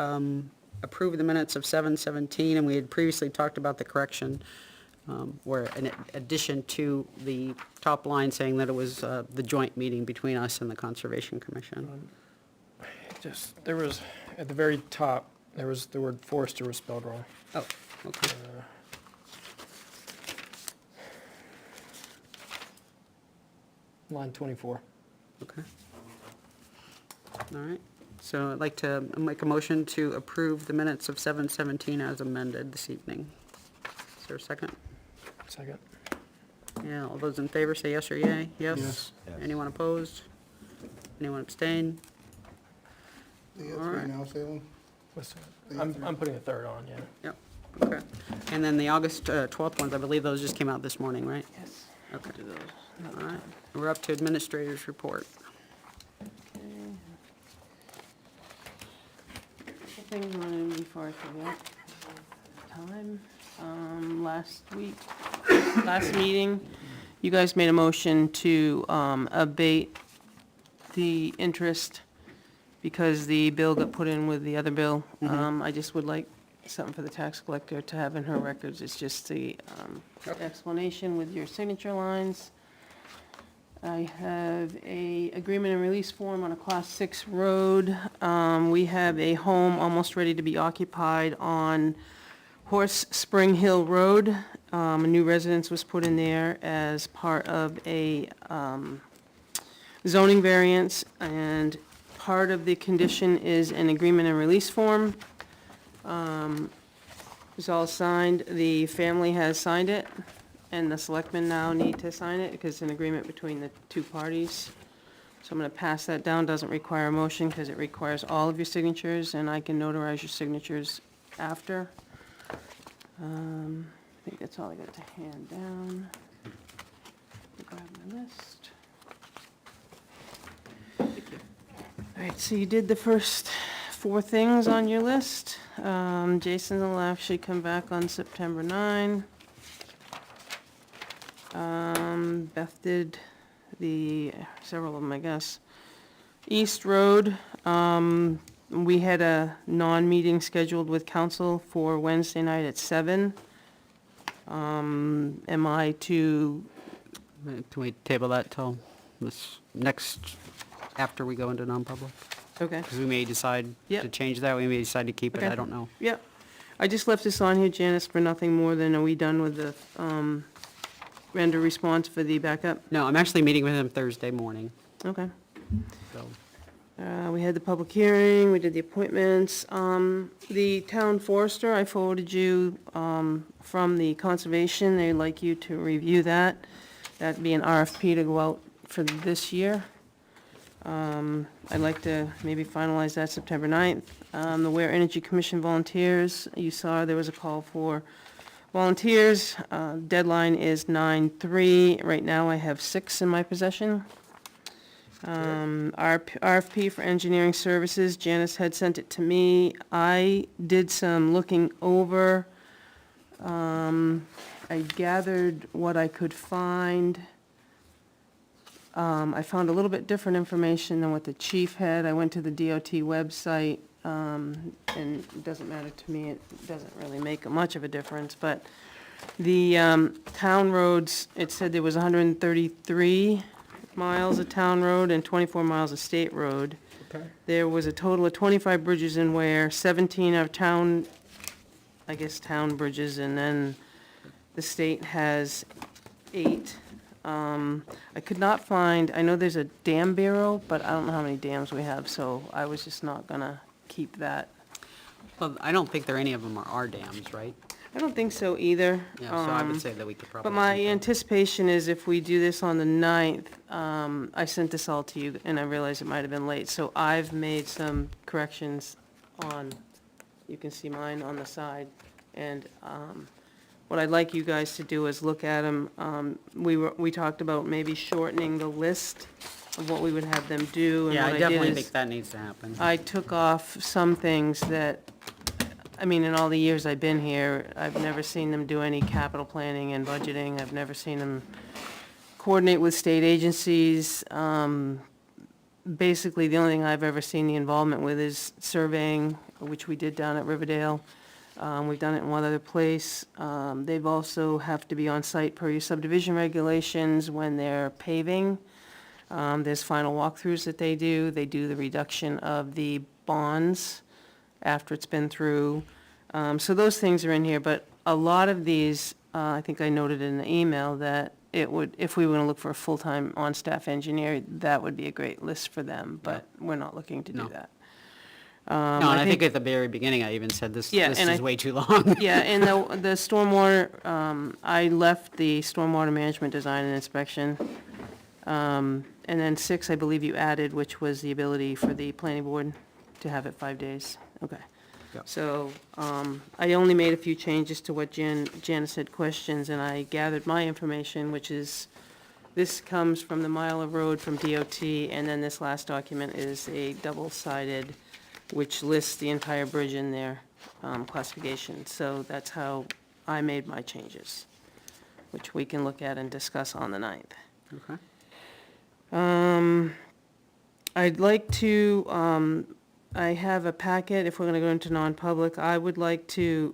approve the minutes of 7/17, and we had previously talked about the correction where in addition to the top line saying that it was the joint meeting between us and the Conservation Commission. Just, there was, at the very top, there was, the word Forester was spelled wrong. Oh, okay. Line 24. Okay. All right. So I'd like to make a motion to approve the minutes of 7/17 as amended this evening. Is there a second? Second. Yeah, all those in favor say yes or yay? Yes? Yes. Yes. Anyone opposed? Anyone abstain? You All got three right. now, Salem? What's that? I'm putting a third on, yeah. Yep, okay. And then the August 12th ones, I believe those just came out this morning, right? Yes. Okay. Do those. All right. We're up to administrator's report. Things running before I forget. Time, last meeting, you guys made a motion to, abate the interest because the bill got put in with the other bill. I just would like something for the tax collector to have in her records. It's just the, explanation with your signature lines. I have a agreement and release form on a Class 6 road. We have a home almost ready to be occupied on Horse Spring Hill Road. A new residence was put in there as part of a zoning variance, and part of the condition is an agreement and release form. It's all signed. The family has signed it, and the selectmen now need to sign it because it's an agreement between the two parties. So I'm gonna pass that down. Doesn't require a motion because it requires all of your signatures, and I can notarize your signatures after. I think that's all I got to hand down. Grab my list. All right, so you did the first 4 things on your list. Jason will actually come back on September 9. Beth did several of them, I guess. East Road, we had a non-meeting scheduled with council for Wednesday night at 7. Am I to, Can we table that till this next, after we go into non-public? okay. Because we may decide Yep. to change that, we may decide to keep it, Okay. I don't know. Yep. I just left this on here, Janice, for nothing more than, are we done with the, render response for the backup? No, I'm actually meeting with him Thursday morning, Okay. so. We had the public hearing, we did the appointments. The town forester, I forwarded you, from the conservation, they'd like you to review that. That'd be an RFP to go out for this year. I'd like to maybe finalize that September 9th. The Ware Energy Commission volunteers, you saw there was a call for volunteers. Deadline is 9/3. Right now I have 6 in my possession. RFP for engineering services, Janice had sent it to me. I did some looking over. I gathered what I could find. I found a little bit different information than what the chief had. I went to the DOT website, and it doesn't matter to me, it doesn't really make much of a difference, but the town roads, it said there was 133 miles of town road and 24 miles of state road. Okay. There was a total of 25 bridges in Ware, 17 are town, I guess, town bridges, and then the state has 8. I could not find, I know there's a dam bureau, but I don't know how many dams we have, so I was just not gonna keep that. Well, I don't think any of them are our dams, right? I don't think so either. Yeah, so I would say that we could probably. But my keep them. anticipation is if we do this on the 9th, I sent this all to you, and I realized it might have been late, so I've made some corrections on, you can see mine on the side, and, what I'd like you guys to do is look at them. We talked about maybe shortening the list of what we would have them do, and Yeah, what I I definitely did think is, that needs to happen. I took off some things that, I mean, in all the years I've been here, I've never seen them do any capital planning and budgeting. I've never seen them coordinate with state agencies. Basically, the only thing I've ever seen the involvement with is surveying, which we did down at Riverdale. We've done it in one other place. They've also have to be on site per your subdivision regulations when they're paving. There's final walkthroughs that they do. They do the reduction of the bonds after it's been through. So those things are in here, but a lot of these, I think I noted in the email that it would, if we were gonna look for a full-time on-staff engineer, that would be a great list for them, but we're not looking to do No. that. No, and I think at the very beginning, I even said this Yeah, and is way too long. Yeah, and the stormwater, I left the stormwater management design and inspection. And then 6, I believe you added, which was the ability for the planning board to have it 5 days. Okay. Yep. So, I only made a few changes to what Janice had questions, and I gathered my information, which is, this comes from the mile of road from DOT, and then this last document is a double-sided, which lists the entire bridge in their classification. So that's how I made my changes, which we can look at and discuss on the 9th. Okay. I'd like to, I have a packet, if we're gonna go into non-public, I would like to,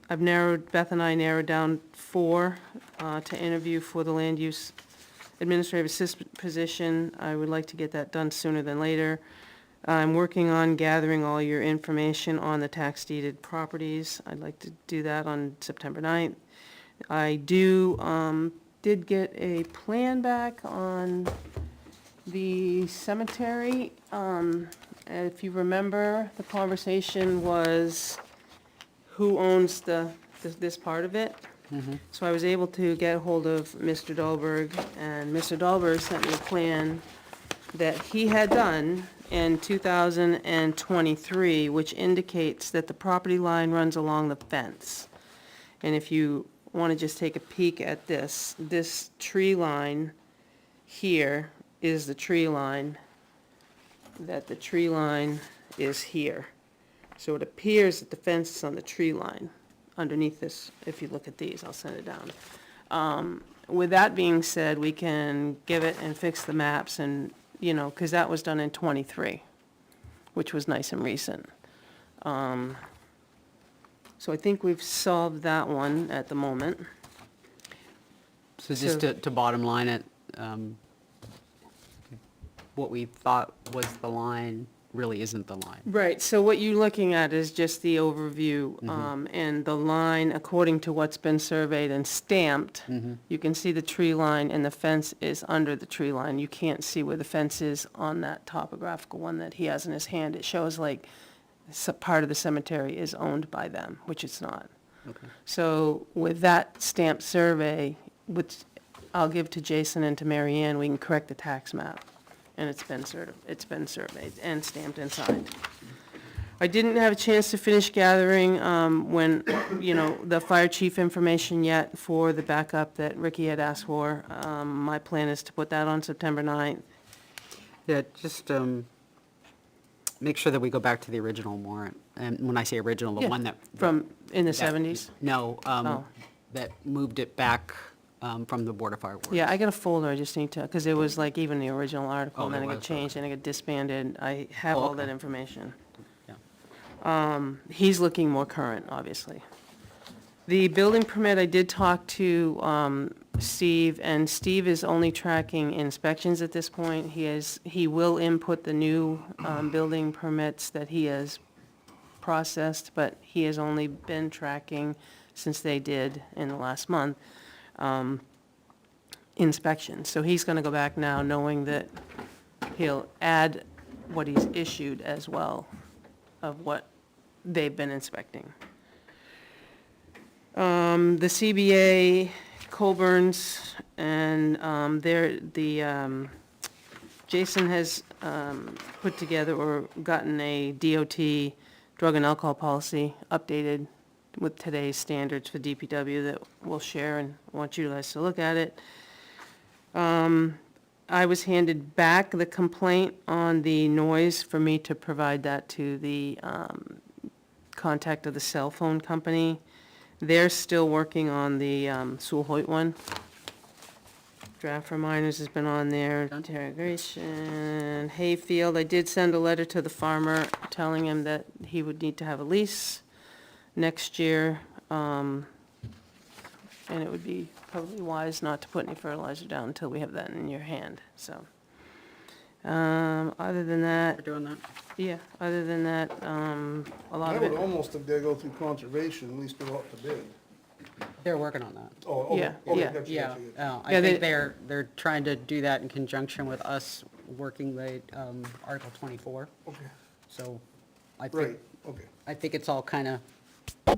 Beth and I narrowed down 4 to interview for the land use administrative assistant position. I would like to get that done sooner than later. I'm working on gathering all your information on the tax deeded properties. I'd like to do that on September 9th. I did get a plan back on the cemetery. If you remember, the conversation was who owns this part of it. So I was able to get a hold of Mr. Dahlberg, and Mr. Dahlberg sent me a plan that he had done in 2023, which indicates that the property line runs along the fence. And if you want to just take a peek at this tree line here is the tree line, that the tree line is here. So it appears that the fence is on the tree line underneath this. If you look at these, I'll send it down. With that being said, we can give it and fix the maps and, you know, because that was done in '23, which was nice and recent. So I think we've solved that one at the moment. So just to bottom line it, what we thought was the line really isn't the line. Right, so what you're looking at is just the overview, and the line, according to what's been surveyed and stamped, you can see the tree line and the fence is under the tree line. You can't see where the fence is on that topographical one that he has in his hand. It shows like part of the cemetery is owned by them, which it's not. Okay. So with that stamped survey, which I'll give to Jason and to Mary Ann, we can correct the tax map. And it's been surveyed and stamped and signed. I didn't have a chance to finish gathering, when, you know, the fire chief information yet for the backup that Ricky had asked for. My plan is to put that on September 9th. Yeah, just make sure that we go back to the original warrant. And when I say original, the Yeah, one that. from in the that- 70s? No, Oh. that moved it back from the Board of Fire Wardens. Yeah, I got a folder, I just need to, because it was like even the original article, Oh, and then it there got was, changed, and it got disbanded. I have Oh, all that okay. information. Yeah. He's looking more current, obviously. The building permit, I did talk to Steve, and Steve is only tracking inspections at this point. He will input the new building permits that he has processed, but he has only been tracking, since they did in the last month, inspections. So he's gonna go back now, knowing that he'll add what he's issued as well of what they've been inspecting. The CBA, Colburn's, and Jason has put together or gotten a DOT drug and alcohol policy updated with today's standards for DPW that we'll share, and want you guys to look at it. I was handed back the complaint on the noise for me to provide that to the contact of the cell phone company. They're still working on the Sewell Hoyt one. Draft reminders has been on there, interrogation, Hayfield. I did send a letter to the farmer telling him that he would need to have a lease next year. And it would be probably wise not to put any fertilizer down until we have that in your hand, so. Other than that. We're doing that? Yeah, other than that, a lot I of would it. almost, if they go through conservation, at least go out to bid. They're working on that. Oh, okay, Yeah, okay, yeah. gotcha, Yeah, gotcha, gotcha. I Yeah, think they- they're trying to do that in conjunction with us working the Article 24. Okay, So I right, think, okay. I think it's all kind of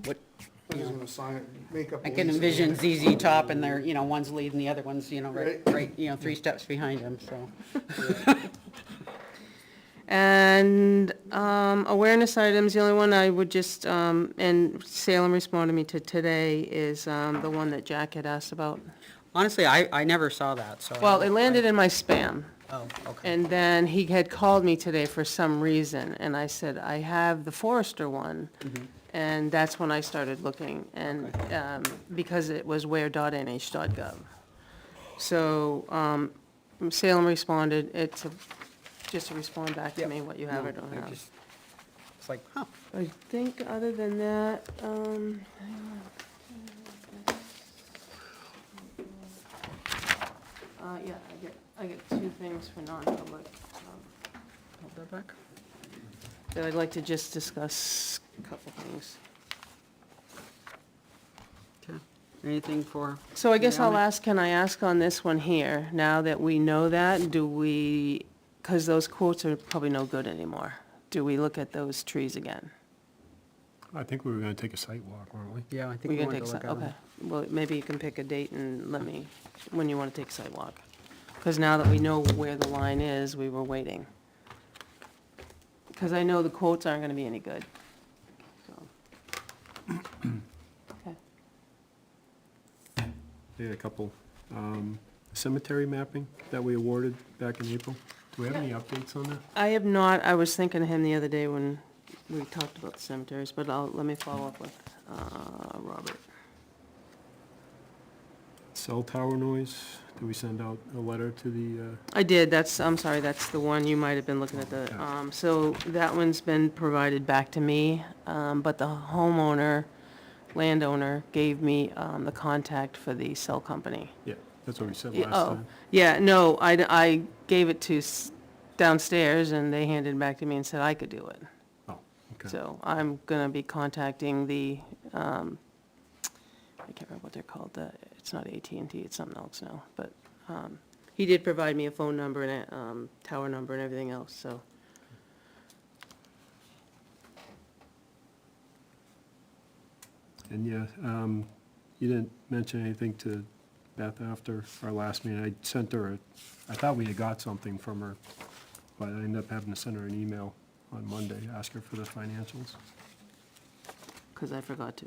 what, I'm just gonna sign it, make up. I a can lease envision and- ZZ Top and they're, one's leading, the other one's, Right. right, 3 steps behind him, so. And awareness items, the only one I would just, and Salem responded me to today, is the one that Jack had asked about. Honestly, I never saw that, so. Well, it landed in my spam. Oh, okay. And then he had called me today for some reason, and I said, I have the Forester one. And that's when I started looking, and, because it was where.nh.gov. So, Salem responded, just to respond back to me what you have or don't have. It's like, huh. I think other than that, yeah, I get 2 things for non-public. Hold that back. That I'd like to just discuss a couple things. Okay. Anything for? So I guess I'll Naomi? ask, can I ask on this one here, now that we know that, do we, because those quotes are probably no good anymore, do we look at those trees again? I think we were gonna take a site walk, weren't we? Yeah, I think We we can wanted take to look some, at them. okay. Well, maybe you can pick a date and let me, when you want to take a site walk. Because now that we know where the line is, we were waiting. Because I know the quotes aren't going to be any good. So. Okay. Yeah, a couple. Cemetery mapping that we awarded back in April. Do we have any updates on that? I have not, I was thinking of him the other day when we talked about the cemeteries, but let me follow up with, Robert. Cell tower noise, did we send out a letter to the, I did, I'm sorry, that's the one, you might have been looking at the, so that one's been provided back to me, but the landowner gave me, the contact for the cell company. yeah, that's what we said Yeah, last oh, time. yeah, no, I gave it to downstairs, and they handed it back to me and said I could do it. Oh, okay. So I'm gonna be contacting the, I can't remember what they're called, it's not AT&T, it's something else now, but, he did provide me a phone number and a, tower number and everything else, so. And yeah, you didn't mention anything to Beth after our last meeting. I sent her I thought we had got something from her, but I ended up having to send her an email on Monday, ask her for the financials. Because I forgot to.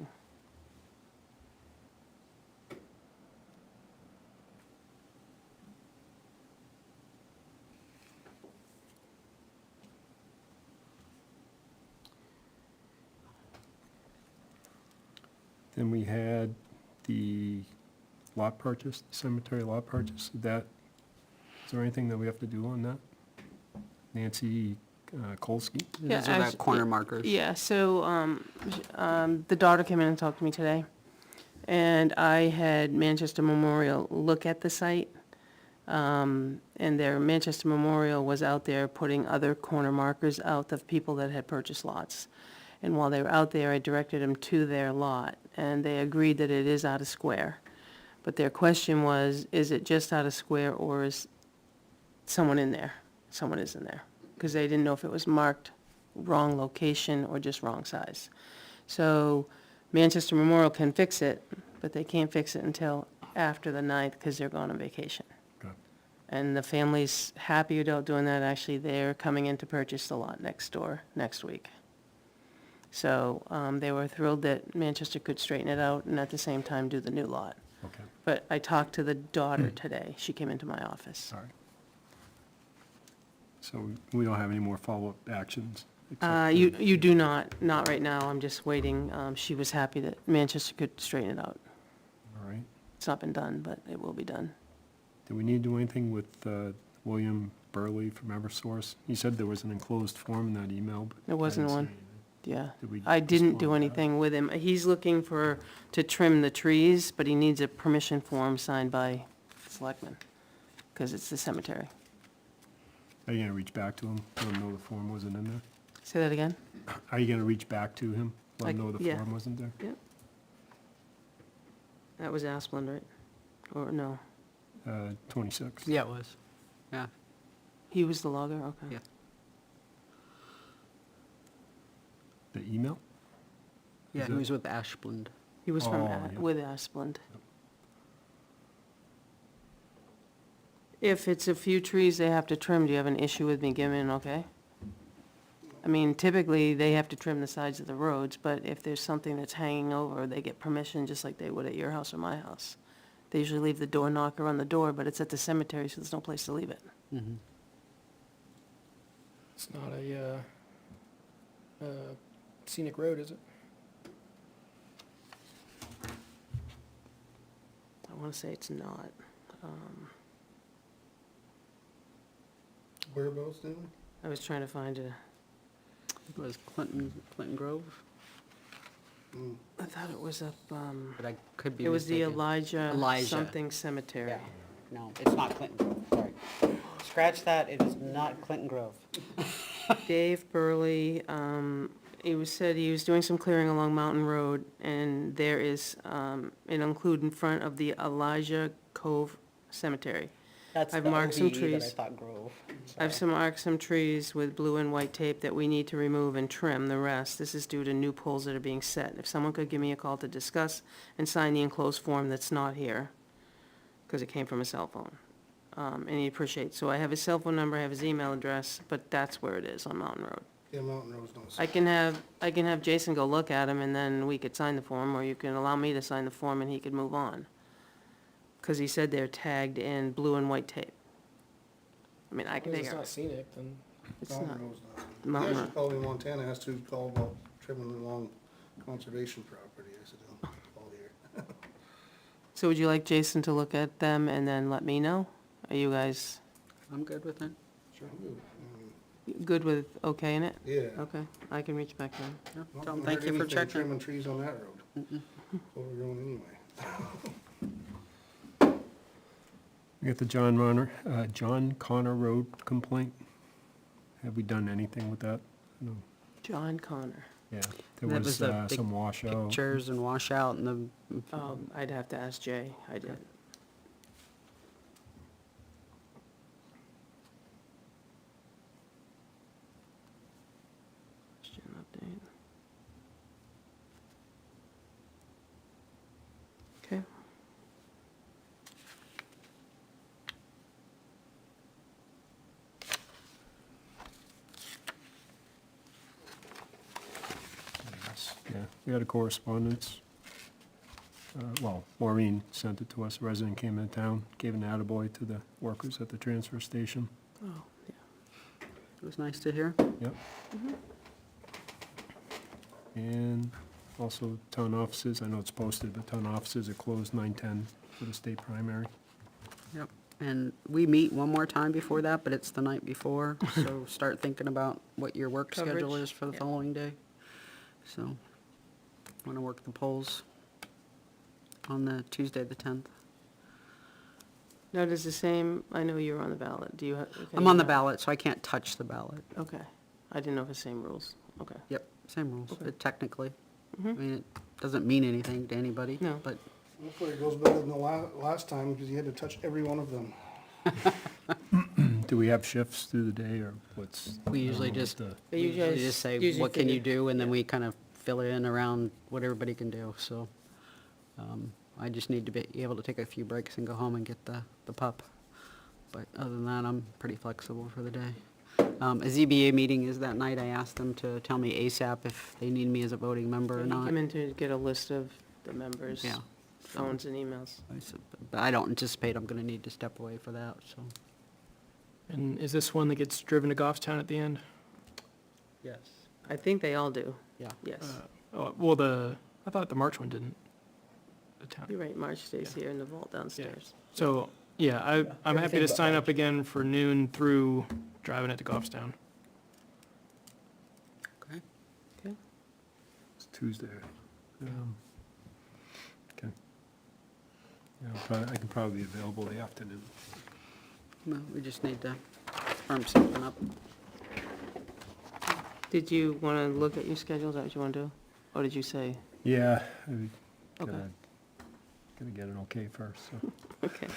Then we had the lot purchase, cemetery lot purchase. Is there anything that we have to do on that? Nancy Kolsky? These are the corner markers. Yeah, so, the daughter came in and talked to me today, and I had Manchester Memorial look at the site. And their Manchester Memorial was out there putting other corner markers out of people that had purchased lots. And while they were out there, I directed them to their lot, and they agreed that it is out of square. But their question was, is it just out of square, or is someone in there? Someone is in there. Because they didn't know if it was marked wrong location or just wrong size. So Manchester Memorial can fix it, but they can't fix it until after the 9th because they're going on vacation. Okay. And the family's happy about doing that. Actually, they're coming in to purchase the lot next door next week. So they were thrilled that Manchester could straighten it out and at the same time do the new lot. Okay, But I talked to the daughter today. She came into my office. all right. So we don't have any more follow-up actions? except You do not right now. I'm just waiting. She was happy that Manchester could straighten it out. All right. It's not been done, but it will be done. Do we need to do anything with William Burley from Eversource? He said there was an enclosed form in that email, but There wasn't I didn't one. see anything. Yeah. Did we I didn't respond do to that? anything with him. He's looking to trim the trees, but he needs a permission form signed by Selectmen, because it's the cemetery. Are you gonna reach back to him, let him know the form wasn't in there? Say that again? Are you gonna reach back to him, let him Like, know the yeah. form wasn't there? Yep. That was Asplund, right? Or no? 26. Yeah, it was. Yeah. He was the logger? Okay. Yeah. The email? Yeah, Is he it- was with Ashland. He was from, Oh, yeah. with Asplund. If it's a few trees they have to trim, do you have an issue with me giving an okay? I mean, typically, they have to trim the sides of the roads, but if there's something that's hanging over, they get permission just like they would at your house or my house. They usually leave the door knocker on the door, but it's at the cemetery, so there's no place to leave it. Mm-hmm. It's not a scenic road, is it? I want to say it's not. Whereabouts, Stanley? I was trying to find a, It was Clinton Grove, I thought it was up, but I could be it was the mistaken. Elijah Elijah. something cemetery. Yeah. No, it's not Clinton Grove, sorry. Scratch that, it is not Clinton Grove. Dave Burley, said he was doing some clearing along Mountain Road, and there is, it include in front of the Elijah Cove Cemetery. That's I've the marked some OBE that I trees. thought Grove. I've marked some trees with blue and white tape that we need to remove and trim the rest. This is due to new poles that are being set. If someone could give me a call to discuss and sign the enclosed form that's not here, because it came from a cell phone. And he appreciates, so I have his cell phone number, I have his email address, but that's where it is on Mountain Road. Yeah, Mountain Road's not. I can have Jason go look at him, and then we could sign the form, or you can allow me to sign the form and he could move on. Because he said they're tagged in blue and white tape. I mean, I can If take it's it. not scenic, then It's Mountain not. Road's not. Mountain He Road. actually called me in Montana, asked to call about trimming along conservation property. I said, oh, all here. So would you like Jason to look at them and then let me know? Are you guys I'm good with it. Sure. good with okay in it? Yeah. Okay, I can reach back then. Yeah, Not tell 'em gonna thank hurt you for anything checking. Trimming trees on that road. Overgrown anyway. We got the John Connor Road complaint. Have we done anything with that? No. John Connor. Yeah, there That was was the big some washout. Pictures and washout and the, I'd have to ask Jay. I did. Question update. Okay. Yeah, we had a correspondence. Well, Maureen sent it to us. A resident came in town, gave an attaboy to the workers at the transfer station. Oh, yeah. it was nice to hear. Yep. And also town offices, I know it's posted, but town offices are closed 9/10 for the state primary. Yep. And we meet one more time before that, but it's the night before, so start thinking about what your work schedule Coverage. is for the Yeah. following day. So, wanna work the polls on the Tuesday, the 10th. Now, does the same, I know you're on the ballot. Do you have? I'm on the ballot, so I can't touch the ballot. Okay. I didn't know if the same rules. Okay. Yep, same rules, Okay. but technically. I Mhm. mean, it doesn't mean anything to anybody. No. But Hopefully it goes better than the last time, because you had to touch every one of them. Do we have shifts through the day, or what's? we I don't usually know just, what we you usually guys just say, usually what can you figure- do? And then we kind of fill it in around what everybody can do, so. I just need to be able to take a few breaks and go home and get the pup. But other than that, I'm pretty flexible for the day. A ZBA meeting is that night. I asked them to tell me ASAP if they need me as a voting member or You not. come in to get a list of the members' Yeah. phones and emails. But I don't anticipate I'm gonna need to step away for that, so. And is this one that gets driven to Goffstown at the end? Yes. I think they all do. Yeah. Yes. Well, I thought the March one didn't. The town. You're right, March stays here in the vault downstairs. So, yeah, I'm happy everything to but sign up March. again for noon through driving it to Goffstown. Okay. Okay. It's Tuesday. Okay. Yeah, I can probably be available the afternoon. Well, we just need to firm something up. Did you want to look at your schedule? Is that what you want to do? Or did you say, Yeah, Okay. gotta get it okay first, so. okay.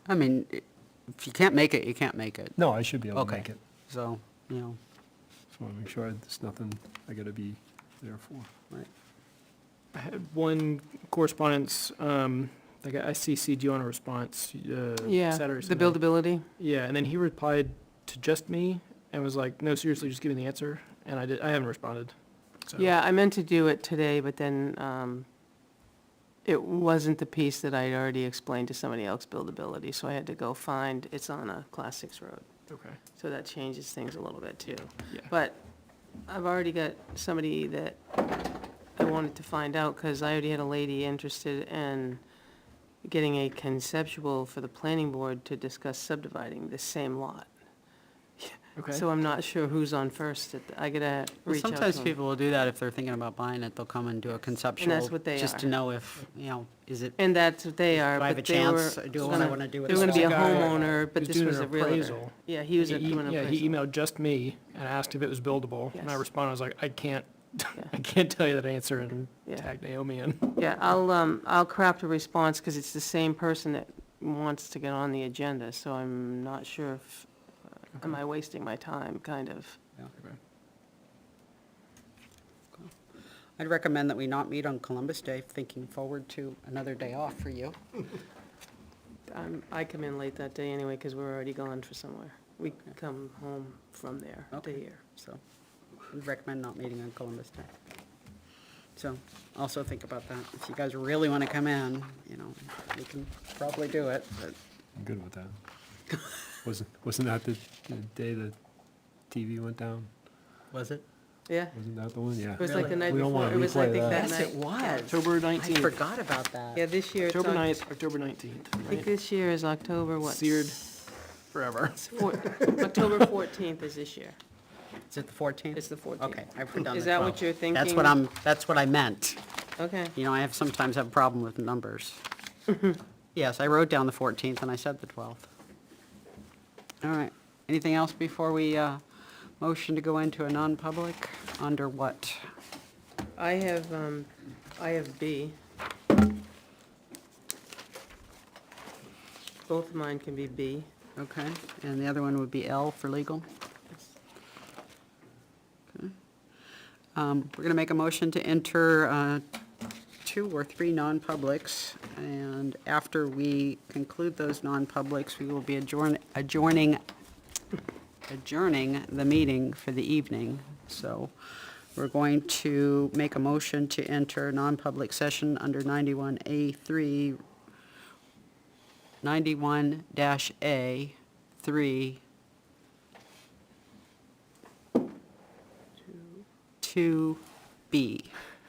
I mean, if you can't make it, you can't make it. No, I should be able to Okay. make it. So, Just wanna make sure there's nothing I gotta be there for. right. I had one correspondence, like I CC'd you on a response, Yeah, Saturday. the Sunday. buildability. Yeah, and then he replied to just me and was like, no, seriously, just give me the answer. And I haven't responded. So. Yeah, I meant to do it today, but then it wasn't the piece that I'd already explained to somebody else, buildability, so I had to go find, it's on a Class 6 road. Okay. So that changes things a little bit too. Yeah. But I've already got somebody that I wanted to find out, because I already had a lady interested in getting a conceptual for the planning board to discuss subdividing the same lot. Okay. So I'm not sure who's on first. I gotta Well, reach out to sometimes them. people will do that if they're thinking about buying it. They'll come and do a conceptual. what they just to are. know if, is it, And that's what they are, do I have a but they were. chance? Do what I wanna do with They were gonna be a this guy homeowner, but who's this doing was an a realtor. appraisal. Yeah, he was doing an Yeah, appraisal. he emailed just me and asked if it was buildable. And I Yes. responded, I was like, I can't, Yeah. I can't tell you that answer, and Yeah. tag Naomi in. Yeah, I'll craft a response, because it's the same person that wants to get on the agenda, so I'm not sure if, am I wasting my time, kind of? I'd recommend that we not meet on Columbus Day, thinking forward to another day off for you. I come in late that day anyway, because we're already gone for somewhere. We come home from there to Okay. here. So, I'd recommend not meeting on Columbus Day. So, also think about that. If you guys really wanna come in, we can probably do it, but I'm good with that. Wasn't that the day the TV went down? Was it? Yeah. Wasn't that the one? Yeah. It was like the night We don't before. wanna It was, I replay think, that. that Yes, night. it was. October I 19th. forgot about that. Yeah, this year it's October Oc- 9th, October 19th, I think right? this year is October, what? Seared forever. October 14th is this year. Is it the 14th? It's the 14th. Okay, I put down the Is that what 12th. you're thinking? That's what I meant. Okay. You know, I sometimes have a problem with numbers. Yes, I wrote down the 14th and I said the 12th. All right. Anything else before we motion to go into a non-public? Under what? I have B. Both of mine can be B. Okay, and the other one would be L for legal? Okay. We're going to make a motion to enter 2 or 3 non-publics, and after we conclude those non-publics, we will be adjourning the meeting for the evening. So we're going to make a motion to enter non-public session under 91A3, 91-A3, 2B,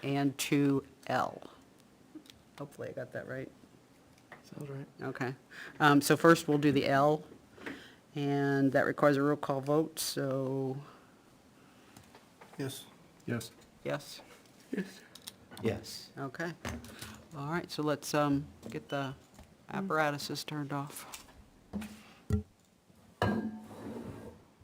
and 2L. Hopefully I got that right. Sounds right. Okay. So first we'll do the L, and that requires a roll call vote, so Yes. Yes. yes? Yes. Okay. All right, so let's get the apparatuses turned off.